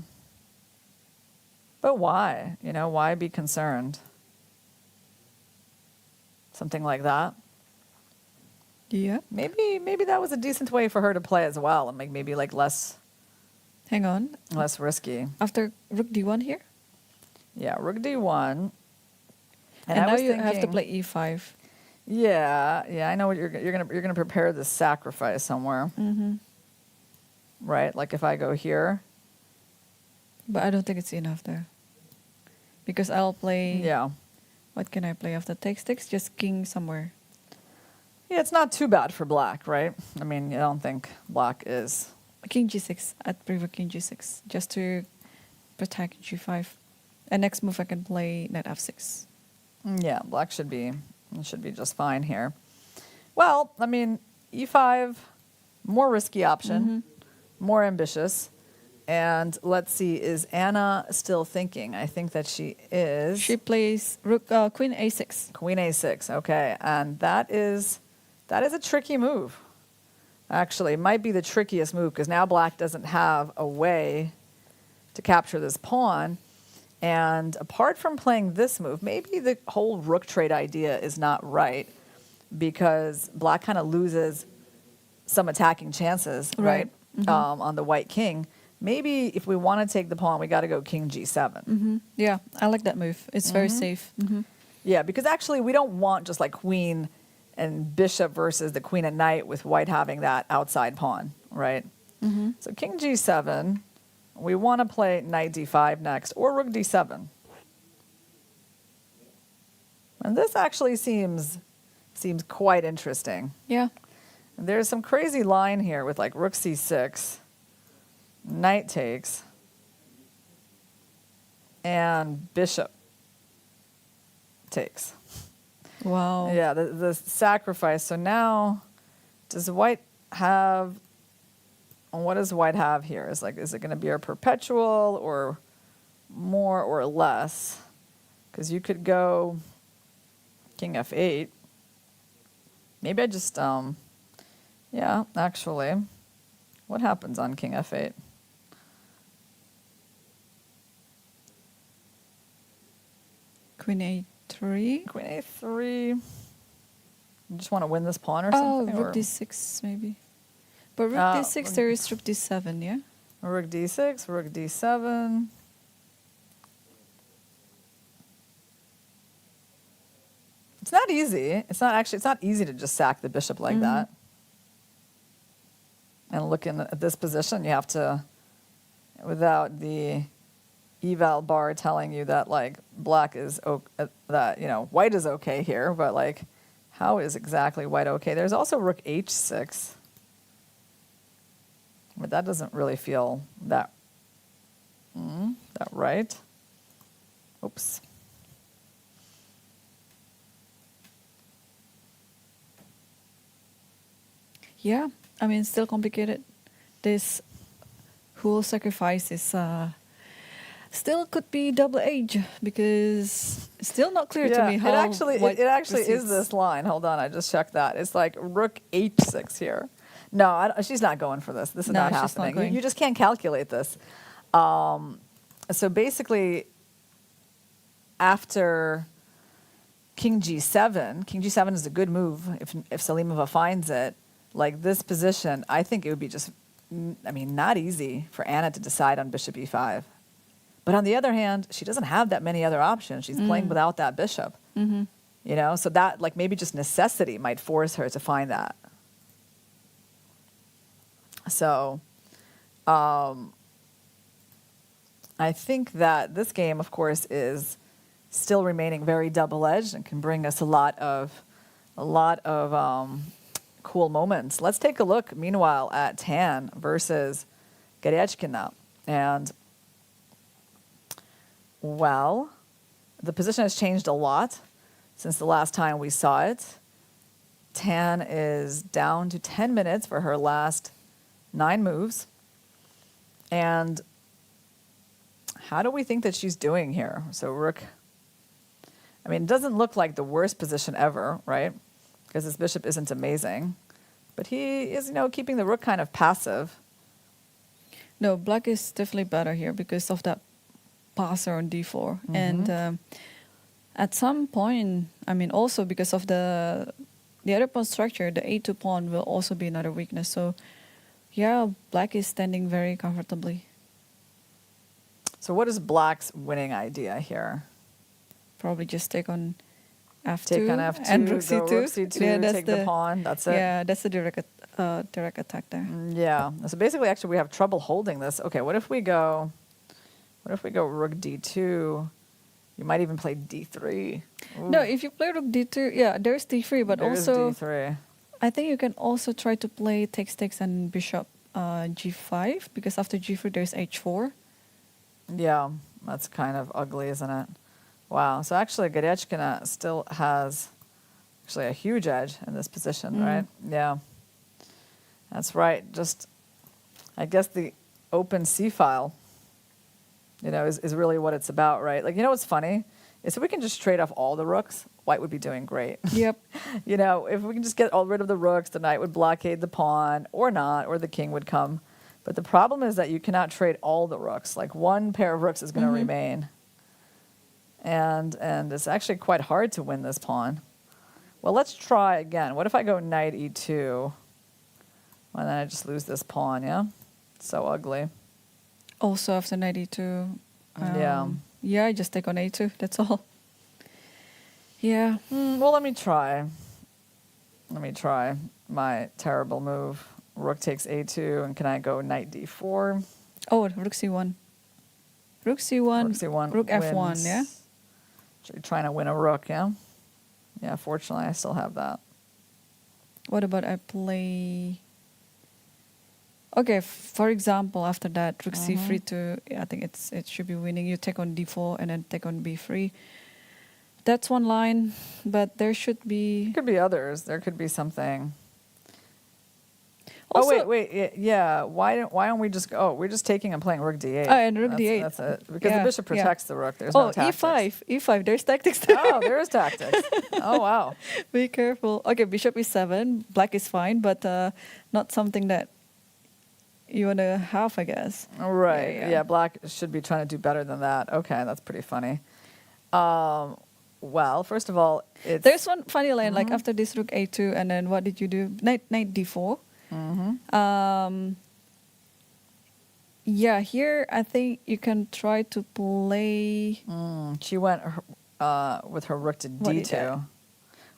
But why? Why be concerned? Something like that. Yeah. Maybe that was a decent way for her to play as well, and maybe less Hang on. Less risky. After rook d1 here? Yeah, rook d1. And I now was you have to thinking- play e5. Yeah, I know what you're gonna prepare this sacrifice somewhere, right? Like if I go here, But I don't think it's enough there. Because I'll play... yeah, What can I play after takes? Just king somewhere. yeah, it's not too bad for black, right? I mean, I don't think black is. King g6. I'd prefer king g6. Just to protect g5. And next move I can play knight f6. Yeah, black should be just fine here. Well, I mean, e5, more risky option, more ambitious. And let's see, is Anna still thinking? I think that she is. She plays rook, queen a6. Queen a6, okay. And that is a tricky move. Actually, it might be the trickiest move because now black doesn't have a way to capture this pawn. And apart from playing this move, maybe the whole rook trade idea is not right because black kind of loses some attacking chances, right? On the white king. Maybe if we want to take the pawn, we got to go king g7. Yeah, I like that move. It's very safe. Yeah, because actually we don't want just like queen and bishop versus the queen and knight with white having that outside pawn, right? So king g7, we want to play knight d5 next, or rook d7. And this actually seems quite interesting. Yeah. And there's some crazy line here with like rook c6, knight takes, and bishop takes. Wow. Yeah, the sacrifice. So now, does white have? What does white have here? Is it going to be a perpetual or more or less? Because you could go king f8. Maybe I just yeah. Actually, what happens on king f8? Queen a3. Queen a3. You just want to win this pawn or Oh, something? rook or d6 maybe. But rook Oh, d6, there is rook d7, yeah? rook d6, rook d7. It's not easy. It's not easy to just sack the bishop like that. And looking at this position, you have to, without the eval bar telling you that like black is that white is okay here, but like how is exactly white okay? There's also rook h6, but that doesn't really feel that right. Oops. Yeah, I mean, still complicated. This whole sacrifice is still could be double edged because it's still not clear to me how it actually proceeds. is this line. Hold on, I just checked that. It's like rook h6 here. No, she's not going for this. This is No, not she's not happening. going. You just can't calculate this. So basically, after king g7 is a good move if Salimova finds it. Like this position, I think it would be just, not easy for Anna to decide on bishop e5. But on the other hand, she doesn't have that many other options. She's playing without that bishop. So that like maybe just necessity might force her to find that. So I think that this game, of course, is still remaining very double-edged and can bring us a lot of cool moments. Let's take a look, meanwhile, at Tan versus Goryachkina. And, well, the position has changed a lot since the last time we saw it. Tan is down to 10 minutes for her last 9 moves. And how do we think that she's doing here? So rook, it doesn't look like the worst position ever, right? Because his bishop isn't amazing. But he is, keeping the rook kind of passive. No, black is definitely better here because of that passer on d4. And at some point, also because of the other pawn structure, the a2 pawn will also be another weakness. So, yeah, black is standing very comfortably. So what is Black's winning idea here? Probably just take on F2. Take on F2, and Rook go C2. Rook C2, take the pawn. That's it. Yeah, that's the direct attack there. Yeah. So basically, actually, we have trouble holding this. Okay, what if we go Rook D2? You might even play D3. Ooh, No, if you play Rook D2, yeah, there's D3, but there's also D3. I think you can also try to play takes and bishop G5 because after G3 there's H4. Yeah, that's kind of ugly, isn't it? Wow. So actually, Garechkina still has actually a huge edge in this position, right? Yeah. That's right. Just, I guess the open C file, is really what it's about, right? Like, what's funny is if we can just trade off all the rooks, White would be doing great. Yep. If we can just get rid of the rooks, the knight would blockade the pawn, or not, or the king would come. But the problem is that you cannot trade all the rooks. Like, one pair of rooks is going to remain. And it's actually quite hard to win this pawn. Well, let's try again. What if I go knight E2? Well, then I just lose this pawn, yeah? So ugly. Also after knight E2. Yeah. Yeah, I just take on A2. That's all. Yeah. Well, let me try. Let me try my terrible move. Rook takes A2, and can I go knight D4? Oh, Rook C1. Rook C1. Rook C1 Rook F1, wins. yeah? Trying to win a rook, yeah? Yeah, fortunately, I still have that. What about I play... Okay, for example, after that, Rook C3 to... I think it should be winning. You take on D4 and then take on B3. That's one line, but there should be... There could be others. There could be something... Also, wait, yeah. Why don't we just go? Oh, we're just taking and playing Rook D8. Oh, and Rook D8. That's it. Because Yeah, the bishop yeah. protects the rook. There's no tactics. E5. There's tactics there. Oh, there is tactics. Oh, wow. Be careful. Okay, bishop E7. Black is fine, but not something that you want to have, I guess. Right. Yeah. Yeah, black should be trying to do better than that. Okay, that's pretty funny. Well, first of all, There's one funny line, like after this Rook A2, and then what did you do? Knight D4. Yeah, here I think you can try to play... She went with her rook to What did D2. that?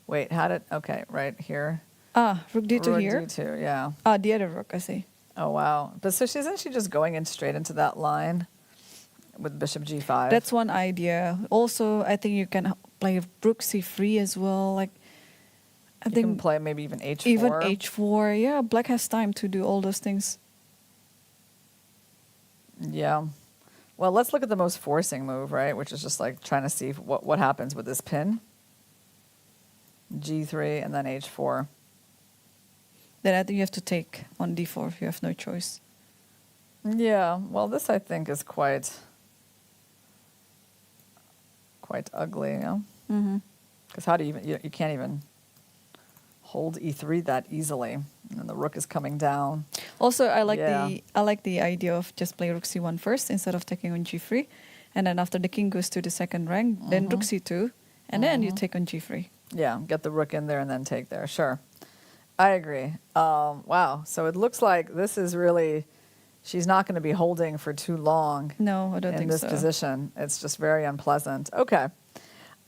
Wait, okay, right here. Rook D2 Rook here. D2, yeah. The other rook, I see. Oh, wow. But so isn't she just going in straight into that line with bishop G5? That's one idea. Also, I think you can play Rook C3 as well. Like, I You think can play maybe even H4. even H4. Yeah, Black has time to do all those things. Yeah. Well, let's look at the most forcing move, right? Which is just like trying to see what happens with this pin. G3 and then H4. Then I think you have to take on D4 if you have no choice. Yeah. Well, this I think is quite ugly, you know? Mm-hmm. Because how do you can't even hold E3 that easily, and the rook is coming down. Also, I like the idea of just play Rook C1 first instead of taking on G3, and then after the king goes to the second rank, then Rook C2, and then you take on G3. Yeah, get the rook in there and then take there. Sure, I agree. Wow, so it looks like this is really, she's not going to be holding for too long. No, I don't think so. In this position, it's just very unpleasant. Okay,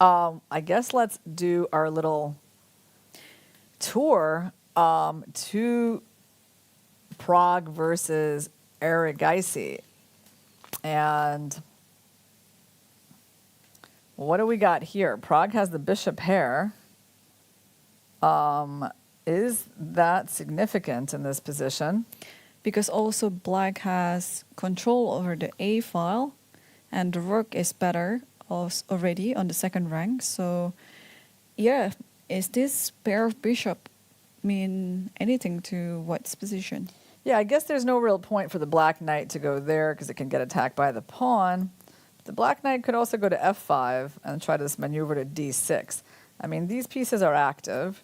I guess let's do our little tour to Prague versus Erigaisi. And what do we got here? Prague has the bishop pair. Is that significant in this position? Because also Black has control over the A file, and the rook is better already on the second rank. So, yeah, is this pair of bishop mean anything to White's position? Yeah, I guess there's no real point for the black knight to go there because it can get attacked by the pawn. The black knight could also go to f5 and try this maneuver to d6. I mean, these pieces are active,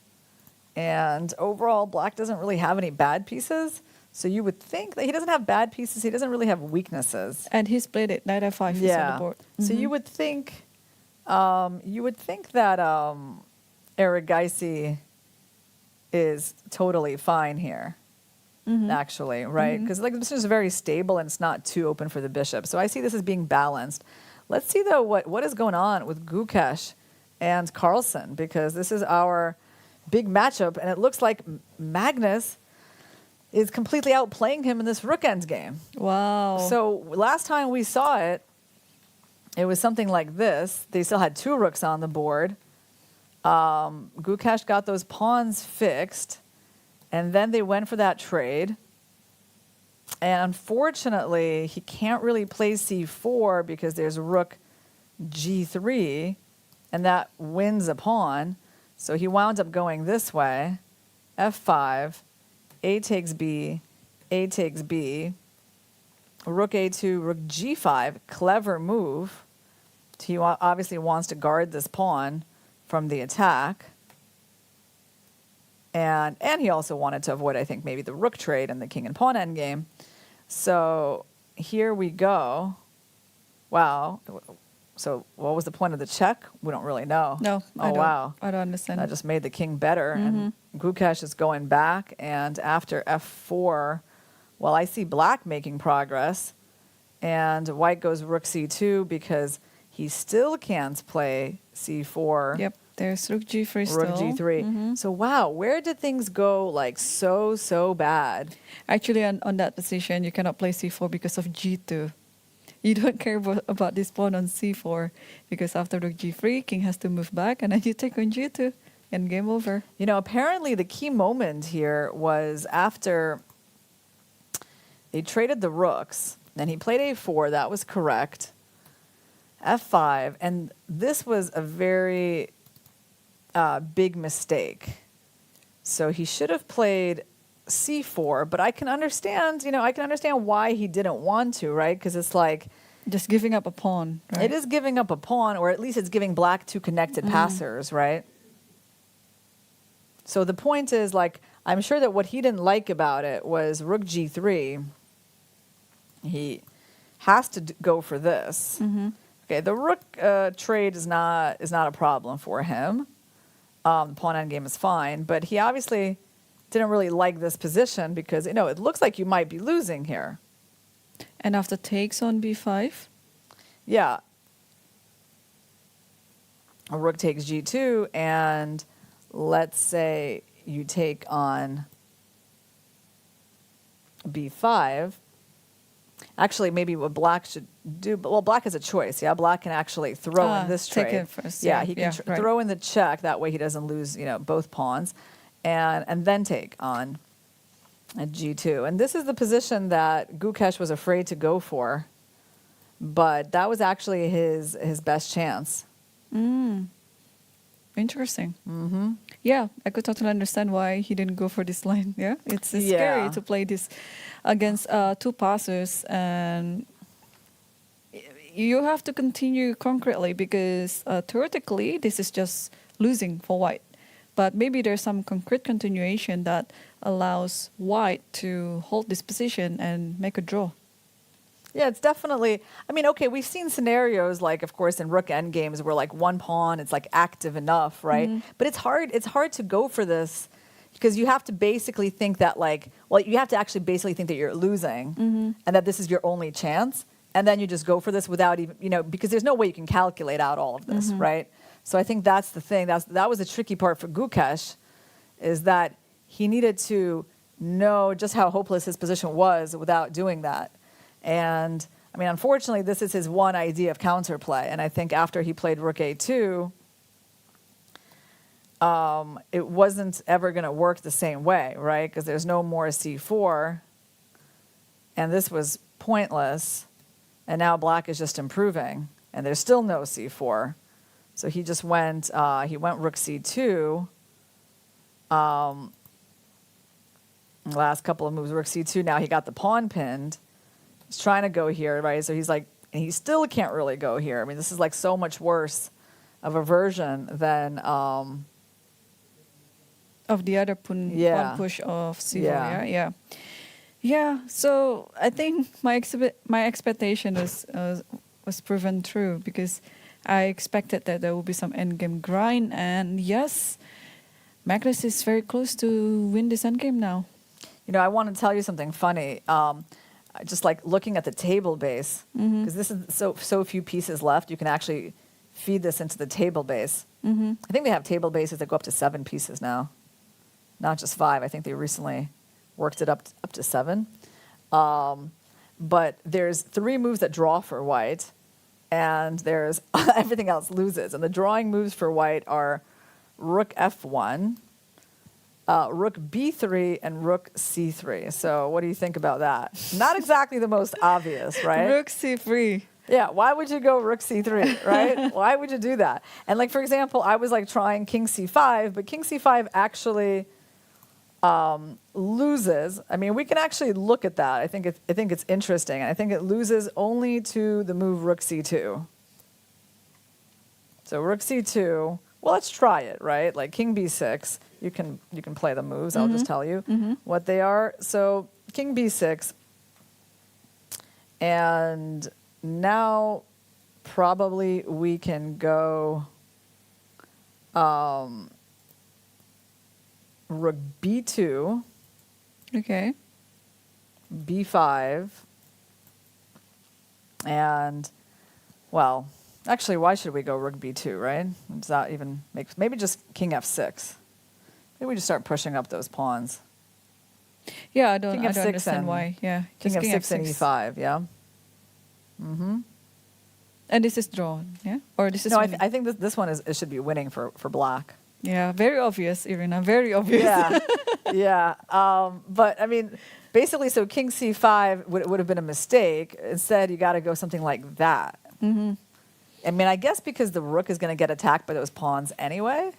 and overall, black doesn't really have any bad pieces. So you would think that he doesn't have bad pieces. He doesn't really have weaknesses. And he's played it knight f5 is on the board. So you would think that Erigaisi is totally fine here. actually, right? Because like this is very stable and it's not too open for the bishop. So I see this as being balanced. Let's see though what is going on with Gukesh and Carlsen, because this is our big matchup, and it looks like Magnus is completely outplaying him in this rook endgame. Wow. So last time we saw it, it was something like this. They still had 2 rooks on the board. Gukesh got those pawns fixed, and then they went for that trade. And unfortunately, he can't really play c4 because there's rook g3, and that wins a pawn. So he wound up going this way, f5, a takes b, a takes b, rook a2, rook g5, clever move. He obviously wants to guard this pawn from the attack. And he also wanted to avoid, I think, maybe the rook trade and the king and pawn endgame. So here we go. Wow. So what was the point of the check? We don't really know. No, Oh, wow. I don't understand. That just made the king better. And Gukesh is going back. And after f4, well, I see black making progress. And white goes rook c2 because he still can't play c4. Yep, there's rook g3 still. Rook g3. So wow, where did things go like so bad? Actually, on that position, you cannot play c4 because of g2. You don't care about this pawn on c4 because after rook g3, king has to move back, and then you take on g2, and game over. You know, apparently the key moment here was after they traded the rooks, then he played a4, that was correct, f5, and this was a very big mistake. So he should have played c4, but I can understand, why he didn't want to, right? Because it's like Just giving up a pawn, right? it is giving up a pawn, or at least it's giving black 2 connected passers, right? So the point is, like, I'm sure that what he didn't like about it was rook g3. He has to go for this. Okay, the rook trade is not a problem for him. The pawn endgame is fine, but he obviously didn't really like this position because, it looks like you might be losing here. And after takes on b5? Yeah. A rook takes g2, and let's say you take on b5. Actually, maybe what black should do, well, black has a choice. Yeah, black can actually throw in this trade. Take it first. Yeah, he can right. throw in the check. That way he doesn't lose, both pawns, and then take on a g2. And this is the position that Gukesh was afraid to go for, but that was actually his best chance. Interesting. Yeah, I could totally understand why he didn't go for this line. Yeah, it's scary Yeah. to play this against 2 passers, and you have to continue concretely because theoretically this is just losing for white. But maybe there's some concrete continuation that allows white to hold this position and make a draw. Yeah, it's definitely, okay, we've seen scenarios like, of course, in rook endgames where like one pawn, it's like active enough, right? But it's hard to go for this because you have to basically think that you have to actually basically think that you're losing and that this is your only chance. And then you just go for this without even, because there's no way you can calculate out all of this, right? So I think that's the thing. That was the tricky part for Gukesh, is that he needed to know just how hopeless his position was without doing that. And unfortunately, this is his one idea of counterplay. And I think after he played rook a2, it wasn't ever going to work the same way, right? Because there's no more c4, and this was pointless. And now black is just improving, and there's still no c4. So he just went. He went rook c2. Last couple of moves, rook c2. Now he got the pawn pinned. He's trying to go here, right? So he's like, and he still can't really go here. This is like so much worse of a version than Of the other pawn push of c4, Yeah. Yeah, so I think my expectation was proven true because I expected that there will be some endgame grind, and yes, Magnus is very close to win this endgame now. I want to tell you something funny. Just like looking at the table base, because this is so few pieces left, you can actually feed this into the table base. I think they have table bases that go up to 7 pieces now, not just 5. I think they recently worked it up to 7. But there's 3 moves that draw for white, and there's everything else loses. And the drawing moves for white are rook f1, rook b3, and rook c3. So what do you think about that? Not exactly the most obvious, right? Rook c3. Yeah, why would you go rook c3, right? Why would you do that? And like, for example, I was like trying king c5, but king c5 actually loses. I mean, we can actually look at that. I think it's interesting. I think it loses only to the move rook c2. So rook c2. Well, let's try it, right? Like king b6. You can play the moves. I'll just tell you what they are. So king b6, and now probably we can go rook b2, Okay. b5, and, well, actually, why should we go rook b2, right? Does that even make, maybe just king f6. Maybe we just start pushing up those pawns. Yeah, I don't King f6 understand and why. Yeah. King just f6 and e5, yeah? And this is drawn, yeah? Or this is No, winning? I think this one it should be winning for black. Yeah, very obvious, Irina. Very obvious. Yeah, yeah. But I mean, basically, so king c5 would have been a mistake. Instead, you got to go something like that. I mean, I guess because the rook is going to get attacked by those pawns anyway.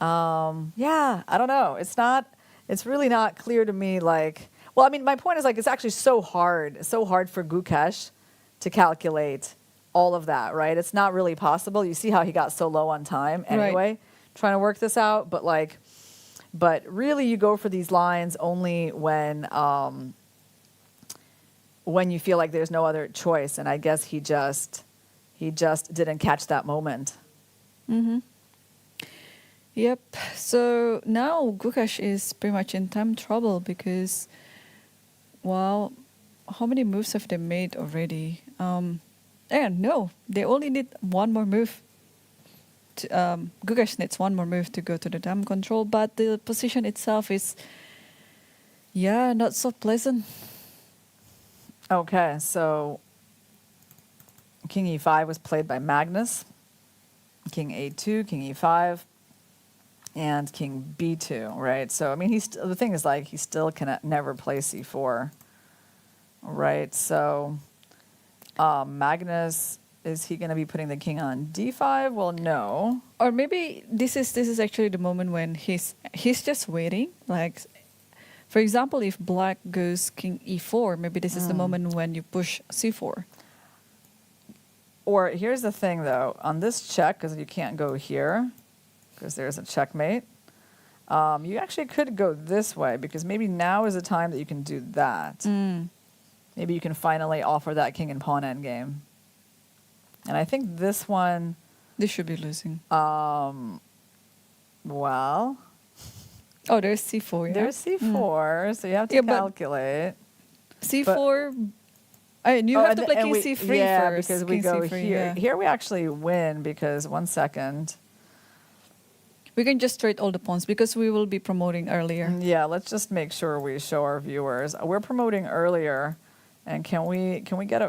Yeah, I don't know. It's really not clear to me. Like, well, I mean, my point is like it's actually so hard for Gukesh to calculate all of that, right? It's not really possible. You see how he got so low on time anyway, trying to work this out. But really, you go for these lines only when you feel like there's no other choice. And I guess he just didn't catch that moment. Yep. So now Gukesh is pretty much in time trouble because, well, how many moves have they made already? And no, they only need one more move. Gukesh needs one more move to go to the dam control, but the position itself is, yeah, not so pleasant. Okay, so king e5 was played by Magnus. King a2, king e5, and king b2, right? So, I mean, the thing is, like, he still can never play c4, right? So, Magnus, is he going to be putting the king on d5? Well, no. Or maybe this is actually the moment when he's just waiting. Like, for example, if black goes king e4, maybe this is the moment when you push c4. Or here's the thing, though. On this check, because you can't go here, because there's a checkmate, you actually could go this way, because maybe now is the time that you can do that. Maybe you can finally offer that king and pawn endgame. And I think this one... This should be losing. Well... Oh, there's c4, yeah? There's c4, so you have to calculate. c4... you have to play king c3 first. Yeah, because we king go c3, here. yeah. Here we actually win because, 1 second. We can just trade all the pawns because we will be promoting earlier. Yeah, let's just make sure we show our viewers. We're promoting earlier, and can we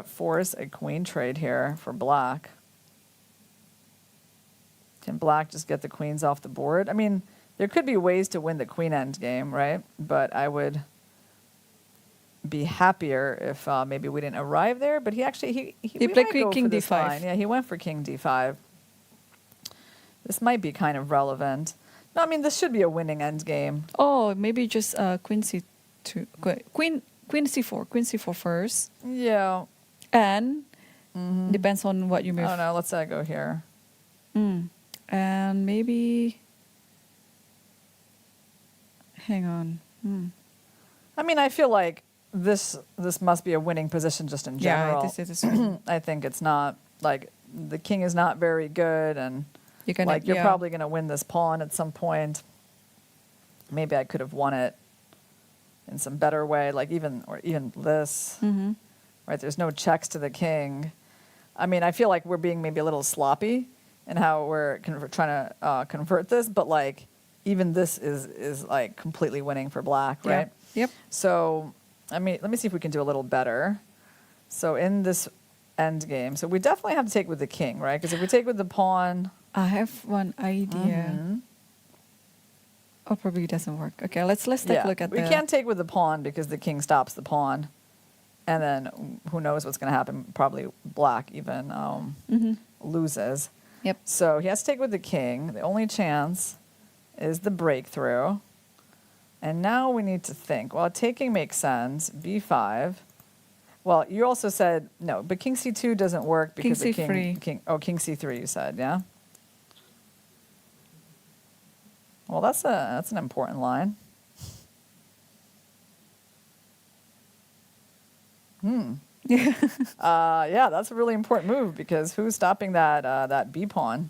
force a queen trade here for black? Can black just get the queens off the board? I mean, there could be ways to win the queen end game, right? But I would be happier if maybe we didn't arrive there. But he played king d5. Line. Yeah, he went for king d5. This might be kind of relevant. No, I mean, this should be a winning end game. Oh, maybe just queen c2, queen c4 first. Yeah. And depends on what you move. I don't know. Let's say I go here. And maybe, hang on. I mean, I feel like this must be a winning position just in general. Yeah, this is. I think it's not, like, the king is not very good, and you're probably going to win this pawn at some point. Maybe I could have won it in some better way, like even this, right? There's no checks to the king. I mean, I feel like we're being maybe a little sloppy in how we're trying to convert this, but like even this is like completely winning for black, right? Yep. So, I mean, let me see if we can do a little better. So in this end game, so we definitely have to take with the king, right? Because if we take with the pawn, I have one idea. Oh, probably doesn't work. Okay, let's take a look at we can't take with the pawn because the king stops the pawn, and then who knows what's going to happen? Probably black even loses. Yep. So he has to take with the king. The only chance is the breakthrough, and now we need to think. Well, taking makes sense. B5. Well, you also said no, but king c2 doesn't work because King the C3. king c3. You said, yeah. Well, that's an important line. Yeah, that's a really important move because who's stopping that b pawn?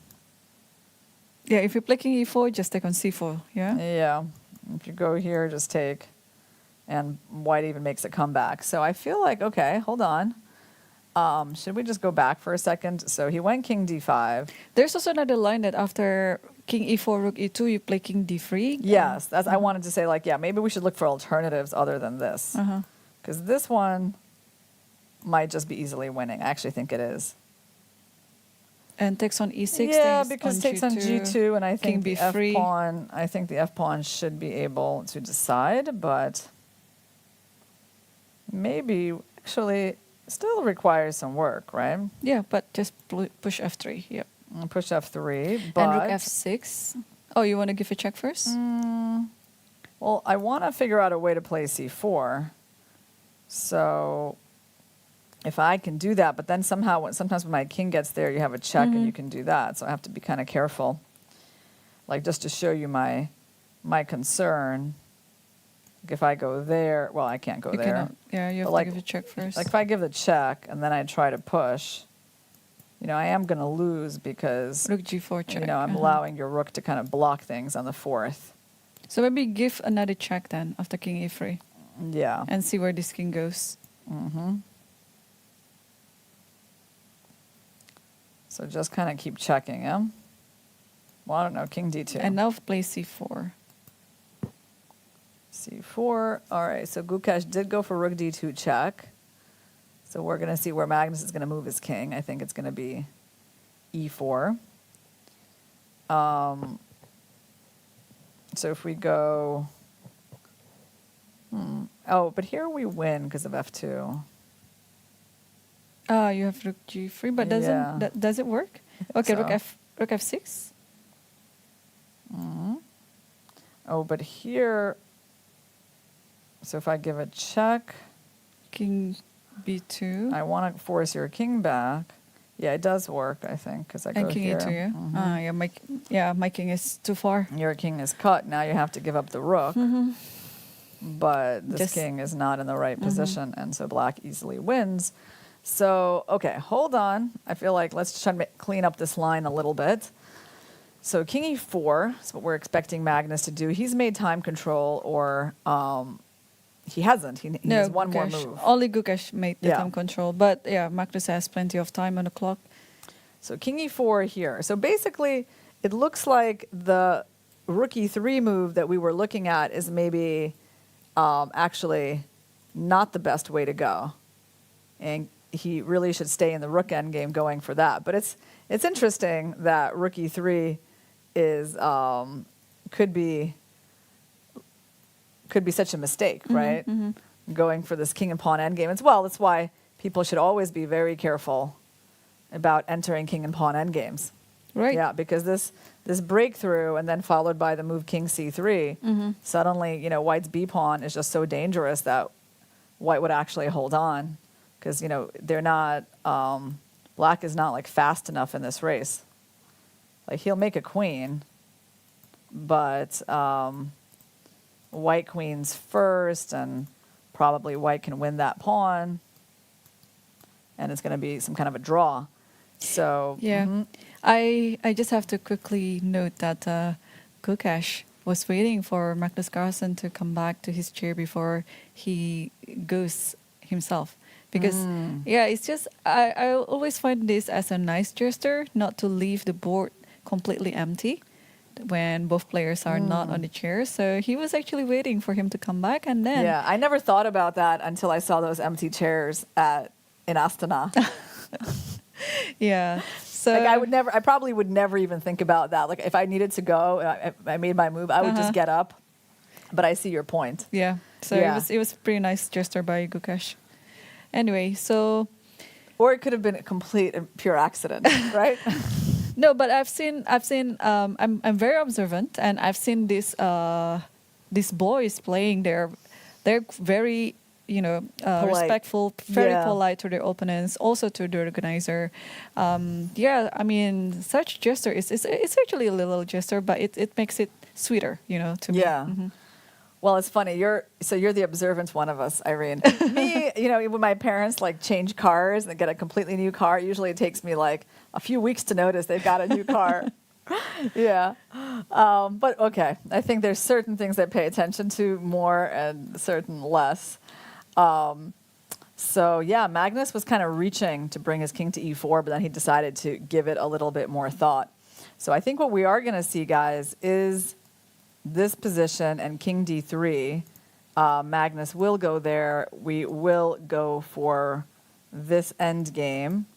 Yeah, if you play king e4, just take on c4. Yeah. Yeah, if you go here, just take, and white even makes a comeback. So I feel like okay, hold on. Should we just go back for a second? So he went king d5. There's also another line that after king e4, rook e2, you play king d3. Yes, that's. I wanted to say like yeah, maybe we should look for alternatives other than this because this one might just be easily winning. I actually think it is. And takes on e6. Yeah, because takes on g2, and I think king the f b3. pawn. I think the f pawn should be able to decide, but maybe actually still requires some work, right? Yeah, but just push f3. Yep. Push f3, but And rook f6. Oh, you want to give a check first? well, I want to figure out a way to play c4. So if I can do that, but then somehow, sometimes when my king gets there, you have a check and you can do that. So I have to be kind of careful. Like just to show you my concern. Like if I go there, well, I can't go You there. cannot. Yeah, you have But to give a check first. Like if I give the check and then I try to push, you know, I am going to lose because, rook g4 check. you know, I'm allowing your rook to kind of block things on the fourth. So maybe give another check then after king e3 Yeah. and see where this king goes. So just kind of keep checking him. Well, I don't know, king d2. And now play c4. c4. All right, so Gukesh did go for rook d2 check. So we're going to see where Magnus is going to move his king. I think it's going to be e4. So if we go... Oh, but here we win because of f2. Ah, you have rook g3, but does it work? Okay, so. rook f6. Oh, but here... So if I give a check... King b2. I want to force your king back. Yeah, it does work, I think, because I go And king here. e2, yeah? My king is too far. Your king is cut. Now you have to give up the rook. But this king is not in the right position, and so black easily wins. So, okay, hold on. I feel like let's try to clean up this line a little bit. So king e4 is what we're expecting Magnus to do. He's made time control, or he hasn't. He has one more Gukesh. move. Only Gukesh made the Yeah. time control. But yeah, Magnus has plenty of time on the clock. So king e4 here. So basically, it looks like the rook e3 move that we were looking at is maybe actually not the best way to go. And he really should stay in the rook endgame going for that. But it's interesting that rook e3 is could be such a mistake, right? Going for this king and pawn endgame as well. That's why people should always be very careful about entering king and pawn endgames. Right. Yeah, because this breakthrough and then followed by the move king c3, suddenly, you know, white's b pawn is just so dangerous that white would actually hold on because, you know, they're not, black is not like fast enough in this race. Like he'll make a queen, but white queen's first and probably white can win that pawn and it's going to be some kind of a draw. So Yeah. I just have to quickly note that Gukesh was waiting for Magnus Carlsen to come back to his chair before he goes himself. Because, it's just, I always find this as a nice gesture, not to leave the board completely empty when both players are not on the chair. So he was actually waiting for him to come back, and then... Yeah, I never thought about that until I saw those empty chairs in Astana. Yeah. So Like I probably would never even think about that. Like if I needed to go, I made my move, I would just get up. But I see your point. Yeah. So Yeah. it was a pretty nice gesture by Gukesh. Anyway, so Or it could have been a complete and pure accident, right? no, but I've seen. I'm very observant, and I've seen these boys playing. They're very Polite. respectful, very Yeah. polite to their opponents, also to the organizer. I mean, such gesture it's actually a little gesture, but it makes it sweeter, to me. Yeah. Well, it's funny. You're the observant one of us, Irene. Me, when my parents like change cars and get a completely new car, usually it takes me like a few weeks to notice they've got a new car. Yeah. But okay, I think there's certain things I pay attention to more and certain less. So yeah, Magnus was kind of reaching to bring his king to e4, but then he decided to give it a little bit more thought. So I think what we are going to see, guys, is this position and king d3. Magnus will go there. We will go for this end game.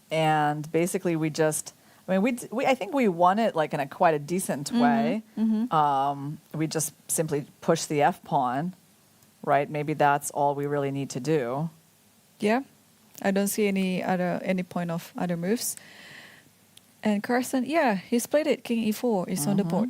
And basically we just, I think we won it like in a quite a decent way. We just simply push the f pawn, right? Maybe that's all we really need to do. Yeah, I don't see any point of other moves. And Carlsen, he's played it. King e4 is on the board.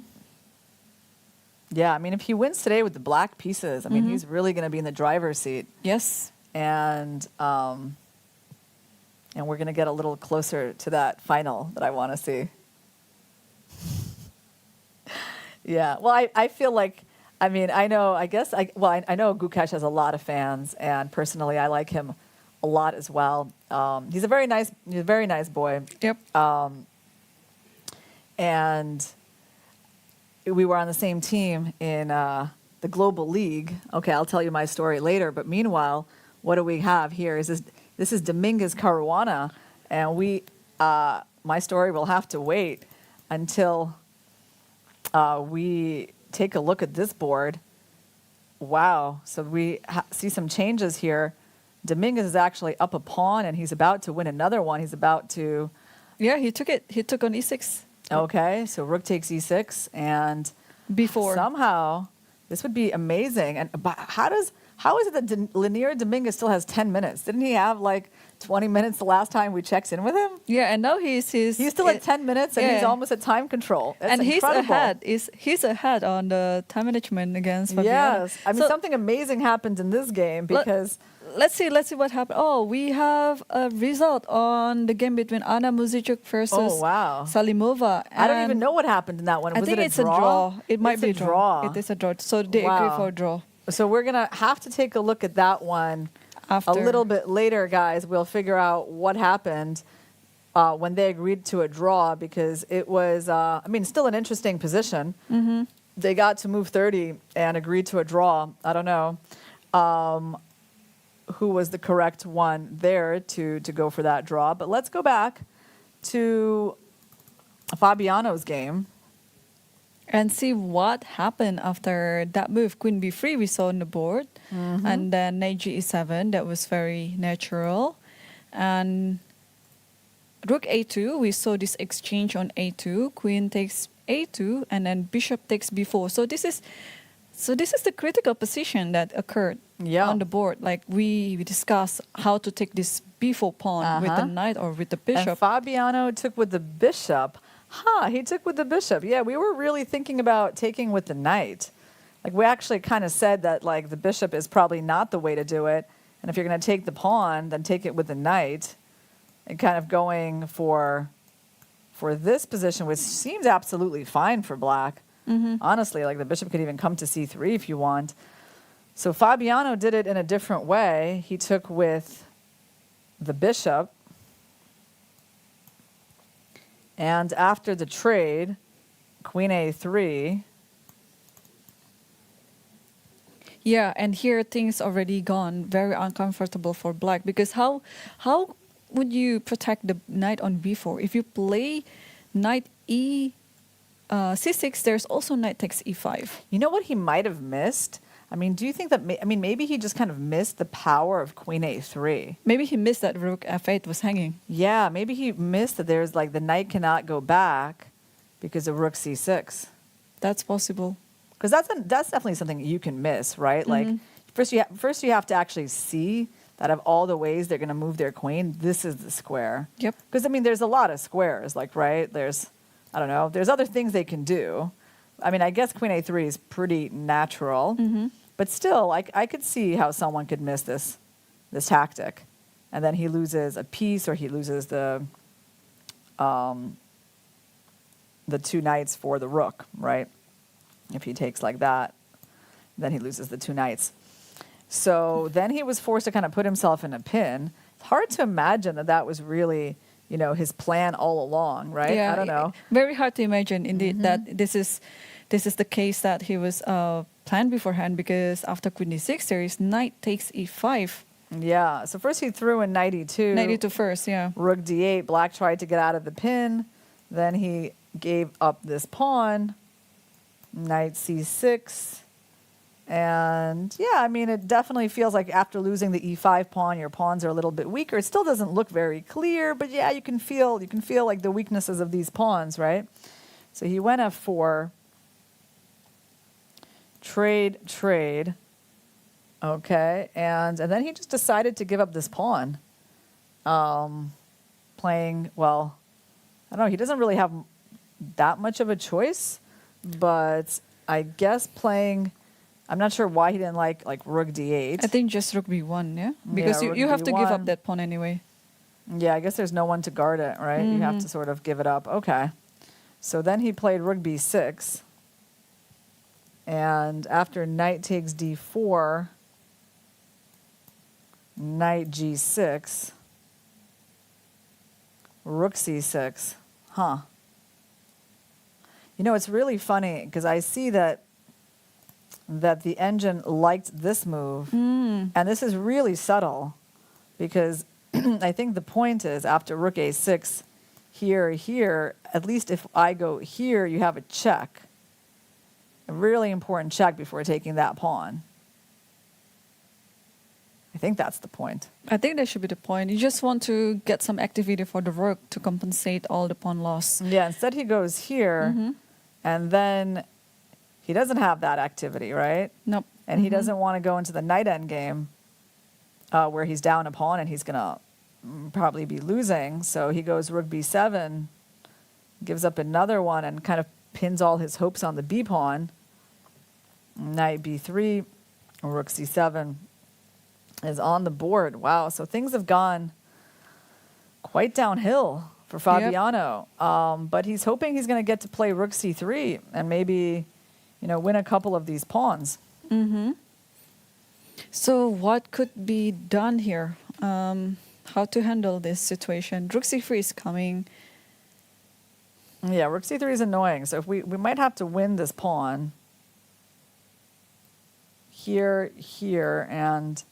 Yeah, I mean, if he wins today with the black pieces, I mean, he's really going to be in the driver's seat. Yes. And we're going to get a little closer to that final that I want to see. Yeah, well, I feel like, I mean, I know Gukesh has a lot of fans, and personally, I like him a lot as well. He's a very nice boy. Yep. And we were on the same team in the Global League. Okay, I'll tell you my story later. But meanwhile, what do we have here? This is Dominguez Caruana, and my story will have to wait until we take a look at this board. Wow! So we see some changes here. Dominguez is actually up a pawn, and he's about to win another one. He's about to. Yeah, he took it. He took on e6. Okay, so rook takes e6, and Before. somehow this would be amazing. And but how is it that Linear Dominguez still has 10 minutes? Didn't he have like 20 minutes the last time we checked in with him? Yeah, and now he's still at 10 minutes, and he's almost at time control. That's and incredible. he's ahead on the time management against Fabiano. Yes, I mean, something amazing happened in this game because. Let's see what happened. Oh, we have a result on the game between Anna Muzichuk versus Salimova. I don't even know what happened in that one. I think it's a draw. It might be a draw. It is a draw. So they agree for a draw. So we're going to have to take a look at that one After. a little bit later, guys. We'll figure out what happened when they agreed to a draw, because it was, still an interesting position. They got to move 30 and agreed to a draw. I don't know who was the correct one there to go for that draw. But let's go back to Fabiano's game. And see what happened after that move. Queen b3 we saw on the board. And then knight g7, that was very natural. And rook a2, we saw this exchange on a2. Queen takes a2, and then bishop takes b4. So this is the critical position that occurred on the board. Like we discussed how to take this b4 pawn with the knight or with the bishop. And Fabiano took with the bishop. He took with the bishop. Yeah, we were really thinking about taking with the knight. Like we actually kind of said that like the bishop is probably not the way to do it. And if you're going to take the pawn, then take it with the knight. And kind of going for this position, which seems absolutely fine for black. Honestly, like the bishop could even come to c3 if you want. So Fabiano did it in a different way. He took with the bishop. And after the trade, queen a3. Yeah, and here things already gone very uncomfortable for black, because how would you protect the knight on b4 if you play knight c6? There's also knight takes e5. You know what he might have missed? I mean, do you think that, maybe he just kind of missed the power of queen a3. Maybe he missed that rook f8 was hanging. Yeah, maybe he missed that there's like the knight cannot go back because of rook c6. That's possible. Because that's definitely something you can miss, right? Like first you have to actually see that of all the ways they're going to move their queen, this is the square. Yep. Because I mean, there's a lot of squares, like right. There's there's other things they can do. I mean, I guess queen a3 is pretty natural, but still, I could see how someone could miss this tactic, and then he loses a piece or he loses the two knights for the rook, right? If he takes like that, then he loses the two knights. So then he was forced to kind of put himself in a pin. It's hard to imagine that was really, his plan all along, right? Yeah, I don't know. Very hard to imagine, indeed, that this is the case that he was planned beforehand, because after queen e6, there is knight takes e5. Yeah. So first he threw in knight e2. Knight e2 first, yeah. Rook d8. Black tried to get out of the pin. Then he gave up this pawn. Knight c6. And yeah, I mean, it definitely feels like after losing the e5 pawn, your pawns are a little bit weaker. It still doesn't look very clear, but yeah, you can feel like the weaknesses of these pawns, right? So he went f4. Trade. Okay, and then he just decided to give up this pawn. Playing, well, I don't know, he doesn't really have that much of a choice, but I guess playing, I'm not sure why he didn't like rook d8. I think just rook b1, yeah? Because rook you have to give up b1. that pawn anyway. Yeah, I guess there's no one to guard it, right? You have to sort of give it up. Okay. So then he played rook b6. And after knight takes d4, knight g6, rook c6. Huh. It's really funny because I see that the engine liked this move. And this is really subtle because I think the point is after rook a6, here, at least if I go here, you have a check. A really important check before taking that pawn. I think that's the point. I think that should be the point. You just want to get some activity for the rook to compensate all the pawn loss. Yeah, instead he goes here, and then he doesn't have that activity, right? Nope. And he doesn't want to go into the knight endgame where he's down a pawn and he's going to probably be losing. So he goes rook b7, gives up another one, and kind of pins all his hopes on the b pawn. Knight b3, rook c7 is on the board. Wow, so things have gone quite downhill for Fabiano. But he's hoping he's going to get to play rook c3 and maybe, win a couple of these pawns. So what could be done here? How to handle this situation? Rook c3 is coming. Yeah, rook c3 is annoying. So if we might have to win this pawn here, and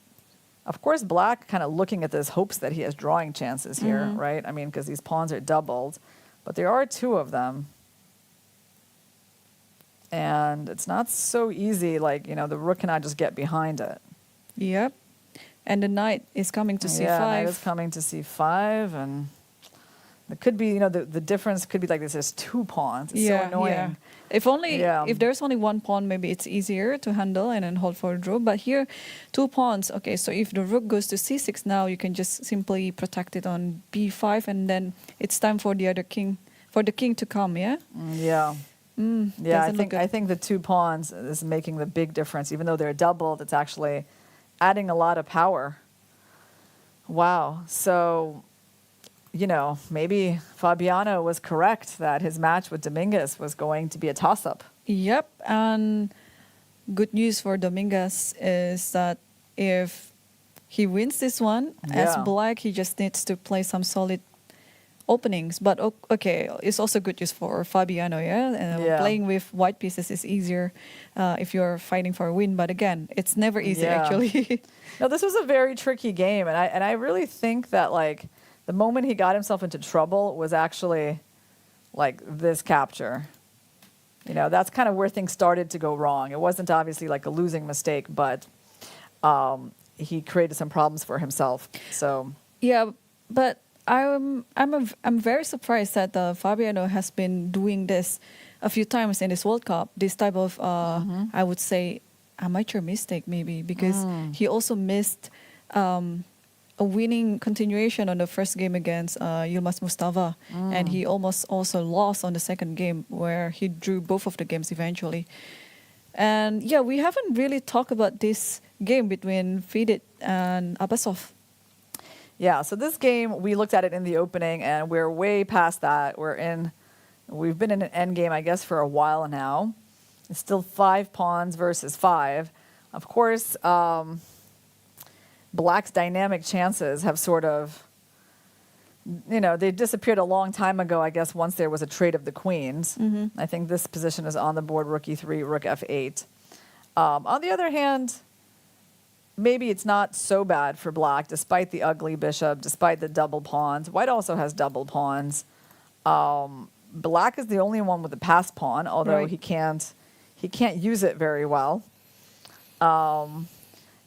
of course black kind of looking at this hopes that he has drawing chances here, right? I mean, because these pawns are doubled, but there are two of them. And it's not so easy, like, the rook cannot just get behind it. Yep. And the knight is coming to c5. Yeah, knight is coming to c5, and it could be, the difference could be like this. There's two pawns. It's so annoying. Yeah. If there's only one pawn, maybe it's easier to handle and then hold for a draw. But here, two pawns. Okay, so if the rook goes to c6 now, you can just simply protect it on b5, and then it's time for the king to come. Yeah. Yeah. Yeah, I think the two pawns is making the big difference. Even though they're doubled, it's actually adding a lot of power. Wow. So, maybe Fabiano was correct that his match with Dominguez was going to be a toss-up. Yep. And good news for Dominguez is that if he wins this one, as black, he just needs to play some solid openings, but okay, it's also good just for Fabiano, yeah? Yeah. Playing with white pieces is easier if you're fighting for a win, but again, it's never easy Yeah. actually. No, this was a very tricky game, and I really think that like the moment he got himself into trouble was actually like this capture. You know, that's kind of where things started to go wrong. It wasn't obviously like a losing mistake, but he created some problems for himself. So Yeah, but I'm very surprised that Fabiano has been doing this a few times in this World Cup. This type of I would say amateur mistake maybe, because he also missed a winning continuation on the first game against Yilmaz Mustafa, and he almost also lost on the second game where he drew both of the games eventually. And yeah, we haven't really talked about this game between FIDE and Abbasov. yeah, so this game we looked at it in the opening, and we're way past that. We've been in an endgame, I guess, for a while now. It's still 5 pawns versus 5. Of course, Black's dynamic chances have sort of, they disappeared a long time ago, I guess, once there was a trade of the queens. I think this position is on the board, rook e3, rook f8. On the other hand, maybe it's not so bad for Black, despite the ugly bishop, despite the double pawns. White also has double pawns. Black is the only one with a passed pawn, although Right. he can't use it very well.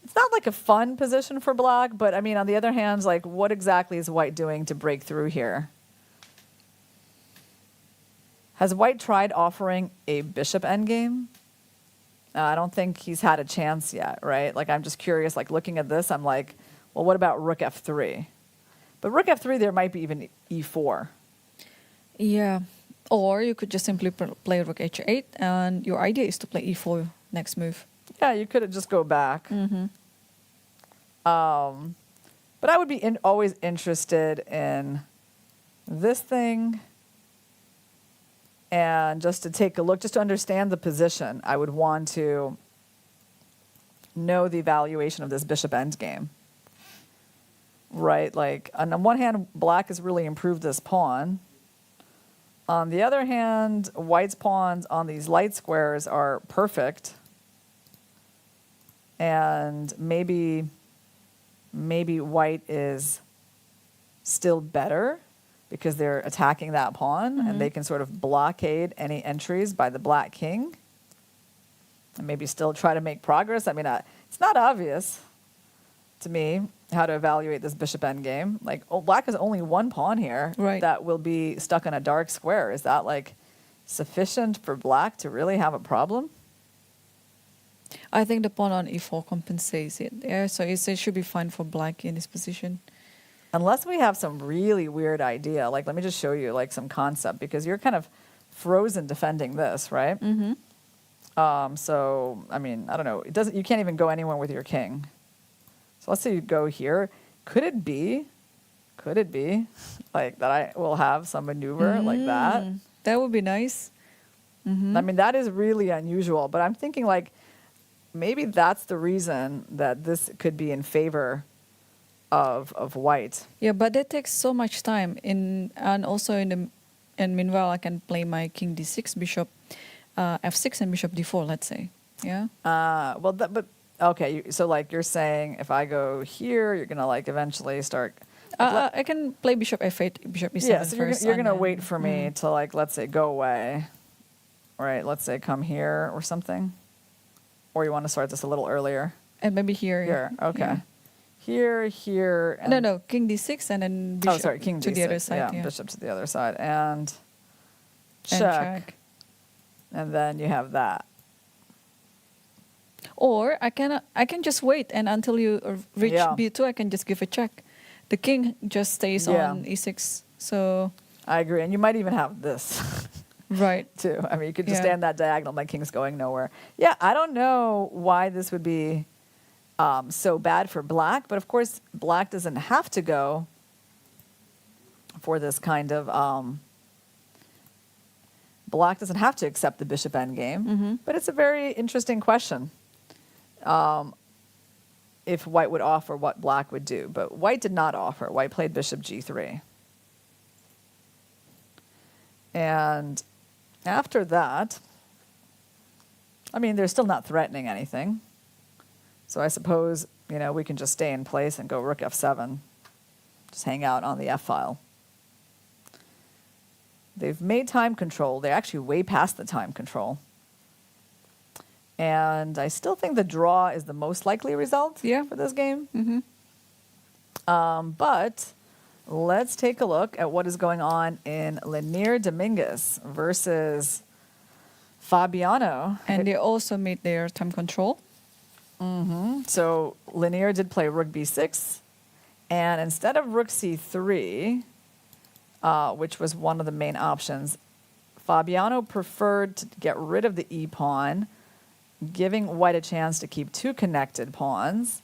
It's not like a fun position for Black, but I mean, on the other hand, like, what exactly is White doing to break through here? Has White tried offering a bishop endgame? I don't think he's had a chance yet, right? Like, I'm just curious, like, looking at this, I'm like, well, what about rook f3? But rook f3, there might be even e4. Yeah, or you could just simply play rook h8, and your idea is to play e4 next move. Yeah, you could just go back. But I would be always interested in this thing, and just to take a look, just to understand the position, I would want to know the evaluation of this bishop endgame. Right, like on the one hand, Black has really improved this pawn. On the other hand, White's pawns on these light squares are perfect. And maybe White is still better because they're attacking that pawn and they can sort of blockade any entries by the Black king and maybe still try to make progress. I mean, it's not obvious to me how to evaluate this bishop endgame. Like, Black has only one pawn here that will be stuck on a dark square. Is that like sufficient for Black to really have a problem? I think the pawn on e4 compensates it. Yeah, so it should be fine for Black in this position. Unless we have some really weird idea. Like, let me just show you like some concept, because you're kind of frozen defending this, right? So, I mean, I don't know. You can't even go anywhere with your king. So let's say you go here. Could it be like that I will have some maneuver like that? That would be nice. I mean, that is really unusual, but I'm thinking like maybe that's the reason that this could be in favor of White. Yeah, but that takes so much time. And meanwhile, I can play my king d6, bishop f6, and bishop d4. Let's say, yeah. But okay. So like you're saying, if I go here, you're gonna like eventually start. I can play bishop f8, bishop e7 Yeah, so first. you're gonna wait for me to like, let's say, go away. Right. Let's say come here or something. Or you want to start this a little earlier? And maybe here. Here, okay. Yeah. Here. And No, king d6 and then bishop king to D6. the other side. Yeah, bishop to the other side. And check. check. And then you have that. Or I can just wait, and until you reach b2, I can just give a check. The king just stays on e6. So I agree. And you might even have this. Right. Too. I mean, you could just stand that diagonal. My king's going nowhere. Yeah, I don't know why this would be so bad for Black, but of course, Black doesn't have to go for this kind of. Black doesn't have to accept the bishop endgame, but it's a very interesting question. If White would offer what Black would do, but White did not offer. White played bishop g3. And after that, I mean, they're still not threatening anything. So I suppose, we can just stay in place and go rook f7. Just hang out on the f file. They've made time control. They're actually way past the time control. And I still think the draw is the most likely result for this game. But let's take a look at what is going on in Linier Dominguez versus Fabiano. And they also made their time control. So Linier did play rook b6. And instead of rook c3, which was one of the main options, Fabiano preferred to get rid of the e-pawn, giving white a chance to keep two connected pawns.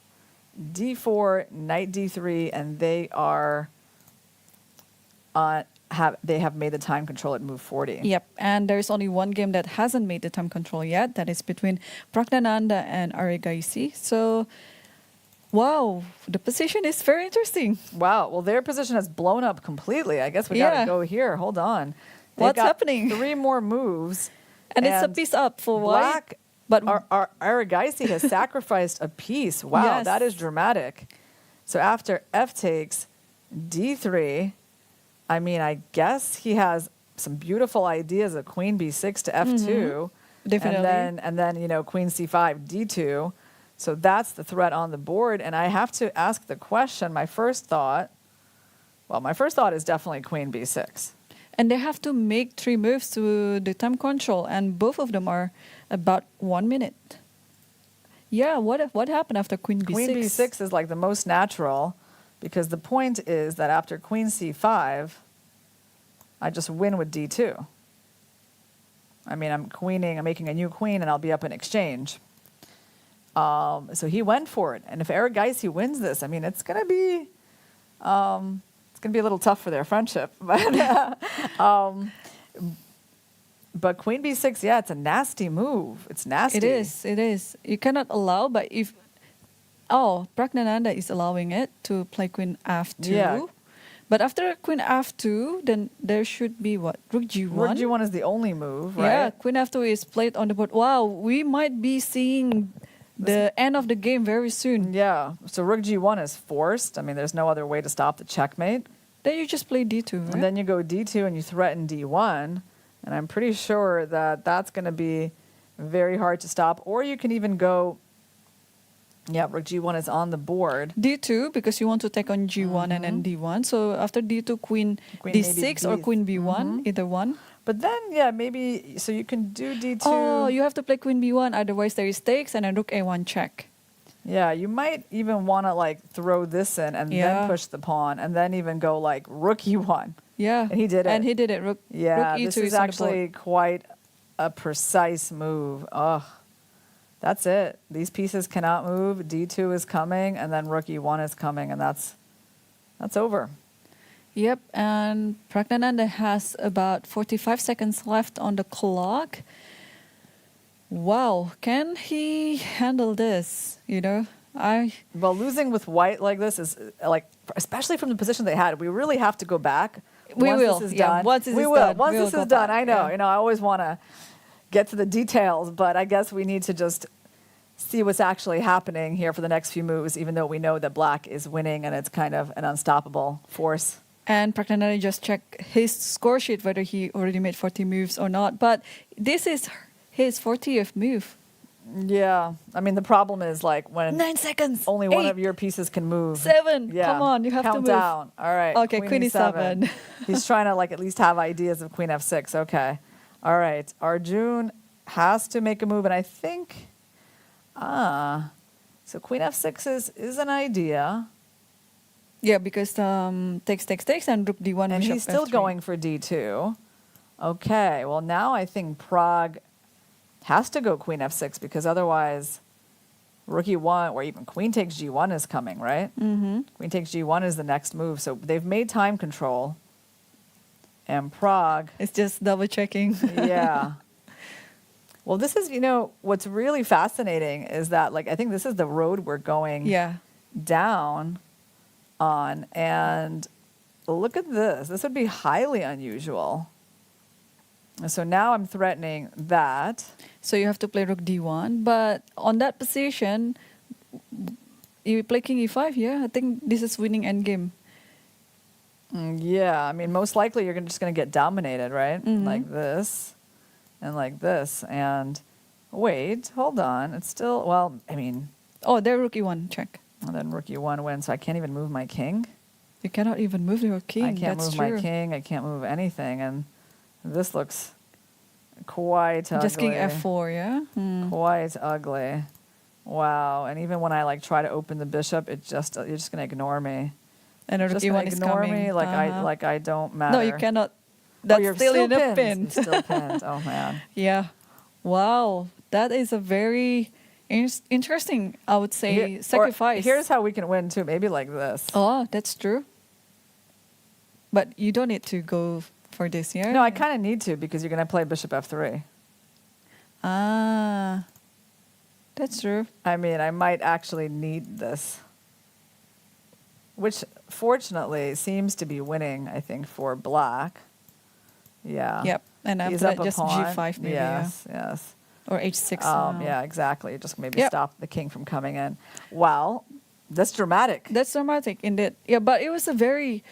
d4, knight d3, and they have made the time control at move 40. Yep, and there's only one game that hasn't made the time control yet. That is between Pragnananda and Arigaisi. So, wow, the position is very interesting. Wow, well, their position has blown up completely. I guess we got to go here. Hold on. What's happening? 3 more moves. And it's a piece up for black. white. But Arigaisi has sacrificed a piece. Wow, Yes. that is dramatic. So after f takes d3, I mean, I guess he has some beautiful ideas of queen b6 to f2. Definitely. And then queen c5, d2. So that's the threat on the board. And I have to ask the question, my first thought is definitely queen b6. And they have to make 3 moves to the time control, and both of them are about 1 minute. Yeah, what happened after queen b6? Queen b6 is like the most natural, because the point is that after queen c5, I just win with d2. I mean, I'm making a new queen, and I'll be up in exchange. So he went for it. And if Arigaisi wins this, I mean, it's going to be a little tough for their friendship. But queen b6, yeah, it's a nasty move. It's nasty. It is. You cannot allow, but if... Oh, Pragnananda is allowing it to play queen f2. Yeah. But after queen f2, then there should be what? Rook g1? Rook g1 is the only move, right? Yeah, queen f2 is played on the board. Wow, we might be seeing the end of the game very soon. Yeah, so rook g1 is forced. I mean, there's no other way to stop the checkmate. Then you just play d2, right? And then you go d2 and you threaten d1. And I'm pretty sure that that's going to be very hard to stop. Or you can even go, rook g1 is on the board. d2, because you want to take on g1 and then d1. So after d2, queen d6 or queen b1, either one. But then, maybe, so you can do d2. Oh, you have to play queen b1, otherwise there is takes and then rook a1 check. Yeah, you might even want to throw this in and then push the pawn and then even go rook e1. Yeah. And he did it. And he did it. Rook e2 this is on the actually board. quite a precise move. Ugh. That's it. These pieces cannot move. d2 is coming, and then rook e1 is coming, and that's over. Yep, and Pragnananda has about 45 seconds left on the clock. Wow, can he handle this? Well, losing with white like this is especially from the position they had. We really have to go back. Once this is done. Once this is done. I know. I always want to get to the details, but I guess we need to just see what's actually happening here for the next few moves, even though we know that black is winning and it's kind of an unstoppable force. And Pragnananda just checked his score sheet whether he already made 40 moves or not. But this is his 40th move. Yeah. I mean, the problem is when 9 seconds. only one of your pieces can move. 7. Yeah. Come on, you have Count to move. down. All right. Okay, queen e7. He's trying to at least have ideas of queen f6. Okay. All right. Arjun has to make a move, and I think so queen f6 is an idea. Yeah, because takes, and rook d1. And bishop he's still f3. going for d2. Okay, well, now I think Prague has to go queen f6, because otherwise rook e1 or even queen takes g1 is coming, right? Mm-hmm. Queen takes g1 is the next move. So they've made time control. And Prague... It's just double checking. Yeah. Well, this is, what's really fascinating is that, I think this is the road we're going down on. And look at this. This would be highly unusual. So now I'm threatening that. So you have to play rook d1. But on that position, you play king e5, yeah? I think this is winning endgame. Yeah, I mean, most likely you're just going to get dominated, right? Mhm. Like this and like this. And wait, hold on. It's still, well, I mean, Oh, there rook e1, check. and then rook e1 wins, so I can't even move my king. You cannot even move your king. I can't That's move true. my king. I can't move anything. And this looks quite ugly. Just king f4, yeah? Quite ugly. Wow. And even when I like try to open the bishop, you're just going to ignore me. And rook Just gonna e1 is ignore coming. me like Uh-huh. I don't matter. No, you cannot. Oh, That's you're still in a pinned. pin. You're still pinned. Oh man. Yeah. Wow. That is a very interesting, I would say, Here- or sacrifice. Here's how we can win too. Maybe like this. Oh, that's true. But you don't need to go for this, yeah? No, I kind of need to because you're going to play bishop f3. Ah. That's true. I mean, I might actually need this. Which fortunately seems to be winning, I think, for black. Yeah. Yep. And He's after up that, a just pawn. g5 maybe, Yes, yes. yeah? Or h6. Yeah, exactly. Just maybe Yep. stop the king from coming in. Well, that's dramatic. That's dramatic indeed. Yeah, but it was a very,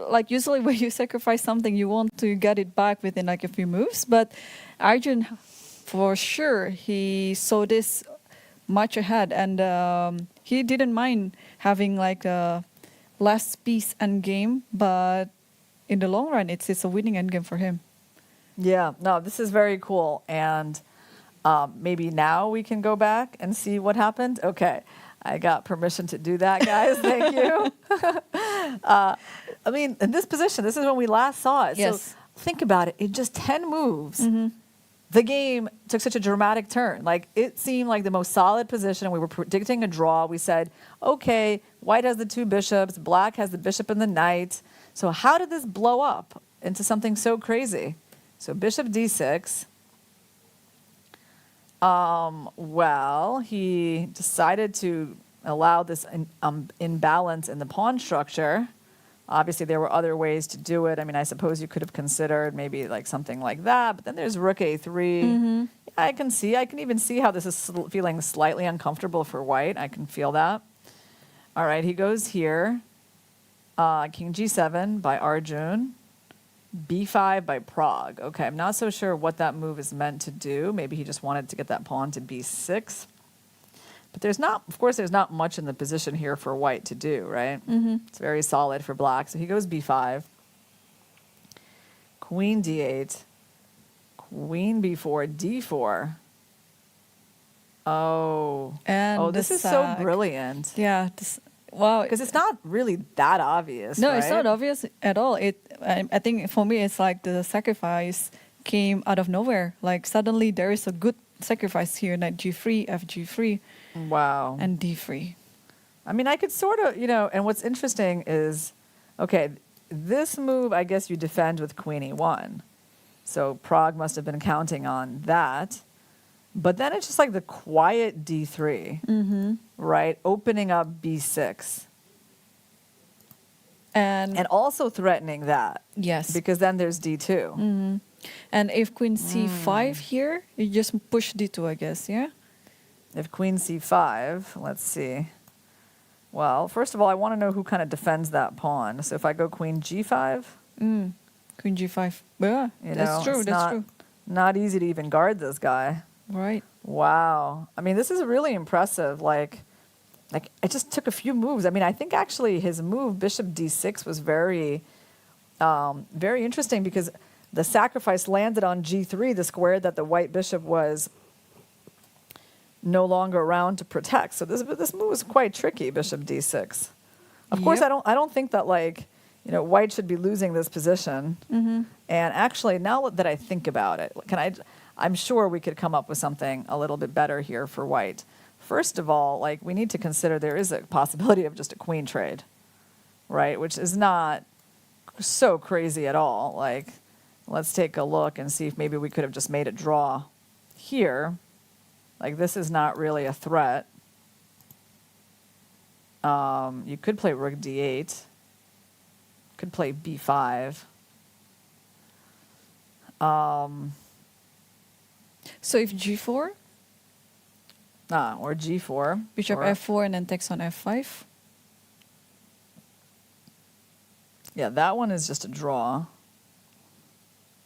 like usually when you sacrifice something, you want to get it back within like a few moves. But Arjun, for sure, he saw this much ahead, and he didn't mind having like a last piece endgame, but in the long run, it's a winning endgame for him. Yeah, no, this is very cool. And maybe now we can go back and see what happened. Okay, I got permission to do that, guys. Thank you. I mean, in this position, this is when we last saw it. Yes. So think about it. In just 10 moves, the game took such a dramatic turn. Like, it seemed like the most solid position. We were predicting a draw. We said, okay, white has the two bishops, black has the bishop and the knight. So how did this blow up into something so crazy? So bishop d6. Well, he decided to allow this imbalance in the pawn structure. Obviously, there were other ways to do it. I mean, I suppose you could have considered maybe like something like that. But then there's rook a3. I can even see how this is feeling slightly uncomfortable for white. I can feel that. All right, he goes here. King g7 by Arjun. b5 by Prague. Okay, I'm not so sure what that move is meant to do. Maybe he just wanted to get that pawn to b6. But there's not much in the position here for white to do, right? It's very solid for black. So he goes b5. Queen d8. Queen b4, d4. Oh. And this the is so sack. brilliant. Yeah. Wow. Because it's not really that obvious, No, right? it's not obvious at all. I think for me, it's like the sacrifice came out of nowhere. Like suddenly there is a good sacrifice here, knight g3, fg3, Wow. and d3. I mean, I could sort of, and what's interesting is, okay, this move, I guess you defend with queen e1. So Prague must have been counting on that. But then it's just like the quiet d3, right? Opening up b6. And also threatening that. Yes. Because then there's d2. And if queen c5 here, you just push d2, I guess, yeah? If queen c5, let's see. Well, first of all, I want to know who kind of defends that pawn. So if I go queen g5, Queen g5. Yeah, that's true, that's true. Not easy to even guard this guy. Right. Wow. I mean, this is really impressive. Like it just took a few moves. I mean, I think actually his move, bishop d6, was very, very interesting because the sacrifice landed on g3, the square that the white bishop was no longer around to protect. So this move was quite tricky, bishop d6. Of course, I don't think that white should be losing this position. And actually, now that I think about it, I'm sure we could come up with something a little bit better here for white. First of all, we need to consider there is a possibility of just a queen trade, right? Which is not so crazy at all. Let's take a look and see if maybe we could have just made a draw here. This is not really a threat. You could play rook d8. Could play b5. So if G4, Or G4. bishop or- F4 and then takes on F5. Yeah, that one is just a draw.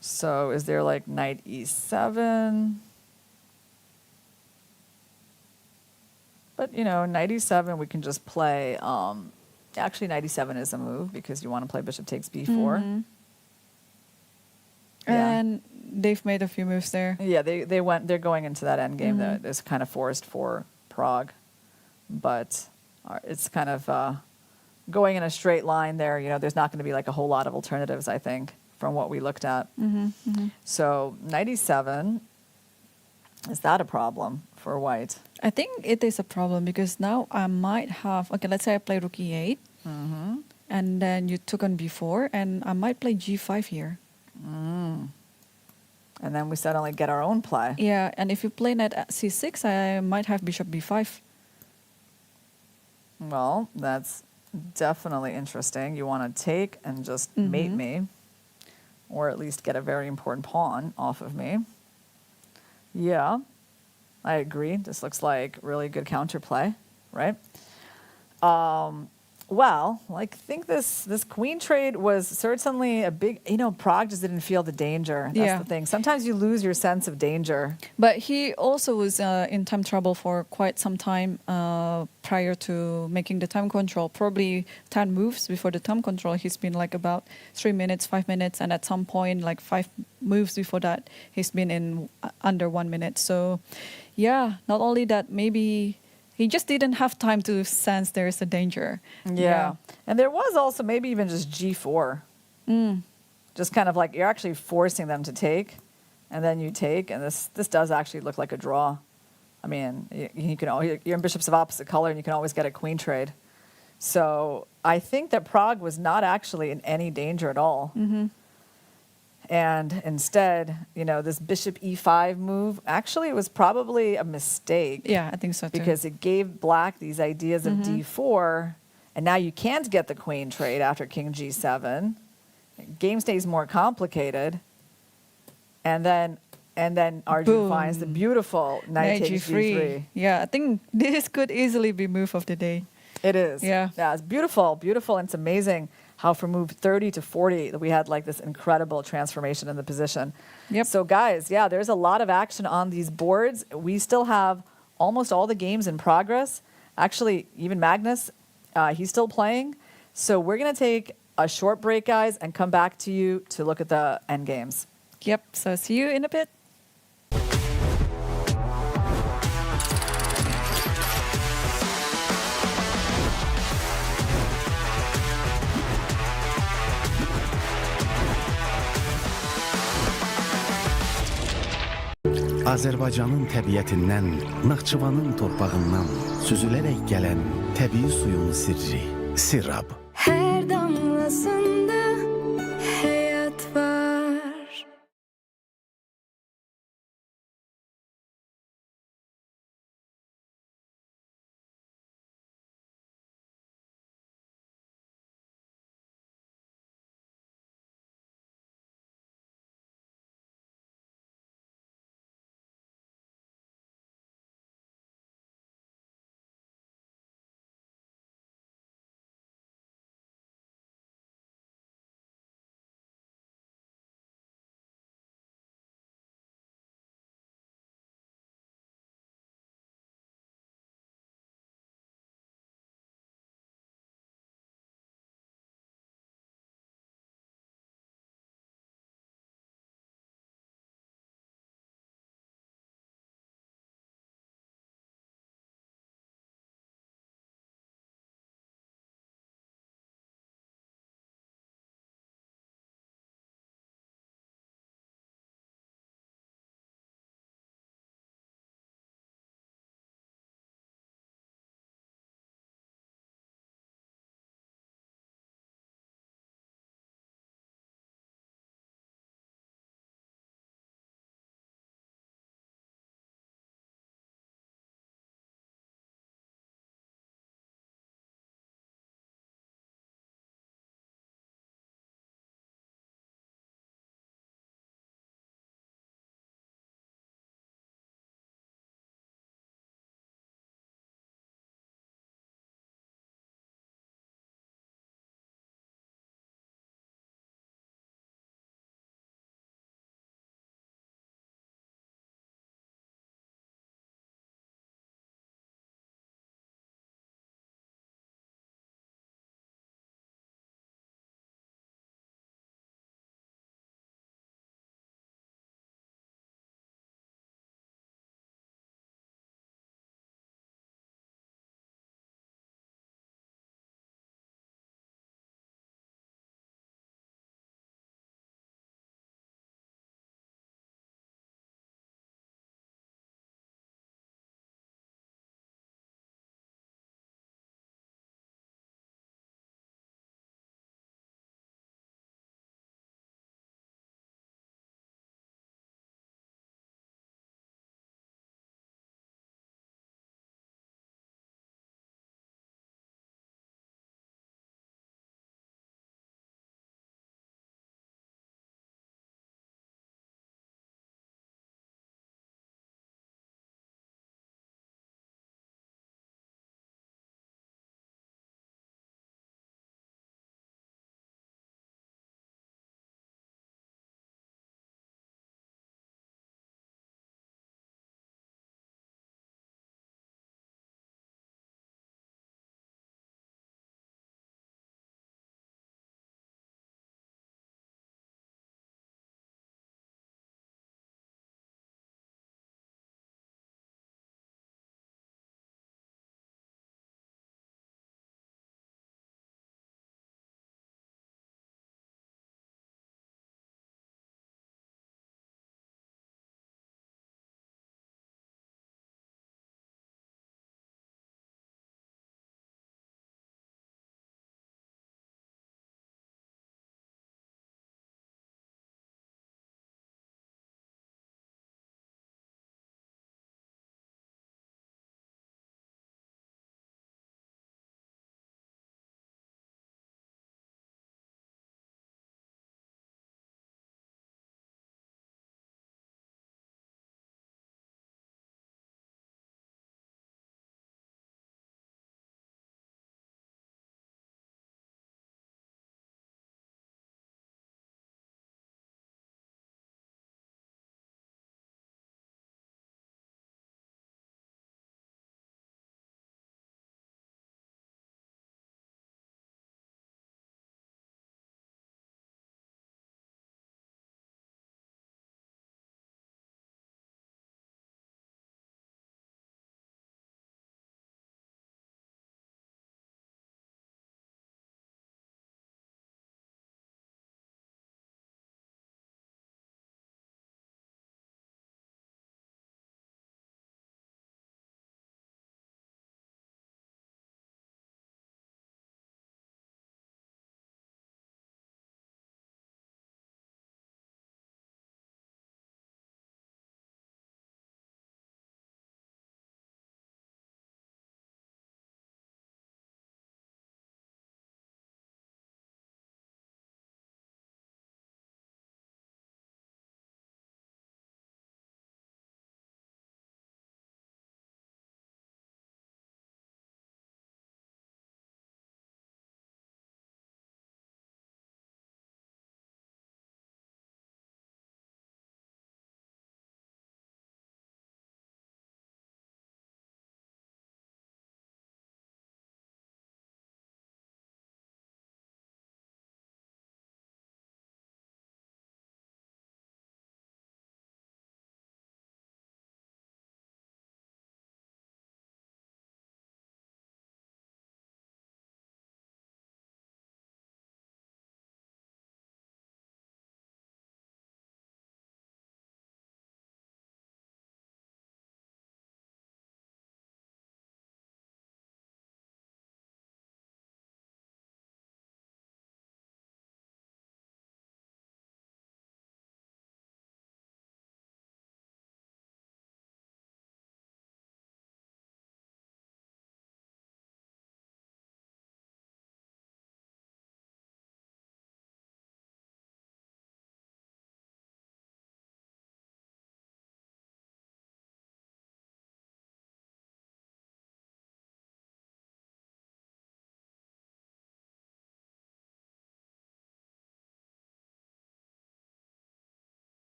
So is there like knight E7? But, you know, knight E7, we can just play. Actually, knight E7 is a move because you want to play bishop takes B4. Mhm. Yeah. And they've made a few moves there. Yeah, they're going into that endgame Mhm. that is kind of forced for Prague. But it's kind of going in a straight line there. You know, there's not going to be like a whole lot of alternatives, I think, from what we looked at. So knight E7, is that a problem for white? I think it is a problem because now I might have, okay, let's say I play rook E8. And then you took on B4 and I might play G5 here. And then we suddenly get our own play. Yeah, and if you play knight at C6, I might have bishop B5. Well, that's definitely interesting. You want to take and just mate me, or at least get a very important pawn off of me. Yeah, I agree. This looks like really good counterplay, right? Well, like, I think this queen trade was certainly a big, you know, Prague just didn't feel the danger. That's Yeah. the thing. Sometimes you lose your sense of danger. But he also was in time trouble for quite some time prior to making the time control. Probably 10 moves before the time control. He's been like about 3 minutes, 5 minutes. And at some point, like 5 moves before that, he's been in under 1 minute. So, yeah, not only that, maybe he just didn't have time to sense there is a danger. Yeah. And there was also maybe even just G4. Just kind of like you're actually forcing them to take, and then you take, and this does actually look like a draw. I mean, you can you're in bishops of opposite color, and you can always get a queen trade. So I think that Prague was not actually in any danger at all. And instead, you know, this bishop E5 move, actually it was probably a mistake. Yeah, I think so too. Because it gave black these ideas of D4, and now you can't get the queen trade after king G7. Game stays more complicated, and then Arjun Boom. finds the beautiful knight takes G3. Yeah, I think this could easily be move of the day. It is. Yeah. Yeah, it's beautiful, beautiful, and it's amazing how from move 30 to 40 that we had like this incredible transformation in the position. Yep. So guys, yeah, there's a lot of action on these boards. We still have almost all the games in progress. Actually, even Magnus, he's still playing. So we're going to take a short break, guys, and come back to you to look at the end games. Yep, so see you in a bit. Azərbaycanın təbiətindən, Naxçıvanın torpağından süzülərək gələn təbii suyun sirri, Sirab. Her damlasında hayat var.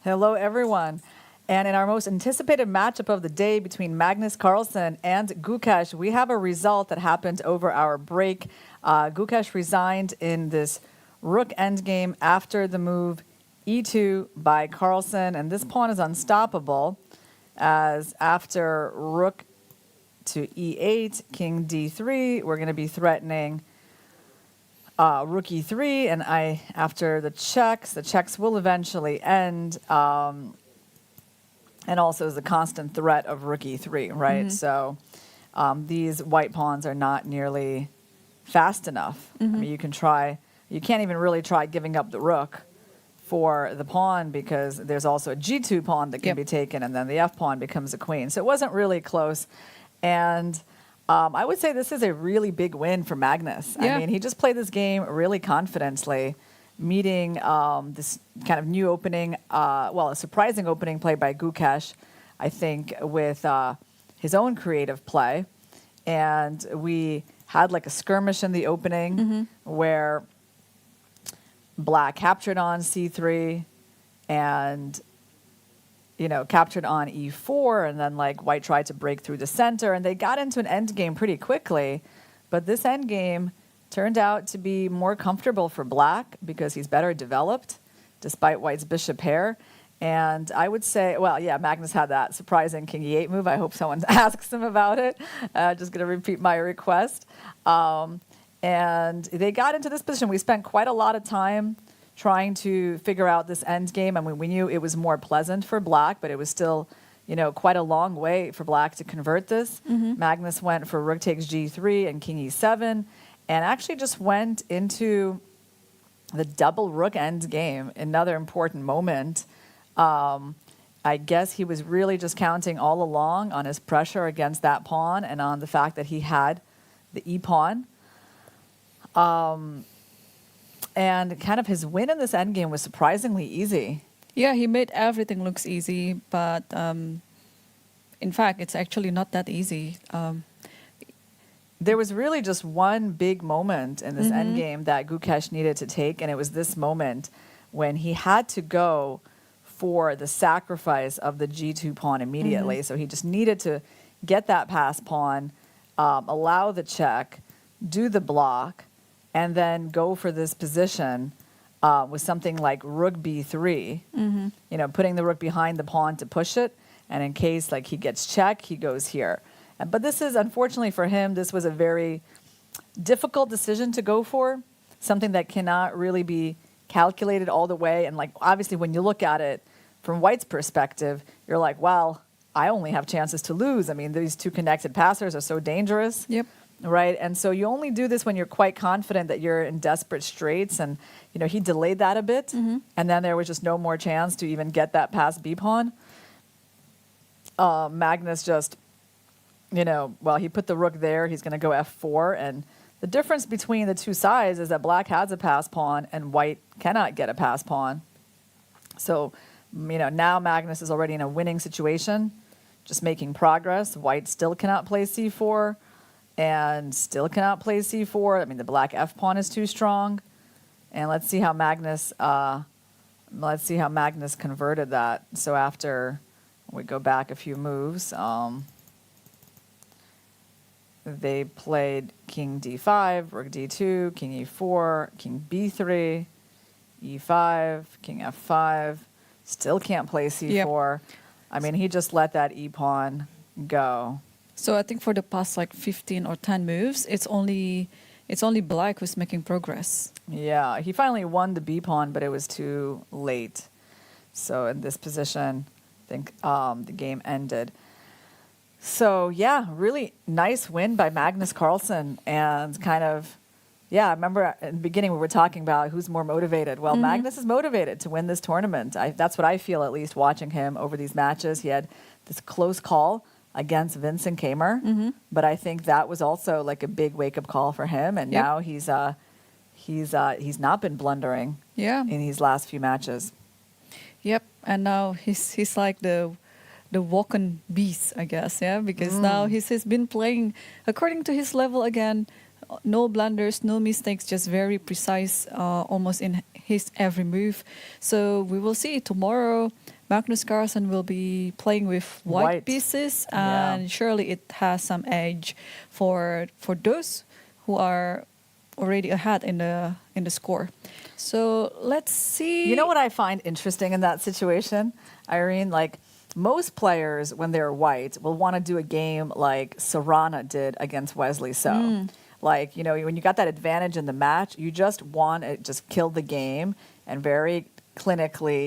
Hello, everyone. And in our most anticipated matchup of the day between Magnus Carlsen and Gukash, we have a result that happened over our break. Gukash resigned in this rook endgame after the move e2 by Carlsen, and this pawn is unstoppable, as after rook to e8, king d3, we're going to be threatening rook e3, and after the checks will eventually end, and also the constant threat of rook e3, right? So these white pawns are not nearly fast enough. I mean, you can't even really try giving up the rook for the pawn, because there's also a g2 pawn that can be taken, and then the f pawn becomes a queen. So it wasn't really close. And I would say this is a really big win for Magnus. I mean, he just played this game really confidently, meeting this kind of new opening, a surprising opening play by Gukash, I think, with his own creative play. And we had like a skirmish in the opening where Black captured on c3 and, captured on e4, and then like White tried to break through the center, and they got into an endgame pretty quickly. But this endgame turned out to be more comfortable for Black because he's better developed, despite White's bishop pair. And I would say, Magnus had that surprising king e8 move. I hope someone asks him about it. Just going to repeat my request. And they got into this position. We spent quite a lot of time trying to figure out this endgame. I mean, we knew it was more pleasant for Black, but it was still, quite a long way for Black to convert this. Magnus went for rook takes g3 and king e7, and actually just went into the double rook end game, another important moment. I guess he was really just counting all along on his pressure against that pawn and on the fact that he had the e-pawn. And kind of his win in this endgame was surprisingly easy. Yeah, he made everything looks easy, but in fact, it's actually not that easy. There was really just one big moment in this endgame that Gukash needed to take, and it was this moment when he had to go for the sacrifice of the g2 pawn immediately. So he just needed to get that pass pawn, allow the check, do the block, and then go for this position with something like rook b3, putting the rook behind the pawn to push it. And in case like he gets checked, he goes here. But this is, unfortunately for him, this was a very difficult decision to go for, something that cannot really be calculated all the way. And like, obviously, when you look at it from White's perspective, you're like, well, I only have chances to lose. I mean, these two connected passers are so dangerous. Yep. Right. And so you only do this when you're quite confident that you're in desperate straits. And, he delayed that a bit. And then there was just no more chance to even get that past B pawn. Magnus just, he put the rook there. He's going to go f4. And the difference between the two sides is that Black has a pass pawn and White cannot get a pass pawn. So, now Magnus is already in a winning situation, just making progress. White still cannot play c4. And still cannot play c4. I mean, the Black f pawn is too strong. And let's see how Magnus converted that. So after we go back a few moves, they played king d5, rook d2, king e4, king b3, e5, king f5. Still can't play c4. Yep. I mean, he just let that e pawn go. So I think for the past 15 or 10 moves, it's only Black who's making progress. Yeah, he finally won the B pawn, but it was too late. So in this position, I think the game ended. So yeah, really nice win by Magnus Carlsen, and kind of, I remember in the beginning we were talking about who's more motivated. Well, Magnus is motivated to win this tournament. That's what I feel, at least watching him over these matches. He had this close call against Vincent Kamer, but I think that was also like a big wake-up call for him. And now he's not been blundering in these last few matches. Yep, and now he's like the walking beast, I guess, because now he's been playing according to his level again. No blunders, no mistakes, just very precise, almost in his every move. So we will see tomorrow. Magnus Carlsen will be playing with white pieces, and Yeah. surely it has some edge for those who are already ahead in the score. So let's see. You know what I find interesting in that situation, Irene? Like most players, when they're white, will want to do a game like Caruana did against Wesley So. Like, when you got that advantage in the match, you just want to just kill the game and very clinically,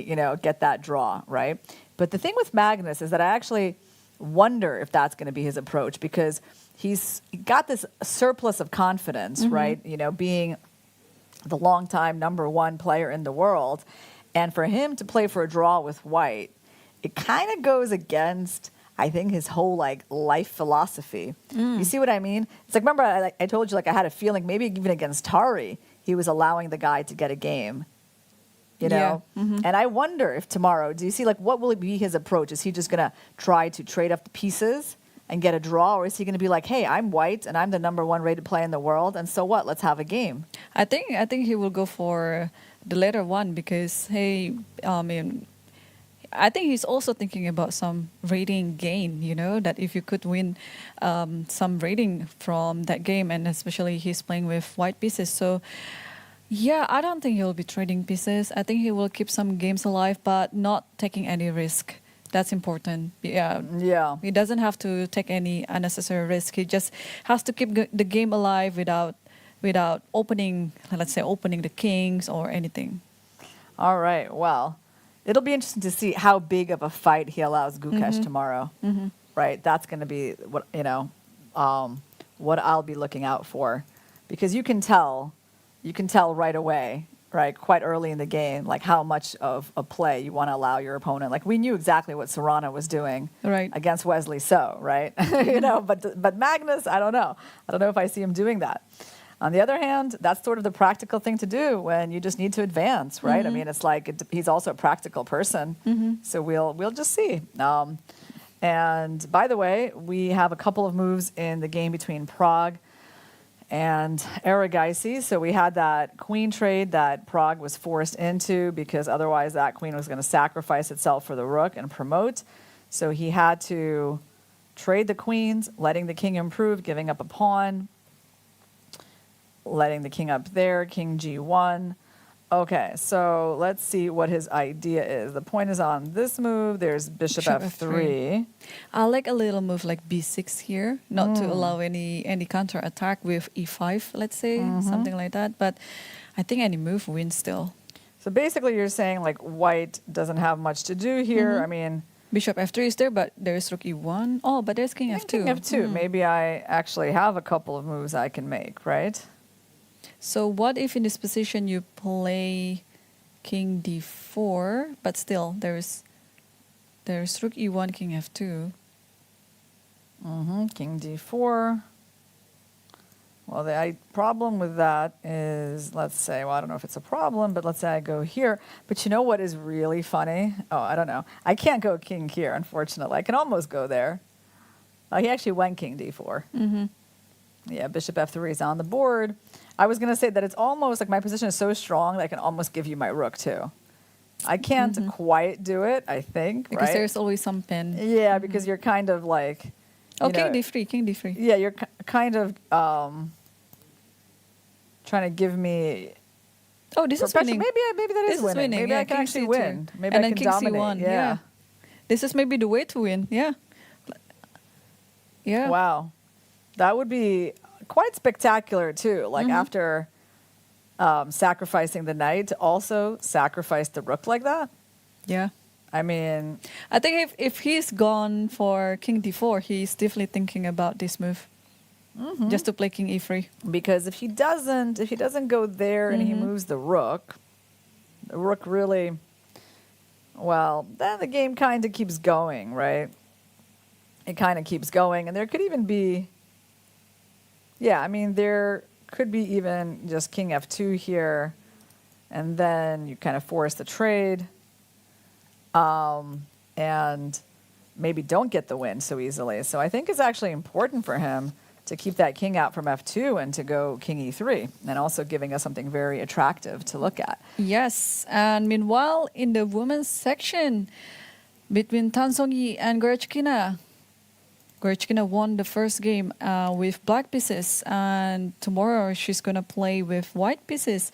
get that draw, right? But the thing with Magnus is that I actually wonder if that's going to be his approach, because he's got this surplus of confidence, right? Being the longtime number one player in the world. And for him to play for a draw with white, it kind of goes against, I think, his whole life philosophy. You see what I mean? It's like, remember I told you, I had a feeling maybe even against Tari, he was allowing the guy to get a game. Yeah. And I wonder if tomorrow, do you see, what will be his approach? Is he just going to try to trade up the pieces and get a draw? Or is he going to be like, hey, I'm white and I'm the number one rated player in the world, and so what? Let's have a game. I think he will go for the latter one, because I think he's also thinking about some rating gain, that if you could win some rating from that game, and especially he's playing with white pieces. So yeah, I don't think he'll be trading pieces. I think he will keep some games alive, but not taking any risk. That's important. Yeah. He doesn't have to take any unnecessary risk. He just has to keep the game alive without opening the kings or anything. All right. Well, it'll be interesting to see how big of a fight he allows Gukesh tomorrow. Right. That's going to be what I'll be looking out for, because you can tell right away, right, quite early in the game, how much of a play you want to allow your opponent. We knew exactly what Caruana was doing against Wesley So, right? But Magnus, I don't know. I don't know if I see him doing that. On the other hand, that's sort of the practical thing to do when you just need to advance, right? I mean, it's he's also a practical person, so we'll just see. And by the way, we have a couple of moves in the game between Prague and Aragaisi. So we had that queen trade that Prague was forced into, because otherwise that queen was going to sacrifice itself for the rook and promote. So he had to trade the queens, letting the king improve, giving up a pawn, letting the king up there, king g1. Okay, so let's see what his idea is. The point is on this move. There's bishop f3. I like a little move like b6 here, not to allow any counter attack with e5, let's say, something like that. But I think any move wins still. So basically you're saying white doesn't have much to do here. I mean, bishop f3 is there, but there's rook e1. Oh, but there's king f2. King f2. Maybe I actually have a couple of moves I can make, right? So what if in this position you play king d4, but still there's rook e1, king f2. King d4. Well, the problem with that is, let's say, I don't know if it's a problem, but let's say I go here. But you know what is really funny? Oh, I don't know. I can't go king here, unfortunately. I can almost go there. He actually went king d4. Yeah, bishop f3 is on the board. I was going to say that it's almost my position is so strong that I can almost give you my rook too. I can't quite do it, I think, because right? there's always some pin. Yeah, because you're kind of king d3. Yeah, you're kind of trying to give me. Oh, this is winning. Maybe that is winning. Maybe I can actually win. Maybe and I then can king dominate. c1. Yeah. This is maybe the way to win. Yeah. Yeah. Wow. That would be quite spectacular too. After sacrificing the knight, to also sacrifice the rook like that. Yeah. I mean, I think if he's gone for king d4, he's definitely thinking about this move, just to play king e3. Because if he doesn't go there and he moves the rook really, well, then the game kind of keeps going, right? It kind of keeps going, and there could even be. Yeah, I mean, there could be even just king f2 here, and then you kind of force the trade, and maybe don't get the win so easily. So I think it's actually important for him to keep that king out from f2 and to go king e3, and also giving us something very attractive to look at. Yes, and meanwhile, in the women's section, between Tan Song-yi and Gorchkina. Gorchkina won the first game with black pieces, and tomorrow she's gonna play with white pieces.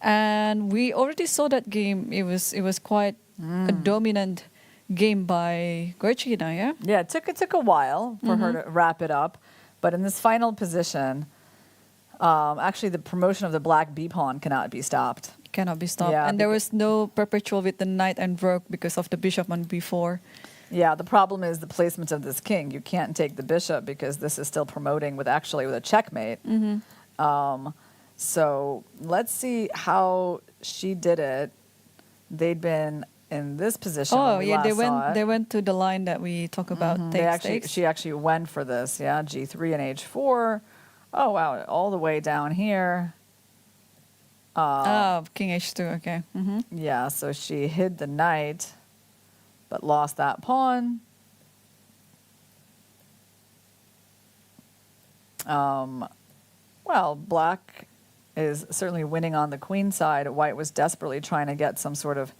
And we already saw that game. It was quite a dominant game by Gorchkina, yeah? Yeah, it took a while for her to wrap it up, but in this final position, actually the promotion of the black B pawn cannot be stopped. Cannot be stopped. Yeah, And there was no perpetual with the knight and rook because of the bishop on b4. Yeah, the problem is the placement of this king. You can't take the bishop because this is still promoting with a checkmate. So let's see how she did it. They'd been in this position. Oh, when we yeah, last saw they it. went to the line that we talk about. She actually went for this. Yeah, G3 and H4. Oh wow, all the way down here. King H2, okay. Yeah, so she hid the knight, but lost that pawn. Well, black is certainly winning on the queen side. White was desperately trying to get some sort of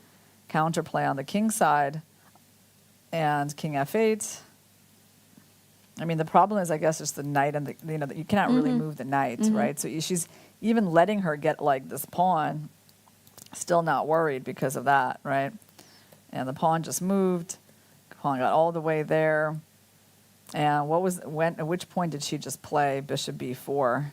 counterplay on the king side. And king f8. I mean, the problem is, I guess, just the knight and you cannot really move the knight, right? So she's even letting her get like this pawn, still not worried because of that, right? And the pawn just moved. Pawn got all the way there. And at which point did she just play bishop b4?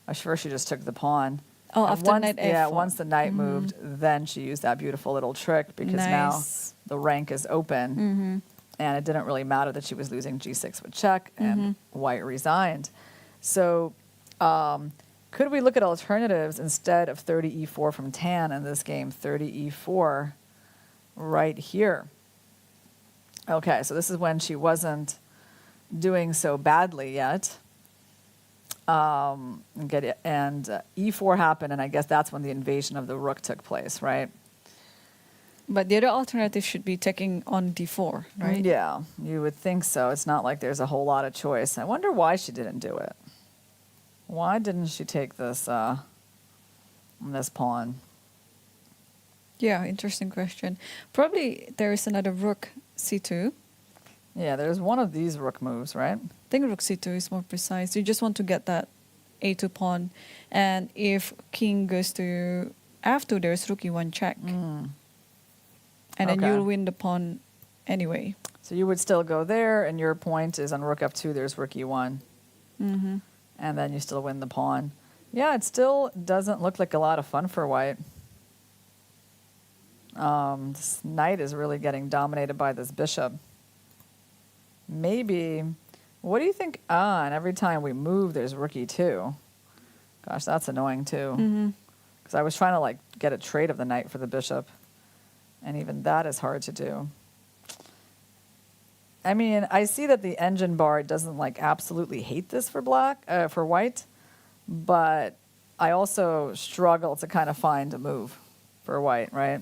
I'm sure she just took the pawn. Oh, And after knight yeah, f4. once the knight moved, then she used that beautiful little trick because now Nice. the rank is open. And it didn't really matter that she was losing g6 with check, and white resigned. So could we look at alternatives instead of 30 e4 from Tan in this game? 30 e4 right here. Okay, so this is when she wasn't doing so badly yet. And e4 happened, and I guess that's when the invasion of the rook took place, right? But the other alternative should be taking on d4, right? Yeah, you would think so. It's not like there's a whole lot of choice. I wonder why she didn't do it. Why didn't she take this pawn? Yeah, interesting question. Probably there is another rook c2. Yeah, there's one of these rook moves, right? I think rook c2 is more precise. You just want to get that a2 pawn. And if king goes to f2, there's rook e1 check. And then Okay. you'll win the pawn anyway. So you would still go there, and your point is on rook f2, there's rook e1. And then you still win the pawn. Yeah, it still doesn't look like a lot of fun for white. This knight is really getting dominated by this bishop. Maybe, what do you think? And every time we move, there's rook e2. Gosh, that's annoying too. Because I was trying to like get a trade of the knight for the bishop. And even that is hard to do. I mean, I see that the engine bar doesn't like absolutely hate this for for white, but I also struggle to kind of find a move for white, right?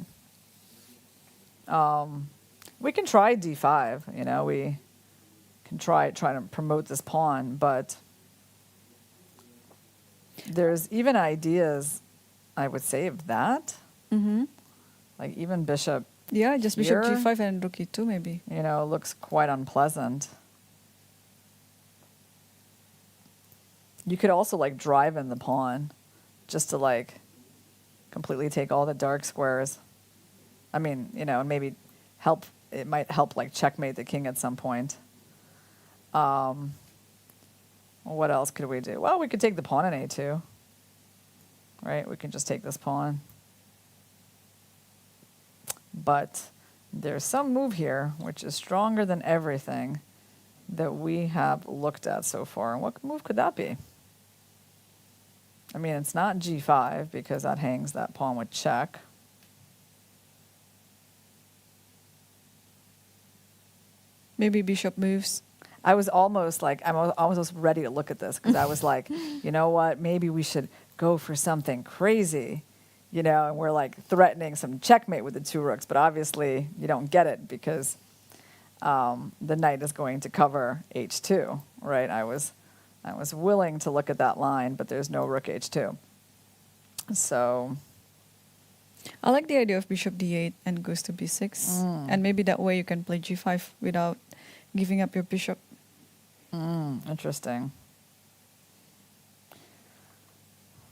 We can try d5, we can try to promote this pawn, but there's even ideas, I would say, of that. Like even bishop, Yeah, just bishop Here? g5 and rook e2 maybe. looks quite unpleasant. You could also like drive in the pawn just to like completely take all the dark squares. I mean, and maybe it might help like checkmate the king at some point. What else could we do? Well, we could take the pawn in a2. Right? We can just take this pawn. But there's some move here which is stronger than everything that we have looked at so far. And what move could that be? I mean, it's not g5 because that hangs that pawn with check. Maybe bishop moves. I was almost like, I was almost ready to look at this because I was like, you know what, maybe we should go for something crazy, and we're like threatening some checkmate with the two rooks, but obviously you don't get it because the knight is going to cover h2, right? I was willing to look at that line, but there's no rook h2. So I like the idea of bishop d8 and goes to b6. And maybe that way you can play g5 without giving up your bishop. Interesting.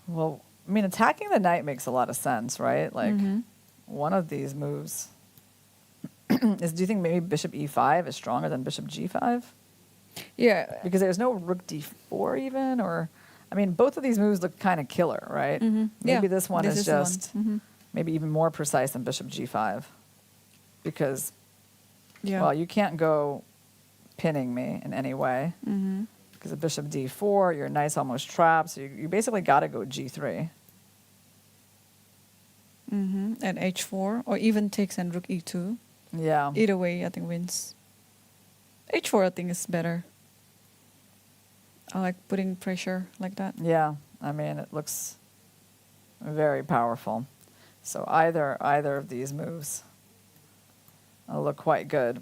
Well, I mean, attacking the knight makes a lot of sense, right? Like, one of these moves is, do you think maybe bishop e5 is stronger than bishop g5? Yeah. Because there's no rook d4 even, or, I mean, both of these moves look kind of killer, right? Yeah, Maybe this one this is is the one. just maybe even more precise than bishop g5. Because, Yeah. well, you can't go pinning me in any way. Because of bishop d4, your knight's almost trapped, so you basically got to go g3. And h4, or even takes and rook e2. Yeah. Either way, I think wins. h4, I think, is better. I like putting pressure like that. Yeah, I mean, it looks very powerful. So either of these moves look quite good.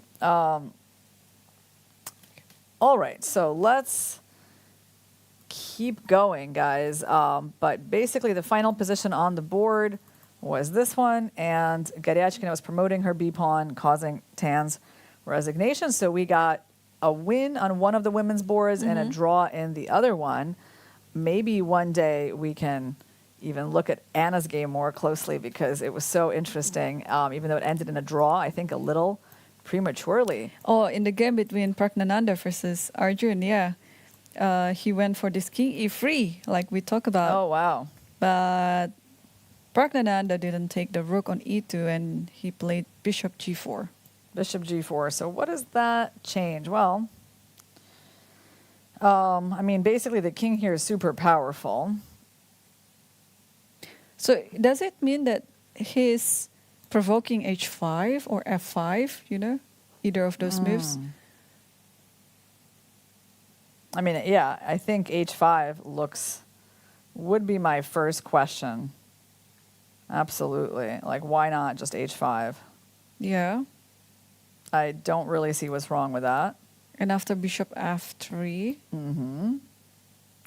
All right, so let's keep going, guys. But basically, the final position on the board was this one, and Garyachkina was promoting her b-pawn, causing Tan's resignation. So we got a win on one of the women's boards and a draw in the other one. Maybe one day we can even look at Anna's game more closely because it was so interesting. Even though it ended in a draw, I think a little prematurely. Oh, in the game between Pragnananda versus Arjun, yeah. He went for this king e3, like we talked about. Oh, wow. But Pragnananda didn't take the rook on e2, and he played bishop g4. Bishop g4. So what does that change? Well, I mean, basically the king here is super powerful. So does it mean that he's provoking h5 or f5, either of those moves? I mean, yeah, I think h5 would be my first question. Absolutely. Like, why not just h5? Yeah. I don't really see what's wrong with that. And after bishop f3?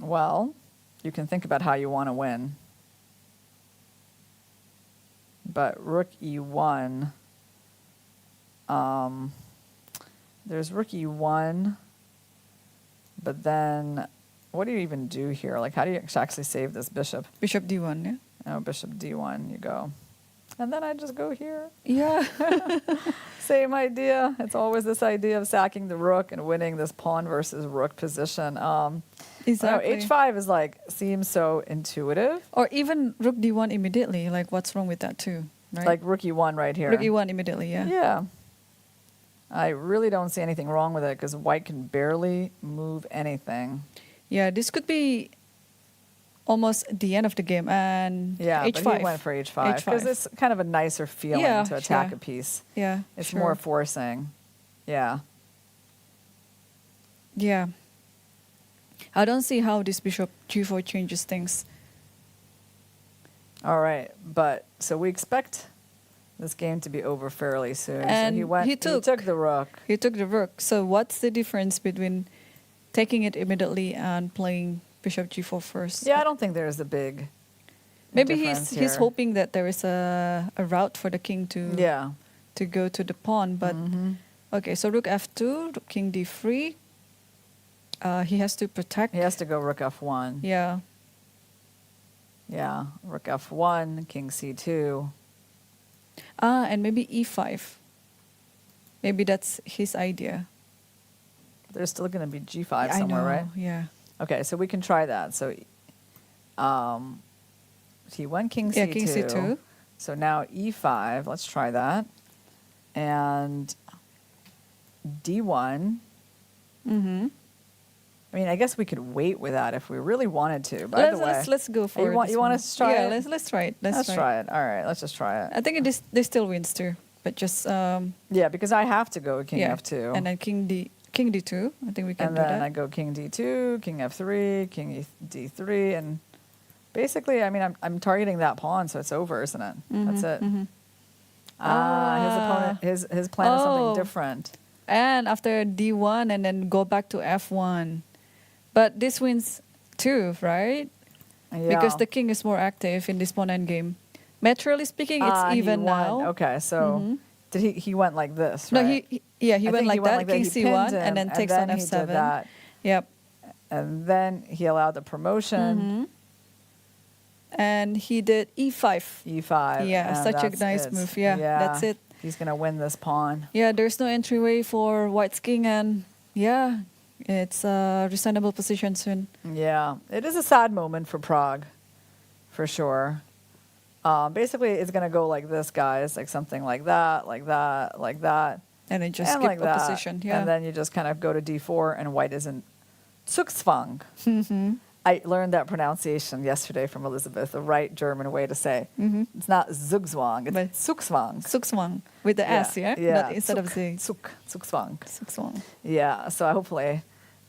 Well, you can think about how you want to win. But rook e1, there's rook e1, but then what do you even do here? Like, how do you actually save this bishop? Bishop d1, yeah? Oh, bishop d1, you go. And then I just go here. Yeah. Same idea. It's always this idea of sacking the rook and winning this pawn versus rook position. Exactly. H5 is seems so intuitive. Or even rook d1 immediately. Like, what's wrong with that too? Right? Like rook e1 right here. Rook e1 immediately, yeah. Yeah. I really don't see anything wrong with it because white can barely move anything. Yeah, this could be almost the end of the game. And Yeah, h5. but he went for h5 because it's kind of a nicer feeling Yeah, to attack sure. a piece. Yeah, It's sure. more forcing. Yeah. Yeah. I don't see how this bishop g4 changes things. All right, but so we expect this game to be over fairly soon. And so he took the rook. He took the rook. So what's the difference between taking it immediately and playing bishop g4 first? Yeah, I don't think there's a big Maybe difference he's here. hoping that there is a route for the king to go to the pawn. But okay, so rook f2, rook king d3. He has to protect. He has to go rook f1. Yeah. Yeah, rook f1, king c2. And maybe e5. Maybe that's his idea. There's still going to be g5 I somewhere, know, right? Yeah. Okay, so we can try that. So T1, king c2. Yeah, king c2. So now e5, let's try that. And d1. I mean, I guess we could wait with that if we really wanted to. By the way, Let's go for it. you want us to try yeah, it? let's try it. Let's try it. All right, let's just try it. I think this still wins too, but just Yeah, because I have to go king f2. and then king d2. I think we can And do then that. I go king d2, king f3, king d3, and basically, I mean, I'm targeting that pawn, so it's over, isn't it? That's it. His opponent, his plan is something different. And after d1 and then go back to f1, but this wins too, right? Yeah. Because the king is more active in this pawn endgame. Materially speaking, it's He even won. now. Okay, so did he went like this, No, right? he I went think like he went that. King He C1 pinned him, and then takes then on he F7. did that, Yep. and then he allowed the promotion, And he did E5. E5. Yeah, and such a that's nice it. move. Yeah, that's it. He's gonna win this pawn. Yeah, there's no entryway for White's king, and yeah, it's a reasonable position soon. Yeah, it is a sad moment for Prague, for sure. Basically, it's gonna go like this, guys, like something like that, like that, like that, And then just and skip like a that. position. Yeah. And then you just kind of go to D4, and White is in Zugzwang. I learned that pronunciation yesterday from Elizabeth, the right German way to say. It's not Zugzwang, But- it's Zugzwang. Sukswang with the S, yeah? Not instead of Z. Zugzwang. Sukswang. Yeah, so hopefully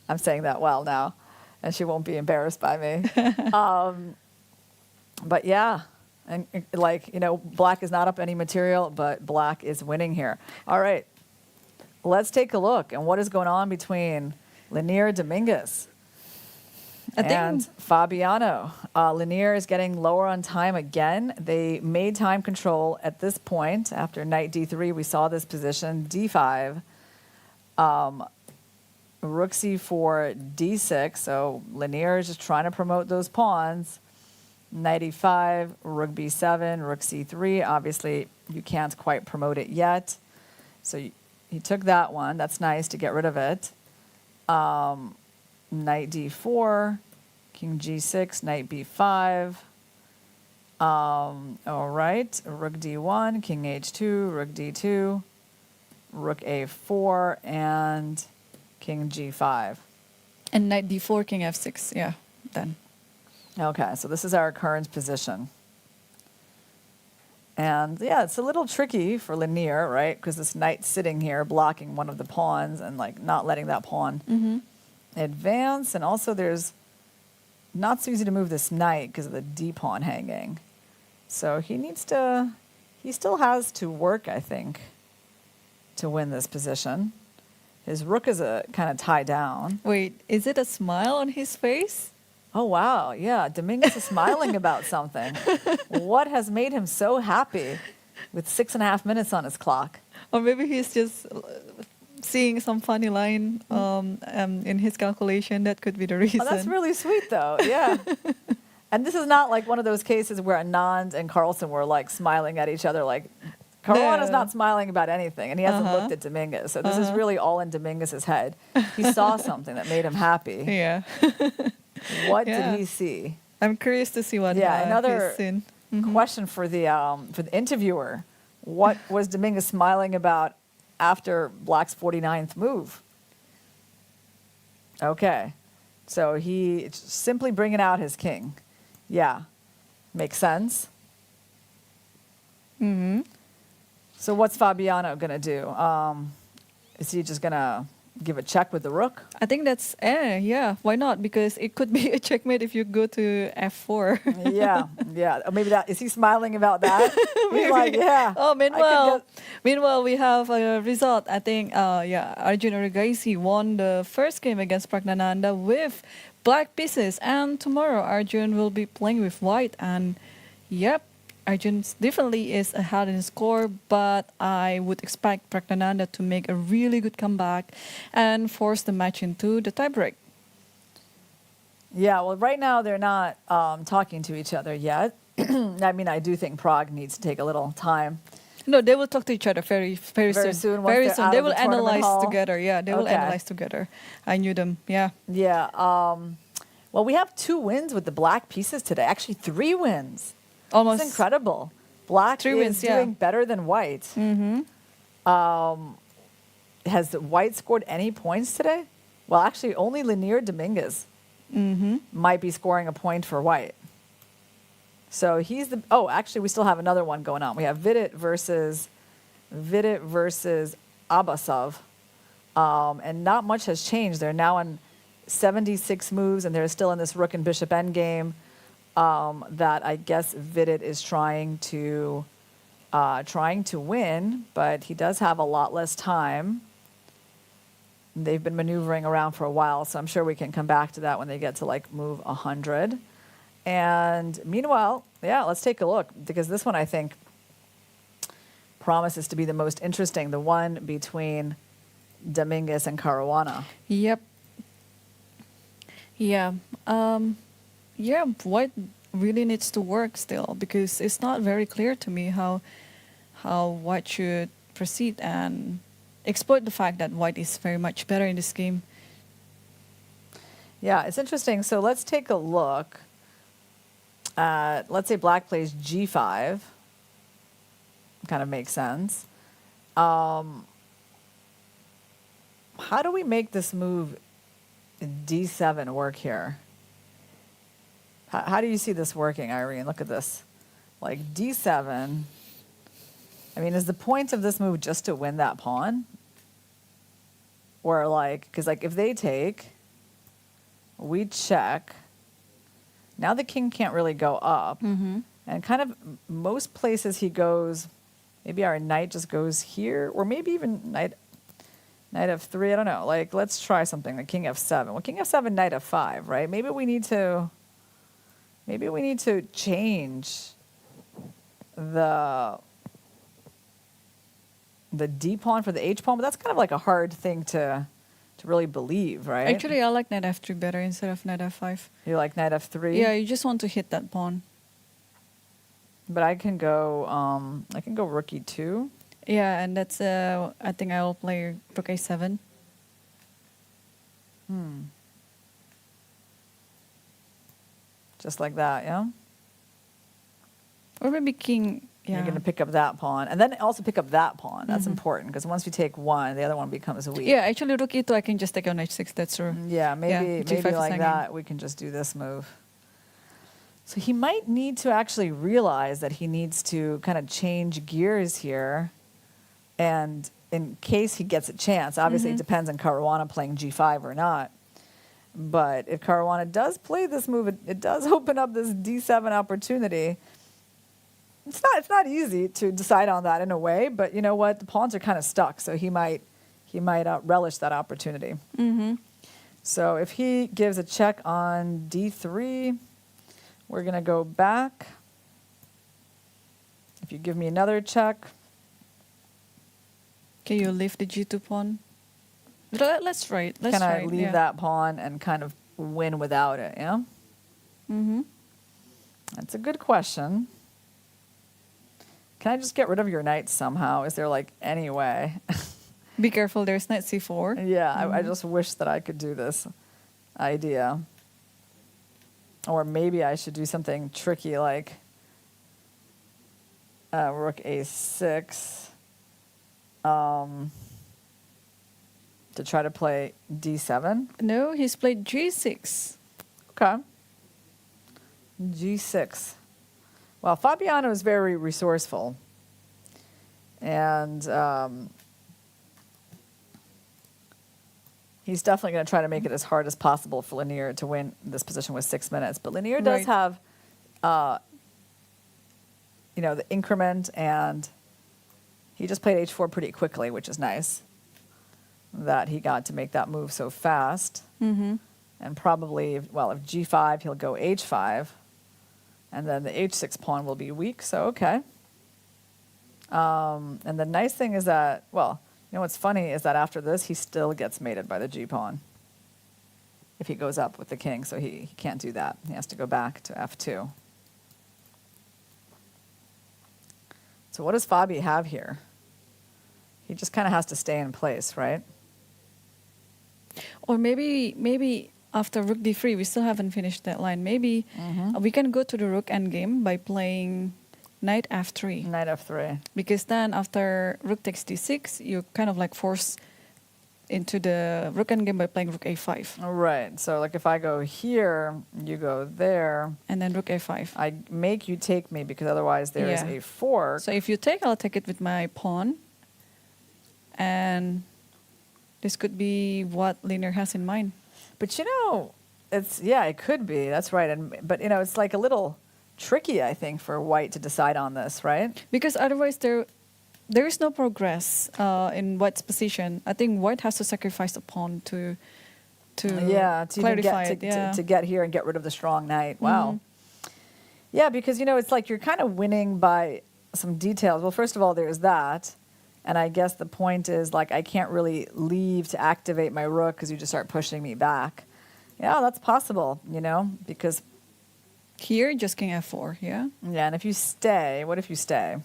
I'm saying that well now, and she won't be embarrassed by me. But yeah, and like, Black is not up any material, but Black is winning here. All right, let's take a look. And what is going on between Lanier Dominguez and Fabiano? Lanier is getting lower on time again. They made time control at this point. After knight D3, we saw this position, D5. Rook C4, D6. So Lanier is just trying to promote those pawns. Knight E5, Rook B7, Rook C3. Obviously, you can't quite promote it yet. So he took that one. That's nice to get rid of it. Knight D4, King G6, Knight B5. All right, Rook D1, King H2, Rook D2, Rook A4, and King G5. And knight D4, king F6. Yeah, done. Okay, so this is our current position. And yeah, it's a little tricky for Lanier, right? Because this knight's sitting here blocking one of the pawns and like not letting that pawn advance. And also there's not so easy to move this knight because of the D pawn hanging. So he still has to work, I think, to win this position. His rook is a kind of tie down. Wait, is it a smile on his face? Oh, wow. Yeah. Dominguez is smiling about something. What has made him so happy with 6.5 minutes on his clock? Or maybe he's just seeing some funny line in his calculation. That could be the reason. Oh, that's really sweet, though. Yeah. And this is not like one of those cases where Anand and Carlsen were like smiling at each other. Like, Caruana's not smiling about anything, and he hasn't looked at Dominguez. So this is really all in Dominguez's head. He saw something that made him happy. Yeah. What Yeah. did he see? I'm curious to see what another he's seen. question for the interviewer. What was Dominguez smiling about after Black's 49th move? Okay. So he simply bringing out his king. Yeah. Makes sense. So what's Fabiano going to do? Is he just going to give a check with the rook? I think that's yeah. Why not? Because it could be a checkmate if you go to F4. yeah. Maybe that, is he smiling about that? He's like, yeah. Oh, meanwhile, we have a result. I think, Arjun Urigaisi won the first game against Pragnananda with black pieces, and tomorrow Arjun will be playing with white. And yep, Arjun definitely is ahead in score, but I would expect Pragnananda to make a really good comeback and force the match into the tiebreak. Yeah, well, right now they're not talking to each other yet. I mean, I do think Prague needs to take a little time. No, they will talk to each other very soon. once Very they're soon. out They of will the tournament analyze hall. together. Yeah, they will Okay. analyze together. I knew them. Yeah. Yeah. Well, we have 2 wins with the black pieces today. Actually, 3 wins. Almost. It's incredible. Black 3 is wins, yeah. doing better than white. Has white scored any points today? Well, actually, only Lanier Dominguez might be scoring a point for white. So he's the... Oh, actually, we still have another one going on. We have Vidit versus Abasov. And not much has changed. They're now on 76 moves, and they're still in this rook and bishop endgame that I guess Vidit is trying to win, but he does have a lot less time. They've been maneuvering around for a while, so I'm sure we can come back to that when they get to like move 100. And meanwhile, Yeah, let's take a look, because this one I think promises to be the most interesting, the one between Dominguez and Caruana. Yep. Yeah. Yeah, white really needs to work still, because it's not very clear to me how white should proceed and exploit the fact that white is very much better in this game. Yeah, it's interesting. So let's take a look at, let's say black plays G5. Kind of makes sense. How do we make this move D7 work here? How do you see this working, Irene? Look at this. Like D7. I mean, is the point of this move just to win that pawn? Or like, because like if they take, we check. Now the king can't really go up. Mm-hmm. And kind of most places he goes, maybe our knight just goes here, or maybe even knight f3, I don't know. Like, let's try something, like king f7. Well, king f7, knight f5, right? Maybe we need to change the D pawn for the H pawn, but that's kind of like a hard thing to really believe, right? Actually, I like knight f3 better instead of knight f5. You like knight f3? Yeah, you just want to hit that pawn. But I can go rook e2. Yeah, and that's I think I will play rook a7. Just like that, yeah? Or maybe king. Yeah. You're going to pick up that pawn. And then also pick up that pawn. That's important, because once we take one, the other one becomes weak. Yeah, actually, rook e2, I can just take on h6. That's true. Yeah, maybe G5 is like hanging. that, we can just do this move. So he might need to actually realize that he needs to kind of change gears here. And in case he gets a chance, obviously it depends on Caruana playing G5 or not. But if Caruana does play this move, it does open up this D7 opportunity. It's not easy to decide on that in a way, but you know what? The pawns are kind of stuck, so he might relish that opportunity. Mm-hmm. So if he gives a check on D3, we're going to go back. If you give me another check. Can you leave the g2 pawn? Let's try it. Can I leave that pawn and kind of win without it, yeah? Mm-hmm. That's a good question. Can I just get rid of your knight somehow? Is there like any way? Be careful, there's knight c4. Yeah, I just wish that I could do this idea. Or maybe I should do something tricky like rook a6 to try to play d7. No, he's played g6. Okay. g6. Well, Fabiano is very resourceful. And he's definitely going to try to make it as hard as possible for Lanier to win this position with 6 minutes. But Lanier does have, the increment, and he just played h4 pretty quickly, which is nice that he got to make that move so fast. Mm-hmm. And probably, if g5, he'll go h5. And then the h6 pawn will be weak, so okay. And the nice thing is that, what's funny is that after this, he still gets mated by the g pawn if he goes up with the king, so he can't do that. He has to go back to f2. So what does Fabi have here? He just kind of has to stay in place, right? Or maybe after rook d3, we still haven't finished that line. Maybe we can go to the rook endgame by playing knight f3. Knight f3. Because then after rook takes d6, you kind of like force into the rook endgame by playing rook a5. Right. So like if I go here, you go there. And then rook a5. I make you take me because otherwise there is a fork. So if you take, I'll take it with my pawn. And this could be what Lanier has in mind. But it could be. That's right. But it's like a little tricky, I think, for white to decide on this, right? Because otherwise there is no progress in white's position. I think white has to sacrifice a pawn to clarify to get here and get rid of the strong knight. Wow. Yeah, because, it's like you're kind of winning by some details. Well, first of all, there's that. And I guess the point is, like, I can't really leave to activate my rook because you just start pushing me back. Yeah, that's possible, because... Here, just king f4, yeah? Yeah, and if you stay, what if you stay?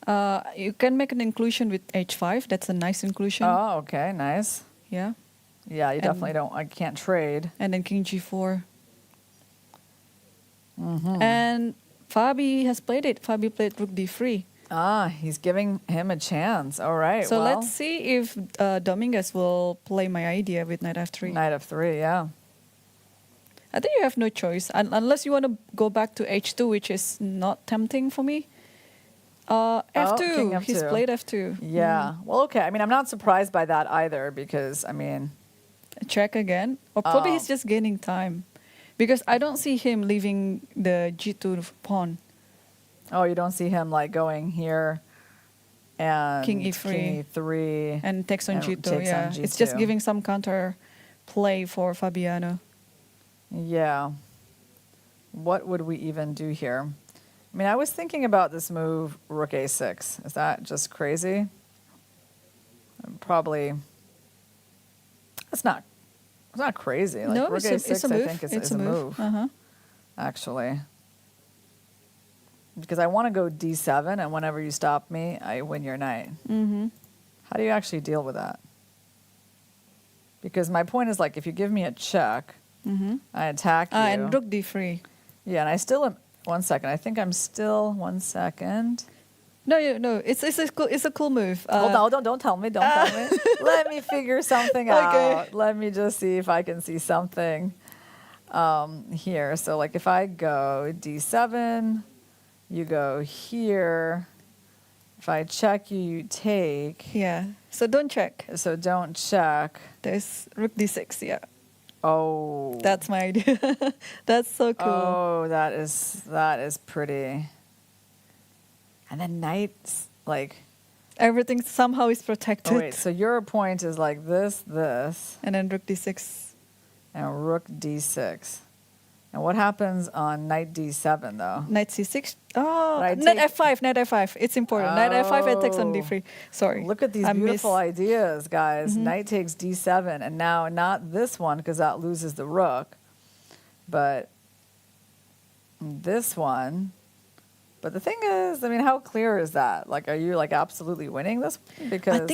You can make an inclusion with h5. That's a nice inclusion. Oh, okay, nice. Yeah. Yeah, you definitely I can't trade. And then king g4. And Fabi has played it. Fabi played rook d3. Ah, he's giving him a chance. All right, So well, let's see if Dominguez will play my idea with knight f3. Knight f3, yeah. I think you have no choice unless you want to go back to h2, which is not tempting for me. F2. king f2. He's played f2. Yeah. Well, okay. I mean, I'm not surprised by that either because, I mean... Check again. Or probably he's just gaining time. Because I don't see him leaving the g2 pawn. Oh, you don't see him, like, going here and... King e3. King e3. And takes on and g2, takes yeah. on G2. It's just giving some counter play for Fabiano. Yeah. What would we even do here? I mean, I was thinking about this move, rook a6. Is that just crazy? Probably. It's not crazy. Like, No, rook it's a6, a move. I think, It's is a move. Uh-huh. Actually. Because I want to go d7, and whenever you stop me, I win your knight. Mm-hmm. How do you actually deal with that? Because my point is, like, if you give me a check, I attack you. And rook d3. Yeah, and I still am... 1 second. I think I'm still... 1 second. No, it's a cool move. Hold on, don't tell me. Don't tell me. Let me figure something out. Let me just see if I can see something here. So, like, if I go d7, you go here. If I check you, you take. Yeah. So don't check. So don't check. There's rook d6, yeah. Oh. That's my idea. That's so cool. Oh, that is pretty. And then knights, like... Everything somehow is protected. Oh, wait, so your point is like this, And then rook d6. and rook d6. And what happens on knight d7, though? Knight c6. Oh, But I knight take- f5. Knight f5. It's important. Knight f5 and takes on d3. Sorry. Look at these I beautiful miss- ideas, guys. Knight takes d7, and now not this one, because that loses the rook, but this one. But the thing is, I mean, how clear is that? Like, are you, like, absolutely winning this one? Because I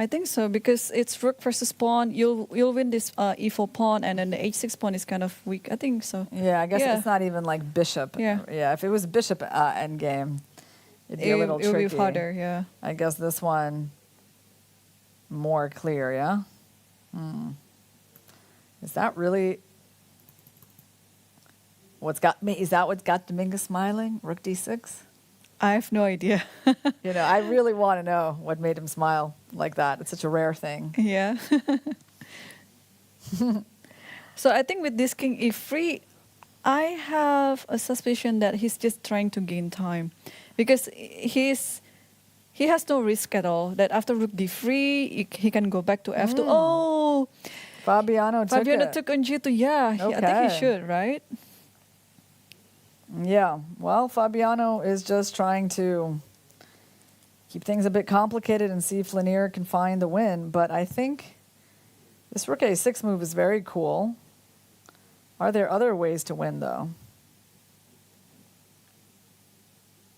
think so because it's rook versus pawn. You'll win this e4 pawn, and then the h6 pawn is kind of weak. I think so. Yeah, I guess Yeah. it's not even like bishop. Yeah. Yeah, if it was bishop endgame, it'd be a little It would tricky. be harder. Yeah. I guess this one more clear, yeah? Is that really what's got me? Is that what's got Dominguez smiling? Rook d6? I have no idea. I really want to know what made him smile like that. It's such a rare thing. Yeah. So I think with this king e3, I have a suspicion that he's just trying to gain time, because he has no risk at all. That after rook d3, he can go back to f2. Oh, Fabiano Fabiano took on g2. Yeah, I think Okay. he should, right? Yeah, well, Fabiano is just trying to keep things a bit complicated and see if Lanier can find the win. But I think this rook a6 move is very cool. Are there other ways to win, though?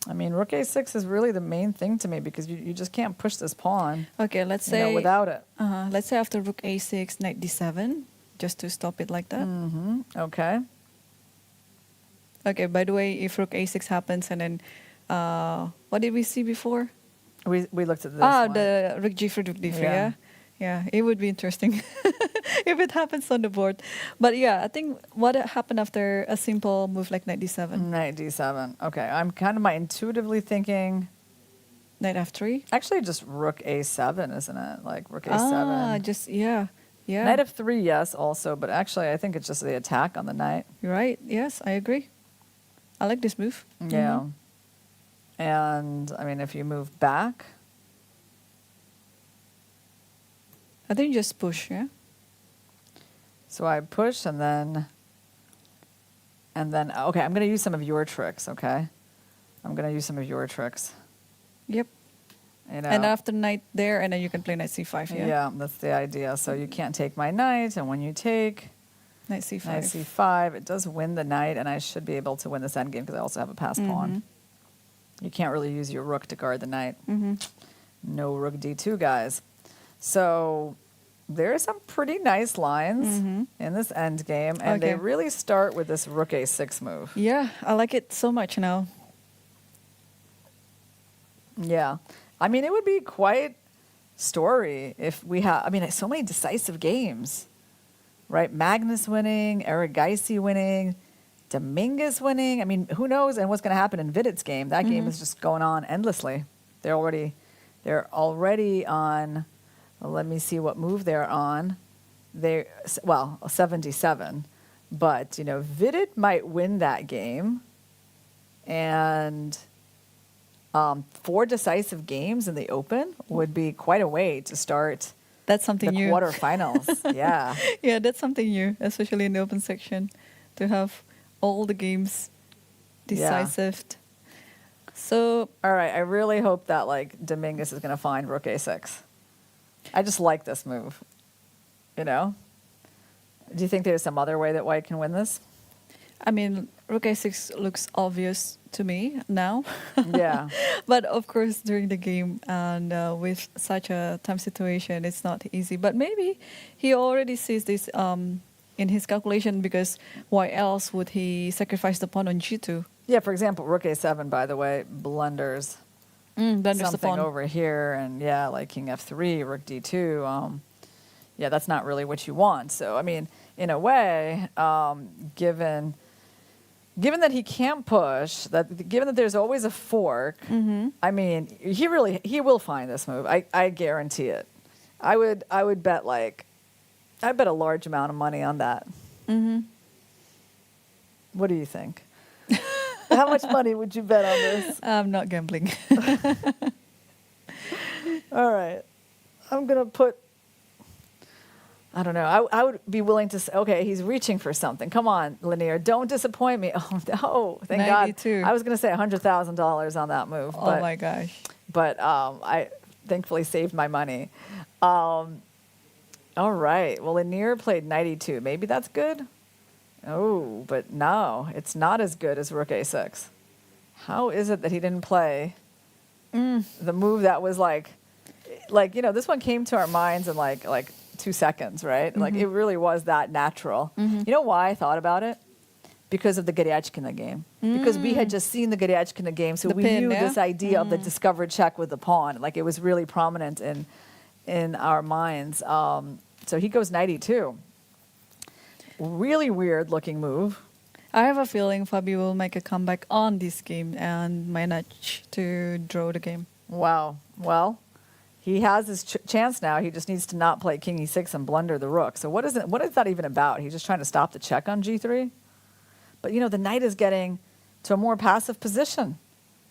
I mean, rook a6 is really the main thing to me because you just can't push this pawn Okay, let's say without it. let's say after rook a6, knight d7, just to stop it like that. Okay. Okay, by the way, if rook a6 happens and then, what did we see before? We looked at this one. The rook g3, rook d3, Yeah. yeah? Yeah, it would be interesting if it happens on the board. But yeah, I think what happened after a simple move like knight d7, Knight d7. Okay, I'm kind of intuitively thinking, knight f3. actually just rook a7, isn't it? Like rook a7. Yeah. Knight f3, yes, also, but actually I think it's just the attack on the knight. You're right, yes, I agree. I like this move. Yeah. And, I mean, if you move back, I think just push, yeah? so I push and then And then, okay, I'm going to use some of your tricks, okay? I'm going to use some of your tricks. Yep. You know? And after knight there, and then you can play knight c5. Yeah, that's the idea. So you can't take my knight, and when you take Knight c5. knight c5, it does win the knight, and I should be able to win this endgame because I also have a pass pawn. You can't really use your rook to guard the knight. No rook d2, guys. So there are some pretty nice lines in this endgame, and they Okay. really start with this rook a6 move. Yeah, I like it so much now. Yeah. I mean, it would be quite story if we have, I mean, so many decisive games, right? Magnus winning, Eric Geisy winning, Dominguez winning. I mean, who knows and what's going to happen in Vidit's game? That game is just going on endlessly. They're already on, well, let me see what move they're on. Well, 77. But, you know, Vidit might win that game. And 4 decisive games in the Open would be quite a way to start That's something the new. quarterfinals. Yeah. Yeah, that's something new, especially in the open section, to have all the games decisive. So All right. I really hope that like Dominguez is going to find rook a6. I just like this move. You know? Do you think there's some other way that White can win this? I mean, rook a6 looks obvious to me now. Yeah. But of course, during the game and with such a time situation, it's not easy. But maybe he already sees this in his calculation, because why else would he sacrifice the pawn on g2? Yeah, for example, rook a7, by the way, blunders Blunders the something pawn. over here. And yeah, like king f3, rook d2. Yeah, that's not really what you want. So, I mean, in a way, given that he can't push, given that there's always a fork, I mean, he will find this move. I guarantee it. I would bet I bet a large amount of money on that. What do you think? How much money would you bet on this? I'm not gambling. All right, I'm gonna put. I don't know. I would be willing to say, okay, he's reaching for something. Come on, Lanier, don't disappoint me. Oh, no, thank 92. God. I was going to say $100,000 on that move. Oh my gosh. But I thankfully saved my money. All right. Well, Lanier played 92. Maybe that's good? Oh, but no, it's not as good as rook a6. How is it that he didn't play the move that was like, you know, this one came to our minds in like 2 seconds, right? Like it really was that natural. You know why I thought about it? Because of the Goryachkina game. Because we had just seen the Goryachkina game, so The we pin, knew yeah? this idea of the discovered check with the pawn. Like it was really prominent in our minds. So he goes 92. Really weird looking move. I have a feeling Fabi will make a comeback on this game and manage to draw the game. Wow. Well, he has his chance now. He just needs to not play king e6 and blunder the rook. So what is that even about? He's just trying to stop the check on g3? But, you know, the knight is getting to a more passive position.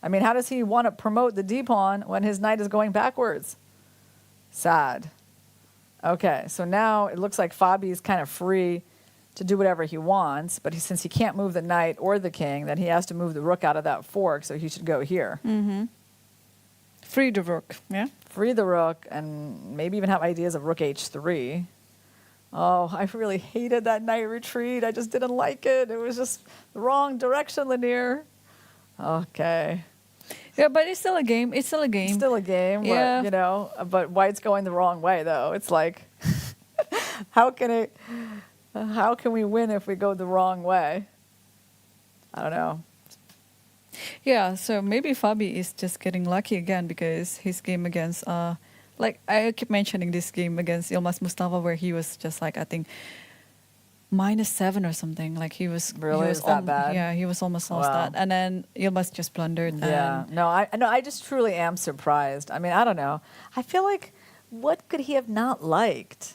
I mean, how does he want to promote the d-pawn when his knight is going backwards? Sad. Okay, so now it looks like Fabi is kind of free to do whatever he wants, but since he can't move the knight or the king, then he has to move the rook out of that fork, so he should go here. Free the rook, yeah? Free the rook and maybe even have ideas of rook h3. Oh, I really hated that knight retreat. I just didn't like it. It was just the wrong direction, Lanier. Okay. Yeah, but it's still a game. It's still a game. Still a game, Yeah. but, you know, but White's going the wrong way, though. It's like, how can we win if we go the wrong way? I don't know. Yeah, so maybe Fabi is just getting lucky again, because his game against, like I keep mentioning this game against Yilmaz Mustafa, where he was just like, I think, -7 or something. Like he was Really? he was Is that bad? Yeah, he was almost lost Wow. that, and then Yilmaz just blundered. Yeah. And No, I just truly am surprised. I mean, I don't know. I feel like, what could he have not liked?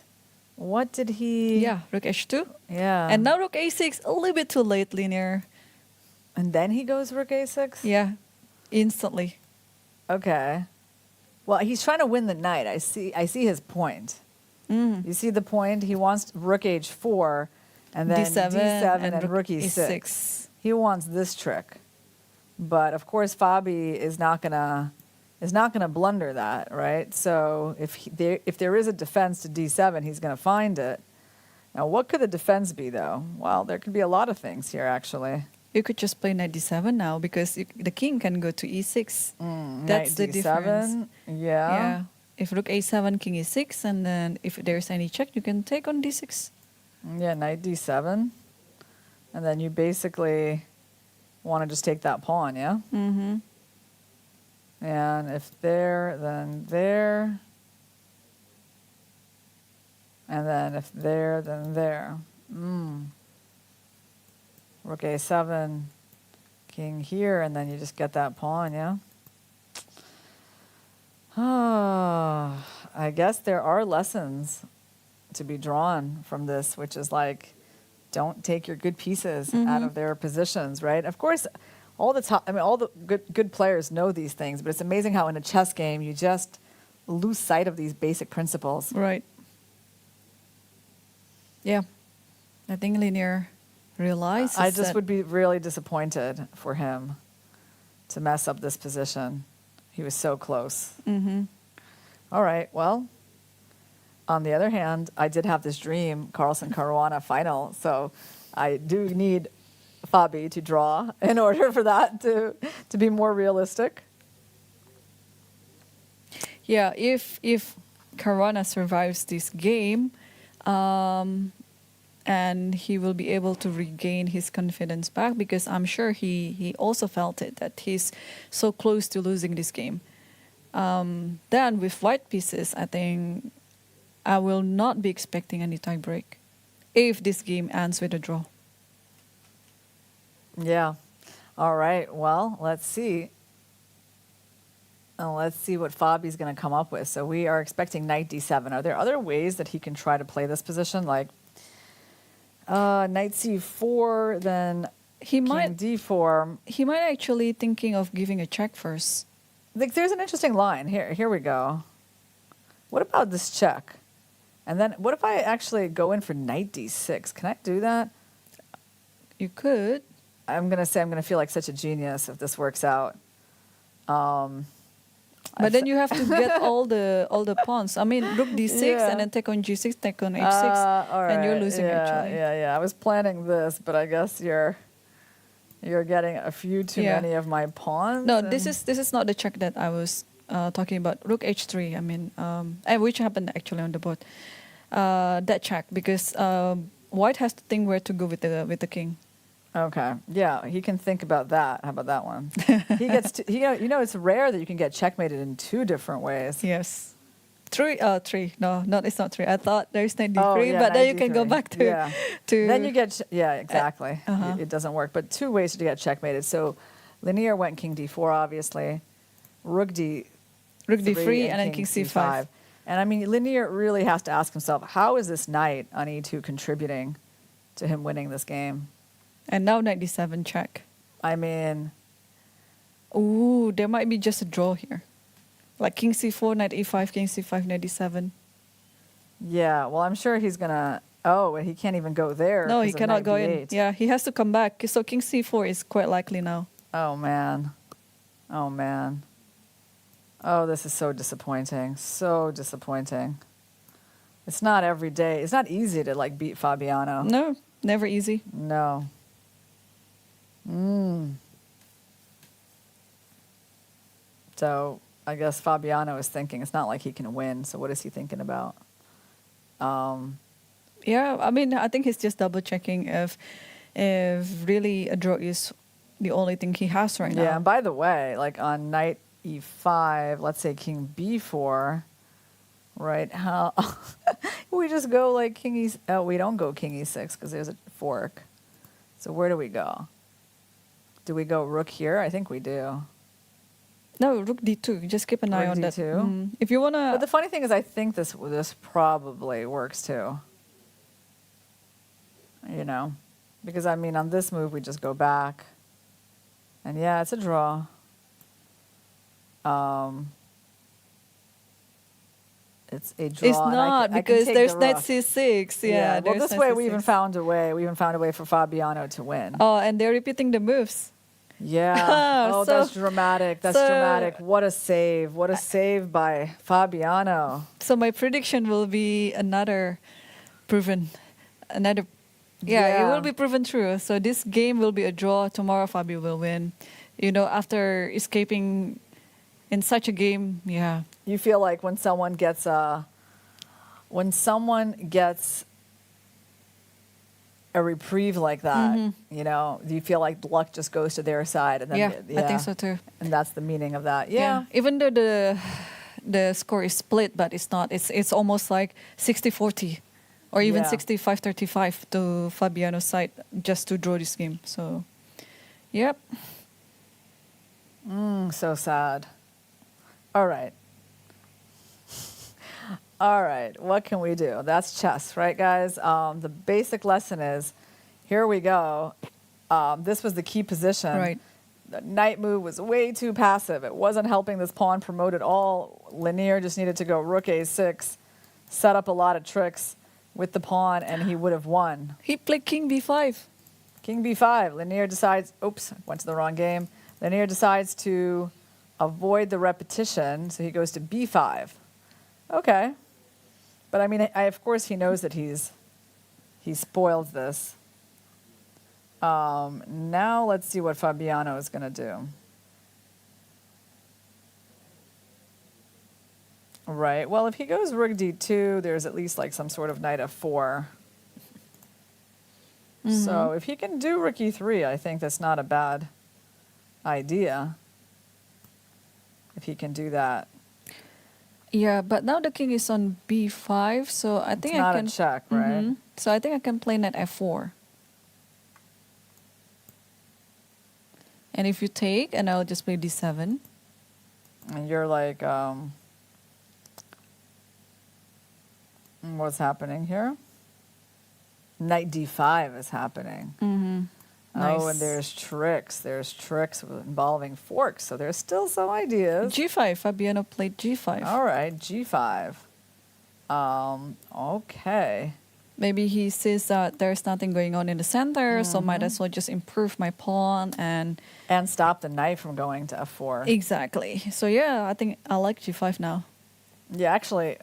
What did he? yeah, rook h2, Yeah. and now rook a6, a little bit too late, Linear. And then he goes rook a6? Yeah, instantly. Okay. Well, he's trying to win the knight. I see his point. You see the point? He wants rook h4 And then D7 and rook E6. E6. He wants this trick. But of course, Fabi is not gonna blunder that, right? So if there is a defense to D7, he's gonna find it. Now, what could the defense be, though? Well, there could be a lot of things here, actually. You could just play knight d7 now because the king can go to e6. That's the Knight D7, difference. Yeah. If rook a7, king e6, and then if there's any check, you can take on d6. Yeah, knight D7. And then you basically want to just take that pawn, yeah? Mm-hmm. And if there, then there. And then if there, then there. Rook a7, king here, and then you just get that pawn, yeah? I guess there are lessons to be drawn from this, which is like, don't take your good pieces out of their positions, right? Of course, all the good players know these things, but it's amazing how in a chess game you just lose sight of these basic principles. Right. Yeah. I think Linear realizes I just that would be really disappointed for him to mess up this position. He was so close. All right, well, on the other hand, I did have this dream, Carlsen-Caruana final, so I do need Fabi to draw in order for that to be more realistic. Yeah, if Caruana survives this game, and he will be able to regain his confidence back, because I'm sure he also felt it, that he's so close to losing this game. Then with white pieces, I think I will not be expecting any tie break if this game ends with a draw. Yeah. All right, well, let's see. Let's see what Fabi's going to come up with. So we are expecting knight d7. Are there other ways that he can try to play this position, like knight c4, then king d4? He might actually thinking of giving a check first. Like, there's an interesting line. Here we go. What about this check? And then what if I actually go in for knight d6? Can I do that? You could. I'm going to say I'm going to feel like such a genius if this works out. But then you have to get all the pawns. I mean, rook d6 Yeah. and then take on g6, take on h6, All right. and you're losing actually. Yeah. I was planning this, but I guess you're getting a few too many of my pawns. No, this is not the check that I was talking about. Rook h3. I mean, and which happened actually on the board. That check, because white has to think where to go with the king. Okay. Yeah, he can think about that. How about that one? He gets to, it's rare that you can get checkmated in two different ways. Yes. Three. No, it's not three. I thought there's knight d3, Oh, yeah, but then knight you can go D3. back to Yeah. to. Then you get exactly. Uh-huh. It doesn't work. But two ways to get checkmated. So Linear went king d4, obviously. Rook d3 and then king c5. And I mean, Linear really has to ask himself, how is this knight on e2 contributing to him winning this game? And now knight d7 check. I mean, Ooh, there might be just a draw here. Like king c4, knight e5, king c5, knight d7. yeah. Well, I'm sure he's gonna. Oh, and he can't even go there. No, he 'cause of cannot knight go in. d8. Yeah, he has to come back. So king c4 is quite likely now. Oh man. Oh man. Oh, this is so disappointing. So disappointing. It's not every day. It's not easy to like beat Fabiano. No, never easy. No. So I guess Fabiano is thinking it's not like he can win. So what is he thinking about? Yeah, I mean, I think he's just double checking if really a draw is the only thing he has right now. Yeah. And by the way, like on knight e5, let's say king b4, right? How we just go like king e? Oh, we don't go king e6 because there's a fork. So where do we go? Do we go rook here? I think we do. No, rook d2. Just keep an eye Rook on that. D2? If you wanna, But the funny thing is, I think this probably works too. You know, because I mean, on this move we just go back, and yeah, it's a draw. It's a draw. It's and not I can because take there's the knight rook. c6. Yeah. Well, there's this knight way we c6. even found a way. We even found a way for Fabiano to win. Oh, and they're repeating the moves. Yeah. Oh, So- that's dramatic. That's so- dramatic. What a save. What a save by Fabiano. So my prediction will be Yeah, it will be proven true. So this game will be a draw. Tomorrow Fabio will win. After escaping in such a game, yeah. You feel like when someone gets a reprieve like that, do you feel like luck just goes to their side? And then Yeah, I think so too. And that's the meaning of that. Yeah. Even though the score is split, but it's not. It's almost like 60-40 or even Yeah. 65-35 to Fabiano's side just to draw this game. So, yep. So sad. All right. All right. What can we do? That's chess, right, guys? The basic lesson is, here we go. This was the key position. Right. The knight move was way too passive. It wasn't helping this pawn promote at all. Lanier just needed to go rook a6, set up a lot of tricks with the pawn, and he would have won. He played king b5. King b5. Lanier decides, oops, went to the wrong game. Lanier decides to avoid the repetition, so he goes to b5. Okay. But I mean, of course he knows that he spoiled this. Now let's see what Fabiano is going to do. Right. Well, if he goes rook d2, there's at least like some sort of knight f4. So if he can do rook e3, I think that's not a bad idea. If he can do that. Yeah, but now the king is on b5, so I think It's not I can a check, right? So I think I can play knight f4. And if you take, and I'll just play d7. And you're like, what's happening here? Knight d5 is happening. Oh, Nice. and there's tricks. There's tricks involving forks. So there's still some ideas. g5. Fabiano played g5. All right, g5. Okay. Maybe he sees that there's nothing going on in the center, so might as well just improve my pawn and And stop the knight from going to f4. exactly. So yeah, I think I like g5 now. Yeah, actually,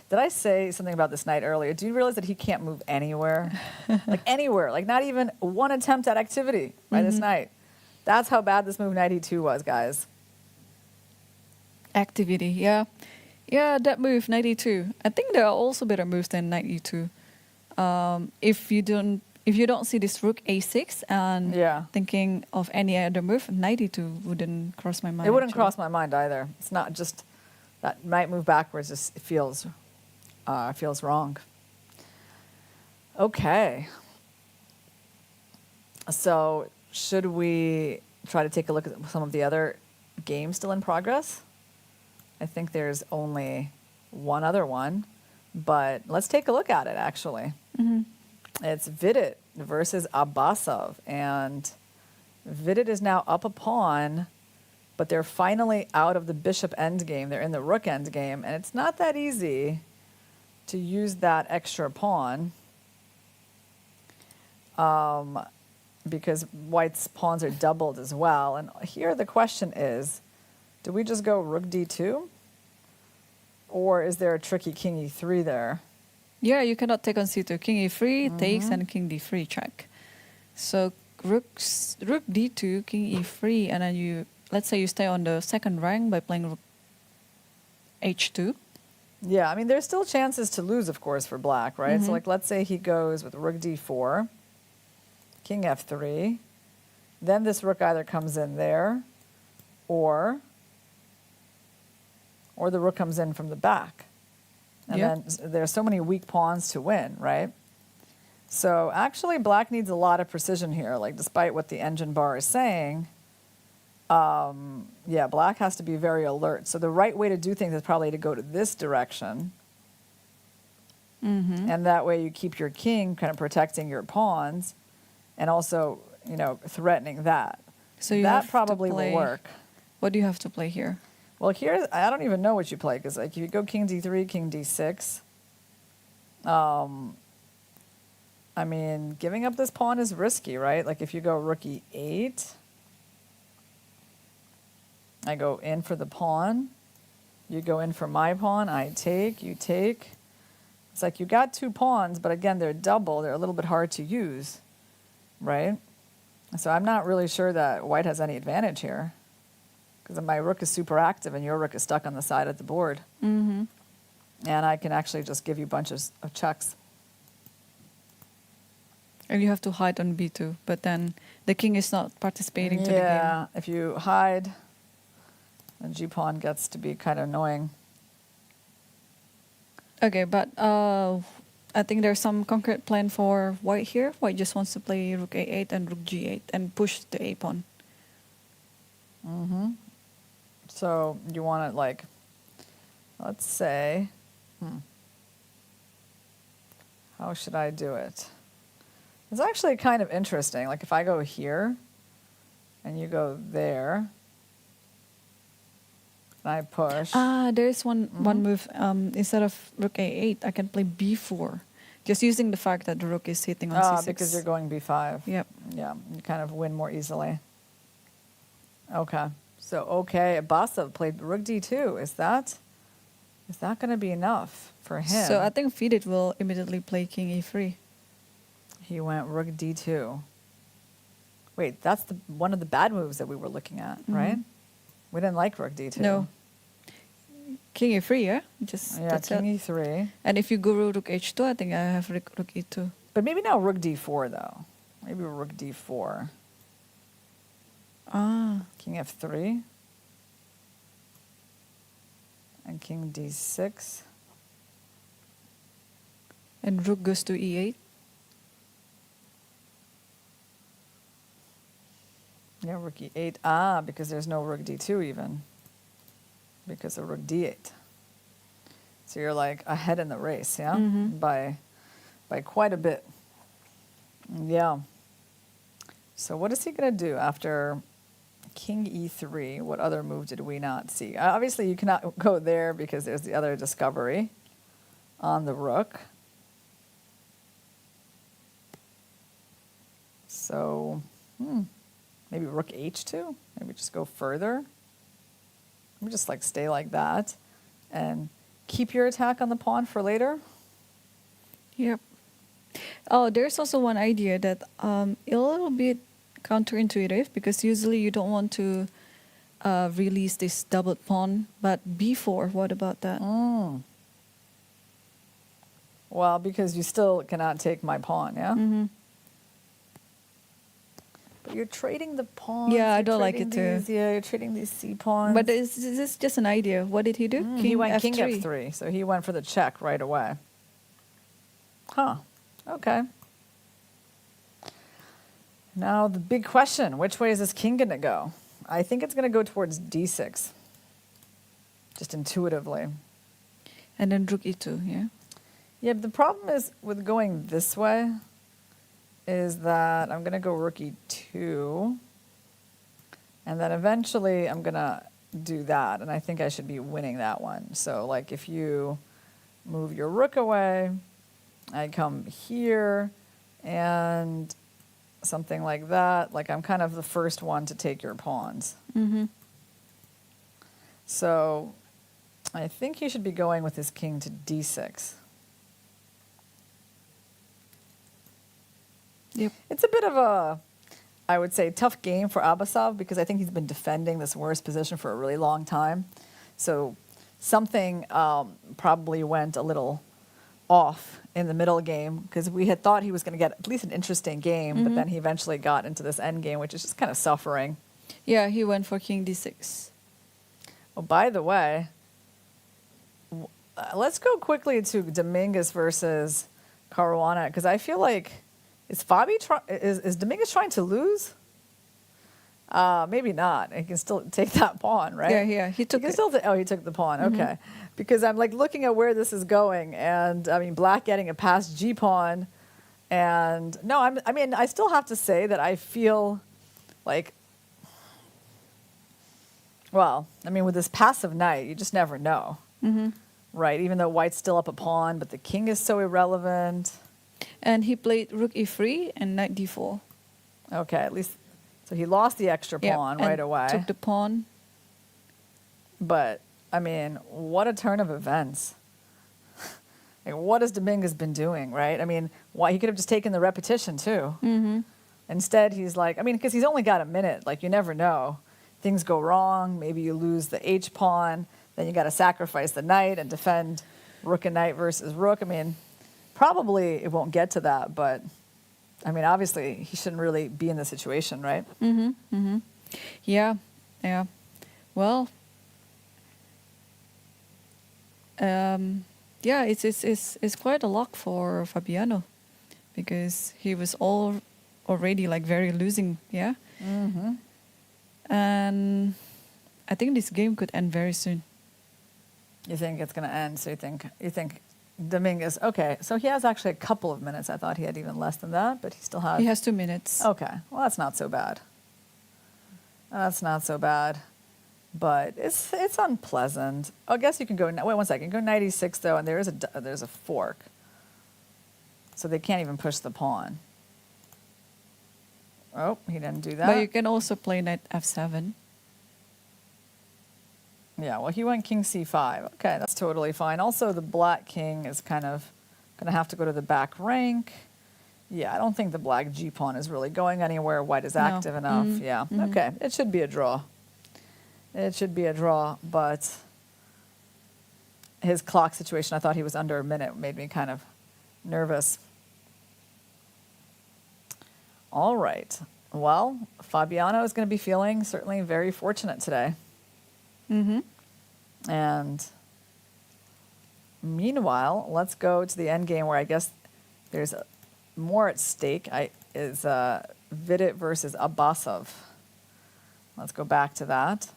did I say something about this knight earlier? Do you realize that he can't move anywhere? Like anywhere, like not even one attempt at activity by this knight. That's how bad this move knight e2 was, guys. Activity, yeah. Yeah, that move, knight e2. I think there are also better moves than knight e2. If you don't see this rook a6 and thinking of any other move, knight e2 wouldn't cross my mind. It wouldn't actually. cross my mind either. It's not just that knight move backwards. Just feels wrong. Okay. So should we try to take a look at some of the other games still in progress? I think there's only one other one, but let's take a look at it actually. It's Vidit versus Abbasov, and Vidit is now up a pawn, but they're finally out of the bishop endgame. They're in the rook endgame, and it's not that easy to use that extra pawn because white's pawns are doubled as well. And here the question is, do we just go rook d2? Or is there a tricky king e3 there? Yeah, you cannot take on c2. King e3 takes and king d3 check. So rook d2, king e3, and then let's say you stay on the second rank by playing rook h2. Yeah, I mean, there's still chances to lose, of course, for black, right? So, like, let's say he goes with rook d4, king f3. Then this rook either comes in there, or the rook comes in from the back. And then there's so many weak pawns to win, right? So, actually, black needs a lot of precision here. Like, despite what the engine bar is saying, yeah, black has to be very alert. So the right way to do things is probably to go to this direction. And that way you keep your king kind of protecting your pawns and also, threatening that. So you that have to probably play- will work. What do you have to play here? Well, here, I don't even know what you play, because like, if you go king d3, king d6, I mean, giving up this pawn is risky, right? Like, if you go rook e8, I go in for the pawn, you go in for my pawn, I take, you take. It's like you got two pawns, but again, they're double. They're a little bit hard to use, right? So I'm not really sure that white has any advantage here, because my rook is super active and your rook is stuck on the side of the board. Mm-hmm. And I can actually just give you bunches of checks. And you have to hide on b2, but then the king is not participating to the game. Yeah, if you hide, the g-pawn gets to be kind of annoying. Okay, but I think there's some concrete plan for white here. White just wants to play rook a8 and rook g8 and push the a pawn. Mm-hmm. So you want it like, let's say, how should I do it? It's actually kind of interesting. Like if I go here and you go there, and I push. There's one move. Instead of rook a8, I can play b4. Just using the fact that the rook is hitting on c6. Because you're going b5. Yep. Yeah, you kind of win more easily. Okay. So, Basov played rook d2. Is that going to be enough for him? So I think FIDE will immediately play king e3. He went rook d2. Wait, that's one of the bad moves that we were looking at, right? We didn't like rook d2. No. King e3, yeah? Yeah, That's king it. e3. And if you go rook h2, I think I have rook e2. But maybe now rook d4, though. Maybe rook d4. King f3. And king d6. And rook goes to e8. Yeah, rook e8. Because there's no rook d2 even. Because of rook d8. So you're like ahead in the race, yeah? By quite a bit. Yeah. So what is he going to do after king e3? What other move did we not see? Obviously, you cannot go there because there's the other discovery on the rook. So, maybe rook h2? Maybe just go further? Maybe just like stay like that and keep your attack on the pawn for later? Yep. Oh, there's also one idea that a little bit counterintuitive, because usually you don't want to release this doubled pawn, but b4, what about that? Well, because you still cannot take my pawn, yeah? But you're trading the pawns. Yeah, I don't like it too. Yeah, you're trading these c pawns. But is this just an idea? What did he do? He went king f3, so he went for the check right away. Huh. Okay. Now the big question, which way is this king going to go? I think it's going to go towards d6, just intuitively. And then rook e2, yeah? Yeah, but the problem is with going this way is that I'm going to go rook e2, and then eventually I'm going to do that, and I think I should be winning that one. So like if you move your rook away, I come here, and something like that, like I'm kind of the first one to take your pawns. So I think he should be going with his king to d6. Yep. It's a bit of a, I would say, tough game for Abasov, because I think he's been defending this worst position for a really long time. So something probably went a little off in the middle game, because we had thought he was going to get at least an interesting game, but then he eventually got into this endgame, which is just kind of suffering. Yeah, he went for king d6. Oh, by the way, let's go quickly to Dominguez versus Caruana, because I feel like, is Dominguez trying to lose? Maybe not. He can still take that pawn, right? Yeah, he took it. He took the pawn. Okay. Because I'm like looking at where this is going, and I mean, black getting a passed G pawn, and no, I still have to say that I feel like Well, I mean, with this passive knight, you just never know. Right? Even though white's still up a pawn, but the king is so irrelevant. And he played rook e3 and knight d4. Okay, at least, so he lost the extra Yep, pawn and right away. took the pawn. But, I mean, what a turn of events. Like, what has Dominguez been doing, right? I mean, why he could have just taken the repetition, too. Instead, he's like, I mean, because he's only got a minute. Like, you never know. Things go wrong. Maybe you lose the H-pawn. Then you got to sacrifice the knight and defend rook and knight versus rook. I mean, probably it won't get to that, but, I mean, obviously, he shouldn't really be in this situation, right? Yeah, yeah. Well, yeah, it's quite a lock for Fabiano because he was already like very losing, yeah. And I think this game could end very soon. You think it's going to end? So you think Dominguez? Okay, so he has actually a couple of minutes. I thought he had even less than that, but he still has. He has 2 minutes. Okay, well that's not so bad. That's not so bad, but it's unpleasant. I guess you can go. Wait 1 second. Go knight e6 though, and there's a fork, so they can't even push the pawn. Oh, he didn't do that. But you can also play knight f7. Yeah, well, he went king c5. Okay, that's totally fine. Also, the black king is kind of going to have to go to the back rank. Yeah, I don't think the black g-pawn is really going anywhere. White is active enough. Yeah, okay. It should be a draw. It should be a draw, but his clock situation, I thought he was under a minute, made me kind of nervous. All right. Well, Fabiano is going to be feeling certainly very fortunate today. And meanwhile, let's go to the end game where I guess there's more at stake. Is FIDE versus Abbasov. Let's go back to that.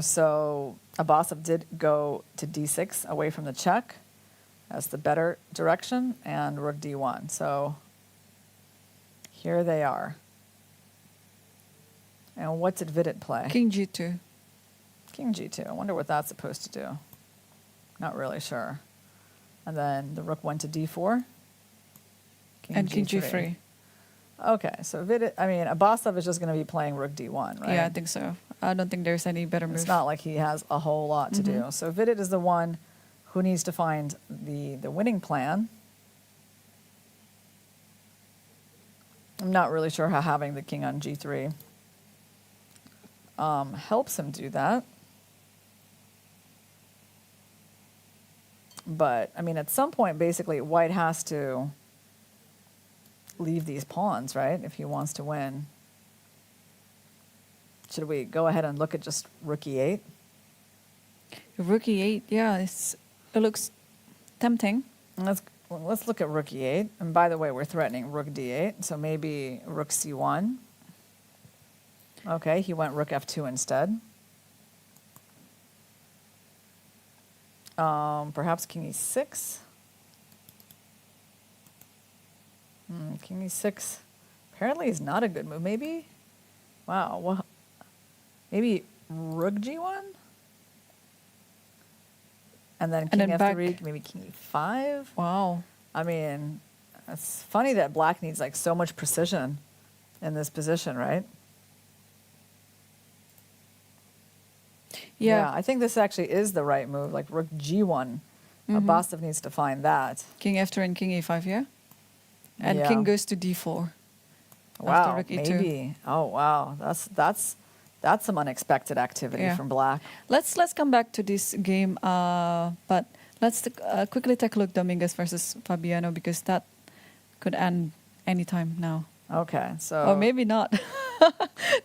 So Abbasov did go to d6 away from the check. That's the better direction, and rook d1. So here they are. And what did FIDE play? King g2. King g2. I wonder what that's supposed to do. Not really sure. And then the rook went to d4. And king g3. Okay, so Abbasov is just going to be playing rook d1, right? Yeah, I think so. I don't think there's any better move. It's not like he has a whole lot to do. So FIDE is the one who needs to find the winning plan. I'm not really sure how having the king on g3 helps him do that. But, I mean, at some point, basically, white has to leave these pawns, right, if he wants to win. Should we go ahead and look at just rook e8? Rook e8, yeah, it looks tempting. Let's look at rook e8. And by the way, we're threatening rook d8, so maybe rook c1. Okay, he went rook f2 instead. Perhaps king e6. King e6 apparently is not a good move. Maybe, wow, well, maybe rook g1? And then king f3, back. maybe king e5? Wow. I mean, it's funny that black needs like so much precision in this position, right? Yeah. I think this actually is the right move, like rook g1. Abbasov needs to find that. King f3 and king e5, yeah? And Yeah. king goes to d4. Wow, after rook e2. maybe. Oh, wow. That's some unexpected activity Yeah. from black. Let's come back to this game, but let's quickly take a look Dominguez versus Fabiano because that could end anytime now. Okay, so... Or maybe not.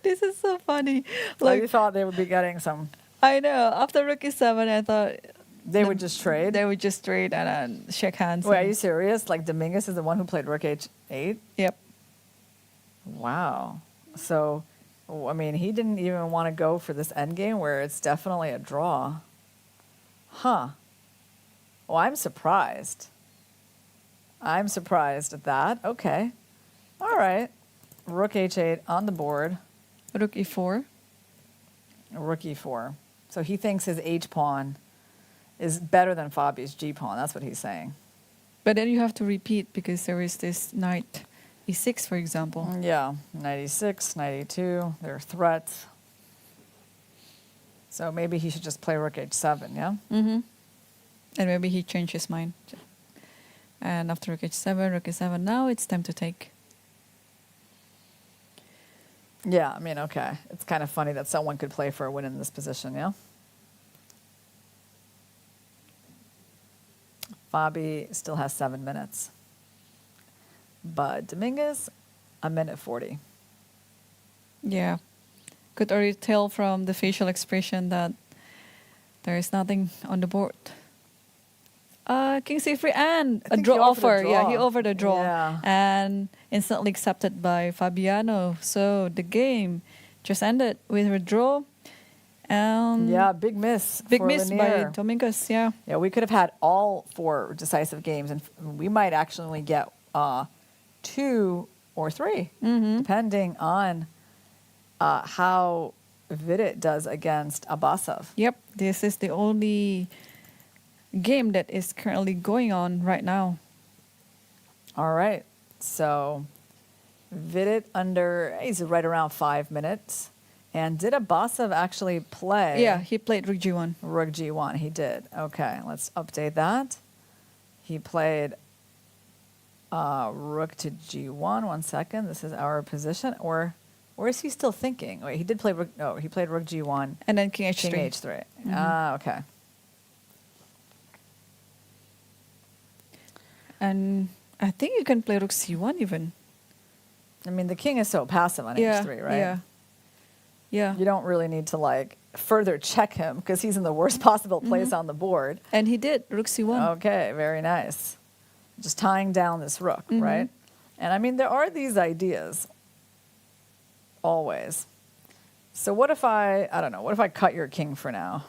This is so funny. So you thought they would be getting some... I know. After rook e7, I thought They would just trade? they would just trade and shake hands. Wait, are you serious? Like Dominguez is the one who played rook h8? Yep. Wow. So, I mean, he didn't even want to go for this endgame where it's definitely a draw. Huh. Well, I'm surprised. I'm surprised at that. Okay. All right. Rook h8 on the board. Rook e4. Rook e4. So he thinks his H pawn is better than Fabi's G pawn. That's what he's saying. But then you have to repeat because there is this knight e6, for example. Yeah, knight e6, knight e2. There are threats. So maybe he should just play rook h7, yeah? Mm-hmm. And maybe he changed his mind. And after rook h7, rook e7, now it's time to take. Yeah, I mean, okay. It's kind of funny that someone could play for a win in this position, yeah? Fabi still has 7 minutes. But Dominguez, a minute 40. Yeah. Could already tell from the facial expression that there is nothing on the board. King C3 and a think draw he offered a offer. Yeah, he draw. offered a draw. Yeah. And instantly accepted by Fabiano. So the game just ended with a draw. Yeah, big miss. Big for miss Lanier. by Dominguez, yeah. Yeah, we could have had all 4 decisive games, and we might actually only get 2 or 3, depending on how Vidit does against Abbasov. Yep, this is the only game that is currently going on right now. All right, so Vidit he's right around 5 minutes. And did Abbasov actually play? Yeah, he played rook g1. Rook g1, he did. Okay, let's update that. He played rook to g1. 1 second. This is our position. Or is he still thinking? Wait, he did play rook. No, he played rook g1. And then king h3. King h3. Okay. And I think you can play rook c1 even. I mean, the king is so passive on h3, right? Yeah. Yeah. You don't really need to like further check him because he's in the worst possible place on the board. And he did rook c1. Okay, very nice. Just tying down this rook, right? And I mean, there are these ideas always. So what if I don't know, what if I cut your king for now?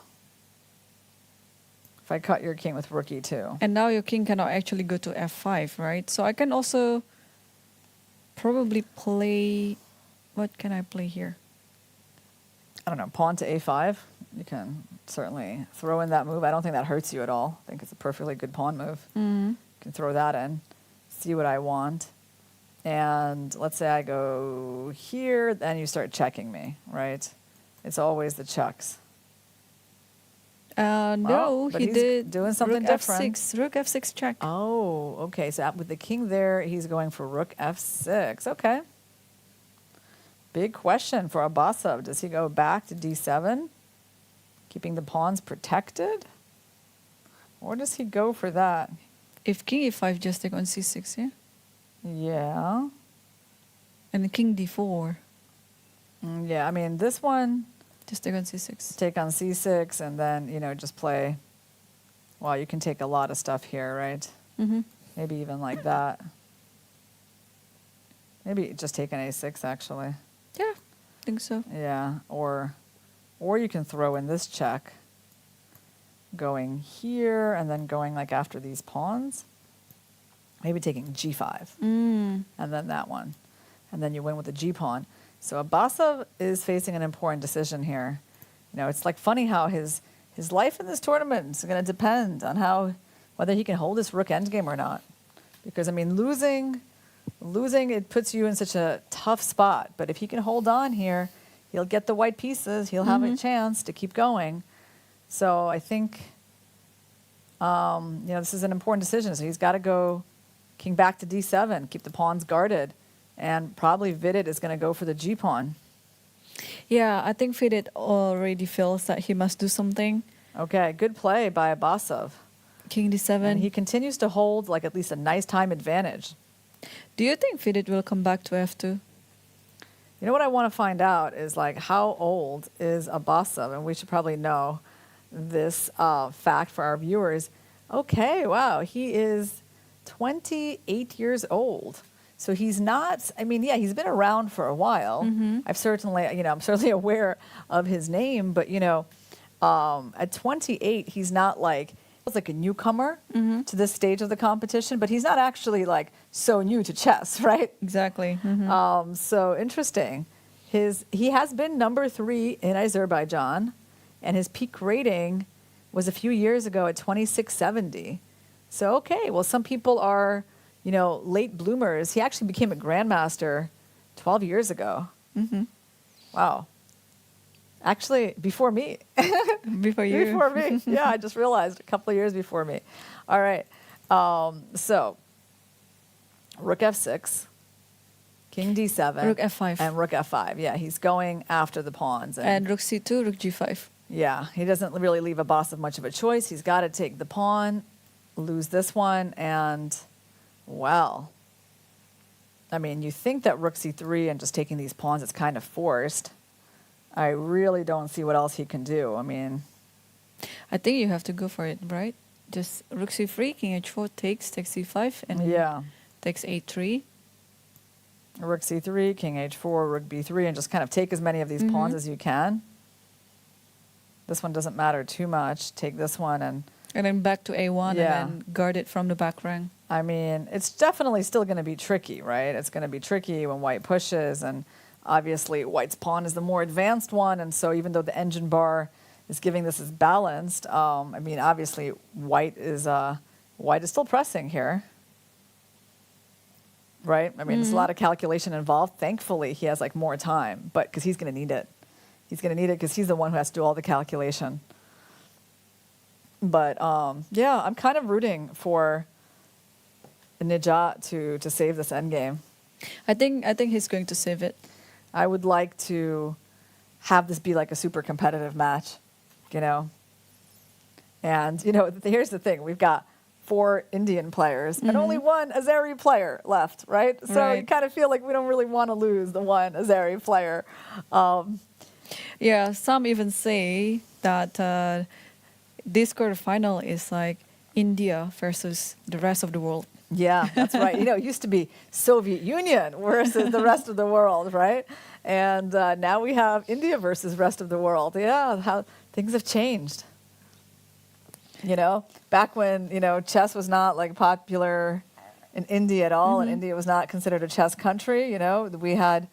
If I cut your king with rook e2. And now your king cannot actually go to f5, right? So I can also probably play... What can I play here? I don't know, pawn to a5. You can certainly throw in that move. I don't think that hurts you at all. I think it's a perfectly good pawn move. You can throw that in, see what I want. And let's say I go here, then you start checking me, right? It's always the checks. No, but he he's did doing something rook different. f6, rook f6 check. Oh, okay. So with the king there, he's going for rook f6. Okay. Big question for Abbasov. Does he go back to d7, keeping the pawns protected? Or does he go for that? If king e5, just take on c6, yeah? Yeah. And the king d4, Yeah, I mean, this one, just take on c6. take on c6 and then, just play. Well, you can take a lot of stuff here, right? Maybe even like that. Maybe just take an a6, actually. Yeah, I think so. Yeah, or you can throw in this check, going here and then going like after these pawns. Maybe taking g5, and then that one. And then you win with the g pawn. So Abbasov is facing an important decision here. It's like funny how his life in this tournament is going to depend on whether he can hold this rook endgame or not. Because, I mean, losing, it puts you in such a tough spot. But if he can hold on here, he'll get the white pieces. He'll have a chance to keep going. So I think, this is an important decision. So he's got to go king back to d7, keep the pawns guarded. And probably Vidit is going to go for the g pawn. Yeah, I think Vidit already feels that he must do something. Okay, good play by Abbasov. King d7. And he continues to hold like at least a nice time advantage. Do you think Vidit will come back to f2? You know what I want to find out is like how old is Abbasov? And we should probably know this fact for our viewers. Okay, wow, he is 28 years old. So he's not, he's been around for a while. I'm certainly aware of his name, but, at 28, he's not like a newcomer to this stage of the competition, but he's not actually like so new to chess, right? Exactly. So interesting. He has been number 3 in Azerbaijan, and his peak rating was a few years ago at 2670. So, okay, well, some people are, late bloomers. He actually became a grandmaster 12 years ago. Mm-hmm. Wow. Actually, before me. Before you. Before me. Yeah, I just realized a couple of years before me. All right. So, rook f6, king d7. Rook f5. And rook f5. Yeah, he's going after the pawns. And rook c2, rook g5. Yeah, he doesn't really leave Abbasov much of a choice. He's got to take the pawn, lose this one, and, well, I mean, you think that rook c3 and just taking these pawns is kind of forced. I really don't see what else he can do. I mean, I think you have to go for it, right? Just rook c3, king h4 takes c5, and yeah, takes a3. rook c3, king h4, rook b3, and just kind of take as many of these pawns as you can. This one doesn't matter too much. Take this one and then back to a1 Yeah. and then guard it from the back rank. I mean, it's definitely still going to be tricky, right? It's going to be tricky when white pushes, and obviously white's pawn is the more advanced one, and so even though the engine bar is giving this as balanced, I mean, obviously white is still pressing here, right? I mean, there's a lot of calculation involved. Thankfully, he has like more time, but because he's going to need it. He's going to need it because he's the one who has to do all the calculation. But yeah, I'm kind of rooting for Nijat to save this endgame. I think he's going to save it. I would like to have this be like a super competitive match, And, here's the thing. We've got 4 Indian players and only 1 Azeri player left, right? So you Right. kind of feel like we don't really want to lose the 1 Azeri player. Yeah, some even say that this quarterfinal is like India versus the rest of the world. Yeah, that's right. It used to be Soviet Union versus the rest of the world, right? And now we have India versus rest of the world. Yeah, how things have changed. Back when, chess was not like popular in India at all, and India was not considered a chess country, we had,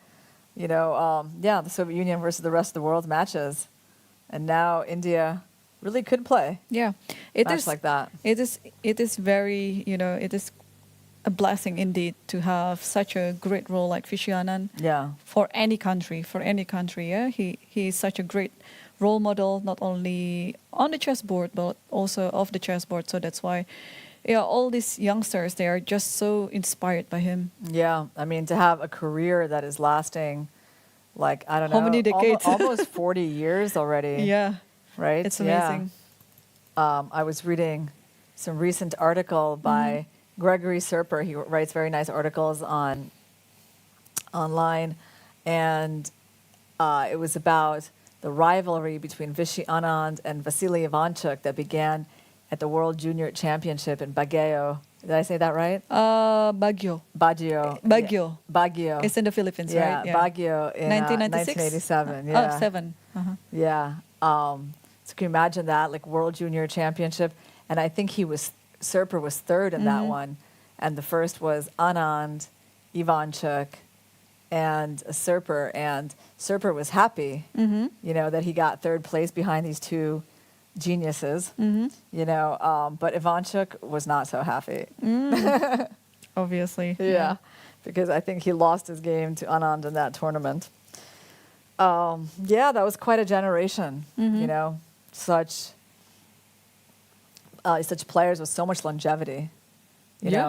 the Soviet Union versus the rest of the world matches. And now India really could play Yeah, it match is like that. It is very, it is a blessing indeed to have such a great role like Viswanathan Yeah. for any country. Yeah, he is such a great role model, not only on the chessboard but also off the chessboard. So that's why, all these youngsters, they are just so inspired by him. Yeah, I mean, to have a career that is lasting, like, I don't know. How many decades? Almost 40 years already. Yeah, Right? it's Yeah. amazing. I was reading some recent article by Gregory Serper. He writes very nice articles online. And it was about the rivalry between Vishy Anand and Vasily Ivanchuk that began at the World Junior Championship in Baguio. Did I say that right? Baguio. Baguio. Baguio. Yeah. Baguio. It's in the Philippines, Yeah, right? Baguio in 1996? 1987. Yeah. Oh, 7. Uh-huh. Yeah. So can you imagine that, like World Junior Championship? And I think Serper was 3rd in that one. And the first was Anand, Ivanchuk, and Serper. And Serper was happy, that he got 3rd place behind these 2 geniuses, but Ivanchuk was not so happy. Obviously. Yeah, because I think he lost his game to Anand in that tournament. Yeah, that was quite a generation, such players with so much longevity,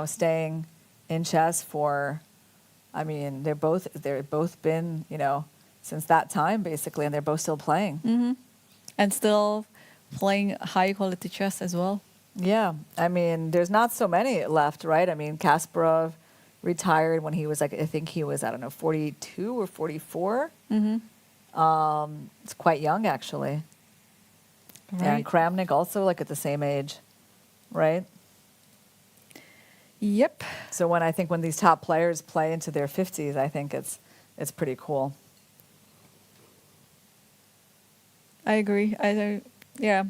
staying in chess for, I mean, they've both been, since that time basically, and they're both still playing. And still playing high quality chess as well. Yeah, I mean, there's not so many left, right? I mean, Kasparov retired when he was I think he was, 42 or 44. It's quite young, actually. Right. And Kramnik also, at the same age, right? Yep. So when these top players play into their 50s, I think it's pretty cool. I agree. Yeah.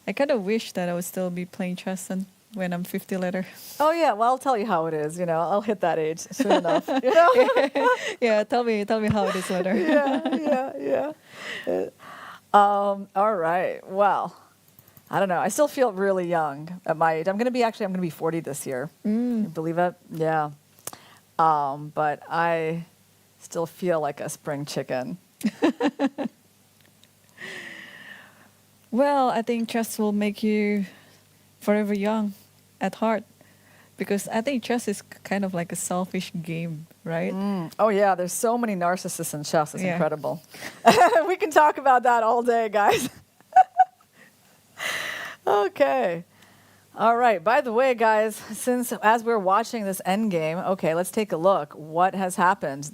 I kind of wish that I would still be playing chess and when I'm 50 later. Oh yeah, well I'll tell you how it is. You know, I'll hit that age soon enough. You know? Yeah, tell me how it is later. yeah. All right. Well, I don't know. I still feel really young at my age. I'm gonna be 40 this year. You believe it? Yeah. But I still feel like a spring chicken. Well, I think chess will make you forever young at heart, because I think chess is kind of like a selfish game, right? Oh yeah, there's so many narcissists in chess. It's Yeah. incredible. We can talk about that all day, guys. Okay. All right. By the way, guys, since as we're watching this Endgame, okay, let's take a look. What has happened?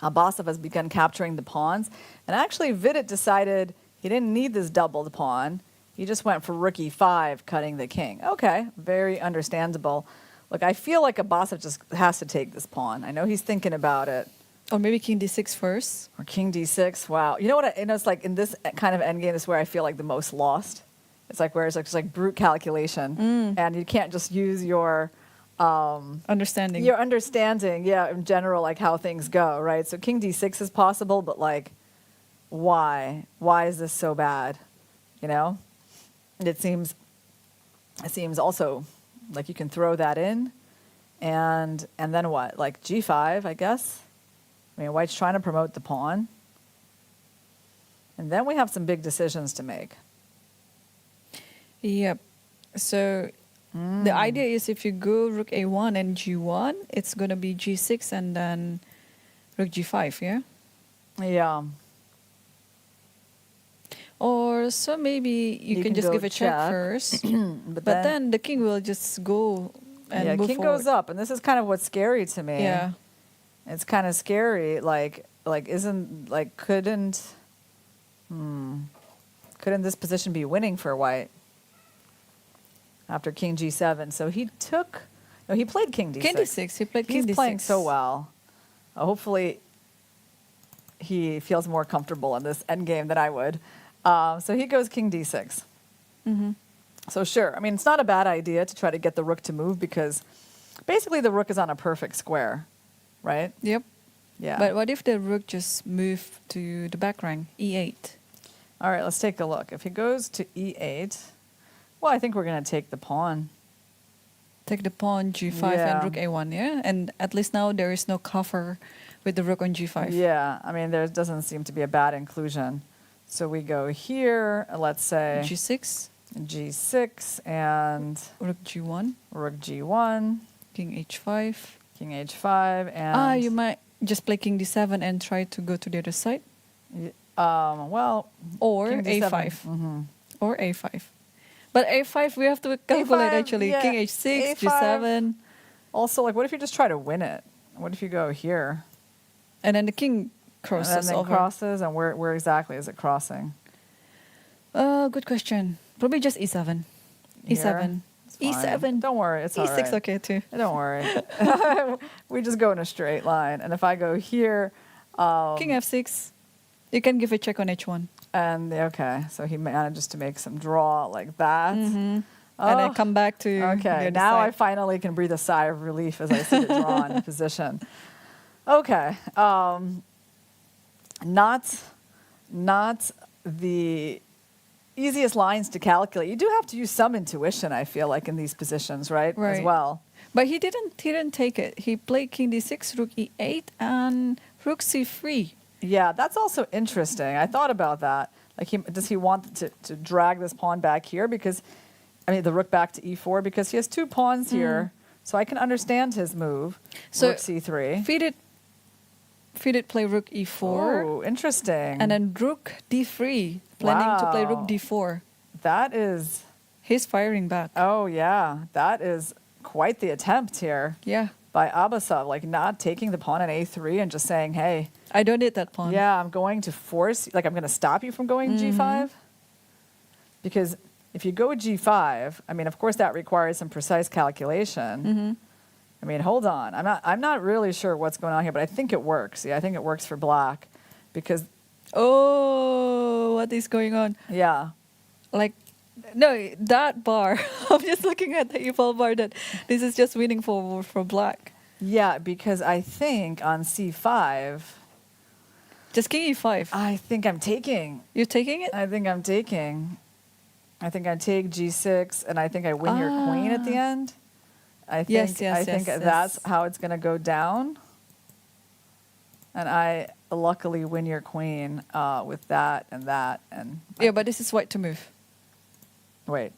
Abbasov has begun capturing the pawns, and actually Vidit decided he didn't need this doubled pawn. He just went for rook e5, cutting the king. Okay, very understandable. Look, I feel like Abbasov just has to take this pawn. I know he's thinking about it. Or maybe king d6 first. Or king d6. Wow. You know what? It's like in this kind of endgame is where I feel like the most lost. It's like where it's like just like brute calculation, and you can't just use your Understanding. your understanding, yeah, in general, like how things go, right? So king d6 is possible, but like, why? Why is this so bad? You know, it seems also like you can throw that in, and then what? Like g5, I guess. I mean, white's trying to promote the pawn, and then we have some big decisions to make. Yep. So the idea is if you go rook a1 and g1, it's going to be g6 and then rook g5, yeah? Yeah. Or so maybe you can just go give a check check. first, But but then the king will just go and yeah, move king forward. goes up, and this is kind of what's scary to me. Yeah. It's kind of scary. Like couldn't this position be winning for white after king g7? So he played king d6. King d6. He played king He's d6. playing so well. Hopefully, he feels more comfortable in this endgame than I would. So he goes king d6. Mm-hmm. So sure, I mean, it's not a bad idea to try to get the rook to move because basically the rook is on a perfect square, right? Yep. Yeah. But what if the rook just moved to the back rank, e8? All right, let's take a look. If he goes to e8, well, I think we're going to take the pawn. Take the pawn g5 Yeah. and rook a1, yeah? And at least now there is no cover with the rook on g5. Yeah, I mean, there doesn't seem to be a bad inclusion. So we go here, let's say g6, g6 and rook g1, rook g1, king h5. king h5, and You might just play king d7 and try to go to the other side. well, Or king d7. a5. Or a5. But a5 we have to calculate A5, actually. yeah, King h6, A5. g7. Also, like, what if you just try to win it? What if you go here? And then the king And crosses then over. crosses, and where exactly is it crossing? Good question. Probably just e7. Here? e7. It's fine. e7. Don't worry, it's all e6 right. okay too. Don't worry. We just go in a straight line. And if I go here, King f6. You can give a check on h1. and okay, so he manages to make some draw like that. And then come back to the Okay, other now I side. finally can breathe a sigh of relief as I see the draw in position. Okay, not the easiest lines to calculate. You do have to use some intuition, I feel like, in these positions, right? As Right. well. But he didn't take it. He played king d6, rook e8, and rook c3. Yeah, that's also interesting. I thought about that. Like, does he want to drag this pawn back here? Because, I mean, the rook back to e4, because he has two pawns here. So I can understand his move. So rook c3. Fided play rook e4. Oh, interesting. And then rook d3, planning to play rook Wow. d4. That is, He's firing back. oh yeah, that is quite the attempt here Yeah. by Abbasov, like not taking the pawn on a3 and just saying, hey, I don't need that pawn. yeah, I'm going to force, like I'm going to stop you from going g5. Because if you go g5, I mean, of course that requires some precise calculation. I mean, hold on. I'm not really sure what's going on here, but I think it works. Yeah, I think it works for black because, Oh, what is going on? yeah, Like, No, that bar. I'm just looking at the eval bar that this is just winning for black. Yeah, because I think on c5, Just king e5. I think I'm taking. You're taking it? I think I'm taking. I think I take g6, and I think I win your queen at the end. I think, Yes, yes, I think yes, that's yes. how it's going to go down. And I luckily win your queen with that and that. And Yeah, but this is white to move. wait.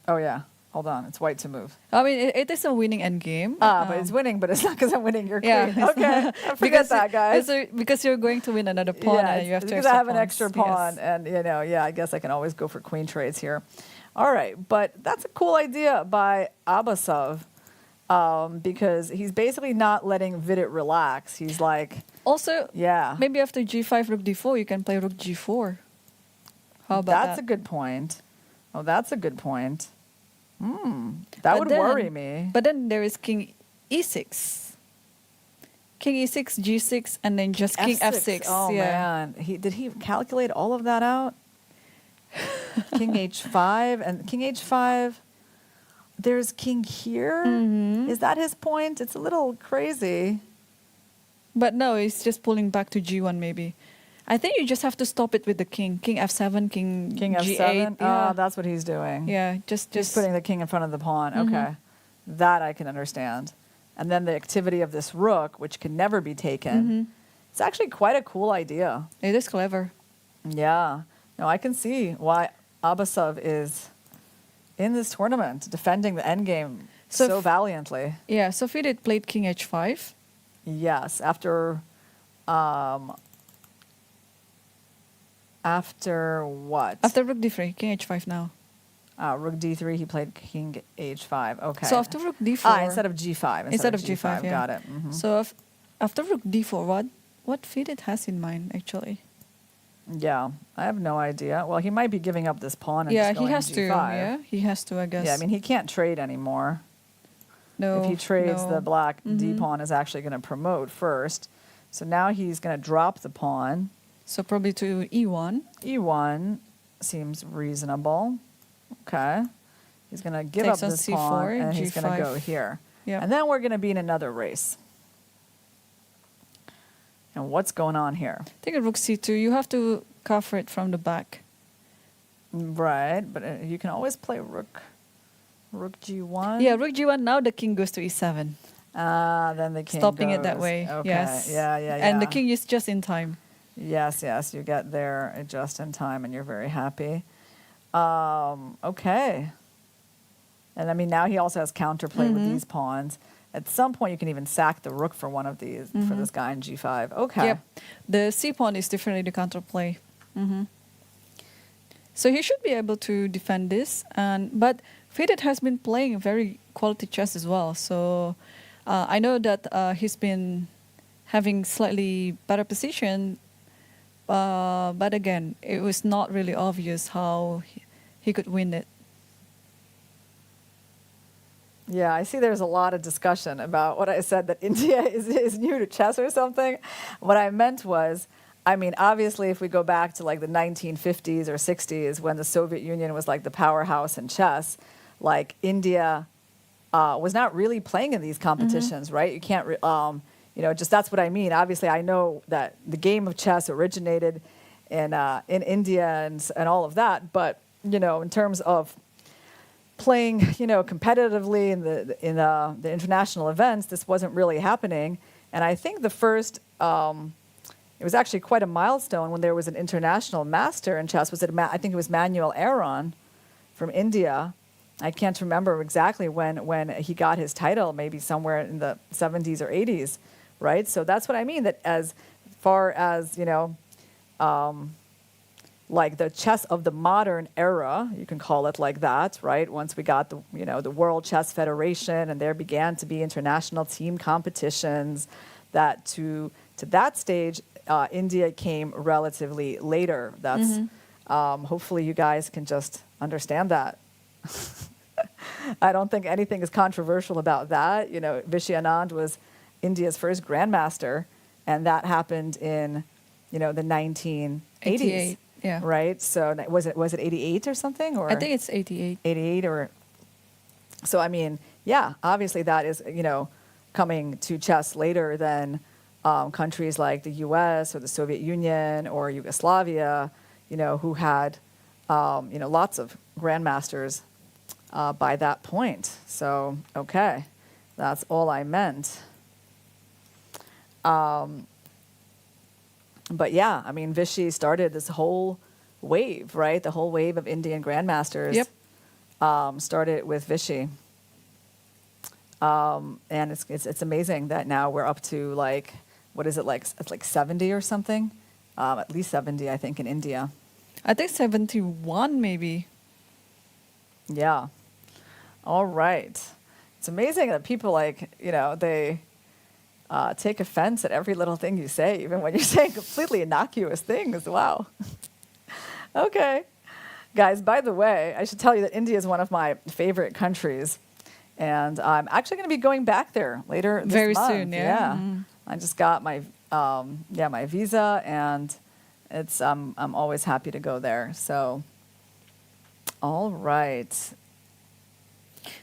Oh, yeah. Hold on. It's white to move. I mean, it is a winning endgame. But it's winning, but it's not because I'm winning your queen. Yeah. Okay. Forget that, guys. Because you're going to win another pawn Yeah, and you have to because extra I have an pawns. extra pawn, Yes. and I guess I can always go for queen trades here. All right, but that's a cool idea by Abasov, because he's basically not letting Vidit relax. He's like, Also, yeah, maybe after g5, rook d4, you can play rook g4. How about that's that? a good point. Oh, that's a good point. That But would then- worry me. But then there is king e6. King e6, g6, and then just king f6. Oh yeah. man, did he calculate all of that out? King h5 and king h5. There's king here. Mm-hmm. Is that his point? It's a little crazy. But no, it's just pulling back to g1 maybe. I think you just have to stop it with the king. King f7, king King g8. f7. Yeah, That's what he's doing. yeah, Just just putting the king in front of the pawn. Mm-hmm. Okay, that I can understand. And then the activity of this rook, which can never be taken. Mm-hmm. It's actually quite a cool idea. It is clever. Yeah. No, I can see why Abasov is in this tournament, defending the endgame So so f- valiantly. Yeah, so Fidit played king h5. Yes, after what? After rook d3, king h5 now. Rook d3, he played king h5. Okay. So after rook d4. instead of g5. Instead of g5, yeah. Got it. Mhm. So after rook d4, what Fidit has in mind actually? Yeah, I have no idea. Well, he might be giving up this pawn and Yeah, just he going has to. g5. Yeah, he has to, I guess. Yeah, I mean, he can't trade anymore. no, If he trades, no. the black d Mhm. pawn is actually going to promote first. So now he's going to drop the pawn. So probably to e1. E1 seems reasonable. Okay. He's going to give Takes up on this c4, pawn, and he's going to g5. go here. Yeah. And then we're going to be in another race. And what's going on here? Take a rook c2. You have to cover it from the back. Right, but you can always play rook g1. Yeah, rook g1. Now the king goes to e7. Then the king Stopping it that goes. way. Okay. Yes. Yeah. And the king is just in time. Yes, you get there just in time, and you're very happy. Okay. And I mean, now he also has counterplay with these pawns. At some point, you can even sack the rook for one of these, for this guy in g5. Okay. Yep. The c pawn is definitely the counterplay. So he should be able to defend this. But Fidit has been playing very quality chess as well. So I know that he's been having slightly better position. But again, it was not really obvious how he could win it. Yeah, I see there's a lot of discussion about what I said that India is new to chess or something. What I meant was, I mean, obviously, if we go back to like the 1950s or 60s when the Soviet Union was like the powerhouse in chess, like India was not really playing in these competitions, right? You can't, just that's what I mean. Obviously, I know that the game of chess originated in India and all of that, but in terms of playing, competitively in the international events, this wasn't really happening. And I think the first, it was actually quite a milestone when there was an international master in chess. I think it was Manuel Aron from India. I can't remember exactly when he got his title, maybe somewhere in the 70s or 80s, right? So that's what I mean, that as far as, like the chess of the modern era, you can call it like that, right? Once we got the World Chess Federation, and there began to be international team competitions, that to that stage, India came relatively later. That's hopefully you guys can just understand that. I don't think anything is controversial about that. Vishy Anand was India's first grandmaster, and that happened in the 1980s. Yeah. Right. So was it 88 or something? Or I think it's 88. 88 or. So I mean, yeah, obviously that is coming to chess later than countries like the U.S. or the Soviet Union or Yugoslavia, who had lots of grandmasters by that point. So okay, that's all I meant. But yeah, I mean, Vichy started this whole wave, right? The whole wave of Indian grandmasters. Yep. Started with Vichy. And it's amazing that now we're up to like, what is it like? It's like 70 or something. At least 70, I think, in India. I think 71 maybe. Yeah. All right. It's amazing that people they take offense at every little thing you say, even when you're saying completely innocuous things. Wow. Okay. Guys, by the way, I should tell you that India is one of my favorite countries. And I'm actually going to be going back there later this Very month. soon, yeah. I just got my my visa, and it's I'm always happy to go there. So, all right.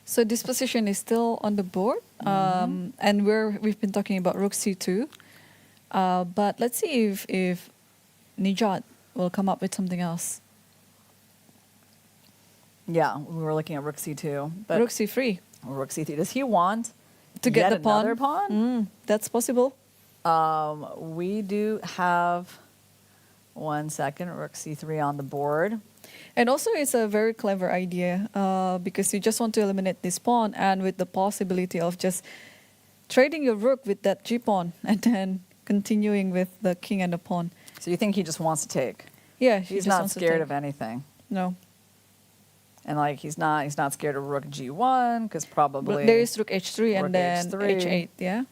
So this position is still on the board, and we've been talking about Rook C2. But let's see if Nijat will come up with something else. Yeah, we were looking at Rook C2, but Rook C3 Rook C3. Does he want to get yet the pawn. another pawn? That's possible. We do have 1 second Rook C3 on the board. And also, it's a very clever idea because you just want to eliminate this pawn, and with the possibility of just trading your rook with that G pawn, and then continuing with the king and the pawn. So you think he just wants to take? Yeah, He's not scared of anything. No. And like he's not scared of Rook G1 because probably But there is Rook H3 Rook and then H3. H8. Yeah.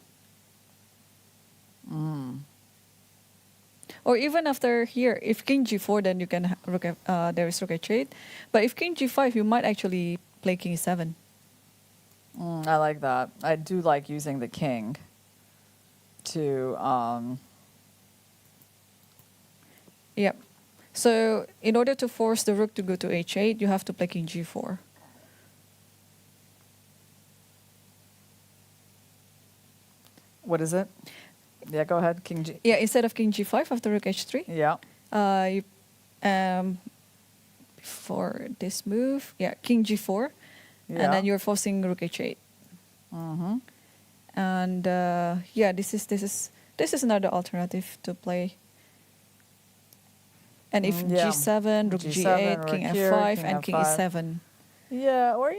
Or even after here, if King G4, then you can there is Rook H8. But if King G5, you might actually play King E7. I like that. I do like using the king to Yep. So in order to force the rook to go to H8, you have to play King G4. what is it? Yeah, go ahead. King G. Yeah, instead of King G5 after Rook H3. Yeah. Before this move, King G4, Yeah. and then you're forcing Rook H8. And this is another alternative to play. And if G7, Rook G7, G8, Rook King here, F5, King and King F5. E7. Yeah, or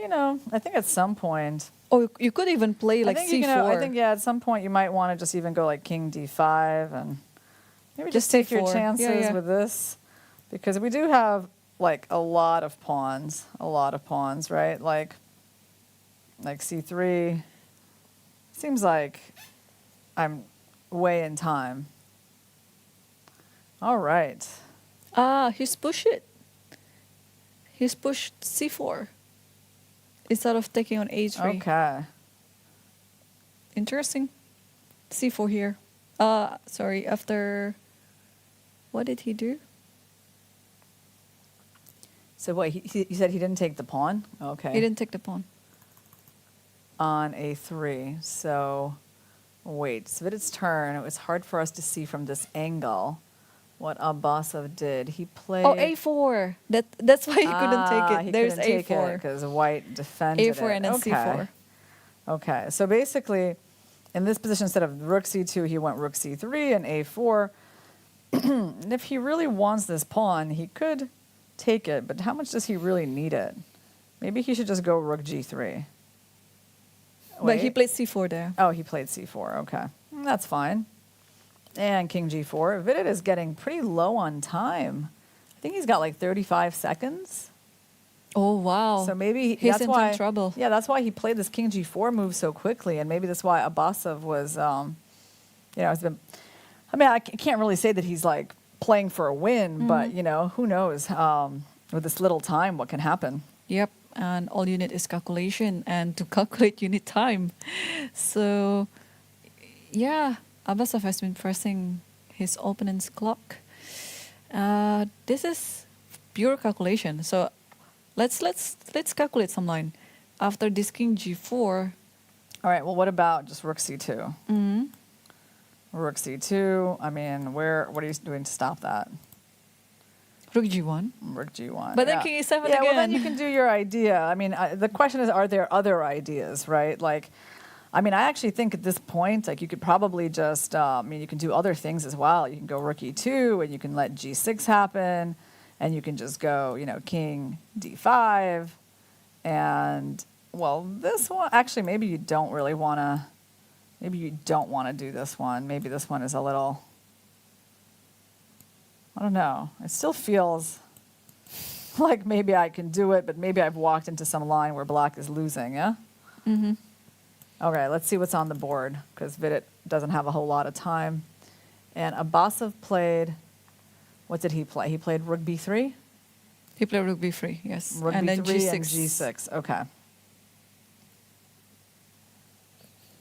I think at some point. Or you could even play like I think C4. you can, I think at some point you might want to just even go like King D5 and maybe just take your C4. chances with this, because we do have like a lot of pawns, right? Like C3. Seems like I'm way in time. All right. He's pushed it. He's pushed C4 instead of taking on A3. Okay. Interesting. C4 here. Sorry, after... What did he do? So what, he said he didn't take the pawn? Okay. He didn't take the pawn. On A3. So, wait. Svidit's turn. It was hard for us to see from this angle what Abbasov did. He played... Oh, A4. That's why he couldn't take it. He There's couldn't take A4. because white defended A4 it. and then C4. Okay. So basically, in this position, instead of Rook C2, he went Rook C3 and A4. And if he really wants this pawn, he could take it. But how much does he really need it? Maybe he should just go Rook G3. But he Wait. played C4 there. Oh, he played C4. Okay. That's fine. And King G4. Vidit is getting pretty low on time. I think he's got like 35 seconds. Oh, wow. So maybe He's that's in why some trouble. Yeah, that's why he played this King G4 move so quickly, and maybe that's why Abbasov was, has been. I mean, I can't really say that he's like playing for a win, but who knows? With this little time, what can happen? Yep. And all you need is calculation, and to calculate you need time. So, yeah, Abbasov has been pressing his opponent's clock. This is pure calculation. So let's calculate some line. After this king g4. All right, well, what about just rook c2? Rook c2, I mean, what are you doing to stop that? Rook g1. Rook g1. But then king e7 yeah, again. well, then you can do your idea. I mean, the question is, are there other ideas, right? Like, I mean, I actually think at this point, like, you could probably just, you can do other things as well. You can go rook e2, and you can let g6 happen, and you can just go, king d5, and, well, this one, actually, maybe you don't really want to, maybe you don't want to do this one. Maybe this one is a little, I don't know. It still feels like maybe I can do it, but maybe I've walked into some line where black is losing, yeah? Mm-hmm. Okay, let's see what's on the board, because Vidit doesn't have a whole lot of time. And Abbasov played, what did he play? He played rook b3? He played rook b3, yes. Rook and b3 then g6. and g6, okay.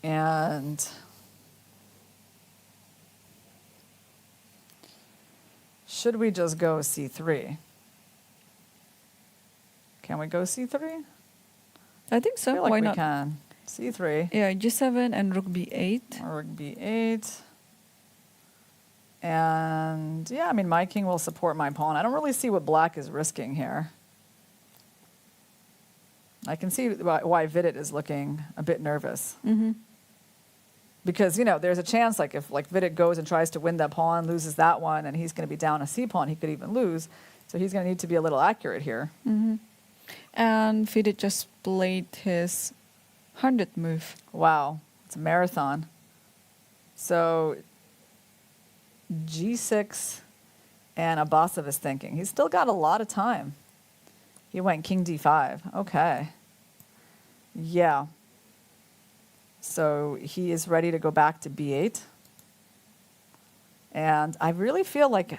And should we just go c3? Can we go c3? I think so. I feel like Why we not? can. c3. Yeah, g7 and rook b8. Rook b8. And yeah, I mean, my king will support my pawn. I don't really see what black is risking here. I can see why Vidit is looking a bit nervous. Mm-hmm. Because, there's a chance, like, if Vidit goes and tries to win that pawn, loses that one, and he's going to be down a c-pawn, he could even lose. So he's going to need to be a little accurate here. Mm-hmm. And Vidit just played his 100th move. Wow, it's a marathon. So g6 and Abbasov is thinking. He's still got a lot of time. He went king d5. Okay. Yeah. So he is ready to go back to b8. And I really feel like,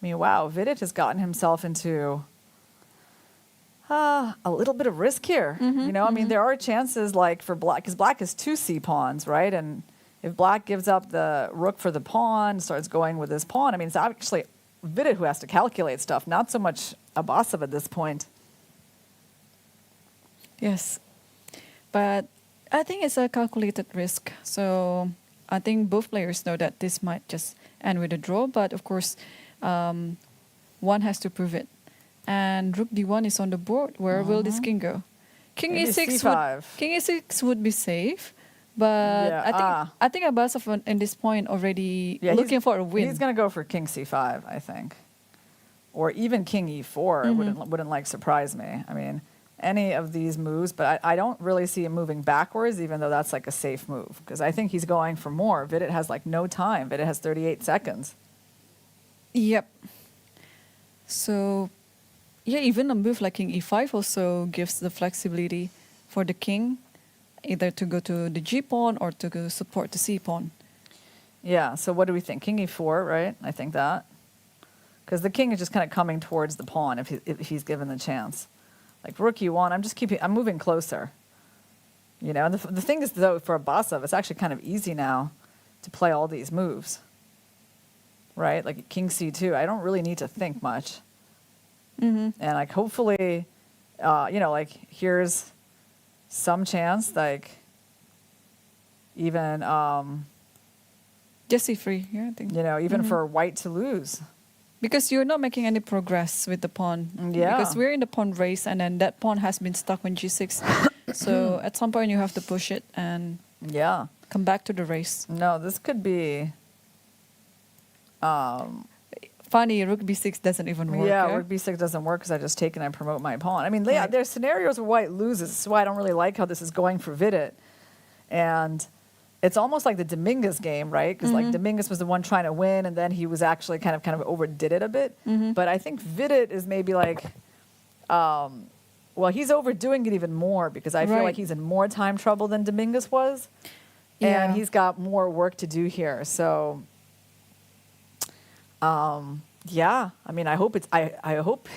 wow, Vidit has gotten himself into a little bit of risk here. There are chances like for black, because black has two c-pawns, right? And if black gives up the rook for the pawn, starts going with his pawn, it's actually Vidit who has to calculate stuff, not so much Abbasov at this point. Yes. But I think it's a calculated risk. So I think both players know that this might just end with a draw. But of course, one has to prove it. And rook d1 is on the board. Where will this king go? King Maybe e6 would be safe. But Yeah, I think Abbasov in this point already looking for a win. He's going to go for king c5, I think. Or even king e4 wouldn't surprise me. Any of these moves, but I don't really see him moving backwards, even though that's like a safe move. Because I think he's going for more. Vidit has no time. Vidit has 38 seconds. Yep. So, yeah, even a move like king e5 also gives the flexibility for the king, either to go to the g-pawn or to go support the c-pawn. Yeah, so what do we think? King e4, right? I think that. Because the king is just kind of coming towards the pawn if he's given the chance. Like rook e1, I'm moving closer. And the thing is, though, for Abbasov, it's actually kind of easy now to play all these moves. Right? Like king c2, I don't really need to think much. Mm-hmm. And hopefully, here's some chance, even, just c3, yeah, I think. even for white to lose. Because you're not making any progress with the pawn. Yeah. Because we're in the pawn race, and then that pawn has been stuck on g6. So at some point you have to push it and come back to the race. No, this could be... Funny, rook b6 doesn't even work. Yeah, rook b6 doesn't work because I just take and I promote my pawn. There's scenarios where white loses. This is why I don't really like how this is going for Vidit. And it's almost like the Dominguez game, right? Because Dominguez was the one trying to win, and then he was actually kind of overdid it a bit. But I think Vidit is maybe he's overdoing it even more because I feel like he's in more time trouble than Dominguez was. Yeah. And he's got more work to do here. So, I hope I hope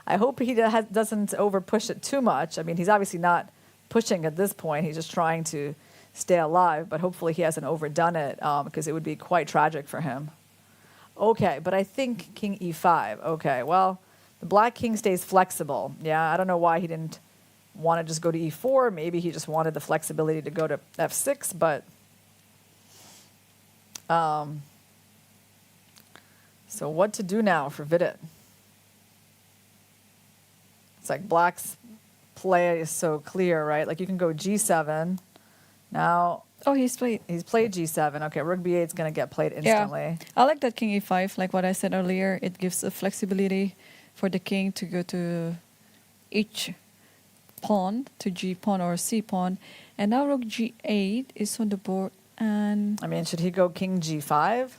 I hope he doesn't over push it too much. He's obviously not pushing at this point. He's just trying to stay alive, but hopefully he hasn't overdone it because it would be quite tragic for him. Okay, but I think king e5. Okay, well, the black king stays flexible. Yeah, I don't know why he didn't want to just go to e4. Maybe he just wanted the flexibility to go to f6, but so what to do now for Vidit? It's like black's play is so clear, right? Like you can go g7. Now Oh, he's played. he's played g7. Okay, rook b8 is going to get played instantly. Yeah, I like that king e5. Like what I said earlier, it gives the flexibility for the king to go to each pawn, to g pawn or c pawn. And now rook g8 is on the board, and I mean, should he go king g5?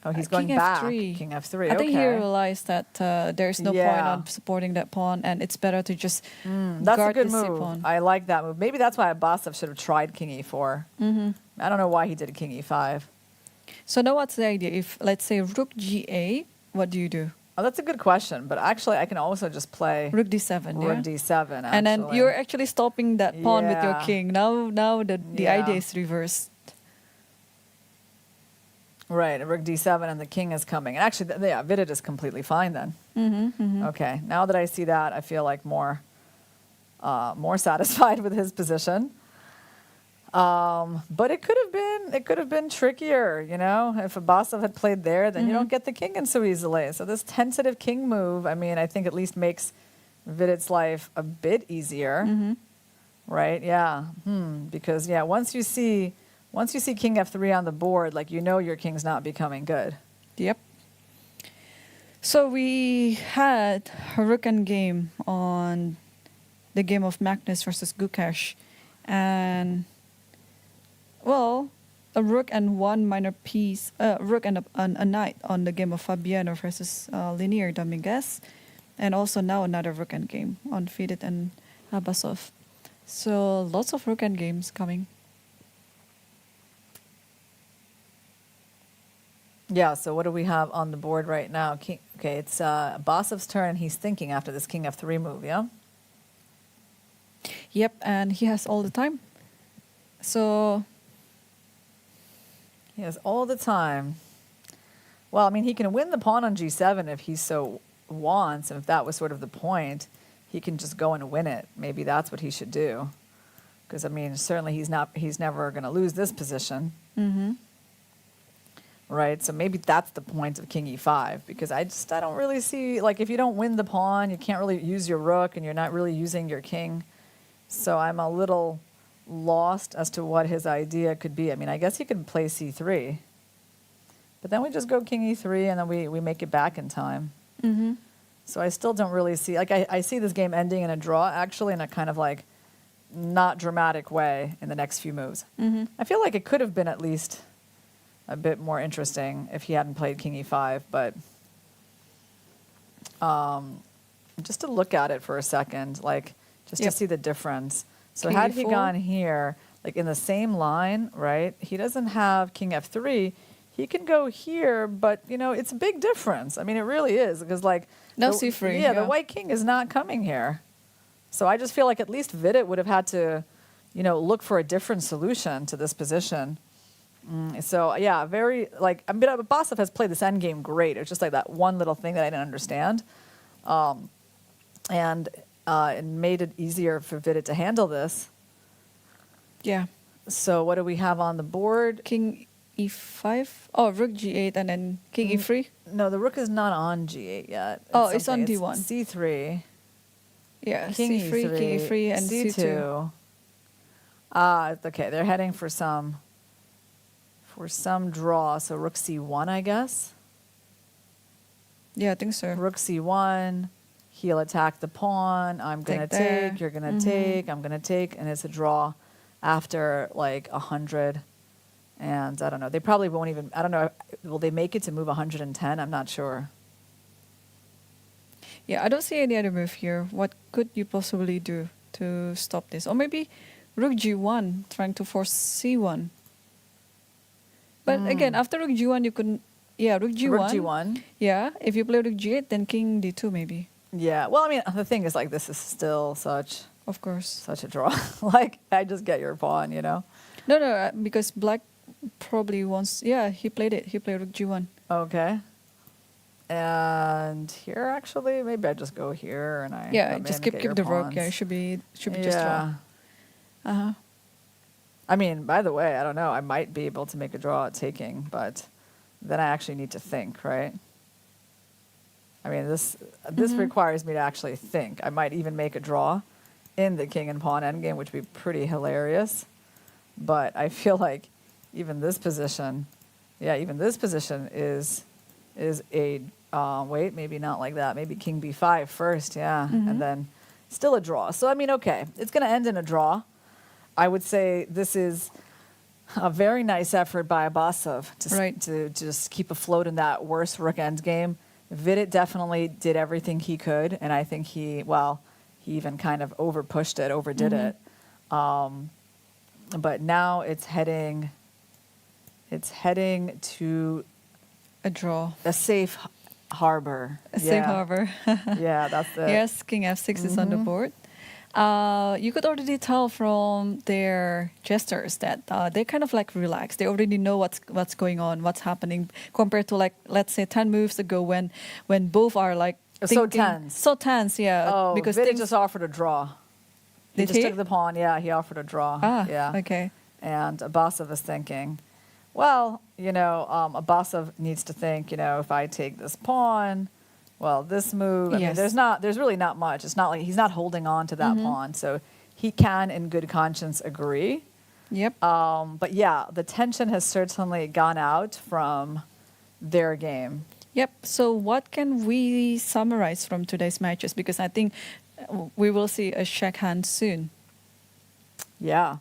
Oh, he's going king back. f3. King f3. I think he okay. realized that there's no point Yeah. on supporting that pawn, and it's better to just That's a guard good the c move. pawn. I like that move. Maybe that's why Abbasov should have tried king e4. I don't know why he did king e5. So now what's the idea? If, let's say, rook g8, what do you do? Oh, that's a good question. But actually, I can also just play Rook d7, rook yeah? d7. Actually. And then you're actually stopping that pawn with your Yeah. king. Now the Yeah. idea is reversed. right. Rook d7, and the king is coming. And actually, yeah, Vidit is completely fine then. Okay. Now that I see that, I feel like more satisfied with his position. But it could have been trickier, you know. If Abbasov had played there, then you don't get the king in so easily. So this tentative king move, I mean, I think at least makes Vidit's life a bit easier, right? Yeah, because yeah, once you see king f3 on the board, like you know your king's not becoming good. Yep. So we had a rook game on the game of Magnus versus Gukesh. And, well, a rook and one minor piece, rook and a knight on the game of Fabiano versus Linear Dominguez. And also now another rook game on FIDE and Abbasov. So lots of rook games coming. Yeah, so what do we have on the board right now? Okay, it's Abbasov's turn, and he's thinking after this king f3 move, yeah? Yep, and he has all the time. So He has all the time. Well, I mean, he can win the pawn on g7 if he so wants, and if that was sort of the point, he can just go and win it. Maybe that's what he should do. Because, I mean, certainly he's never going to lose this position. Right? So maybe that's the point of king e5, because I don't really see, like, if you don't win the pawn, you can't really use your rook, and you're not really using your king. So I'm a little lost as to what his idea could be. I mean, I guess he could play c3. But then we just go king e3, and then we make it back in time. So I still don't really see, like, I see this game ending in a draw, actually, in a kind of, like, not dramatic way in the next few moves. I feel like it could have been at least a bit more interesting if he hadn't played king e5, but just to look at it for a second, like, just to see the difference. So King had he e4. gone here, like in the same line, right, he doesn't have king f3, he can go here, but, you know, it's a big difference. I mean, it really is, because, like, No the- c3, Yeah, the yeah. white king is not coming here. So I just feel like at least Vidit would have had to, you know, look for a different solution to this position. So yeah, very, like, I mean, Abbasov has played this endgame great. It's just like that one little thing that I didn't understand, and it made it easier for Vidit to handle this. yeah, So what do we have on the board? king e5. Oh, rook g8 and then king e3. No, the rook is not on g8 yet. Oh, it's on something- d1. c3. Yeah, King c3, king e3, and c2. Okay, they're heading for some draw. So rook c1, I guess. Yeah, I think so. Rook c1. He'll attack the pawn. I'm gonna Take there. take. You're gonna take. I'm gonna take, and it's a draw after like 100. And I don't know. They probably won't even. I don't know. Will they make it to move 110? I'm not sure. Yeah, I don't see any other move here. What could you possibly do to stop this? Or maybe rook g1, trying to force c1. But again, after rook g1, you couldn't. Yeah, rook g1. Rook g1. Yeah, if you play rook g8, then king d2 maybe. Yeah. Well, I mean, the thing is, like, this is still such Of course. a draw. Like, I just get your pawn, you know. No, because black probably wants. Yeah, he played it. He played rook g1. Okay. And here, actually, maybe I just go here and I Yeah, let me just keep indicate the your rook. Yeah, it pawns. should be just draw. Yeah. I mean, by the way, I don't know. I might be able to make a draw at taking, but then I actually need to think, right? I mean, this requires me to actually think. I might even make a draw in the king and pawn endgame, which would be pretty hilarious. But I feel like even this position is a wait, maybe not like that. Maybe king b5 first, yeah, and then still a draw. So I mean, okay, it's going to end in a draw. I would say this is a very nice effort by Abbasov to just keep afloat in that worst rook endgame. Vidit definitely did everything he could, and I think he even kind of overdid it. But now it's heading to A draw. a safe harbor. A safe harbor. Yeah, that's it. Yes, king f6 is on the board. You could already tell from their gestures that they're kind of like relaxed. They already know what's going on, what's happening, compared to like, let's say 10 moves ago when both are like So thinking, tense. so tense, yeah. Oh, because Vidit things, just offered a draw. He Did just he? took the pawn. Yeah, he offered a draw. Yeah. Okay. And Abbasov is thinking, well, Abbasov needs to think, if I take this pawn, well, this move, I mean, there's really not much. It's not like he's not holding on to that pawn. So he can, in good conscience, agree. Yep. But yeah, the tension has certainly gone out from their game. Yep. So what can we summarize from today's matches? Because I think we will see a shake hand soon. Yeah.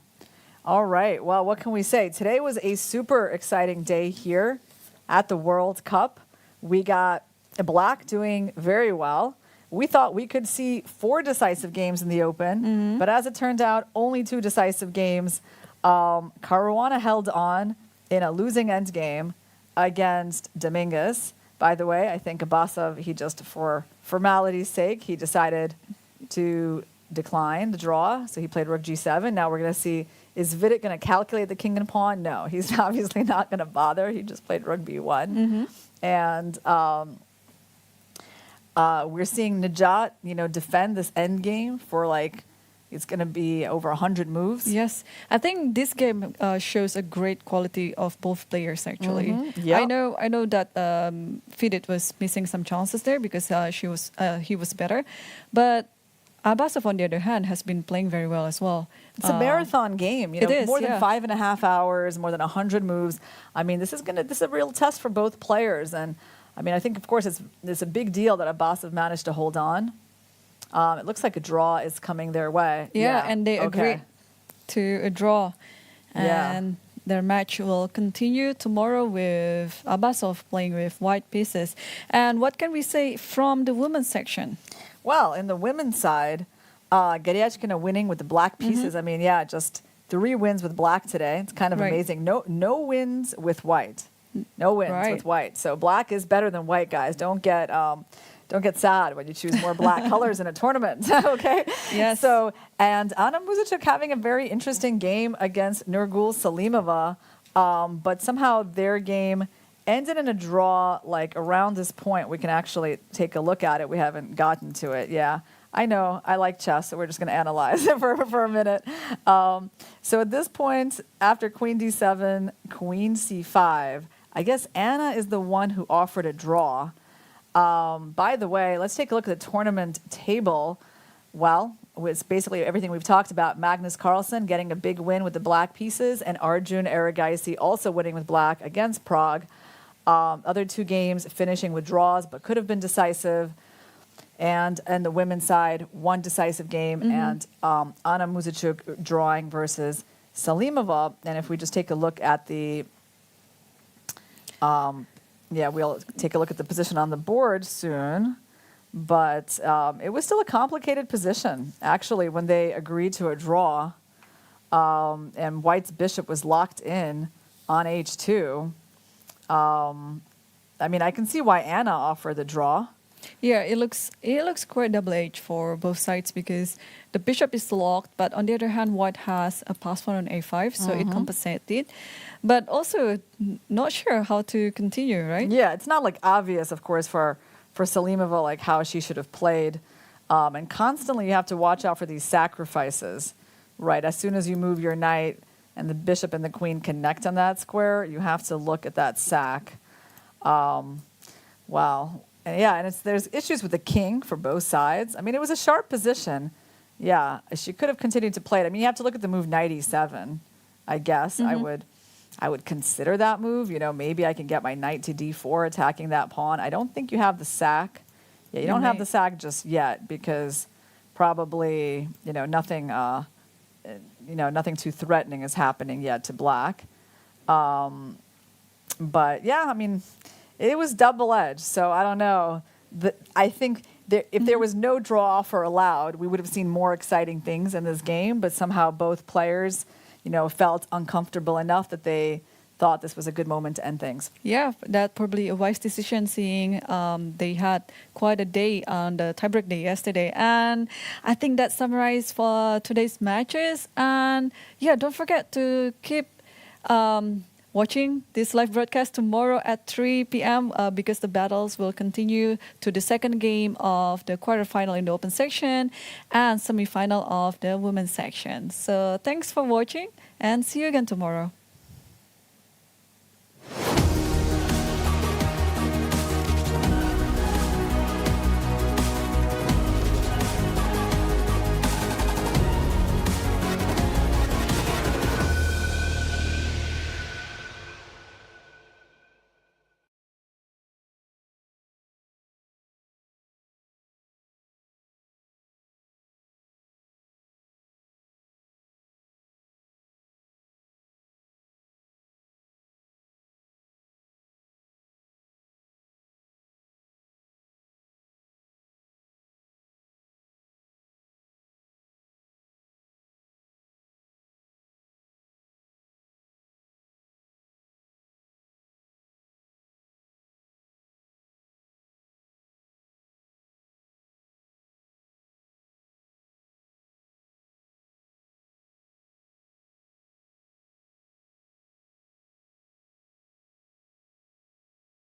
All right. Well, what can we say? Today was a super exciting day here at the World Cup. We got Black doing very well. We thought we could see 4 decisive games in the Open, but as it turned out, only 2 decisive games. Caruana held on in a losing endgame against Dominguez. By the way, I think Abbasov, he just, for formality's sake, he decided to decline the draw. So he played rook g7. Now we're going to see, is Vidit going to calculate the king and pawn? No, he's obviously not going to bother. He just played rook b1. And we're seeing Najat, defend this endgame for like, it's going to be over 100 moves. Yes, I think this game shows a great quality of both players. Actually, Yep. I know that FIDE was missing some chances there because he was better, but Abbasov, on the other hand, has been playing very well as well. It's a marathon game, it is, more than yeah. 5.5 hours, more than 100 moves. I mean, this is a real test for both players. And I mean, I think, of course, it's a big deal that Abbasov managed to hold on. It looks like a draw is coming their way. Yeah, and they agreed to a draw. And their match will continue tomorrow with Abbasov playing with white pieces. And what can we say from the women's section? Well, in the women's side, Garyachkina winning with the black pieces. I mean, just 3 wins with black today. It's kind of amazing. No wins with white. No wins with white. So black is better than white, guys. Don't get sad when you choose more black colors in a tournament. Okay. Yes. So, and Anna Muzichuk having a very interesting game against Nurgul Salimova, but somehow their game ended in a draw. Like around this point, we can actually take a look at it. We haven't gotten to it. Yeah. I know, I like chess, so we're just going to analyze it for a minute. So at this point, after queen d7, queen c5, I guess Anna is the one who offered a draw. By the way, let's take a look at the tournament table. Well, it's basically everything we've talked about. Magnus Carlsen getting a big win with the black pieces, and Arjun Erigaisi also winning with black against Prague. Other 2 games finishing with draws, but could have been decisive. And the women's side, 1 decisive game, and Anna Muzichuk drawing versus Salimova. And if we just take a look at the we'll take a look at the position on the board soon. But it was still a complicated position, actually, when they agreed to a draw. And White's bishop was locked in on h2. I mean, I can see why Anna offered the draw. Yeah, it looks quite double-edged for both sides because the bishop is locked, but on the other hand, white has a pass pawn on a5, so it compensated. But also not sure how to continue, right? Yeah, it's not like obvious, of course, for Salimova, like how she should have played. And constantly you have to watch out for these sacrifices, right? As soon as you move your knight and the bishop and the queen connect on that square, you have to look at that sack. Wow. And yeah, and there's issues with the king for both sides. I mean, it was a sharp position. Yeah, she could have continued to play it. I mean, you have to look at the move knight e7, I guess. I would consider that move. You know, maybe I can get my knight to d4 attacking that pawn. I don't think you have the sack. Yeah, you don't have the sack just yet because probably, nothing too threatening is happening yet to black. But yeah, I mean, it was double-edged, so I don't know. I think if there was no draw offer allowed, we would have seen more exciting things in this game, but somehow both players, felt uncomfortable enough that they thought this was a good moment to end things. Yeah, that probably a wise decision seeing they had quite a day on the tiebreak day yesterday. And I think that summarized for today's matches. And yeah, don't forget to keep watching this live broadcast tomorrow at 3 p.m. Because the battles will continue to the second game of the quarterfinal in the open section and semifinal of the women's section. So thanks for watching and see you again tomorrow.